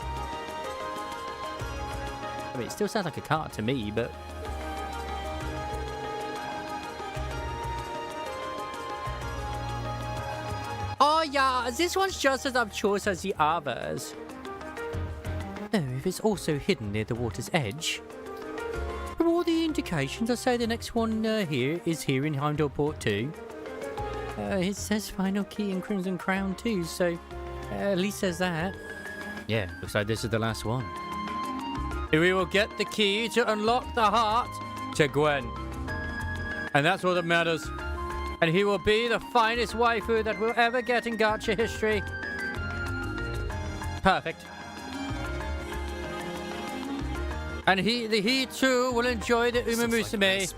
I mean, it still sounds like a cart to me, but... Oh yeah, this one's just as obtuse as the others. Though if it's also hidden near the water's edge. From all the indications, I say the next one here in Heimdallport too. It says final key in Crimson Crown too, so at least says that. Yeah, looks like this is the last one. We will get the key to unlock the heart to Gwen. And that's all that matters. And he will be the finest waifu that we'll ever get in gacha history. Perfect. And he too will enjoy the Uma Musume.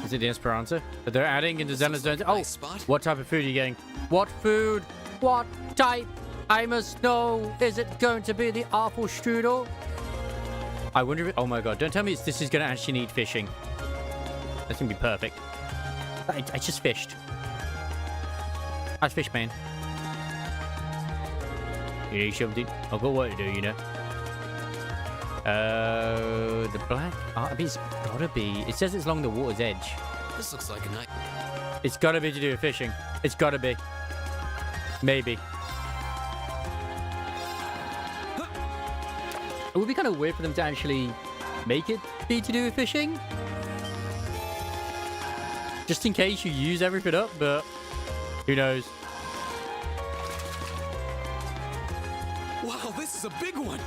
Is it the Esperanza that they're adding into Zenless Zones? Oh, what type of food are you getting? What food? What type? I must know. Is it going to be the awful strudel? I wonder if... Oh my god, don't tell me this is going to actually need fishing. That's going to be perfect. I just fished. I fish, man. You need something? I've got work to do, you know. The black... I mean, it's gotta be... It says it's along the water's edge. This looks like a night. It's gotta be to do with fishing. It's gotta be. Maybe. It would be kind of weird for them to actually make it be to do with fishing. Just in case you use everything up, but who knows? Wow, this is a big one.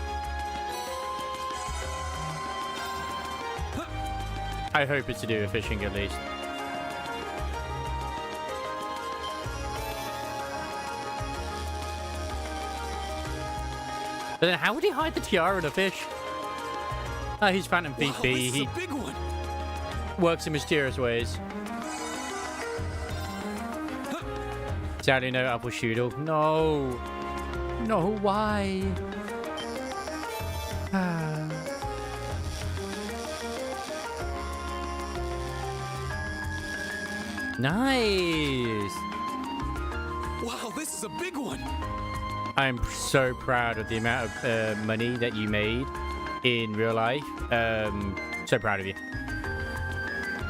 I hope it's to do with fishing at least. But then how would he hide the tiara in a fish? Oh, he's Phantom Thief B. He works in mysterious ways. Sadly, no apple strudel. No. No, why? Nice. Wow, this is a big one. I'm so proud of the amount of money that you made in real life. So proud of you.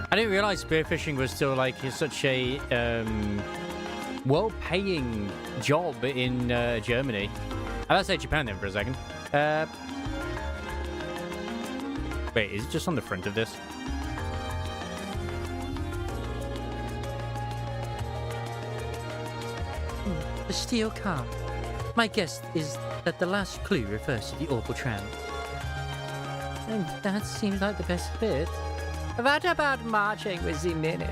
I didn't realize spearfishing was still like such a well-paying job in Germany. Let's say Japan then for a second. Wait, is it just on the front of this? The steel car. My guess is that the last clue refers to the awful tram. And that seems like the best bit. What about marching with the minute?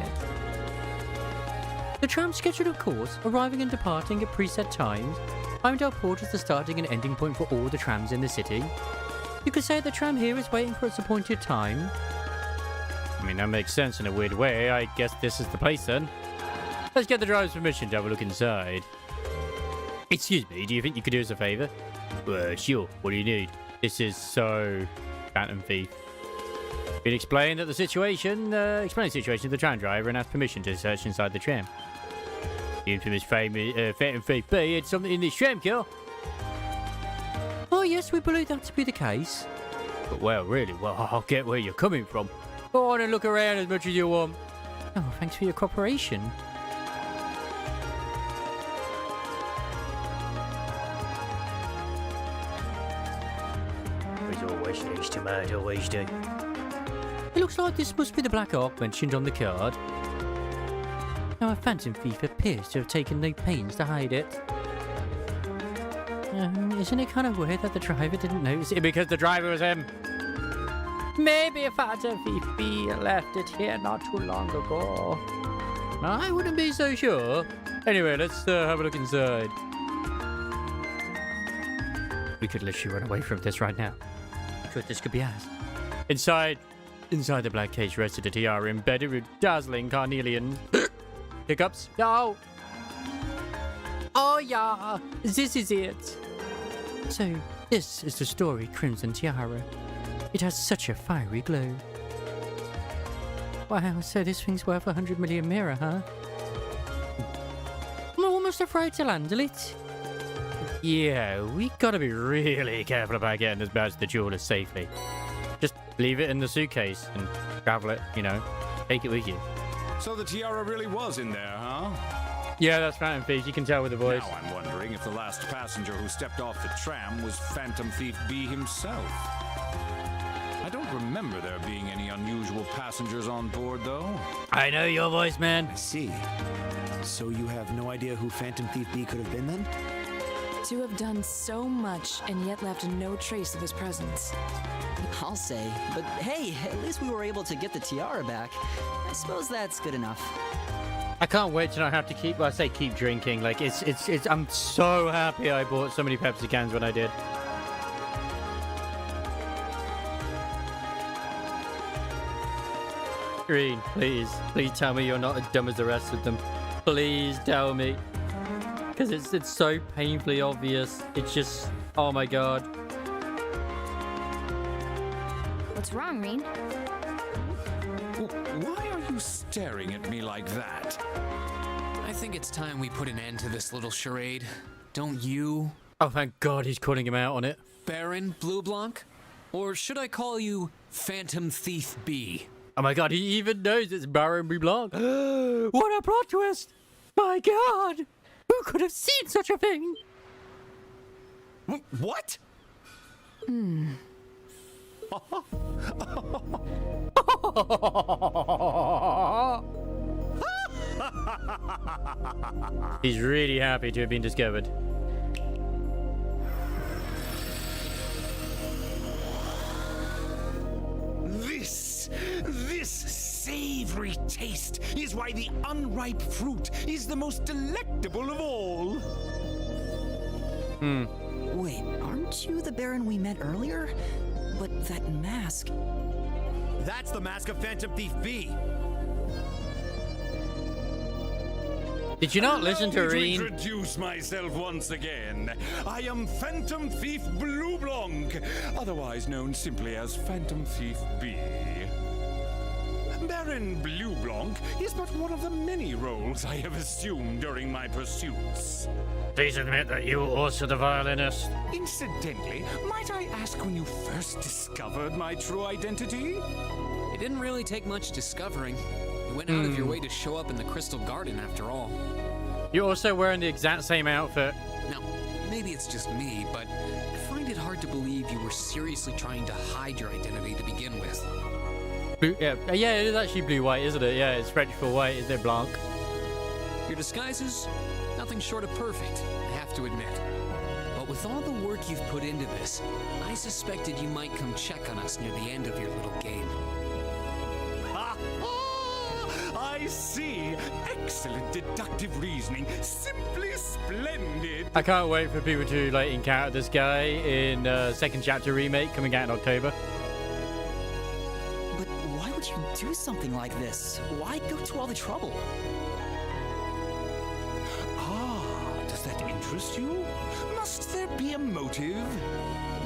The tram's scheduled a course, arriving and departing at preset times. Heimdall Port is the starting and ending point for all the trams in the city. You could say the tram here is waiting for its appointed time. I mean, that makes sense in a weird way. I guess this is the place then. Let's get the driver's permission to have a look inside. Excuse me, do you think you could do us a favor? Sure. What do you need? This is so Phantom Thief. Been explained that the situation, explain the situation to the tram driver and ask permission to search inside the tram. The infamous Phantom Thief B had something in this tram car. Oh yes, we believe that to be the case. But well, really, I'll get where you're coming from. Go on and look around as much as you want. Oh, thanks for your cooperation. There's always these tomato, always do. It looks like this must be the Black Ark mentioned on the card. Now, a Phantom Thief appears to have taken no pains to hide it. Isn't it kind of weird that the driver didn't notice it? Because the driver was him. Maybe a Phantom Thief B left it here not too long ago. I wouldn't be so sure. Anyway, let's have a look inside. We could literally run away from this right now. This could be ours. Inside the black cage rested a tiara embedded with dazzling carnelian hiccups. No! Oh yeah, this is it. So, this is the story Crimson Tiara. It has such a fiery glow. Wow, so this thing's worth 100 million mirror, huh? I'm almost afraid to handle it. Yeah, we gotta be really careful about getting this back to the jeweler safely. Just leave it in the suitcase and travel it, you know. Take it with you. So the tiara really was in there, huh? Yeah, that's Phantom Thief. You can tell with the voice. Now I'm wondering if the last passenger who stepped off the tram was Phantom Thief B himself. I don't remember there being any unusual passengers on board, though. I know your voice, man. I see. So you have no idea who Phantom Thief B could have been then? To have done so much and yet left no trace of his presence. I'll say. But hey, at least we were able to get the tiara back. I suppose that's good enough. I can't wait till I have to keep drinking. Like, I'm so happy I bought so many Pepsi cans when I did. Green, please tell me you're not as dumb as the rest of them. Please tell me. Because it's so painfully obvious. It's just, oh my god. What's wrong, Reen? Why are you staring at me like that? I think it's time we put an end to this little charade. Don't you? Oh, thank God he's calling him out on it. Baron Blue Blanc? Or should I call you Phantom Thief B? Oh my god, he even knows it's Baron Blanc. What a plot twist! My god! Who could have seen such a thing? What? He's really happy to have been discovered. This savory taste is why the unripe fruit is the most delectable of all. Wait, aren't you the Baron we met earlier? But that mask... That's the mask of Phantom Thief B. Did you not listen to Allow me Reen? to introduce myself once again. I am Phantom Thief Blue Blanc, otherwise known simply as Phantom Thief B. Baron Blue Blanc is but one of the many roles I have assumed during my pursuits. Please admit that you were also the violinist. Incidentally, might I ask when you first discovered my true identity? It didn't really take much discovering. You went out of your way to show up in the Crystal Garden after all. You're also wearing the exact same outfit. Now, maybe it's just me, but I find it hard to believe you were seriously trying to hide your identity to begin with. Blue, yeah, it is actually blue-white, isn't it? Yeah, it's French for white, isn't it, Blanc? Your disguises, nothing short of perfect, I have to admit. But with all the work you've put into this, I suspected you might come check on us near the end of your little game. I see. Excellent deductive reasoning. Simply splendid. I can't wait for people to like encounter this guy in second chapter remake coming out in October. But why would you do something like this? Why go to all the trouble? Does that interest you? Must there be a motive?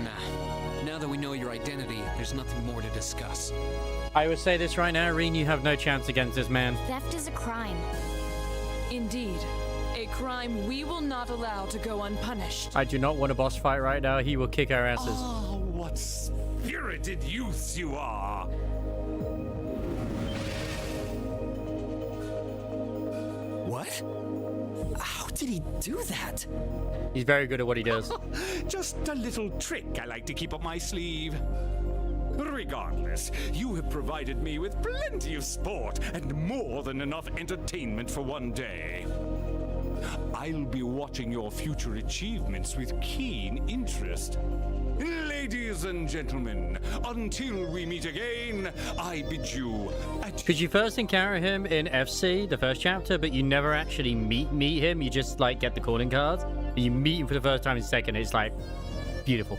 Nah. Now that we know your identity, there's nothing more to discuss. I would say this right now, Reen, you have no chance against this man. Theft is a crime. Indeed. A crime we will not allow to go unpunished. I do not want a boss fight right now. He will kick our asses. Oh, what spirited youths you are! What? How did he do that? He's very good at what he does. Just a little trick I like to keep up my sleeve. Regardless, you have provided me with plenty of sport and more than enough entertainment for one day. I'll be watching your future achievements with keen interest. Ladies and gentlemen, until we meet again, I bid you adieu. Because you first encounter him in FC, the first chapter, but you never actually meet him. You just like get the calling cards. And you meet him for the first time in second. It's like beautiful.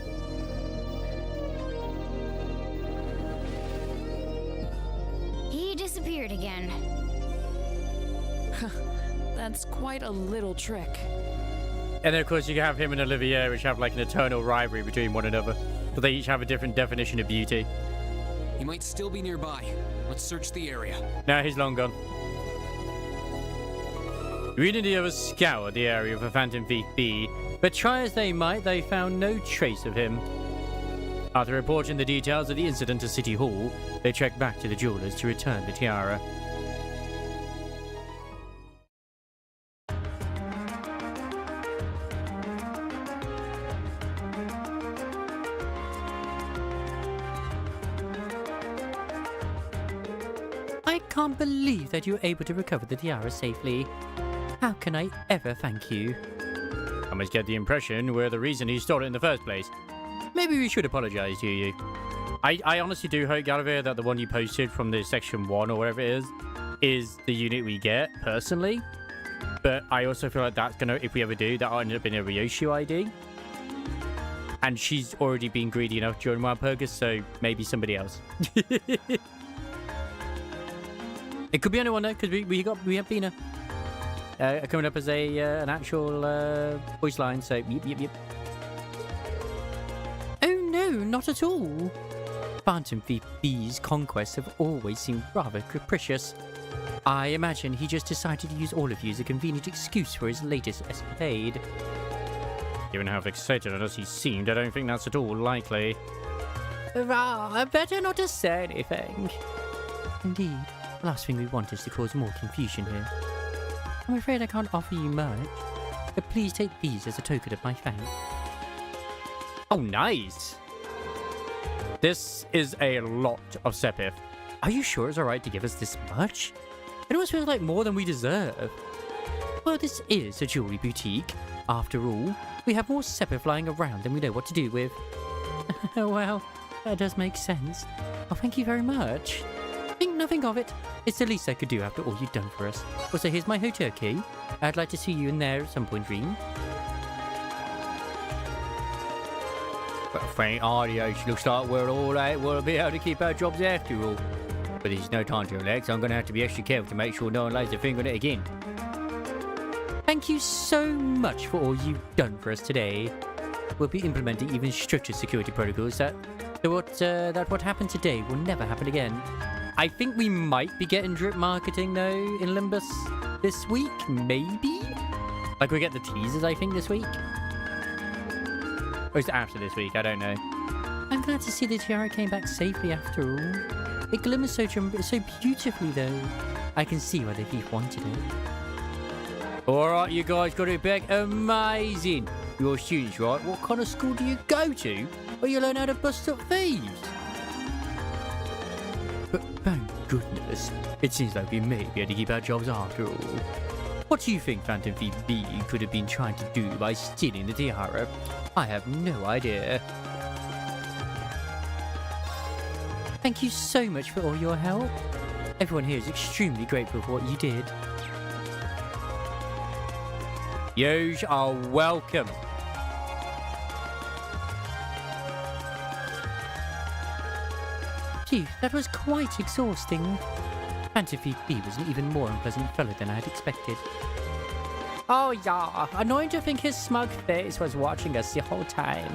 He disappeared again. That's quite a little trick. And then, of course, you have him and Olivier, which have like an eternal rivalry between one another. But they each have a different definition of beauty. He might still be nearby. Let's search the area. Now he's long gone. Reed and the others scoured the area for Phantom Thief B, but try as they might, they found no trace of him. After reporting the details of the incident to City Hall, they trekked back to the jewelers to return the tiara. I can't believe that you were able to recover the tiara safely. How can I ever thank you? I must get the impression we're the reason he stole it in the first place. Maybe we should apologize to you. I honestly do hope, Gallivere, that the one you posted from the section 1 or whatever it is the unit we get, personally. But I also feel like that's gonna, if we ever do, that'll end up being a Ryoshu ID. And she's already been greedy enough during Walpurgis, so maybe somebody else. It could be anyone though, because we have Bina coming up as a an actual voice line. So yep. Oh no, not at all. Phantom Thief B's conquests have always seemed rather capricious. I imagine he just decided to use all of you as a convenient excuse for his latest escapade. Given how fixated on us he seemed, I don't think that's at all likely. Better not to say anything. Indeed. The last thing we want is to cause more confusion here. I'm afraid I can't offer you much, but please take these as a token of my thanks. Oh, nice! This is a lot of Sepith. Are you sure it's alright to give us this much? It almost feels like more than we deserve. Well, this is a jewelry boutique. After all, we have more Sepith flying around than we know what to do with. Well, that does make sense. Well, thank you very much. Think nothing of it. It's the least I could do after all you've done for us. Also, here's my hotel key. I'd like to see you in there at some point, Dream. Well, thank RDH, looks like we're all right. We'll be able to keep our jobs after all. But there's no time to relax. I'm going to have to be extra careful to make sure no one lays their finger on it again. Thank you so much for all you've done for us today. We'll be implementing even stricter security protocols that what happened today will never happen again. I think we might be getting drip marketing, though, in Limbus this week. Maybe? Like, we get the teasers, I think, this week. Or is it after this week? I don't know. I'm glad to see the tiara came back safely after all. It glimmers so beautifully, though. I can see why the thief wanted it. Alright, you guys got it back. Amazing. You're students, right? What kind of school do you go to? Where you learn how to bust up thieves? But thank goodness, it seems like we may be able to keep our jobs after all. What do you think Phantom Thief B could have been trying to do by stealing the tiara? I have no idea. Thank you so much for all your help. Everyone here is extremely grateful for what you did. You are welcome. Phew, that was quite exhausting. Phantom Thief B was an even more unpleasant fellow than I had expected. Oh yeah, annoying to think his smug face was watching us the whole time.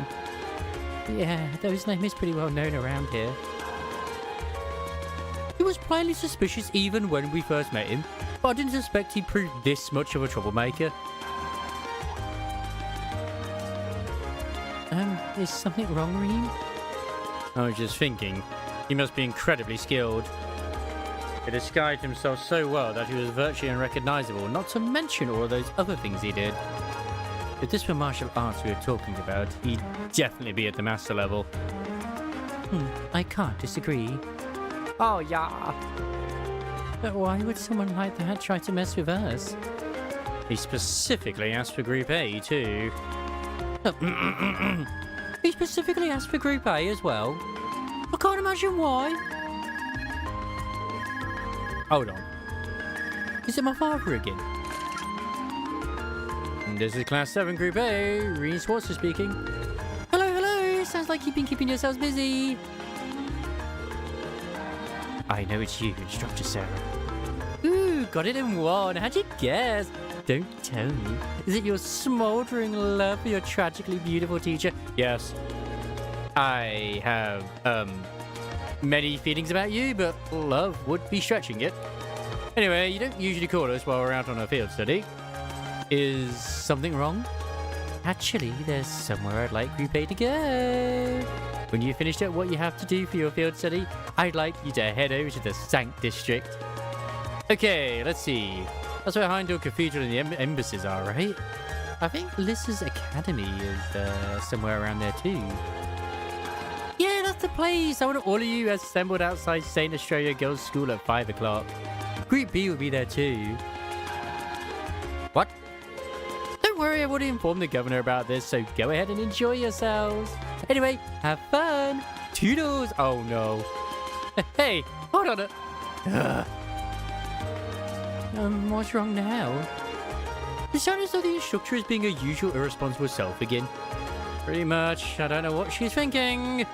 Yeah, though his name is pretty well known around here. He was plainly suspicious even when we first met him, but I didn't suspect he'd prove this much of a troublemaker. Is something wrong, Reem? I was just thinking, he must be incredibly skilled. He disguised himself so well that he was virtually unrecognizable, not to mention all of those other things he did. If this were martial arts we were talking about, he'd definitely be at the master level. I can't disagree. Oh, yeah. But why would someone like that try to mess with us? He specifically asked for Group A, too. He specifically asked for Group A as well? I can't imagine why. Hold on. Is it my father again? This is Class 7 Group A. Reem Swartz speaking. Hello, hello. Sounds like you've been keeping yourselves busy. I know it's you, Instructor Sarah. Ooh, got it in one. How'd you guess? Don't tell me. Is it your smoldering love for your tragically beautiful teacher? Yes. I have, many feelings about you, but love would be stretching it. Anyway, you don't usually call us while we're out on a field study. Is something wrong? Actually, there's somewhere I'd like Group A to go. When you finished up what you have to do for your field study, I'd like you to head over to the Sank District. Okay, let's see. That's where Heimdall Cathedral and the embassies are, right? I think Lyssa's Academy is somewhere around there too. Yeah, that's the place. I want all of you assembled outside St. Australia Girls' School at 5 o'clock. Group B will be there too. What? Don't worry, I've already informed the governor about this, so go ahead and enjoy yourselves. Anyway, have fun. Toodles. Oh no. Hey, hold on. What's wrong now? It sounds as though the instructor is being her usual irresponsible self again. Pretty much. I don't know what she's thinking. You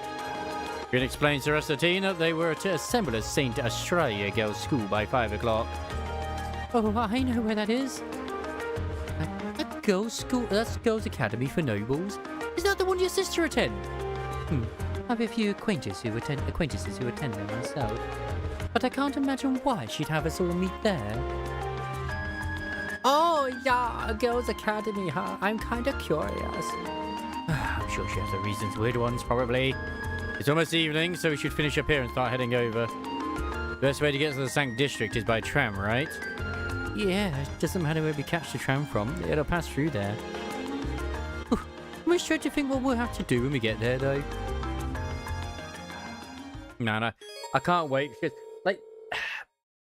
can explain to the rest of the team that they were to assemble at St. Australia Girls' School by 5 o'clock. Oh, I know where that is. A girls' school? That's Girls' Academy for Nobles. Is that the one your sister attends? I have a few acquaintances who attend there myself. But I can't imagine why she'd have us all meet there. Oh, yeah, a Girls' Academy, huh? I'm kind of curious. I'm sure she has her reasons, weird ones, probably. It's almost evening, so we should finish up here and start heading over. Best way to get to the Sank District is by tram, right? Yeah, it doesn't matter where we catch the tram from. It'll pass through there. I'm sure to think what we'll have to do when we get there, though. No, I can't wait. Because, like,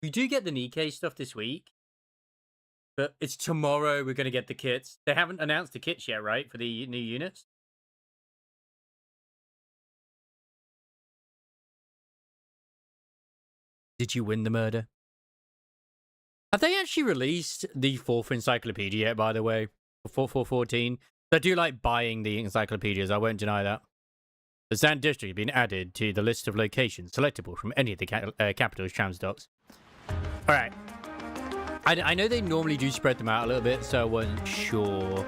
we do get the Nikkei stuff this week. But it's tomorrow we're going to get the kits. They haven't announced the kits yet, right? For the new units? Did you win the murder? Have they actually released the 4th encyclopedia yet, by the way? 4414? I do like buying the encyclopedias, I won't deny that. The Sand District has been added to the list of locations selectable from any of the capital's tram stops. Alright. I know they normally do spread them out a little bit, so I wasn't sure.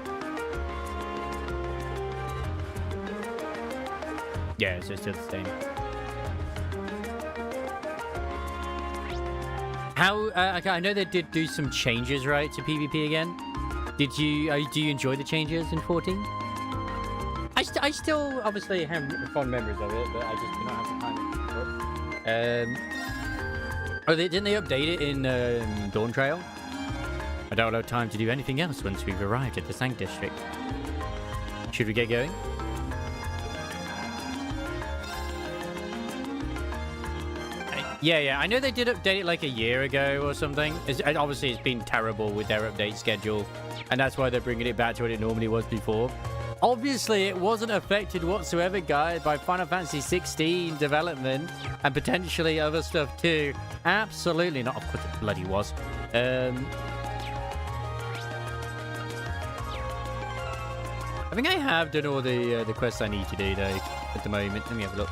Yeah, so it's still the same. How? Okay, I know they did do some changes, right, to PvP again. Did you? Do you enjoy the changes in 14? I still obviously have fond memories of it, but I just do not have the time. Didn't they update it in Dawn Trail? I don't have time to do anything else once we've arrived at the Sank District. Should we get going? Yeah, I know they did update it like a year ago or something. Obviously, it's been terrible with their update schedule, and that's why they're bringing it back to what it normally was before. Obviously, it wasn't affected whatsoever, guys, by Final Fantasy 16 development and potentially other stuff too. Absolutely not. Of course, it bloody was. I think I have done all the quests I need to do though at the moment. Let me have a look.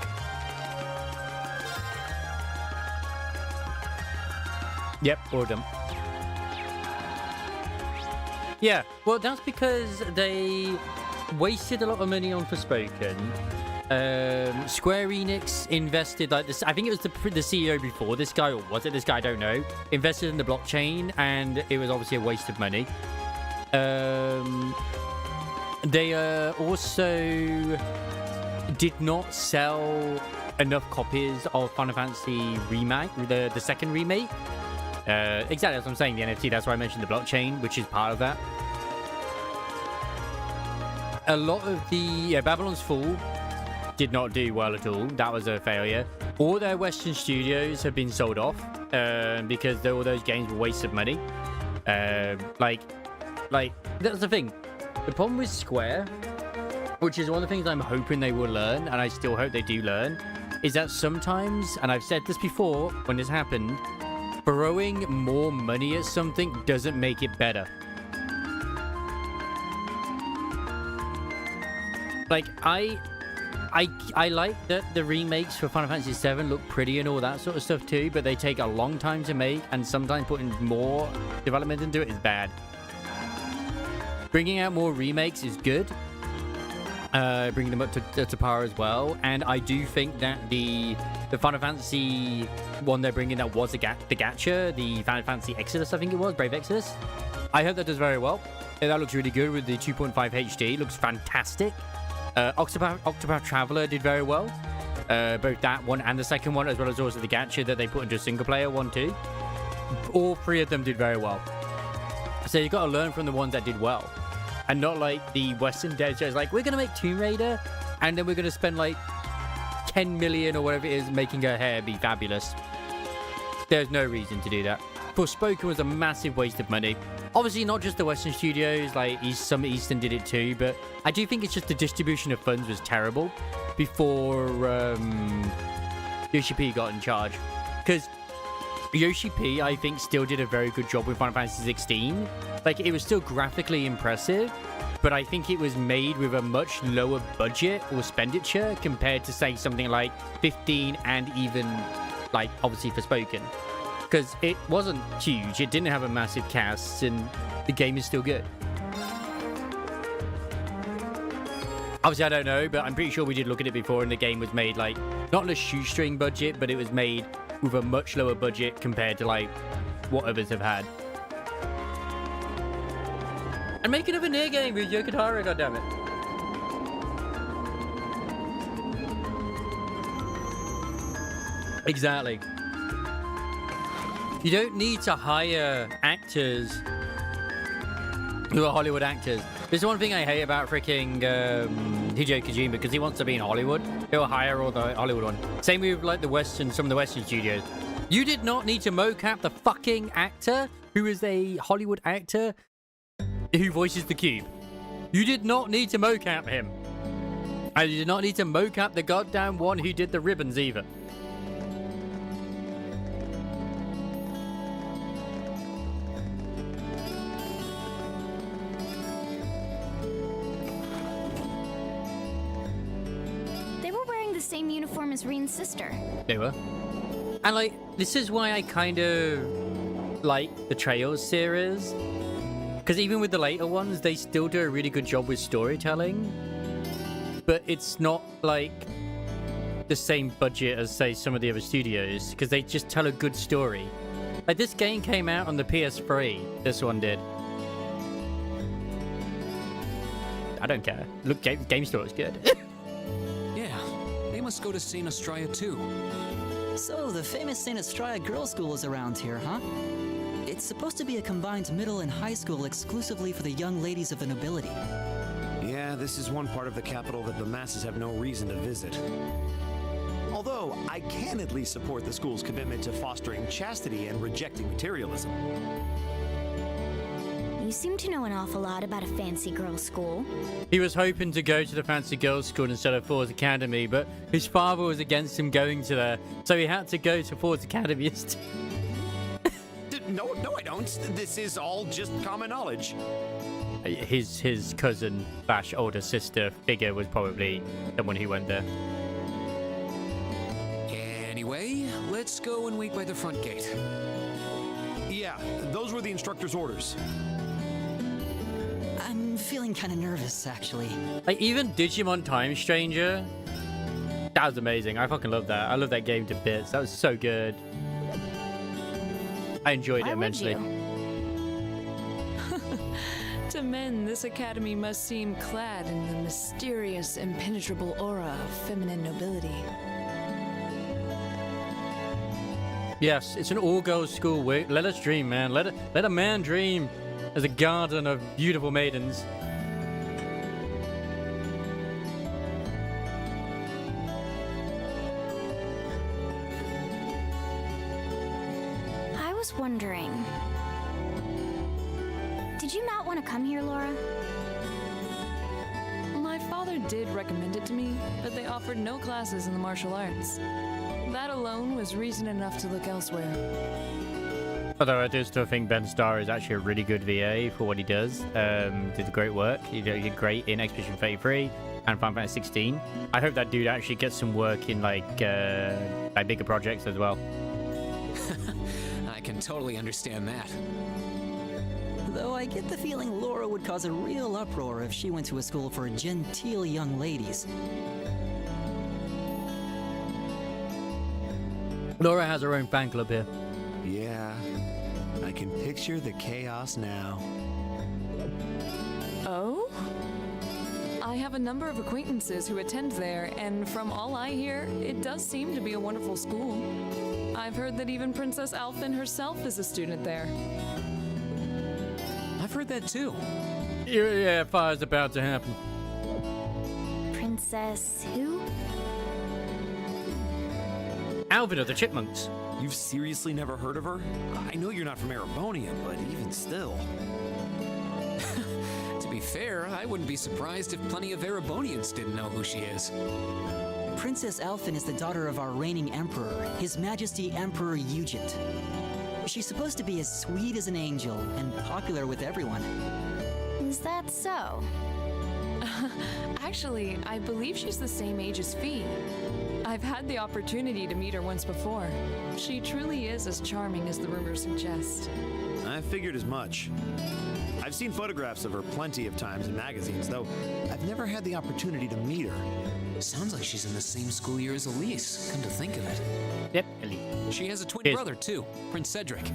Yep, all done. Yeah, well, that's because they wasted a lot of money on Forspoken. Square Enix invested like this. I think it was the CEO before this guy, or was it this guy? I don't know. Invested in the blockchain, and it was obviously a waste of money. They also did not sell enough copies of Final Fantasy Remake, the second remake. Exactly, that's what I'm saying, the NFT. That's why I mentioned the blockchain, which is part of that. A lot of the Babylon's Fall did not do well at all. That was a failure. All their Western studios have been sold off because all those games were waste of money. Like that's the thing. The problem with Square, which is one of the things I'm hoping they will learn, and I still hope they do learn, is that sometimes, and I've said this before when this happened, throwing more money at something doesn't make it better. Like, I like that the remakes for Final Fantasy VII look pretty and all that sort of stuff too, but they take a long time to make, and sometimes putting more development into it is bad. Bringing out more remakes is good. Bringing them up to par as well. And I do think that the Final Fantasy one they're bringing that was the gacha, the Final Fantasy Exodus, I think it was, Brave Exodus. I hope that does very well. That looks really good with the 2.5 HD. It looks fantastic. Octopath Traveler did very well. Both that one and the second one, as well as also the gacha that they put into a single player one too. All three of them did very well. So you've got to learn from the ones that did well. And not like the Western devs just like, we're going to make Tomb Raider, and then we're going to spend like 10 million or whatever it is making her hair be fabulous. There's no reason to do that. Forspoken was a massive waste of money. Obviously, not just the Western studios, like some Eastern did it too, but I do think it's just the distribution of funds was terrible before Yoshi P got in charge. Because Yoshi P, I think, still did a very good job with Final Fantasy 16. Like, it was still graphically impressive, but I think it was made with a much lower budget or expenditure compared to, say, something like 15 and even, like, obviously Forspoken. Because it wasn't huge, it didn't have a massive cast, and the game is still good. Obviously, I don't know, but I'm pretty sure we did look at it before, and the game was made, like, not on a shoestring budget, but it was made with a much lower budget compared to, like, what others have had. And make another Nier game with Yokotaro, goddammit. Exactly. You don't need to hire actors who are Hollywood actors. There's one thing I hate about freaking Hideo Kojima, because he wants to be in Hollywood. He'll hire all the Hollywood one. Same with like some of the Western studios. You did not need to mocap the fucking actor who is a Hollywood actor who voices the Cube. You did not need to mocap him. And you did not need to mocap the goddamn one who did the ribbons either. Same uniform as Reen's sister. They were. And like, this is why I kind of like the Trails series. Because even with the later ones, they still do a really good job with storytelling. But it's not like the same budget as, say, some of the other studios. Because they just tell a good story. Like, this game came out on the PS3. This one did. I don't care. Look, Game Store is good. Yeah, they must go to St. Estrella too. So, the famous St. Estrella Girls' School is around here, huh? It's supposed to be a combined middle and high school exclusively for the young ladies of the nobility. Yeah, this is one part of the capital that the masses have no reason to visit. Although, I can at least support the school's commitment to fostering chastity and rejecting materialism. You seem to know an awful lot about a fancy girls' school. He was hoping to go to the fancy girls' school instead of Ford's Academy, but his father was against him going to there, so he had to go to Ford's Academy instead. No, I don't. This is all just common knowledge. His cousin / older sister figure was probably someone who went there. Anyway, let's go and wait by the front gate. Yeah, those were the instructor's orders. I'm feeling kind of nervous, actually. Like, even Digimon Time Stranger, that was amazing. I fucking love that. I love that game to bits. That was so good. I enjoyed it immensely. To men, this academy must seem clad in the mysterious, impenetrable aura of feminine nobility. Yes, it's an all-girls school. Let us dream, man. Let a man dream as a garden of beautiful maidens. I was wondering, did you not want to come here, Laura? My father did recommend it to me, but they offered no classes in the martial arts. That alone was reason enough to look elsewhere. Although I do still think Ben Starr is actually a really good VA for what he does. Did great work. He did great in Expedition 33 and Final Fantasy 16. I hope that dude actually gets some work in like bigger projects as well. I can totally understand that. Though I get the feeling Laura would cause a real uproar if she went to a school for genteel young ladies. Laura has her own fan club here. Yeah, I can picture the chaos now. Oh? I have a number of acquaintances who attend there, and from all I hear, it does seem to be a wonderful school. I've heard that even Princess Alphen herself is a student there. I've heard that too. Yeah, fire's about to happen. Princess who? Alvin of the Chipmunks. You've seriously never heard of her? I know you're not from Erebonian, but even still. To be fair, I wouldn't be surprised if plenty of Erebonians didn't know who she is. Princess Alphen is the daughter of our reigning emperor, His Majesty Emperor Eugent. She's supposed to be as sweet as an angel and popular with everyone. Is that so? Actually, I believe she's the same age as Fee. I've had the opportunity to meet her once before. She truly is as charming as the rumors suggest. I figured as much. I've seen photographs of her plenty of times in magazines, though I've never had the opportunity to meet her. Sounds like she's in the same school year as Elise, come to think of it. Yep, Ellie. She has a twin brother too, Prince Cedric.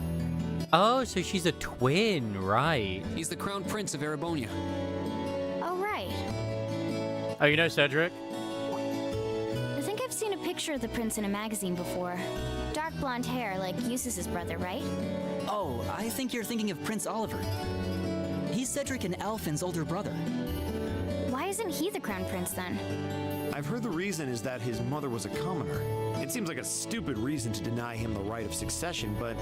Oh, so she's a twin, right? He's the crown prince of Erebonia. Oh, right. Oh, you know Cedric? I think I've seen a picture of the prince in a magazine before. Dark blonde hair, like Eustace's brother, right? Oh, I think you're thinking of Prince Oliver. He's Cedric and Alphen's older brother. Why isn't he the crown prince then? I've heard the reason is that his mother was a commoner. It seems like a stupid reason to deny him the right of succession, but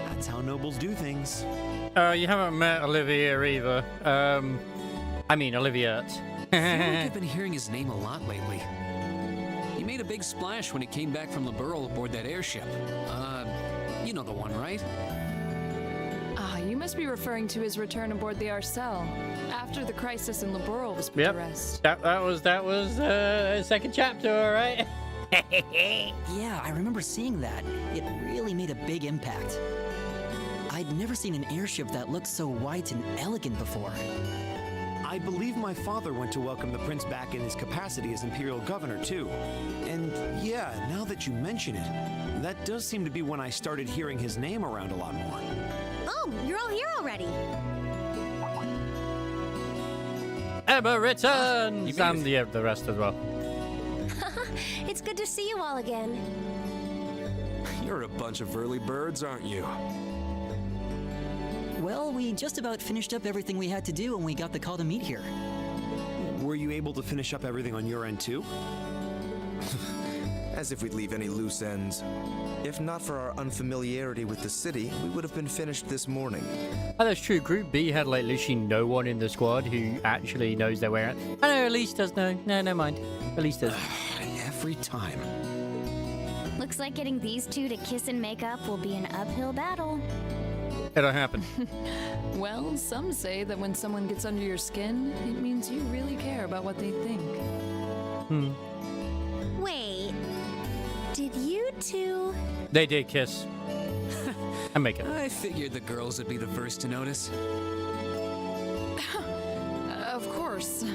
that's how nobles do things. You haven't met Olivia either. I mean, Olivia. I feel like I've been hearing his name a lot lately. He made a big splash when he came back from Liberl aboard that airship. You know the one, right? Ah, you must be referring to his return aboard the Arcel, after the crisis in Liberl was put to rest. That was second chapter, all right? Yeah, I remember seeing that. It really made a big impact. I'd never seen an airship that looked so white and elegant before. I believe my father went to welcome the prince back in his capacity as imperial governor, too. And yeah, now that you mention it, that does seem to be when I started hearing his name around a lot more. Oh, you're all here already. Emma returns! And yeah, the rest as well. It's good to see you all again. You're a bunch of early birds, aren't you? Well, we just about finished up everything we had to do when we got the call to meet here. Were you able to finish up everything on your end, too? As if we'd leave any loose ends. If not for our unfamiliarity with the city, we would have been finished this morning. Oh, that's true. Group B had like literally no one in the squad who actually knows their way around. I know, Elise does know. No, never mind. Elise does. Every time. Looks like getting these two to kiss and make up will be an uphill battle. It'll happen. Well, some say that when someone gets under your skin, it means you really care about what they think. Wait, did you two... They did kiss. And make it. I figured the girls would be the first to notice. Of course.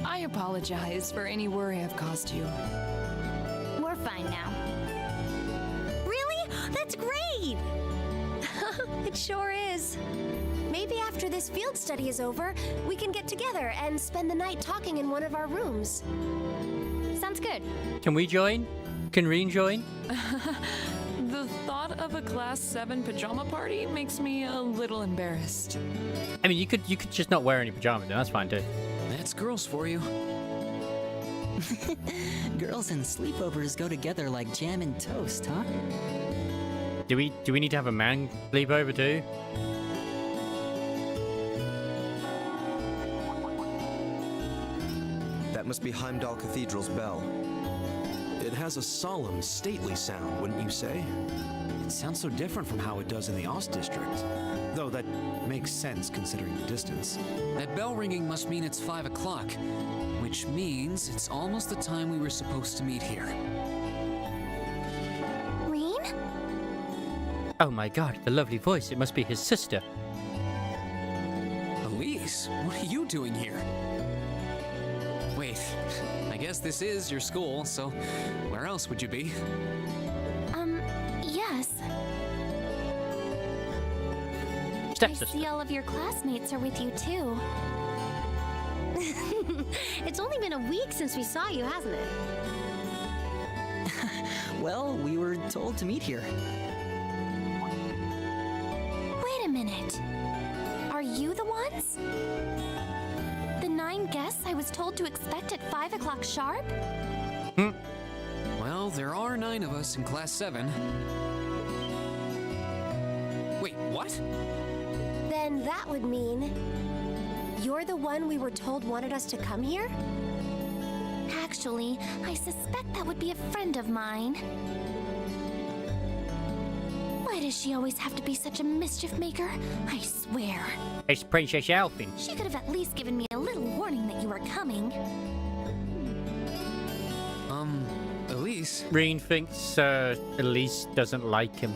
I apologize for any worry I've caused you. We're fine now. Really? That's great! It sure is. Maybe after this field study is over, we can get together and spend the night talking in one of our rooms. Sounds good. Can we join? Can Reen join? The thought of a Class 7 pajama party makes me a little embarrassed. I mean, you could just not wear any pajamas, and that's fine too. That's girls for you. Girls and sleepovers go together like jam and toast, huh? Do we need to have a man sleepover too? That must be Heimdall Cathedral's bell. It has a solemn, stately sound, wouldn't you say? It sounds so different from how it does in the Ost District. Though that makes sense considering the distance. That bell ringing must mean it's 5 o'clock, which means it's almost the time we were supposed to meet here. Reen? Oh my god, the lovely voice. It must be his sister. Elise, what are you doing here? Wait, I guess this is your school, so where else would you be? Yes. I Stepsister. see all of your classmates are with you too. It's only been a week since we saw you, hasn't it? Well, we were told to meet here. Wait a minute. Are you the ones? The 9 guests I was told to expect at 5 o'clock sharp? Well, there are 9 of us in Class 7. Wait, what? Then that would mean... you're the one we were told wanted us to come here? Actually, I suspect that would be a friend of mine. Why does she always have to be such a mischief maker? I swear. It's Princess Alpin. She could have at least given me a little warning that you were coming. Elise? Reen thinks Elise doesn't like him.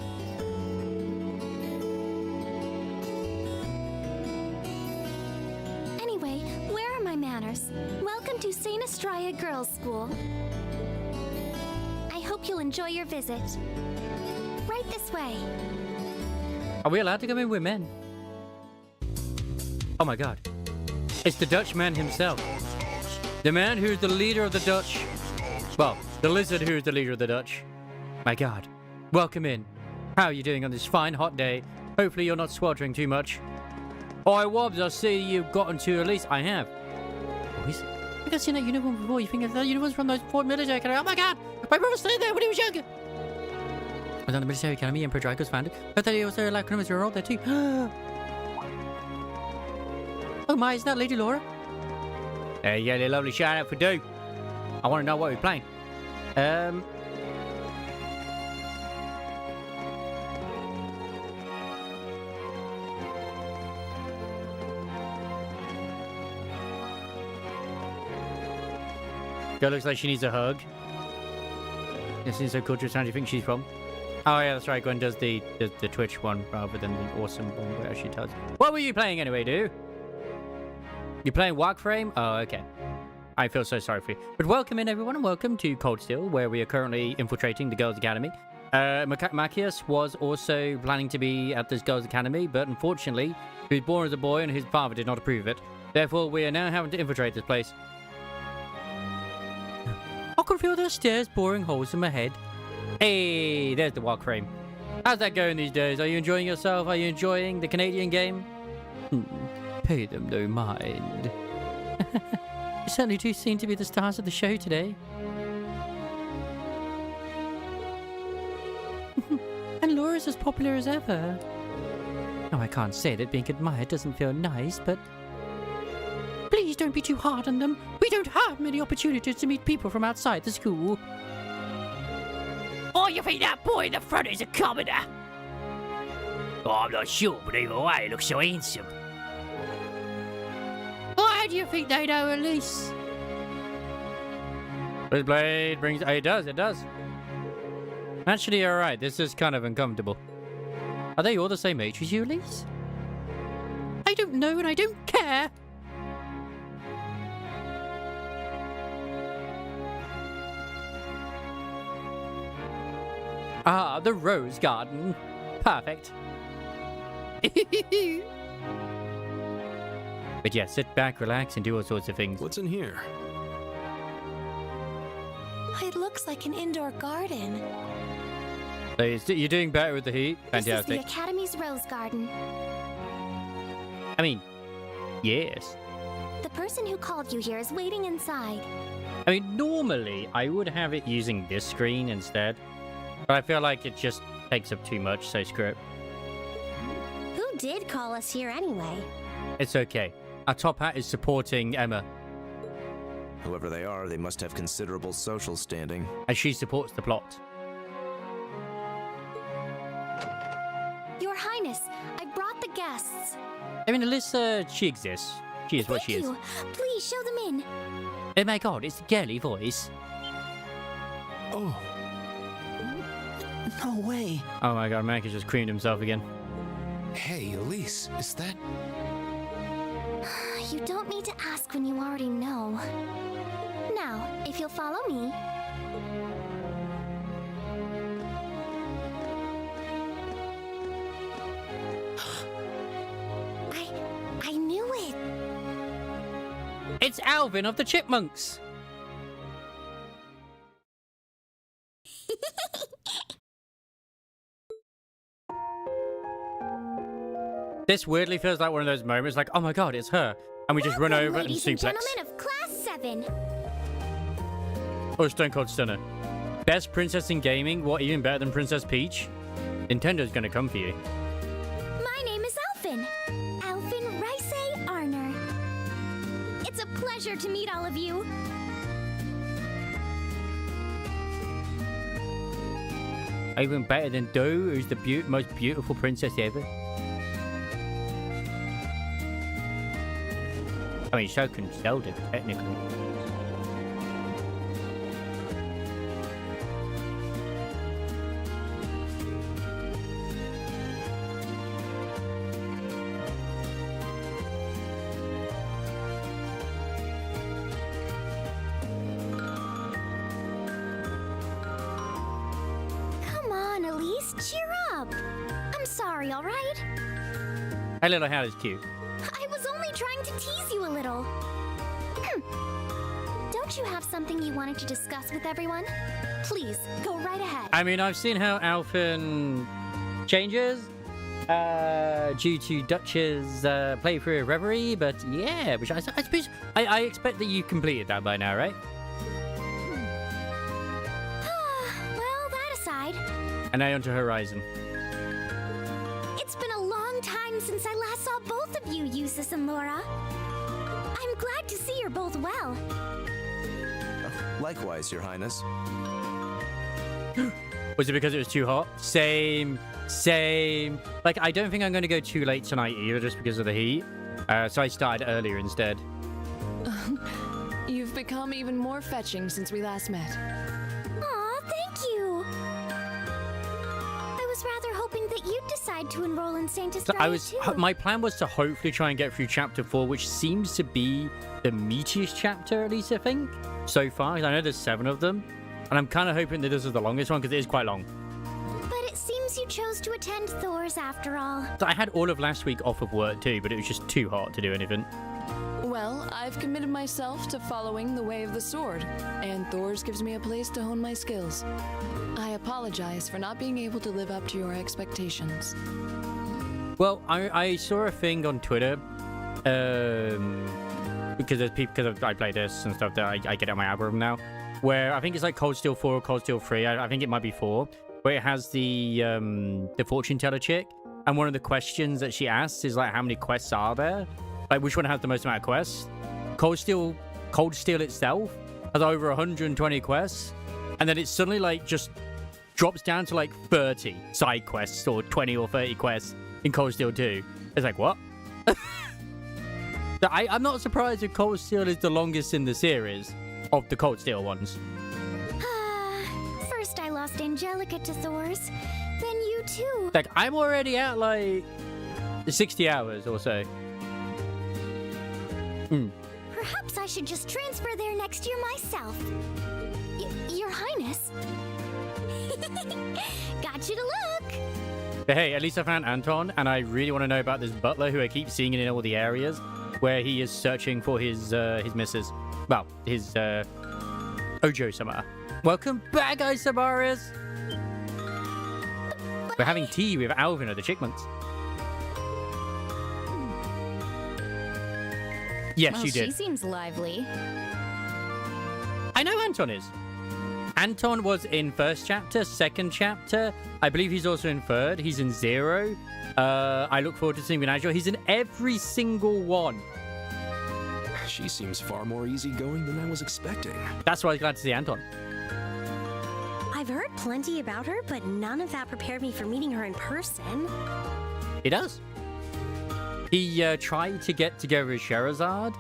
Anyway, where are my manners? Welcome to St. Estrella Girls' School. I hope you'll enjoy your visit. Right this way. Are we allowed to come in with men? Oh my god. It's the Dutchman himself. The man who's the leader of the Dutch. Well, the lizard who's the leader of the Dutch. My god. Welcome in. How are you doing on this fine hot day? Hopefully you're not sweltering too much. Oi, Wobbs, I see you've gotten to Elise. I have. Oh, I think I've seen that uniform before. You think that uniform's from the Fort Military Academy? Oh my god! My brother stayed there when he was younger! I was on the Military Academy, Emperor Drago's founded. But then he was there like when I was around there too. Oh my, isn't that Lady Laura? Hey, yeah, a lovely shout out for Do. I want to know what we're playing. Girl looks like she needs a hug. This is so cool. Which town do you think she's from? Oh yeah, that's right. Gwen does the Twitch one rather than the awesome one where she does. What were you playing anyway, dude? You're playing Warframe? Oh, okay. I feel so sorry for you. But welcome in, everyone, and welcome to Cold Steel, where we are currently infiltrating the Girls' Academy. Macias was also planning to be at this Girls' Academy, but unfortunately, he was born as a boy and his father did not approve of it. Therefore, we are now having to infiltrate this place. I can feel those stairs boring holes in my head. Hey, there's the Warframe. How's that going these days? Are you enjoying yourself? Are you enjoying the Canadian game? Pay them no mind. You certainly do seem to be the stars of the show today. And Laura's as popular as ever. No, I can't say that being admired doesn't feel nice, but... Please don't be too hard on them. We don't have many opportunities to meet people from outside the school. Oh, you think that boy in the front is a commoner? Oh, I'm not sure, but either way, he looks so handsome. Why do you think they know Elise? This blade brings... Oh, it does, it does. Actually, alright, this is kind of uncomfortable. Are they all the same age as you, Elise? I don't know and I don't care. Ah, the rose garden. Perfect. But yeah, sit back, relax, and do all sorts of things. What's in here? It looks like an indoor garden. So you're doing better with the heat. Fantastic. This is the Academy's rose garden. I mean, yes. The person who called you here is waiting inside. I mean, normally I would have it using this screen instead. But I feel like it just takes up too much, so screw it. Who did call us here anyway? It's okay. Our top hat is supporting Emma, Whoever they are, they must have considerable social standing. as she supports the plot. Your Highness, I brought the guests. I mean, Alyssa, she exists. She is what she is. Thank you. Please show them in. Oh my god, it's the girly voice. Oh. No way. Oh my god, Mac has just creamed himself again. Hey, Elise, is that... You don't need to ask when you already know. Now, if you'll follow me. I knew it. It's Alvin of the Chipmunks. This weirdly feels like one of those moments like, oh my god, it's her. And we just run over and Ladies suplex. and gentlemen of Class 7. Oh, Stone Cold Stunner. Best princess in gaming? What, even better than Princess Peach? Nintendo's gonna come for you. My name is Alvin. Alvin Rice Arner. It's a pleasure to meet all of you. Even better than Do, who's the most beautiful princess ever. I mean, so can Zelda, technically. Come on, Elise, cheer up. I'm sorry, all right? Hey, little hat is cute. I was only trying to tease you a little. Don't you have something you wanted to discuss with everyone? Please, go right ahead. I mean, I've seen how Alphen changes due to Dutch's playthrough of Reverie, but yeah, which I suppose I expect that you completed that by now, right? Well, that aside, And now onto Horizon. it's been a long time since I last saw both of you, Eustace and Laura. I'm glad to see you're both well. Likewise, Your Highness. Was it because it was too hot? Same. Like, I don't think I'm going to go too late tonight either, just because of the heat. So I started earlier instead. You've become even more fetching since we last met. Aw, thank you. I was rather hoping that you'd decide decide to enroll in Saint So Estrella too. my plan was to hopefully try and get through chapter 4, which seems to be the meatiest chapter, at least I think, so far. I know there's 7 of them, and I'm kind of hoping that this is the longest one because it is quite long. But it seems you chose to attend Thor's after all. So I had all of last week off of work too, but it was just too hot to do anything. Well, I've committed myself to following the way of the sword, and Thor's gives me a place to hone my skills. I apologize for not being able to live up to your expectations. Well, I saw a thing on Twitter, because there's people, because I play this and stuff, that I get it on my algorithm now, where I think it's like Cold Steel 4 or Cold Steel 3, I think it might be 4, where it has the fortune teller chick, and one of the questions that she asks is like, how many quests are there? Like, which one has the most amount of quests? Cold Steel itself has over 120 quests, and then it suddenly like just drops down to like 30 side quests or 20 or 30 quests in Cold Steel 2. It's like, what? So I'm not surprised if Cold Steel is the longest in the series of the Cold Steel ones. First I lost Angelica to Thor's, then you too. Like, I'm already at like 60 hours or so. Perhaps I should just transfer there next year myself. Your Highness. Got you to look. But hey, at least I found Anton, and I really want to know about this butler who I keep seeing in all the areas where he is searching for his missus. Well, his Ojo-sama. Welcome back, Isamaris! We're having tea with Alvin of the Chickmans. Yes, Well, you did. she seems lively. I know Anton is. Anton was in first chapter, second chapter. I believe he's also in third. He's in 0. I look forward to seeing Vinagio. He's in every single one. She seems far more easygoing than I was expecting. That's why I was glad to see Anton. I've heard plenty about her, but none of that prepared me for meeting her in person. He does. He tried to get together with Sherazade.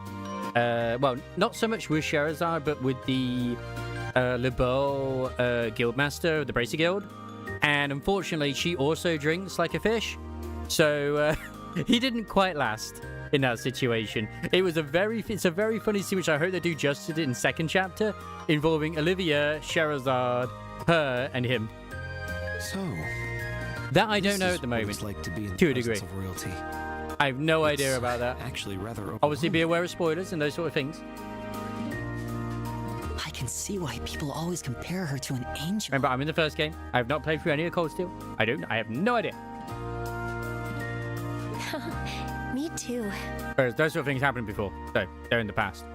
Well, not so much with Sherazade, but with the LeBeau guildmaster of the Bracer Guild. And unfortunately, she also drinks like a fish. So he didn't quite last in that situation. It's a very funny scene, which I hope they do justice in second chapter, involving Olivia, Sherazade, her, and him. So, that I don't know at the moment. Like to be in the to a presence degree. of royalty. I have no idea about that. Actually, rather. Obviously, be aware of spoilers and those sort of things. I can see why people always compare her to an angel. Remember, I'm in the first game. I have not played through any of Cold Steel. I have no idea. Me too. Whereas those sort of things happened before, so they're in the past.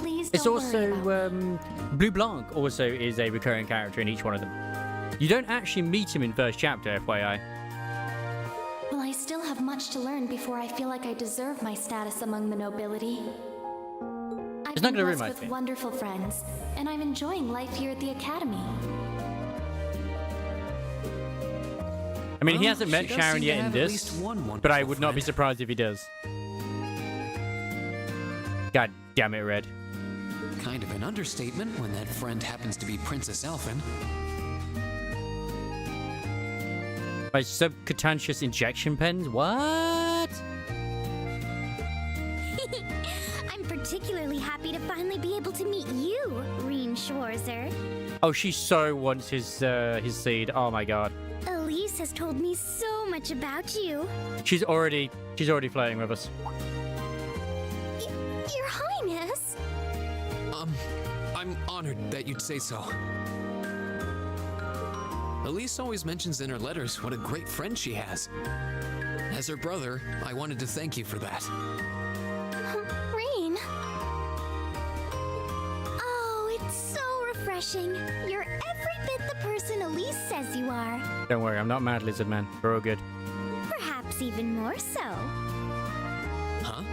Please It's don't also worry about Blue Blanc also is a recurring character in each one of them. You don't actually meet him in first chapter, FYI. Well, I still have much to learn before I feel like I deserve my status among the nobility. I've It's not been gonna ruin blessed my with thing. wonderful friends, and I'm enjoying life here at the academy. I mean, he Well, hasn't met she does Sharon seem to yet in have at this, least one but I wonderful would not be friend. surprised if he does. God damn it, Red. Kind of an understatement when that friend happens to be Princess Elfin. My subcutaneous injection pens? What? I'm particularly happy to finally be able to meet you, Reen Schwarzer. Oh, she so wants his seed. Oh my god. Elise has told me so much about you. She's already flirting with us. Your Highness? I'm honored that you'd say so. Elise always mentions in her letters what a great friend she has. As her brother, I wanted to thank you for that. Reen? Oh, it's so refreshing. You're every bit the person Elise says you are. Don't worry, I'm not mad, Lizard Man. We're all good. Perhaps even more so. Huh?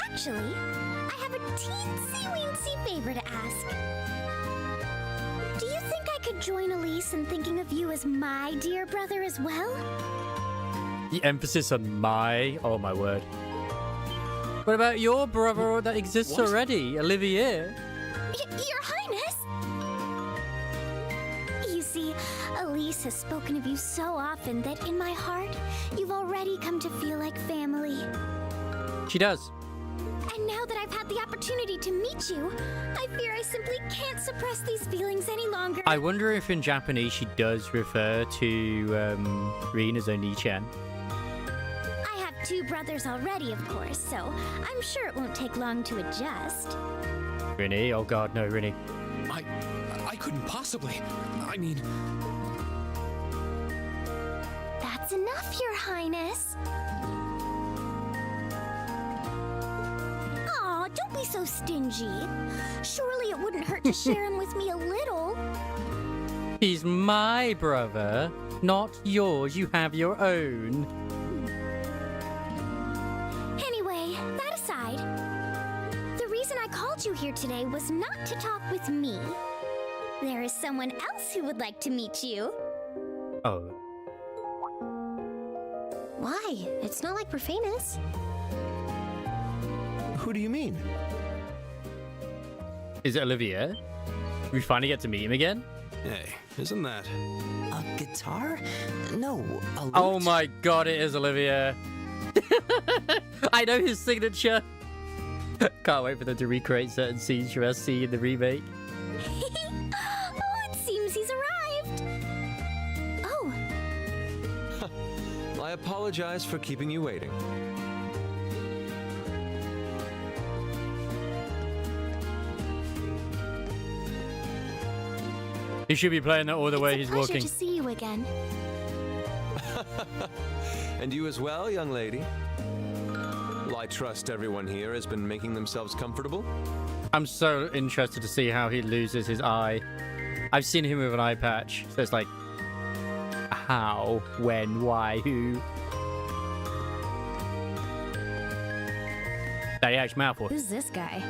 Actually, I have a teensy-weensy favor to ask. Do you think I could join Elise in thinking of you as my dear brother as well? The emphasis on my. Oh my word. What about your brother that exists already, Olivier? Your Highness? Rice has spoken of you so often that in my heart, you've already come to feel like family. She does. And now that I've had the opportunity to meet you, I fear I simply can't suppress these feelings any longer. I wonder if in Japanese she does refer to Rin as Oni-chan. I have 2 brothers already, of course, so I'm sure it won't take long to adjust. Rinny? Oh god, no, Rinny. I couldn't possibly. I mean... That's enough, Your Highness. Aw, don't be so stingy. Surely it wouldn't hurt to share him with me a little. He's my brother, not yours. You have your own. Anyway, that aside, the reason I called you here today was not to talk with me. There is someone else who would like to meet you. Oh. Why? It's not like we're famous. Who do you mean? Is it Olivia? We finally get to meet him again? Hey, isn't that... A guitar? No, a lute? Oh my god, it is Olivia. I know his signature. Can't wait for them to recreate certain scenes from SC in the remake. Oh, it seems he's arrived. Oh, I apologize for keeping you waiting. He should be playing that all the way he's it's a pleasure walking. to see you again. And you as well, young lady. Well, I trust everyone here has been making themselves comfortable. I'm so interested to see how he loses his eye. I've seen him with an eye patch, so it's like, how, when, why, who? That mouthful. Who's this guy?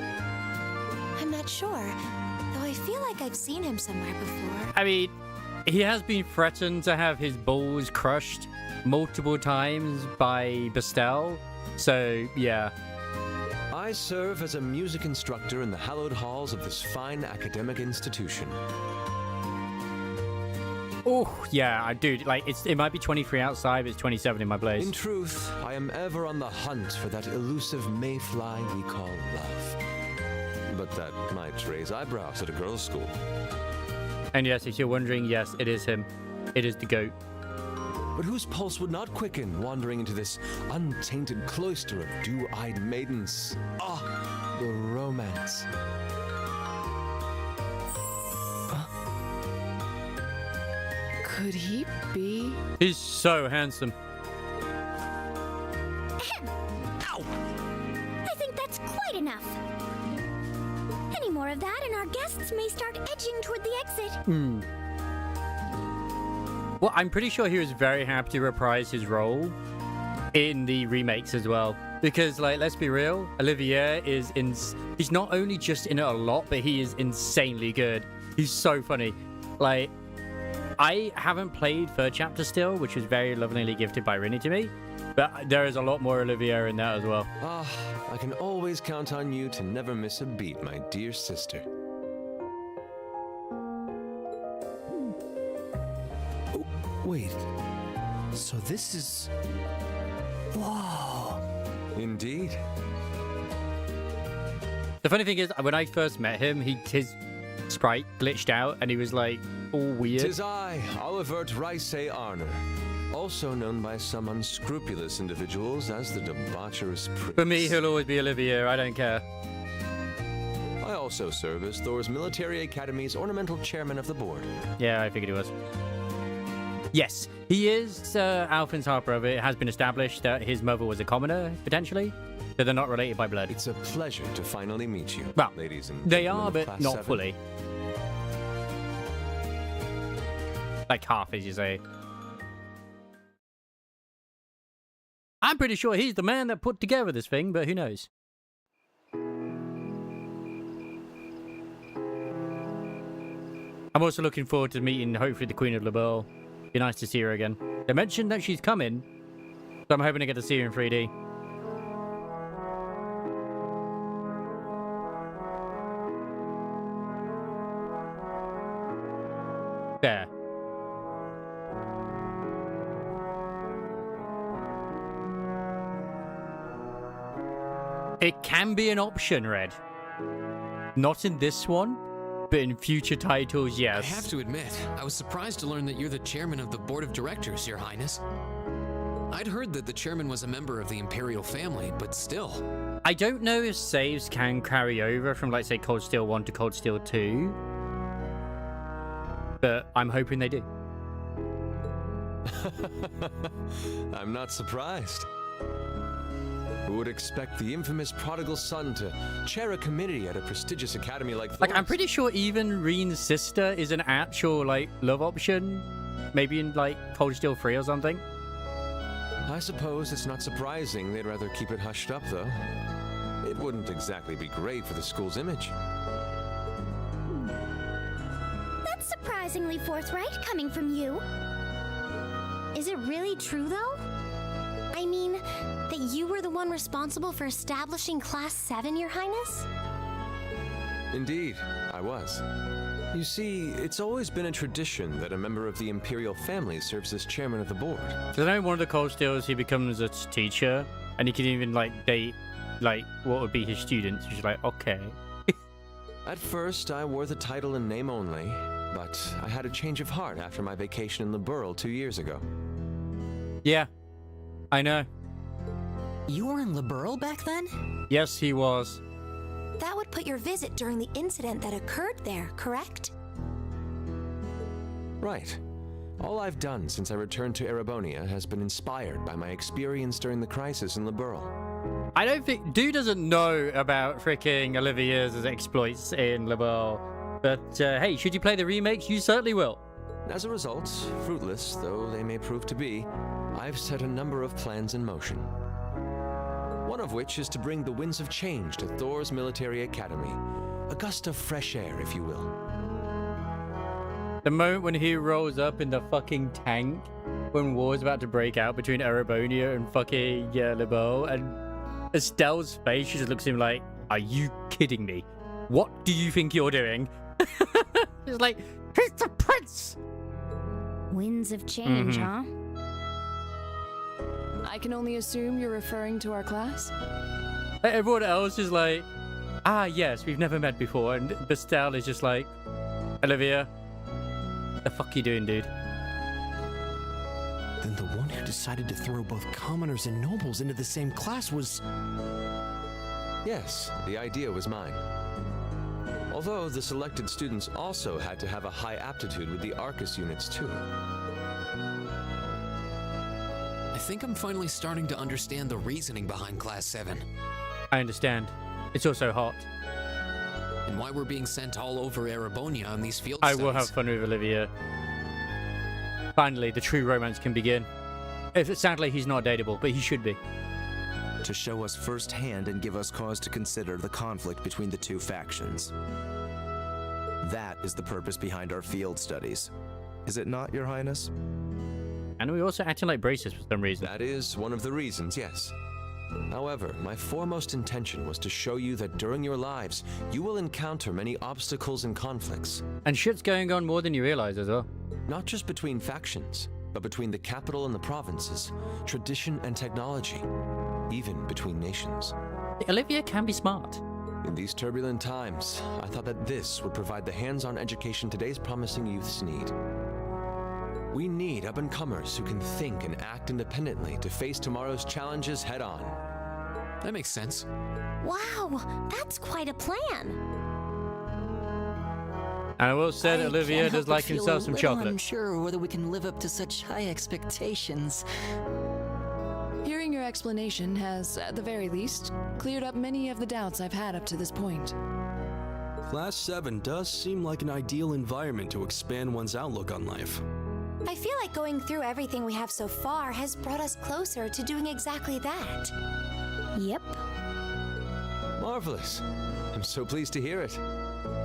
I'm not sure, though I feel like I've seen him somewhere before. I mean, he has been threatened to have his balls crushed multiple times by Bestel, so yeah. I serve as a music instructor in the hallowed halls of this fine academic institution. Oh, yeah, I do. Like, it might be 23 outside, but it's 27 in my place. In truth, I am ever on the hunt for that elusive mayfly we call love. But that might raise eyebrows at a girls' school. And yes, if you're wondering, yes, it is him. It is the goat. But whose pulse would not quicken wandering into this untainted cloister of dew-eyed maidens? Ah, the romance. Could he be? He's so handsome. Ahem. Ow! I think that's quite enough. Any more of that, and our guests may start edging toward the exit. Well, I'm pretty sure he was very happy to reprise his role in the remakes as well. Because, like, let's be real, Olivier he's not only just in it a lot, but he is insanely good. He's so funny. Like, I haven't played Third Chapter still, which was very lovingly gifted by Rinny to me. But there is a lot more Olivier in that as well. Ah, I can always count on you to never miss a beat, my dear sister. Oh, wait. So this is... Whoa. Indeed. The funny thing is, when I first met him, his sprite glitched out and he was like all weird. Tis I, Olivert Rice Arner, also known by some unscrupulous individuals as the debaucherous prince. For me, he'll always be Olivier. I don't care. I also serve as Thor's Military Academy's ornamental chairman of the board. Yeah, I figured he was. Yes, he is Alfin's half-brother. It has been established that his mother was a commoner, potentially. So they're not related by blood. It's a pleasure to finally meet you, well, ladies and they gentlemen are, of but Class not 7. fully. Like half, as you say. I'm pretty sure he's the man that put together this thing, but who knows? I'm also looking forward to meeting, hopefully, the Queen of LeBeau. Be nice to see her again. They mentioned that she's coming, so I'm hoping to get to see her in 3D. There. It can be an option, Red. Not in this one, but in future titles, yes. I have to admit, I was surprised to learn that you're the chairman of the board of directors, Your Highness. I'd heard that the chairman was a member of the Imperial family, but still. I don't know if saves can carry over from, like, say, Cold Steel 1 to Cold Steel 2. But I'm hoping they do. I'm not surprised. Who would expect the infamous prodigal son to chair a committee at a prestigious academy like this? Like, I'm pretty sure even Reen's sister is an actual, like, love option. Maybe in, like, Cold Steel 3 or something. I suppose it's not surprising they'd rather keep it hushed up, though. It wouldn't exactly be great for the school's image. That's surprisingly forthright coming from you. Is it really true, though? I mean, that you were the one responsible for establishing Class 7, Your Highness? Indeed, I was. You see, it's always been a tradition that a member of the Imperial family serves as chairman of the board. So I know one of the Cold Steels, he becomes a teacher, and he can even, like, date, like, what would be his students, which is like, okay. At first, I wore the title in name only, but I had a change of heart after my vacation in Liberl 2 years ago. Yeah, I know. You were in Liberl back then? Yes, he was. That would put your visit during the incident that occurred there, correct? Right. All I've done since I returned to Erebonia has been inspired by my experience during the crisis in Liberl. I don't think... Dude doesn't know about freaking Olivia's exploits in Liberl. But, hey, should you play the remakes? You certainly will. As a result, fruitless though they may prove to be, I've set a number of plans in motion. One of which is to bring the winds of change to Thor's military academy. A gust of fresh air, if you will. The moment when he rolls up in the fucking tank when war's about to break out between Erebonia and fucking Liberl, and Estelle's face just looks at him like, are you kidding me? What do you think you're doing? It's like, he's the prince! Winds of change, huh? I can only assume you're referring to our class? Everyone else is like, ah, yes, we've never met before. And Estelle is just like, Olivia, the fuck you doing, dude? Then the one who decided to throw both commoners and nobles into the same class was... Yes, the idea was mine. Although the selected students also had to have a high aptitude with the Arcus units too. I think I'm finally starting to understand the reasoning behind Class 7. I understand. It's also hot. And why we're being sent all over Erebonia on these field I studies. will have fun with Olivia. Finally, the true romance can begin. Sadly, he's not dateable, but he should be. To show us firsthand and give us cause to consider the conflict between the two factions. That is the purpose behind our field studies. Is it not, Your Highness? And we also acting like braces for some reason. That is one of the reasons, yes. However, my foremost intention was to show you that during your lives, you will encounter many obstacles and conflicts. And shit's going on more than you realize as well. Not just between factions, but between the capital and the provinces, tradition and technology, even between nations. Olivia can be smart. In these turbulent times, I thought that this would provide the hands-on education today's promising youths need. We need up-and-comers who can think and act independently to face tomorrow's challenges head-on. That makes sense. Wow, that's quite a plan. And I will say that I Olivia can't does help like but feel himself a some little chocolate. unsure whether we can live up to such high expectations. Hearing your explanation has, at the very least, cleared up many of the doubts I've had up to this point. Class 7 does seem like an ideal environment to expand one's outlook on life. I feel like going through everything we have so far has brought us closer to doing exactly that. Yep. Marvelous. I'm so pleased to hear it.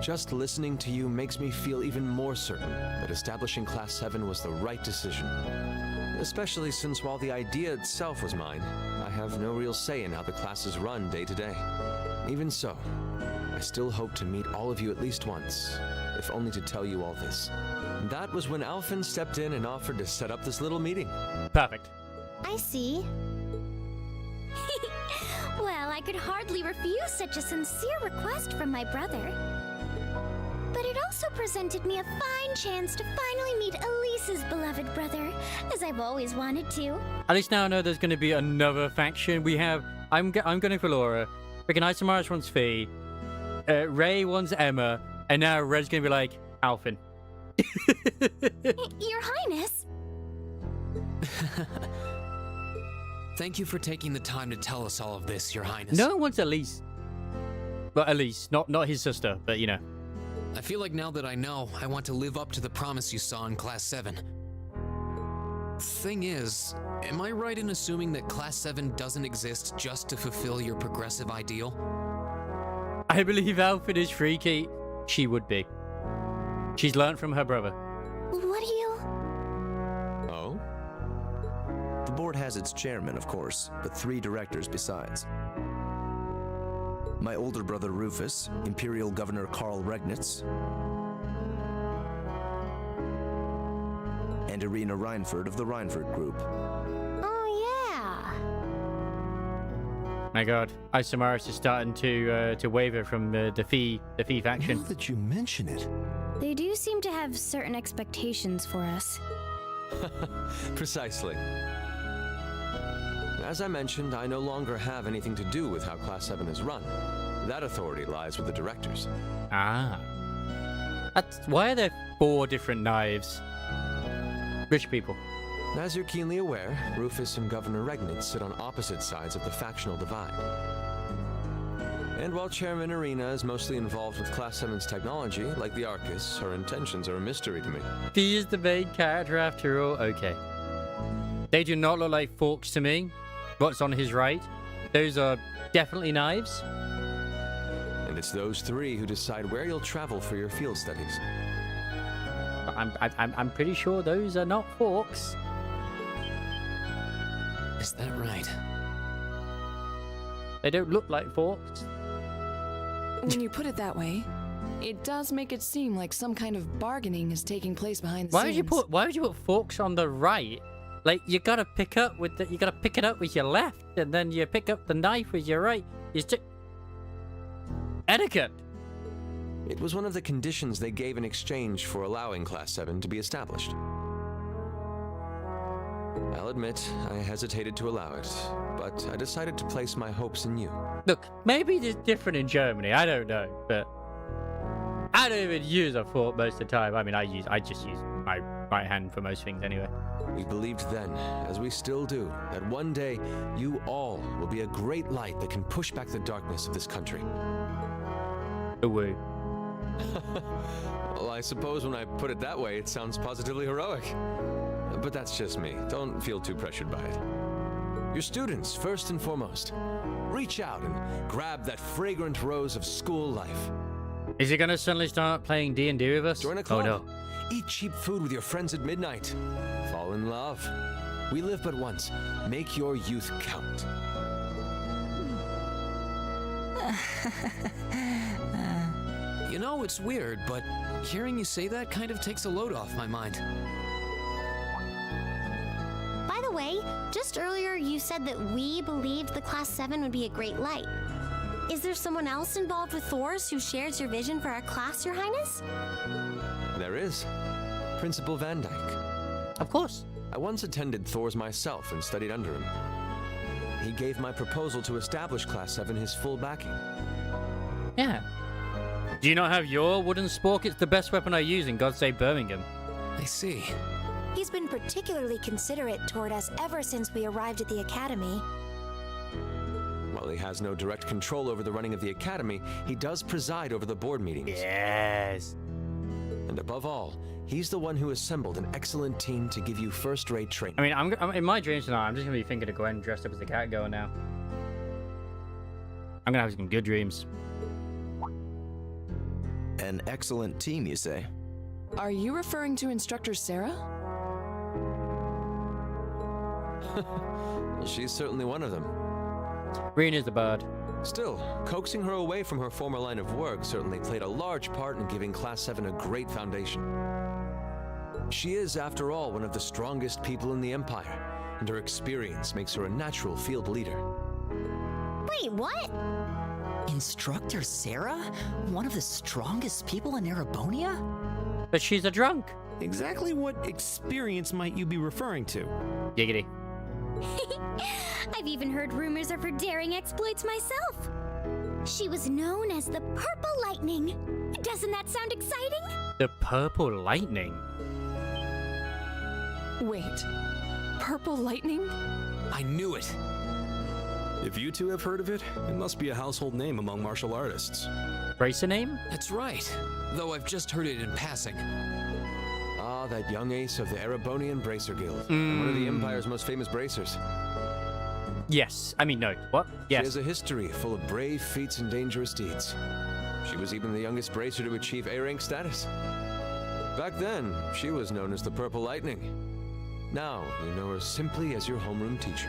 Just listening to you makes me feel even more certain that establishing Class 7 was the right decision. Especially since while the idea itself was mine, I have no real say in how the classes run day to day. Even so, I still hope to meet all of you at least once, if only to tell you all this. That was when Alphen stepped in and offered to set up this little meeting. Perfect. I see. Well, I could hardly refuse such a sincere request from my brother. But it also presented me a fine chance to finally meet Elise's beloved brother, as I've always wanted to. At least now I know there's going to be another faction. We have... I'm going for Laura. Freaking Isamaris wants Fee. Ray wants Emma. And now Red's going to be like, Alphen. Your Highness. Thank you for taking the time to tell us all of this, Your Highness. No one wants Elise. Well, Elise. Not his sister, but you know. I feel like now that I know, I want to live up to the promise you saw in Class 7. Thing is, am I right in assuming that Class 7 doesn't exist just to fulfill your progressive ideal? I believe Alphen is freaky. She would be. She's learned from her brother. What do you... Oh? The board has its chairman, of course, but 3 directors besides. My older brother Rufus, Imperial Governor Karl Regnitz, and Irina Reinford of the Reinford Group. Oh, yeah. My god, Isamaris is starting to waver from the Fee faction. Now that you mention it. They do seem to have certain expectations for us. Precisely. As I mentioned, I no longer have anything to do with how Class 7 is run. That authority lies with the directors. Ah. Why are there 4 different knives? Rich people. As you're keenly aware, Rufus and Governor Regnitz sit on opposite sides of the factional divide. And while Chairman Irina is mostly involved with Class 7's technology, like the Arcus, her intentions are a mystery to me. He is the main character after all? Okay. They do not look like forks to me. What's on his right? Those are definitely knives. And it's those 3 who decide where you'll travel for your field studies. I'm pretty sure those are not forks. Is that right? They don't look like forks. When you put it that way, it does make it seem like some kind of bargaining is taking place behind the Why scenes. would you put forks on the right? Like you gotta pick it up with your left, and then you pick up the knife with your right. Etiquette. It was one of the conditions they gave in exchange for allowing Class 7 to be established. I'll admit, I hesitated to allow it, but I decided to place my hopes in you. Look, maybe it's different in Germany. I don't know, but I don't even use a fork most of the time. I mean, I just use my right hand for most things anyway. We believed then, as we still do, that one day you all will be a great light that can push back the darkness of this country. Woo. Well, I suppose when I put it that way, it sounds positively heroic. But that's just me. Don't feel too pressured by it. Your students, first and foremost. Reach out and grab that fragrant rose of school life. Is he gonna suddenly start playing D&D with us? Join a club. Oh no. Eat cheap food with your friends at midnight. Fall in love. We live but once. Make your youth count. You know, it's weird, but hearing you say that kind of takes a load off my mind. By the way, just earlier you said that we believed the Class 7 would be a great light. Is there someone else involved with Thor's who shares your vision for our class, Your Highness? There is. Principal Van Dyke. Of course. I once attended Thor's myself and studied under him. He gave my proposal to establish Class 7 his full backing. Yeah. Do you not have your wooden spork? It's the best weapon I use in God Save Birmingham. I see. He's been particularly considerate toward us ever since we arrived at the Academy. While he has no direct control over the running of the Academy, he does preside over the board meetings. Yes. And above all, he's the one who assembled an excellent team to give you first-rate training. I mean, I'm in my dreams tonight, I'm just gonna be thinking of Gwen dressed up as a cat girl now. I'm gonna have some good dreams. An excellent team, you say? Are you referring to Instructor Sarah? She's certainly one of them. Green is the bird. Still, coaxing her away from her former line of work certainly played a large part in giving Class 7 a great foundation. She is, after all, one of the strongest people in the Empire, and her experience makes her a natural field leader. Wait, what? Instructor Sarah? One of the strongest people in Erebonia? But she's a drunk. Exactly what experience might you be referring to? Giggity. I've even heard rumors of her daring exploits myself. She was known as the Purple Lightning. Doesn't that sound exciting? The Purple Lightning? Wait, Purple Lightning? I knew it. If you two have heard of it, it must be a household name among martial artists. Bracer name? That's right. Though I've just heard it in passing. Ah, that young ace of the Erebonian Bracer Guild. And one of the Empire's most famous bracers. Yes. I mean, no. What? Yes. She has a history full of brave feats and dangerous deeds. She was even the youngest bracer to achieve A-rank status. Back then, she was known as the Purple Lightning. Now, you know her simply as your homeroom teacher.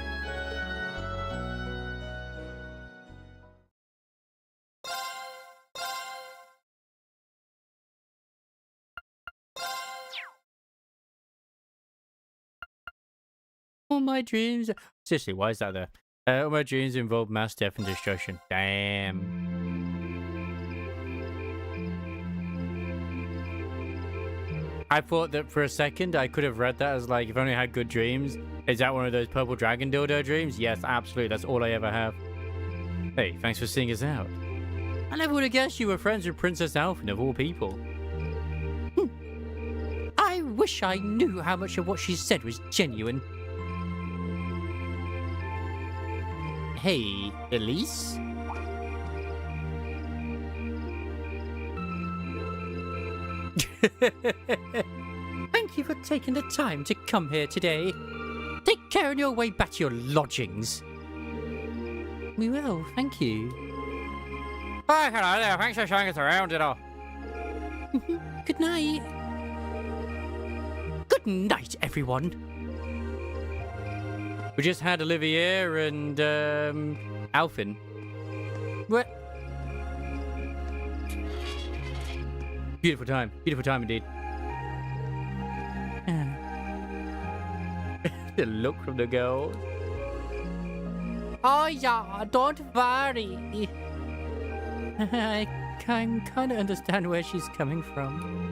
All my dreams... Seriously, why is that there? All my dreams involve mass death and destruction. Damn. I thought that for a second I could have read that as like, if I only had good dreams. Is that one of those purple dragon dildo dreams? Yes, absolutely. That's all I ever have. Hey, thanks for seeing us out. I never would have guessed you were friends with Princess Alphen of all people. I wish I knew how much of what she said was genuine. Hey, Elise? Thank you for taking the time to come here today. Take care on your way back to your lodgings. We will, thank you. Oh, hello there. Thanks for showing us around and all. Good night. Good night, everyone. We just had Olivier and Alphen. What? Beautiful time indeed. The look from the girls. Oh yeah, don't worry. I can kind of understand where she's coming from.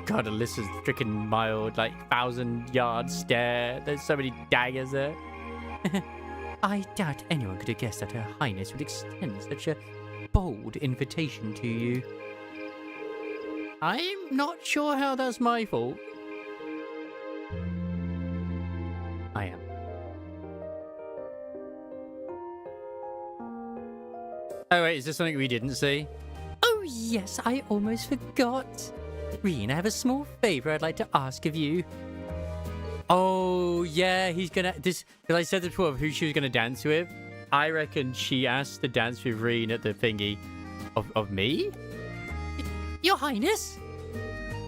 God, Alyssa's freaking mild, like 1,000-yard stare. There's so many daggers there. I doubt anyone could have guessed that Her Highness would extend such a bold invitation to you. I'm not sure how that's my fault. I am. Oh wait, is this something we didn't see? Oh yes, I almost forgot. Reen, I have a small favor I'd like to ask of you. Oh yeah, he's gonna... Because I said this before of who she was gonna dance with. I reckon she asked to dance with Reen at the thingy. Of me? Your Highness?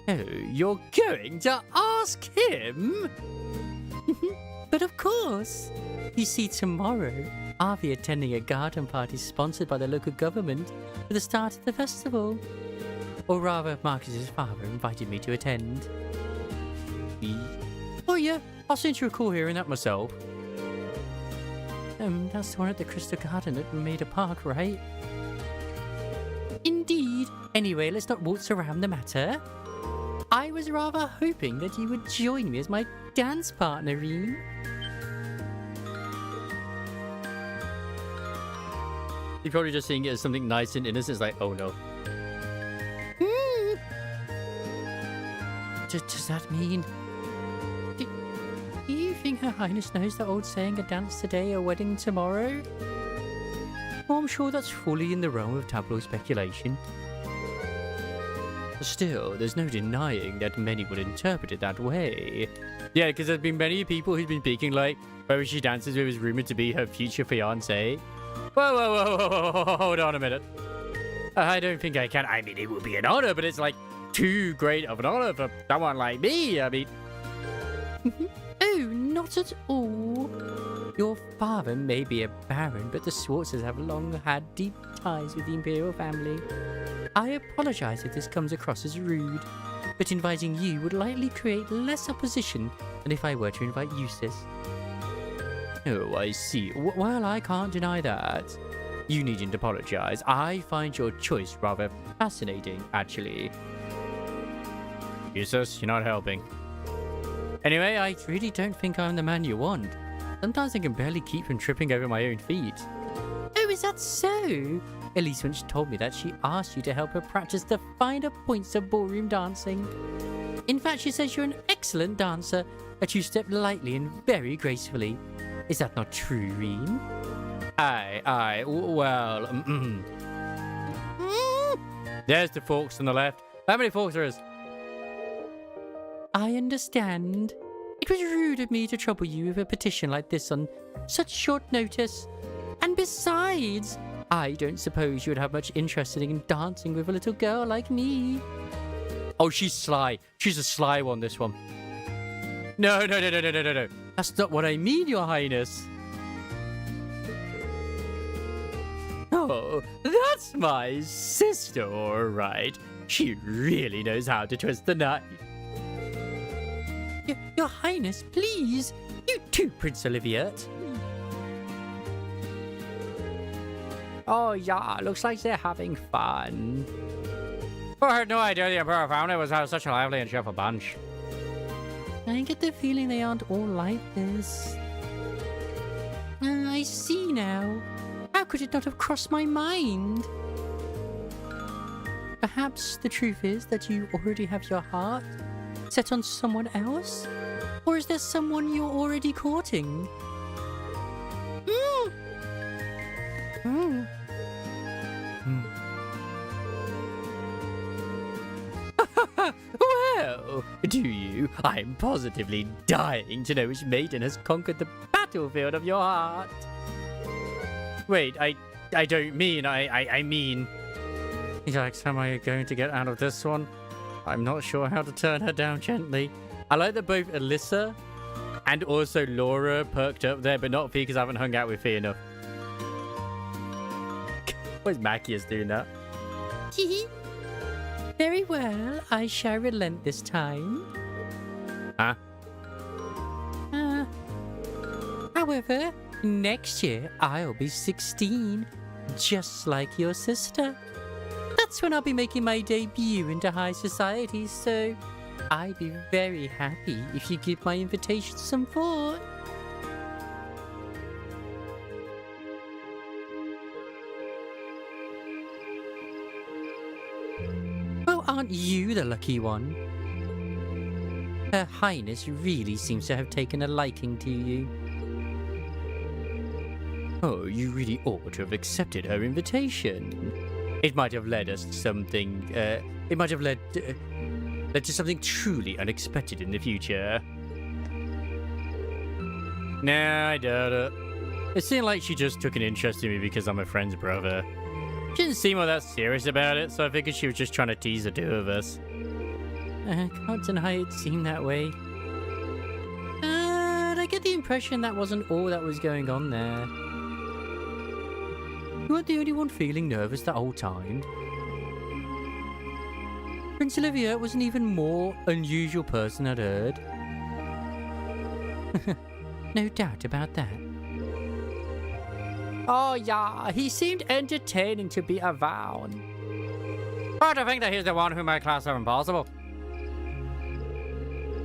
Oh, you're going to ask him? But of course. You see, tomorrow, I'll be attending a garden party sponsored by the local government for the start of the festival. Or rather, Marcus's father invited me to attend. Oh yeah, I seem to recall hearing that myself. That's the one at the Crystal Garden at Maida Park, right? Indeed. Anyway, let's not waltz around the matter. I was rather hoping that you would join me as my dance partner, Reen. You're probably just seeing it as something nice and innocent. It's like, oh no. Does that mean... Do you think Her Highness knows the old saying, a dance today, a wedding tomorrow? Well, I'm sure that's fully in the realm of tabloid speculation. Still, there's no denying that many would interpret it that way. Yeah, because there's been many people who've been speaking like, whoever she dances with is rumored to be her future fiancé. Whoa, hold on a minute. I don't think I can. I mean, it would be an honor, but it's like too great of an honor for someone like me. I mean... Oh, not at all. Your father may be a baron, but the Swartzes have long had deep ties with the Imperial family. I apologize if this comes across as rude, but inviting you would likely create less opposition than if I were to invite Eustace. Oh, I see. Well, I can't deny that. You needn't apologize. I find your choice rather fascinating, actually. Jesus, you're not helping. Anyway, I really don't think I'm the man you want. Sometimes I can barely keep from tripping over my own feet. Oh, is that so? Elise once told me that she asked you to help her practice the finer points of ballroom dancing. In fact, she says you're an excellent dancer, that you step lightly and very gracefully. Is that not true, Reen? Aye, well, There's the forks on the left. How many forks there is? I understand. It was rude of me to trouble you with a petition like this on such short notice. And besides, I don't suppose you would have much interest in dancing with a little girl like me. Oh, she's sly. She's a sly one, this one. No. That's not what I mean, Your Highness. Oh, that's my sister, all right. She really knows how to twist the knife. Your Highness, please. You too, Prince Olivier. Oh, yeah, looks like they're having fun. Oh, I had no idea the Emperor found it was such a lively and cheerful bunch. I get the feeling they aren't all like this. I see now. How could it not have crossed my mind? Perhaps the truth is that you already have your heart set on someone else? Or is there someone you're already courting? Well, do you? I'm positively dying to know which maiden has conquered the battlefield of your heart. Wait, I don't mean, I mean... Yikes, how am I going to get out of this one? I'm not sure how to turn her down gently. I like that both Alyssa and also Laura perked up there, but not Fee because I haven't hung out with Fee enough. Where's Machias doing that? Very well, I shall relent this time. Huh? However, next year I'll be 16, just like your sister. That's when I'll be making my debut into high society, so I'd be very happy if you give my invitation some thought. Well, aren't you the lucky one? Her Highness really seems to have taken a liking to you. Oh, you really ought to have accepted her invitation. It might have led us to something, it might have led to something truly unexpected in the future. Nah, I doubt it. It seemed like she just took an interest in me because I'm a friend's brother. She didn't seem all that serious about it, so I figured she was just trying to tease the two of us. I can't deny it seemed that way. I get the impression that wasn't all that was going on there. You weren't the only one feeling nervous the whole time. Prince Olivier was an even more unusual person, I'd heard. No doubt about that. Oh yeah, he seemed entertaining to be around. But I think that he's the one who made Class 7 possible.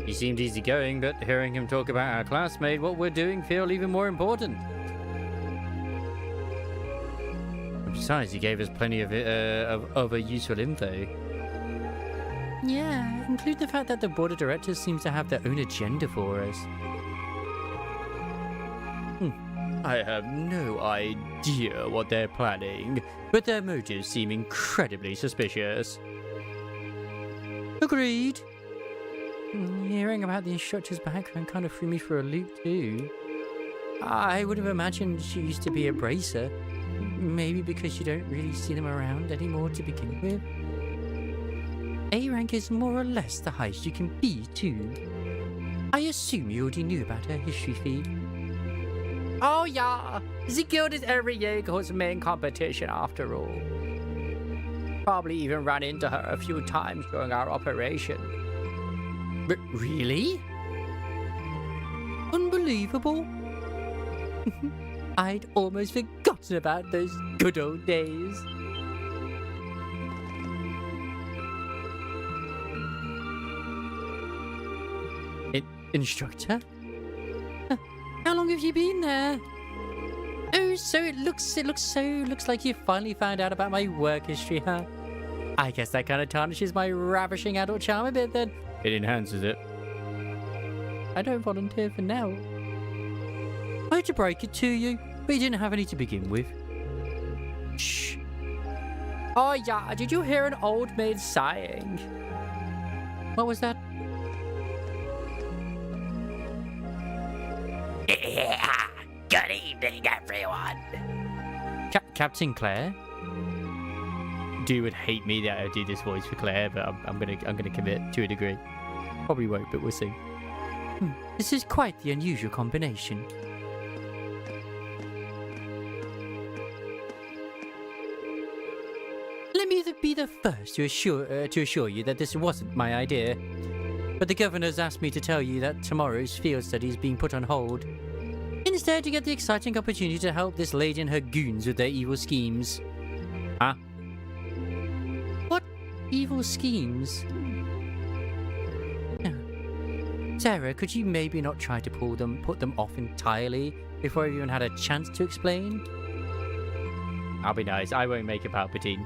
He seemed easygoing, but hearing him talk about our class made what we're doing feel even more important. Besides, he gave us plenty of other useful info. Yeah, include the fact that the board of directors seems to have their own agenda for us. I have no idea what they're planning, but their motives seem incredibly suspicious. Agreed. Hearing about the instructor's background kind of threw me for a loop too. I would have imagined she used to be a bracer. Maybe because you don't really see them around anymore to begin with. A rank is more or less the highest you can be too. I assume you already knew about her history feed. Oh yeah, the guild is every Jaeger's main competition after all. Probably even ran into her a few times during our operation. But really? Unbelievable. I'd almost forgotten about those good old days. Instructor? How long have you been there? Oh, so it looks like you finally found out about my work history, huh? I guess that kind of tarnishes my ravishing adult charm a bit then. It enhances it. I don't volunteer for now. I hate to break it to you, but you didn't have any to begin with. Shh. Oh yeah, did you hear an old maid sighing? What was that? Good evening, everyone. Captain Claire? Dude would hate me that I do this voice for Claire, but I'm gonna commit to a degree. Probably won't, but we'll see. This is quite the unusual combination. Let me be the first to assure you that this wasn't my idea. But the governor's asked me to tell you that tomorrow's field study is being put on hold. Instead, you get the exciting opportunity to help this lady and her goons with their evil schemes. Huh? What evil schemes? Sarah, could you maybe not try to put them off entirely before everyone had a chance to explain? I'll be nice. I won't make a Palpatine.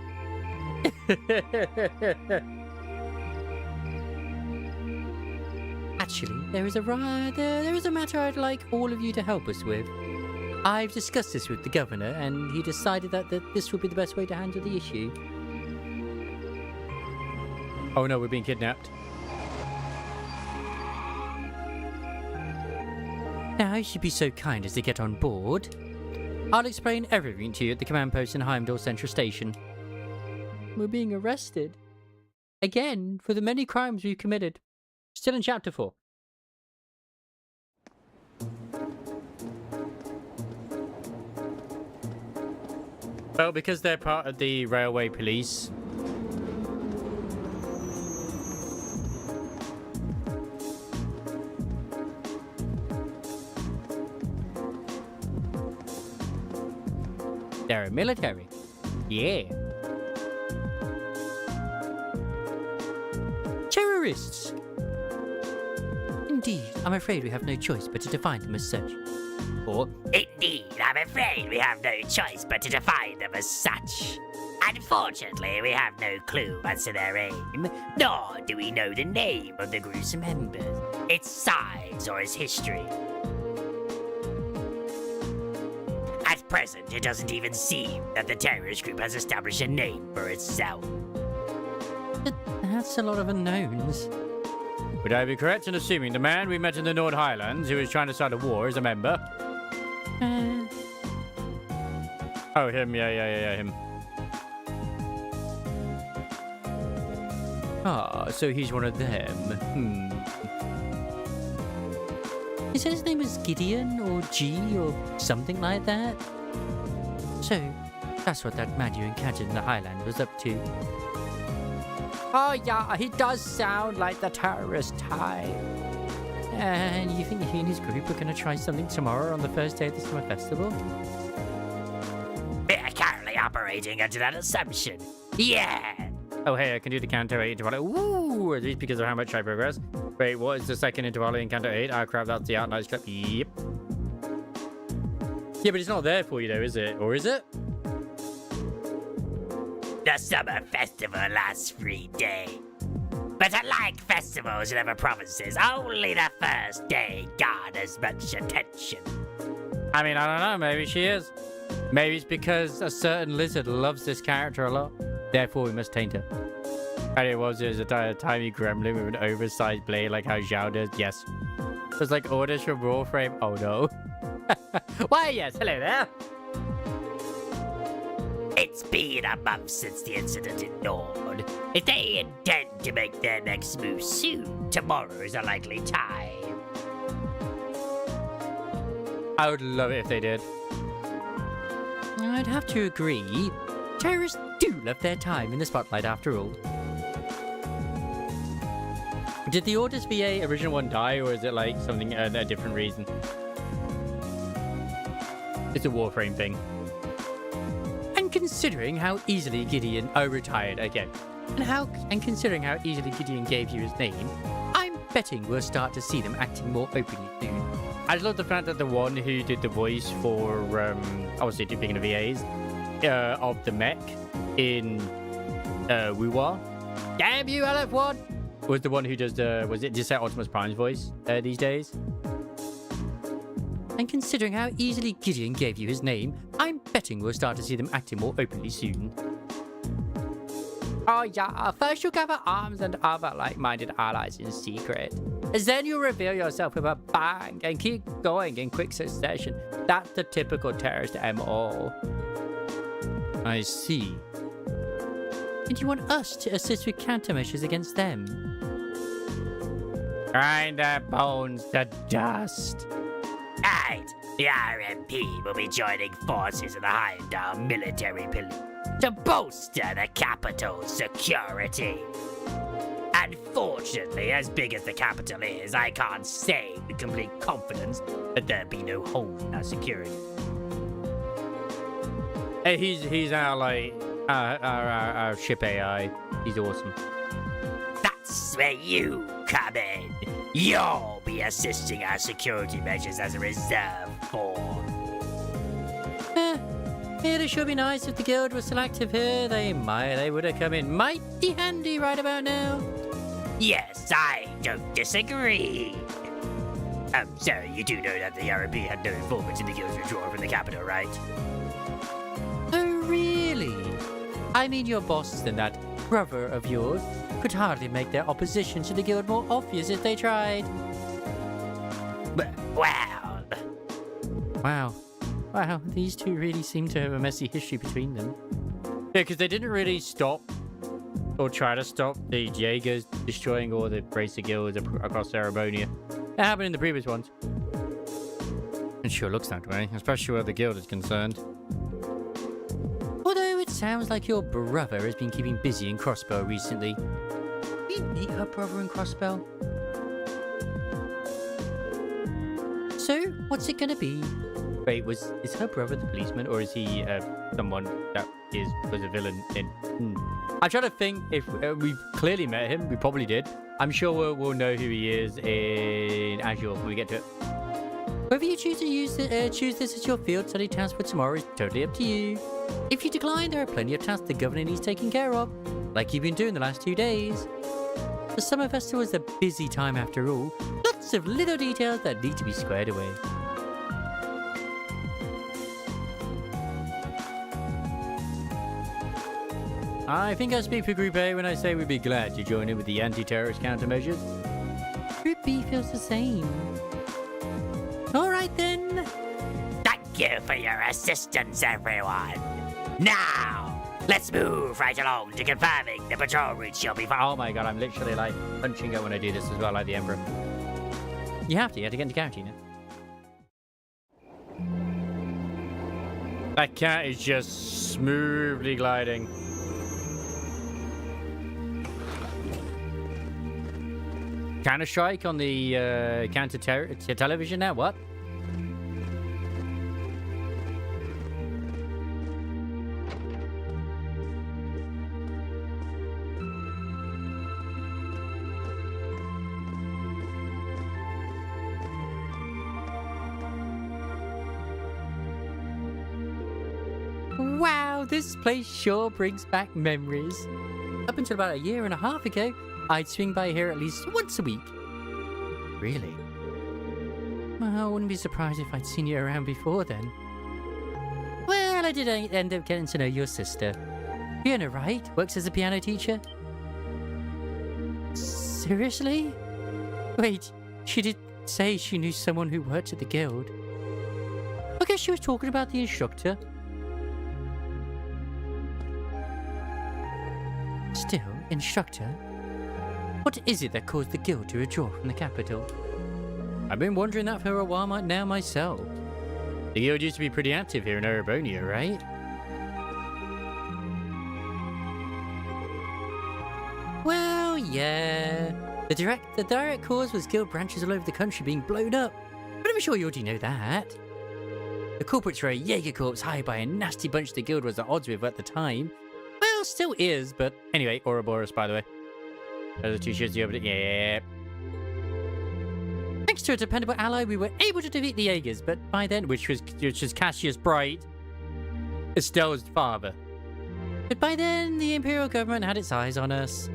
Actually, there is a matter I'd like all of you to help us with. I've discussed this with the governor, and he decided that this would be the best way to handle the issue. Oh no, we're being kidnapped. Now, if you'd be so kind as to get on board, I'll explain everything to you at the command post in Heimdall Central Station. We're being arrested. Again, for the many crimes we've committed. Still in Chapter 4. Well, because they're part of the railway police. They're military. Yeah. Terrorists. Indeed, I'm afraid we have no choice but to define them as such. Or, indeed, I'm afraid we have no choice but to define them as such. Unfortunately, we have no clue as to their aim, nor do we know the name of the group's members, its size, or its history. At present, it doesn't even seem that the terrorist group has established a name for itself. That's a lot of unknowns. Would I be correct in assuming the man we met in the Nord Highlands who was trying to start a war is a member? Oh, him. Yeah, him. Ah, so he's one of them. He said his name was Gideon, or G, or something like that. So, that's what that man you encountered in the Highland was up to. Oh yeah, he does sound like the terrorist type. And you think he and his group are going to try something tomorrow on the first day of the summer festival? We are currently operating under that assumption. Yeah! Oh hey, I can do the Canto 8 interval. Ooh, at least because of how much I progress. Wait, what is the second interval in Canto 8? Oh crap, that's the Art Night clip. Yep. Yeah, but it's not there for you though, is it? Or is it? The summer festival lasts 3 days. But unlike festivals in other provinces, only the first day garners much attention. I mean, I don't know, maybe she is. Maybe it's because a certain lizard loves this character a lot. Therefore, we must taint her. And it was a tiny gremlin with an oversized blade like how Zhao does. Yes. There's like orders from Warframe. Oh no. Why, yes, hello there. It's been a month since the incident in Nord. If they intend to make their next move soon, tomorrow is a likely time. I would love it if they did. I'd have to agree. Terrorists do love their time in the spotlight after all. Did the Orders VA original one die, or is it like something, a different reason? It's a Warframe thing. And considering how easily Gideon... Oh, retired, okay. And considering how easily Gideon gave you his name, I'm betting we'll start to see them acting more openly soon. I just love the fact that the one who did the voice for, obviously speaking of VAs, of the mech in Wuwa, damn you, LF1, was the one who does the, was it just Optimus Prime's voice these days? And considering how easily Gideon gave you his name, I'm betting we'll start to see them acting more openly soon. Oh yeah, first you'll gather arms and other like-minded allies in secret. Then you'll reveal yourself with a bang and keep going in quick succession. That's the typical terrorist MO. I see. And you want us to assist with countermeasures against them? Grind their bones to dust. Right, the RMP will be joining forces in the Heimdall military police to bolster the capital's security. Unfortunately, as big as the capital is, I can't say with complete confidence that there'll be no hole in our security. Hey, he's our like our ship AI. He's awesome. That's where you come in. You'll be assisting our security measures as a reserve force. It should be nice if the guild was selective here. They would have come in mighty handy right about now. Yes, I don't disagree. So you do know that the RMP had no informants in the guild's withdrawal from the capital, right? Oh, really? I mean, your boss and that brother of yours could hardly make their opposition to the guild more obvious if they tried. Well. Wow, these two really seem to have a messy history between them. Yeah, because they didn't really stop or try to stop the Jaegers destroying all the Bracer guilds across Erebonia. That happened in the previous ones. It sure looks that way, especially where the guild is concerned. Although it sounds like your brother has been keeping busy in Crossbow recently. Did you meet her brother in Crossbow? So, what's it gonna be? Wait, is her brother the policeman, or is he someone that was a villain in... I'm trying to think if we've clearly met him. We probably did. I'm sure we'll know who he is in Azure when we get to it. Whether you choose to choose this as your field study task for tomorrow is totally up to you. If you decline, there are plenty of tasks the governor needs taken care of, like you've been doing the last 2 days. The summer festival is a busy time after all. Lots of little details that need to be squared away. I think I speak for Group A when I say we'd be glad to join in with the anti-terrorist countermeasures. Group B feels the same. All right then. Thank you for your assistance, everyone. Now, let's move right along to confirming the patrol routes you'll be following. Oh my god, I'm literally like punching it when I do this as well, like the Emperor. You have to get into character, you know. That cat is just smoothly gliding. Counter-Strike on the television now? What? Wow, this place sure brings back memories. Up until about 1.5 years ago, I'd swing by here at least once a week. Really? Well, I wouldn't be surprised if I'd seen you around before then. Well, I did end up getting to know your sister. Fiona, right? Works as a piano teacher? Seriously? Wait, she did say she knew someone who worked at the guild. I guess she was talking about the instructor. Still, instructor? What is it that caused the guild to withdraw from the capital? I've been wondering that for a while now myself. The guild used to be pretty active here in Erebonia, right? Well, yeah. The direct cause was guild branches all over the country being blown up. But I'm sure you already know that. The culprits were a Jaeger corps hired by a nasty bunch the guild was at odds with at the time. Well, still is, but anyway, Ouroboros, by the way. Those are two shits you opened it. Yeah. Thanks to a dependable ally, we were able to defeat the Jaegers, but by then, which was Cassius Bright, Estelle's father. But by then, the Imperial government had its eyes on us.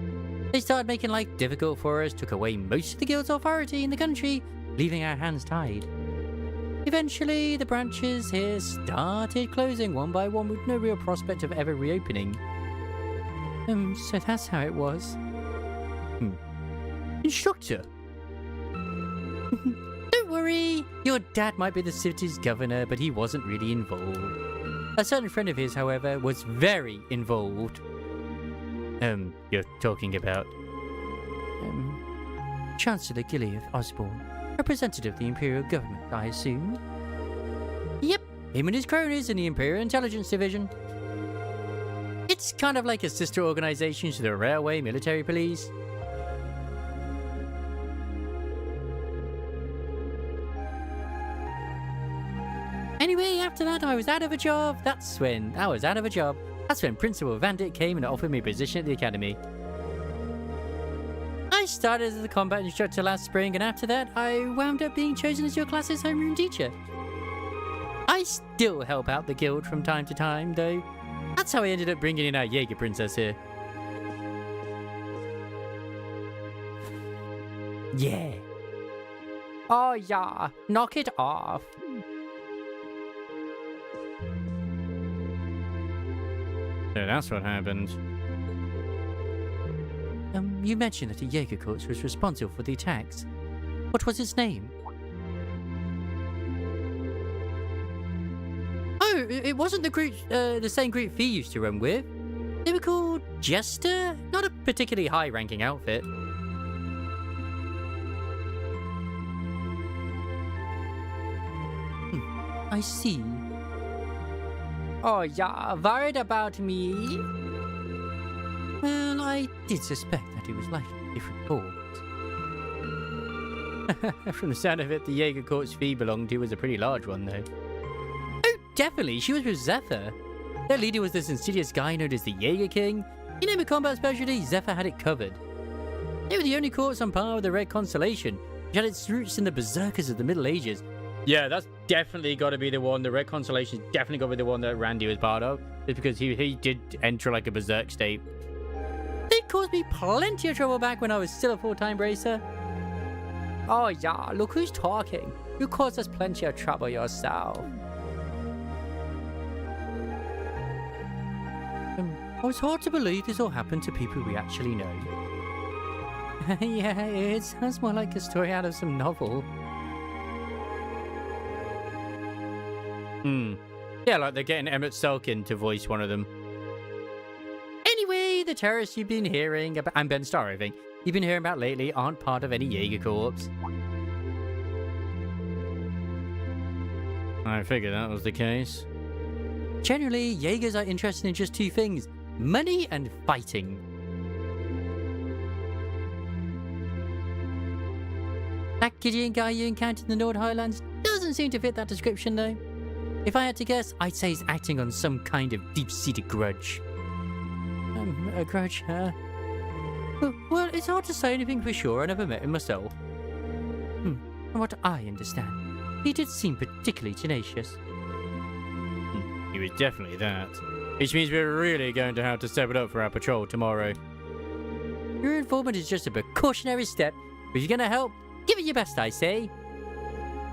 They started making life difficult for us, took away most of the guild's authority in the country, leaving our hands tied. Eventually, the branches here started closing one by one with no real prospect of ever reopening. So that's how it was. Instructor? Don't worry, your dad might be the city's governor, but he wasn't really involved. A certain friend of his, however, was very involved. You're talking about... Chancellor Gilly of Osborne, representative of the Imperial government, I assume? Yep, him and his cronies in the Imperial Intelligence Division. It's kind of like a sister organization to the Railway Military Police. Anyway, after that, I was out of a job. That's when Principal Vandit came and offered me a position at the academy. I started as a combat instructor last spring, and after that, I wound up being chosen as your class's homeroom teacher. I still help out the guild from time to time, though. That's how I ended up bringing in our Jaeger princess here. Yeah. Oh yeah, knock it off. So that's what happened. You mentioned that a Jaeger corps was responsible for the attacks. What was its name? Oh, it wasn't the same group Fee used to run with. They were called Jester? Not a particularly high-ranking outfit. I see. Oh yeah, worried about me? Well, I did suspect that it was likely a different corps. From the sound of it, the Jaeger corps Fee belonged to was a pretty large one, though. Oh, definitely, she was with Zephyr. Their leader was this insidious guy known as the Jaeger King. You name a combat specialty, Zephyr had it covered. They were the only corps on par with the Red Constellation, which had its roots in the Berserkers of the Middle Ages. Yeah, that's definitely got to be the one. The Red Constellation's definitely got to be the one that Randy was part of. Just because he did enter like a berserk state. They caused me plenty of trouble back when I was still a full-time bracer. Oh yeah, look who's talking. You caused us plenty of trouble yourself. It's hard to believe this all happened to people we actually know. Yeah, it sounds more like a story out of some novel. Yeah, like they're getting Emmett Selkin to voice one of them. Anyway, the terrorists you've been hearing about, and Ben Starr, I think, you've been hearing about lately aren't part of any Jaeger corps. I figured that was the case. Generally, Jaegers are interested in just two things: money and fighting. That Gideon guy you encountered in the Nord Highlands doesn't seem to fit that description, though. If I had to guess, I'd say he's acting on some kind of deep-seated grudge. A grudge, huh? Well, it's hard to say anything for sure. I never met him myself. From what I understand, he did seem particularly tenacious. He was definitely that. Which means we're really going to have to step it up for our patrol tomorrow. Your involvement is just a precautionary step. If you're going to help, give it your best, I say.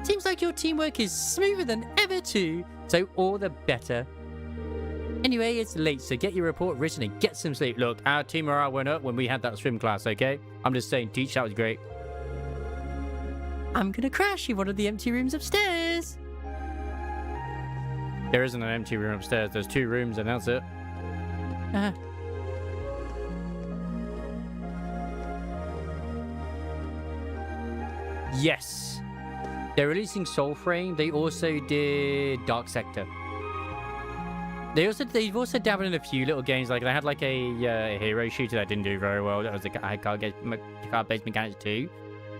Seems like your teamwork is smoother than ever too, so all the better. Anyway, it's late, so get your report written and get some sleep. Look, our team morale went up when we had that swim class, okay? I'm just saying, Teach, that was great. I'm gonna crash in one of the empty rooms upstairs. There isn't an empty room upstairs. There's 2 rooms and that's it. Yes. They're releasing Soulframe. They also did Dark Sector. They've also dabbled in a few little games. Like they had like a hero shooter that didn't do very well. That was a card-based mechanics too,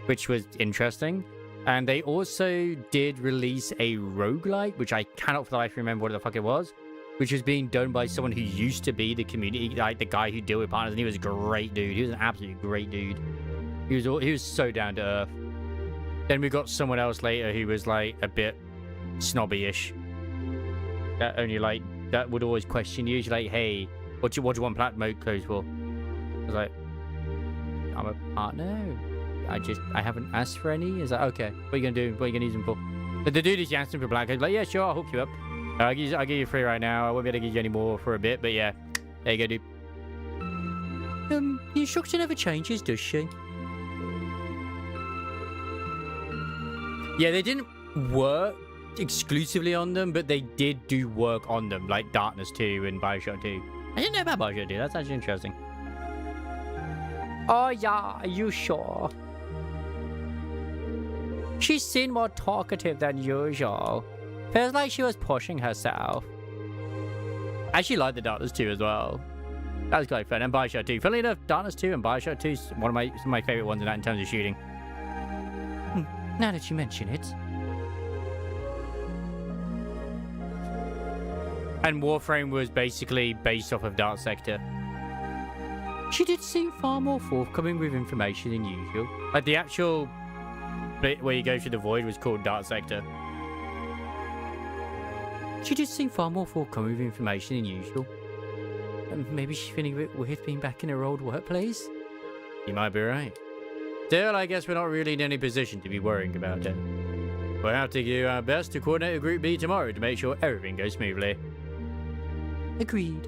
which was interesting. And they also did release a roguelike, which I cannot for the life remember what the fuck it was, which was being done by someone who used to be the community, like the guy who deal with partners, and he was a great dude. He was an absolutely great dude. He was so down to earth. Then we got someone else later who was like a bit snobby-ish. That would always question you. She's like, hey, what do you want platinum mode clothes for? I was like, I'm a partner. I haven't asked for any. He's like, okay, what are you gonna do? What are you gonna use them for? But the dude is asking for black. He's like, yeah, sure, I'll hook you up. I'll give you 3 right now. I won't be able to give you any more for a bit, but yeah, there you go, dude. The instructor never changes, does she? Yeah, they didn't work exclusively on them, but they did do work on them, like Darkness 2 and Bioshock 2. I didn't know about Bioshock 2. That's actually interesting. Oh yeah, are you sure? She seemed more talkative than usual. Feels like she was pushing herself. I actually like the Darkness 2 as well. That was quite fun. And Bioshock 2. Funnily enough, Darkness 2 and Bioshock 2 is some of my favorite ones in that in terms of shooting. Now that you mention it. And Warframe was basically based off of Dark Sector. She did seem far more forthcoming with information than usual. Like the actual bit where you go through the void was called Dark Sector. She did seem far more forthcoming with information than usual. And maybe she's feeling a bit weird being back in her old workplace. You might be right. Still, I guess we're not really in any position to be worrying about it. We'll have to do our best to coordinate a Group B tomorrow to make sure everything goes smoothly. Agreed.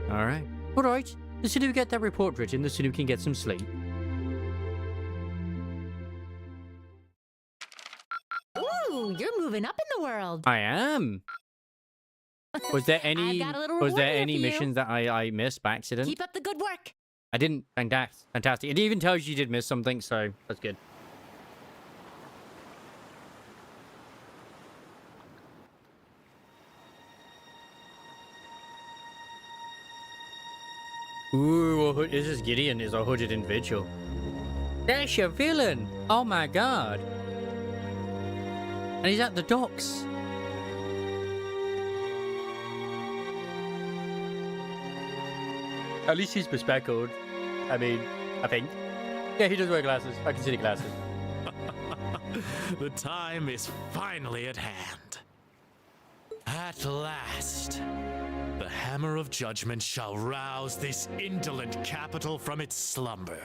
Alright. Alright. The sooner we get that report written, the sooner we can get some sleep. Ooh, you're moving up in the world. I am. Was there any missions that I missed by accident? Keep up the good work. I didn't. Fantastic. It even tells you did miss something, so that's good. Ooh, this is Gideon, is a hooded individual. That's your villain! Oh my god. And he's at the docks. At least he's bespectacled. I mean, I think. Yeah, he does wear glasses. I can see the glasses. The time is finally at hand. At last, the hammer of judgment shall rouse this indolent capital from its slumber.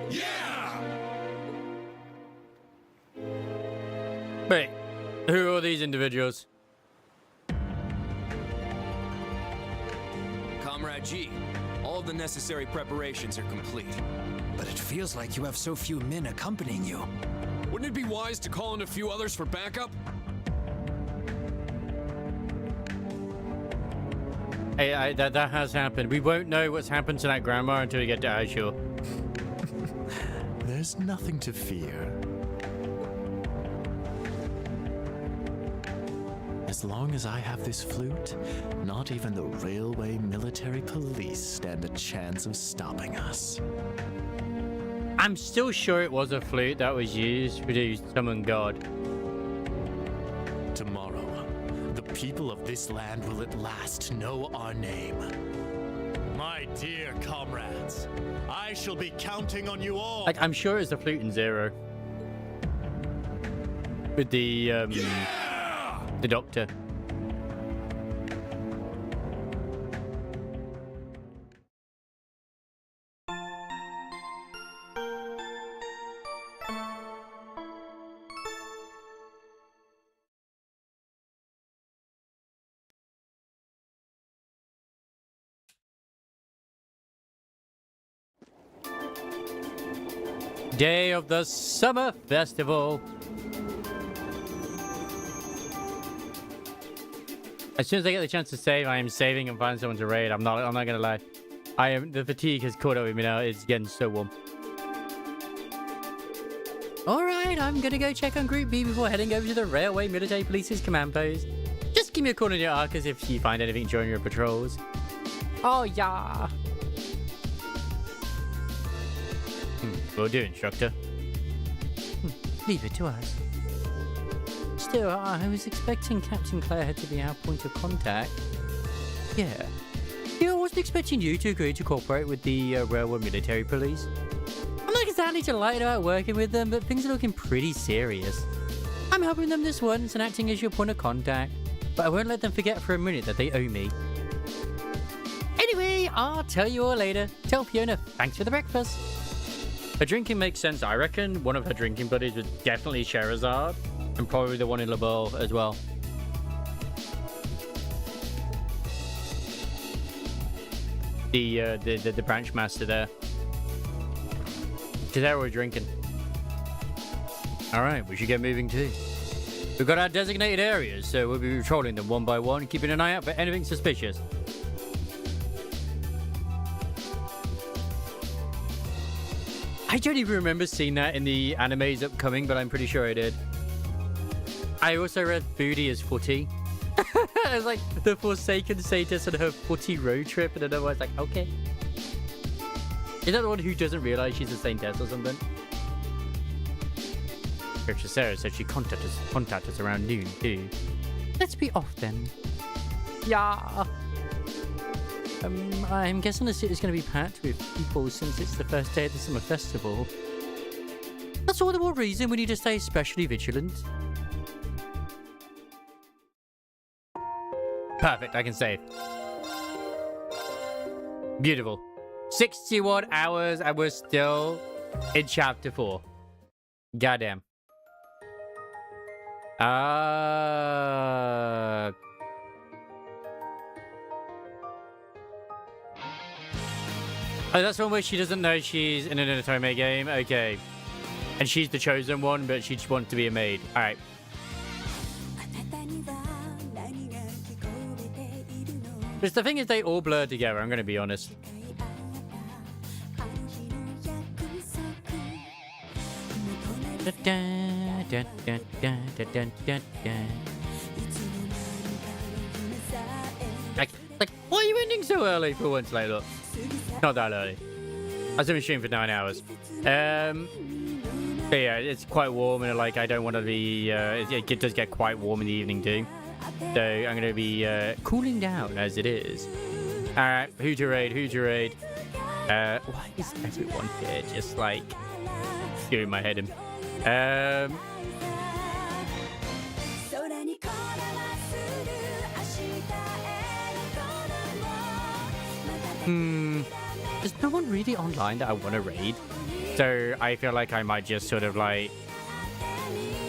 Yeah! Wait, who are these individuals? Comrade G, all of the necessary preparations are complete. But it feels like you have so few men accompanying you. Wouldn't it be wise to call in a few others for backup? Hey, that has happened. We won't know what's happened to that grandma until we get to Azure. There's nothing to fear. As long as I have this flute, not even the railway military police stand a chance of stopping us. I'm still sure it was a flute that was used to summon God. Tomorrow, the people of this land will at last know our name. My dear comrades, I shall be counting on you all. Like, I'm sure it's the flute in Zero. With the doctor. Day of the Summer Festival. As soon as I get the chance to save, I am saving and finding someone to raid. I'm not gonna lie. The fatigue has caught up with me now. It's getting so warm. Alright, I'm gonna go check on Group B before heading over to the Railway Military Police's command post. Just give me a call in your Arcus if you find anything during your patrols. Oh yeah. Will do, instructor. leave it to us. Still, I was expecting Captain Claire to be our point of contact. Yeah. Yeah, I wasn't expecting you to agree to cooperate with the railroad military police. I'm not exactly delighted about working with them, but things are looking pretty serious. I'm helping them this once and acting as your point of contact, but I won't let them forget for a minute that they owe me. Anyway, I'll tell you all later. Tell Fiona thanks for the breakfast. Her drinking makes sense. I reckon one of her drinking buddies was definitely Sherazade, and probably the one in LeBeau as well. The branch master there. Because they're always drinking. Alright, we should get moving too. We've got our designated areas, so we'll be patrolling them one by one, keeping an eye out for anything suspicious. I don't even remember seeing that in the animes upcoming, but I'm pretty sure I did. I also read Booty as Footy. It was like the Forsaken Satyrs and her Footy road trip, and then I was like, okay. Is that the one who doesn't realize she's a Saintess or something? Character Sarah said she contact us around noon too. Let's be off then. Yeah. I'm guessing the city's going to be packed with people since it's the first day of the summer festival. That's all the more reason we need to stay especially vigilant. Perfect, I can save. Beautiful. 61 hours and we're still in chapter 4. Goddamn. Oh, that's one where she doesn't know she's in an Inotome game. Okay. And she's the chosen one, but she just wants to be a maid. Alright. Because the thing is, they all blur together, I'm going to be honest. Like, why are you ending so early for once, like, look. Not that early. I was in the stream for 9 hours. But yeah, it's quite warm, and like, I don't want to be, it does get quite warm in the evening too. So I'm going to be cooling down as it is. Alright, who to raid? Why is everyone here just like doing my head in? There's no one really online that I want to raid. So I feel like I might just sort of like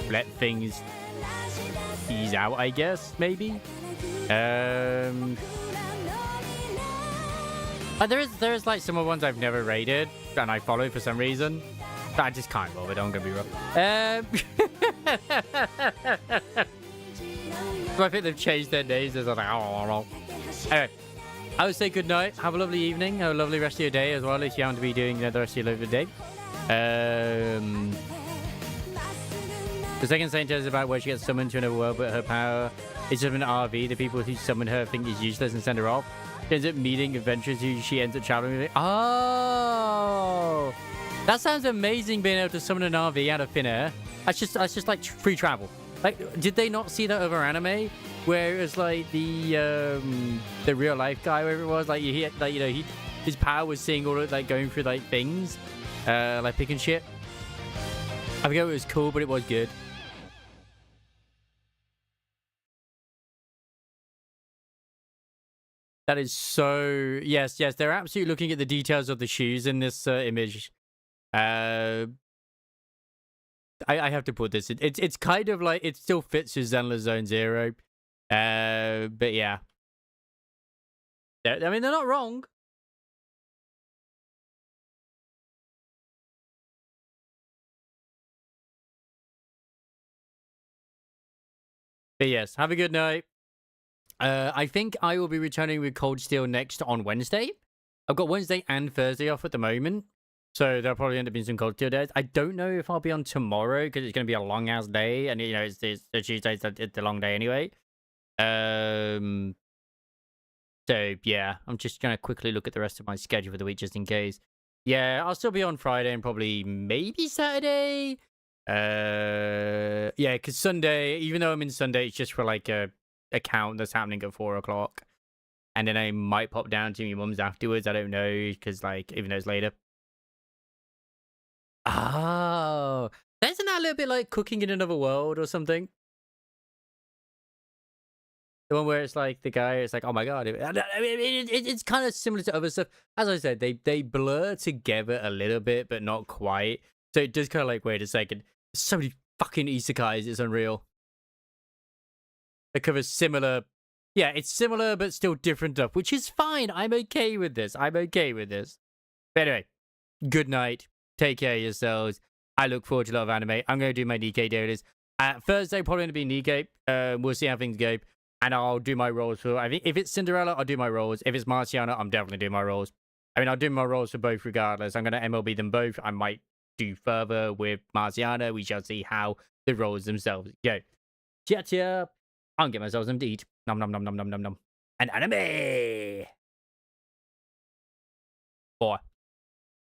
let things ease out, I guess, maybe. But there's like some of the ones I've never raided and I follow for some reason. But I just can't bother, don't get me wrong. So I think they've changed their names. There's like, oh. Anyway, I would say good night. Have a lovely evening. Have a lovely rest of your day as well if you happen to be doing the rest of your day. The second Saintess is about where she gets summoned to another world, but her power is just an RV. The people who summon her think is useless and send her off. She ends up meeting adventurers who she ends up traveling with. Oh, that sounds amazing, being able to summon an RV out of thin air. That's just like free travel. Like, did they not see that over anime, where it was like the real life guy, wherever it was, like he had, like, you know, his power was seeing all of, like, going through like things, like picking shit. I forget, it was cool, but it was good. That is so... Yes, they're absolutely looking at the details of the shoes in this image. I have to put this in. It's kind of like... It still fits with Zenless Zone Zero. But yeah. I mean, they're not wrong. But yes, have a good night. I think I will be returning with Cold Steel next on Wednesday. I've got Wednesday and Thursday off at the moment, so there'll probably end up being some Cold Steel days. I don't know if I'll be on tomorrow because it's going to be a long ass day, and you know it's the Tuesday, it's the long day anyway. So yeah, I'm just gonna quickly look at the rest of my schedule for the week just in case. Yeah, I'll still be on Friday and probably maybe Saturday. Yeah, because Sunday, even though I'm in Sunday, it's just for like a count that's happening at 4 o'clock. And then I might pop down to my mum's afterwards. I don't know, because like, even though it's later. Oh, isn't that a little bit like Cooking in Another World or something? The one where it's like the guy, it's like, oh my god, it's kind of similar to other stuff. As I said, they blur together a little bit, but not quite. So it does kind of like, wait a second, there's so many fucking isekais, it's unreal. It covers similar, yeah, it's similar but still different stuff, which is fine. I'm okay with this. I'm okay with this. But anyway, good night. Take care of yourselves. I look forward to a lot of anime. I'm going to do my Nikkei dailies. Thursday, probably going to be Nikkei. We'll see how things go. And I'll do my roles for, I think if it's Cinderella, I'll do my roles. If it's Marciana, I'm definitely doing my roles. I mean, I'll do my roles for both regardless. I'm going to MLB them both. I might do further with Marciana. We shall see how the roles themselves go. Chia. I'll get myself some to eat. Nom nom nom nom nom nom nom. And anime! Boy.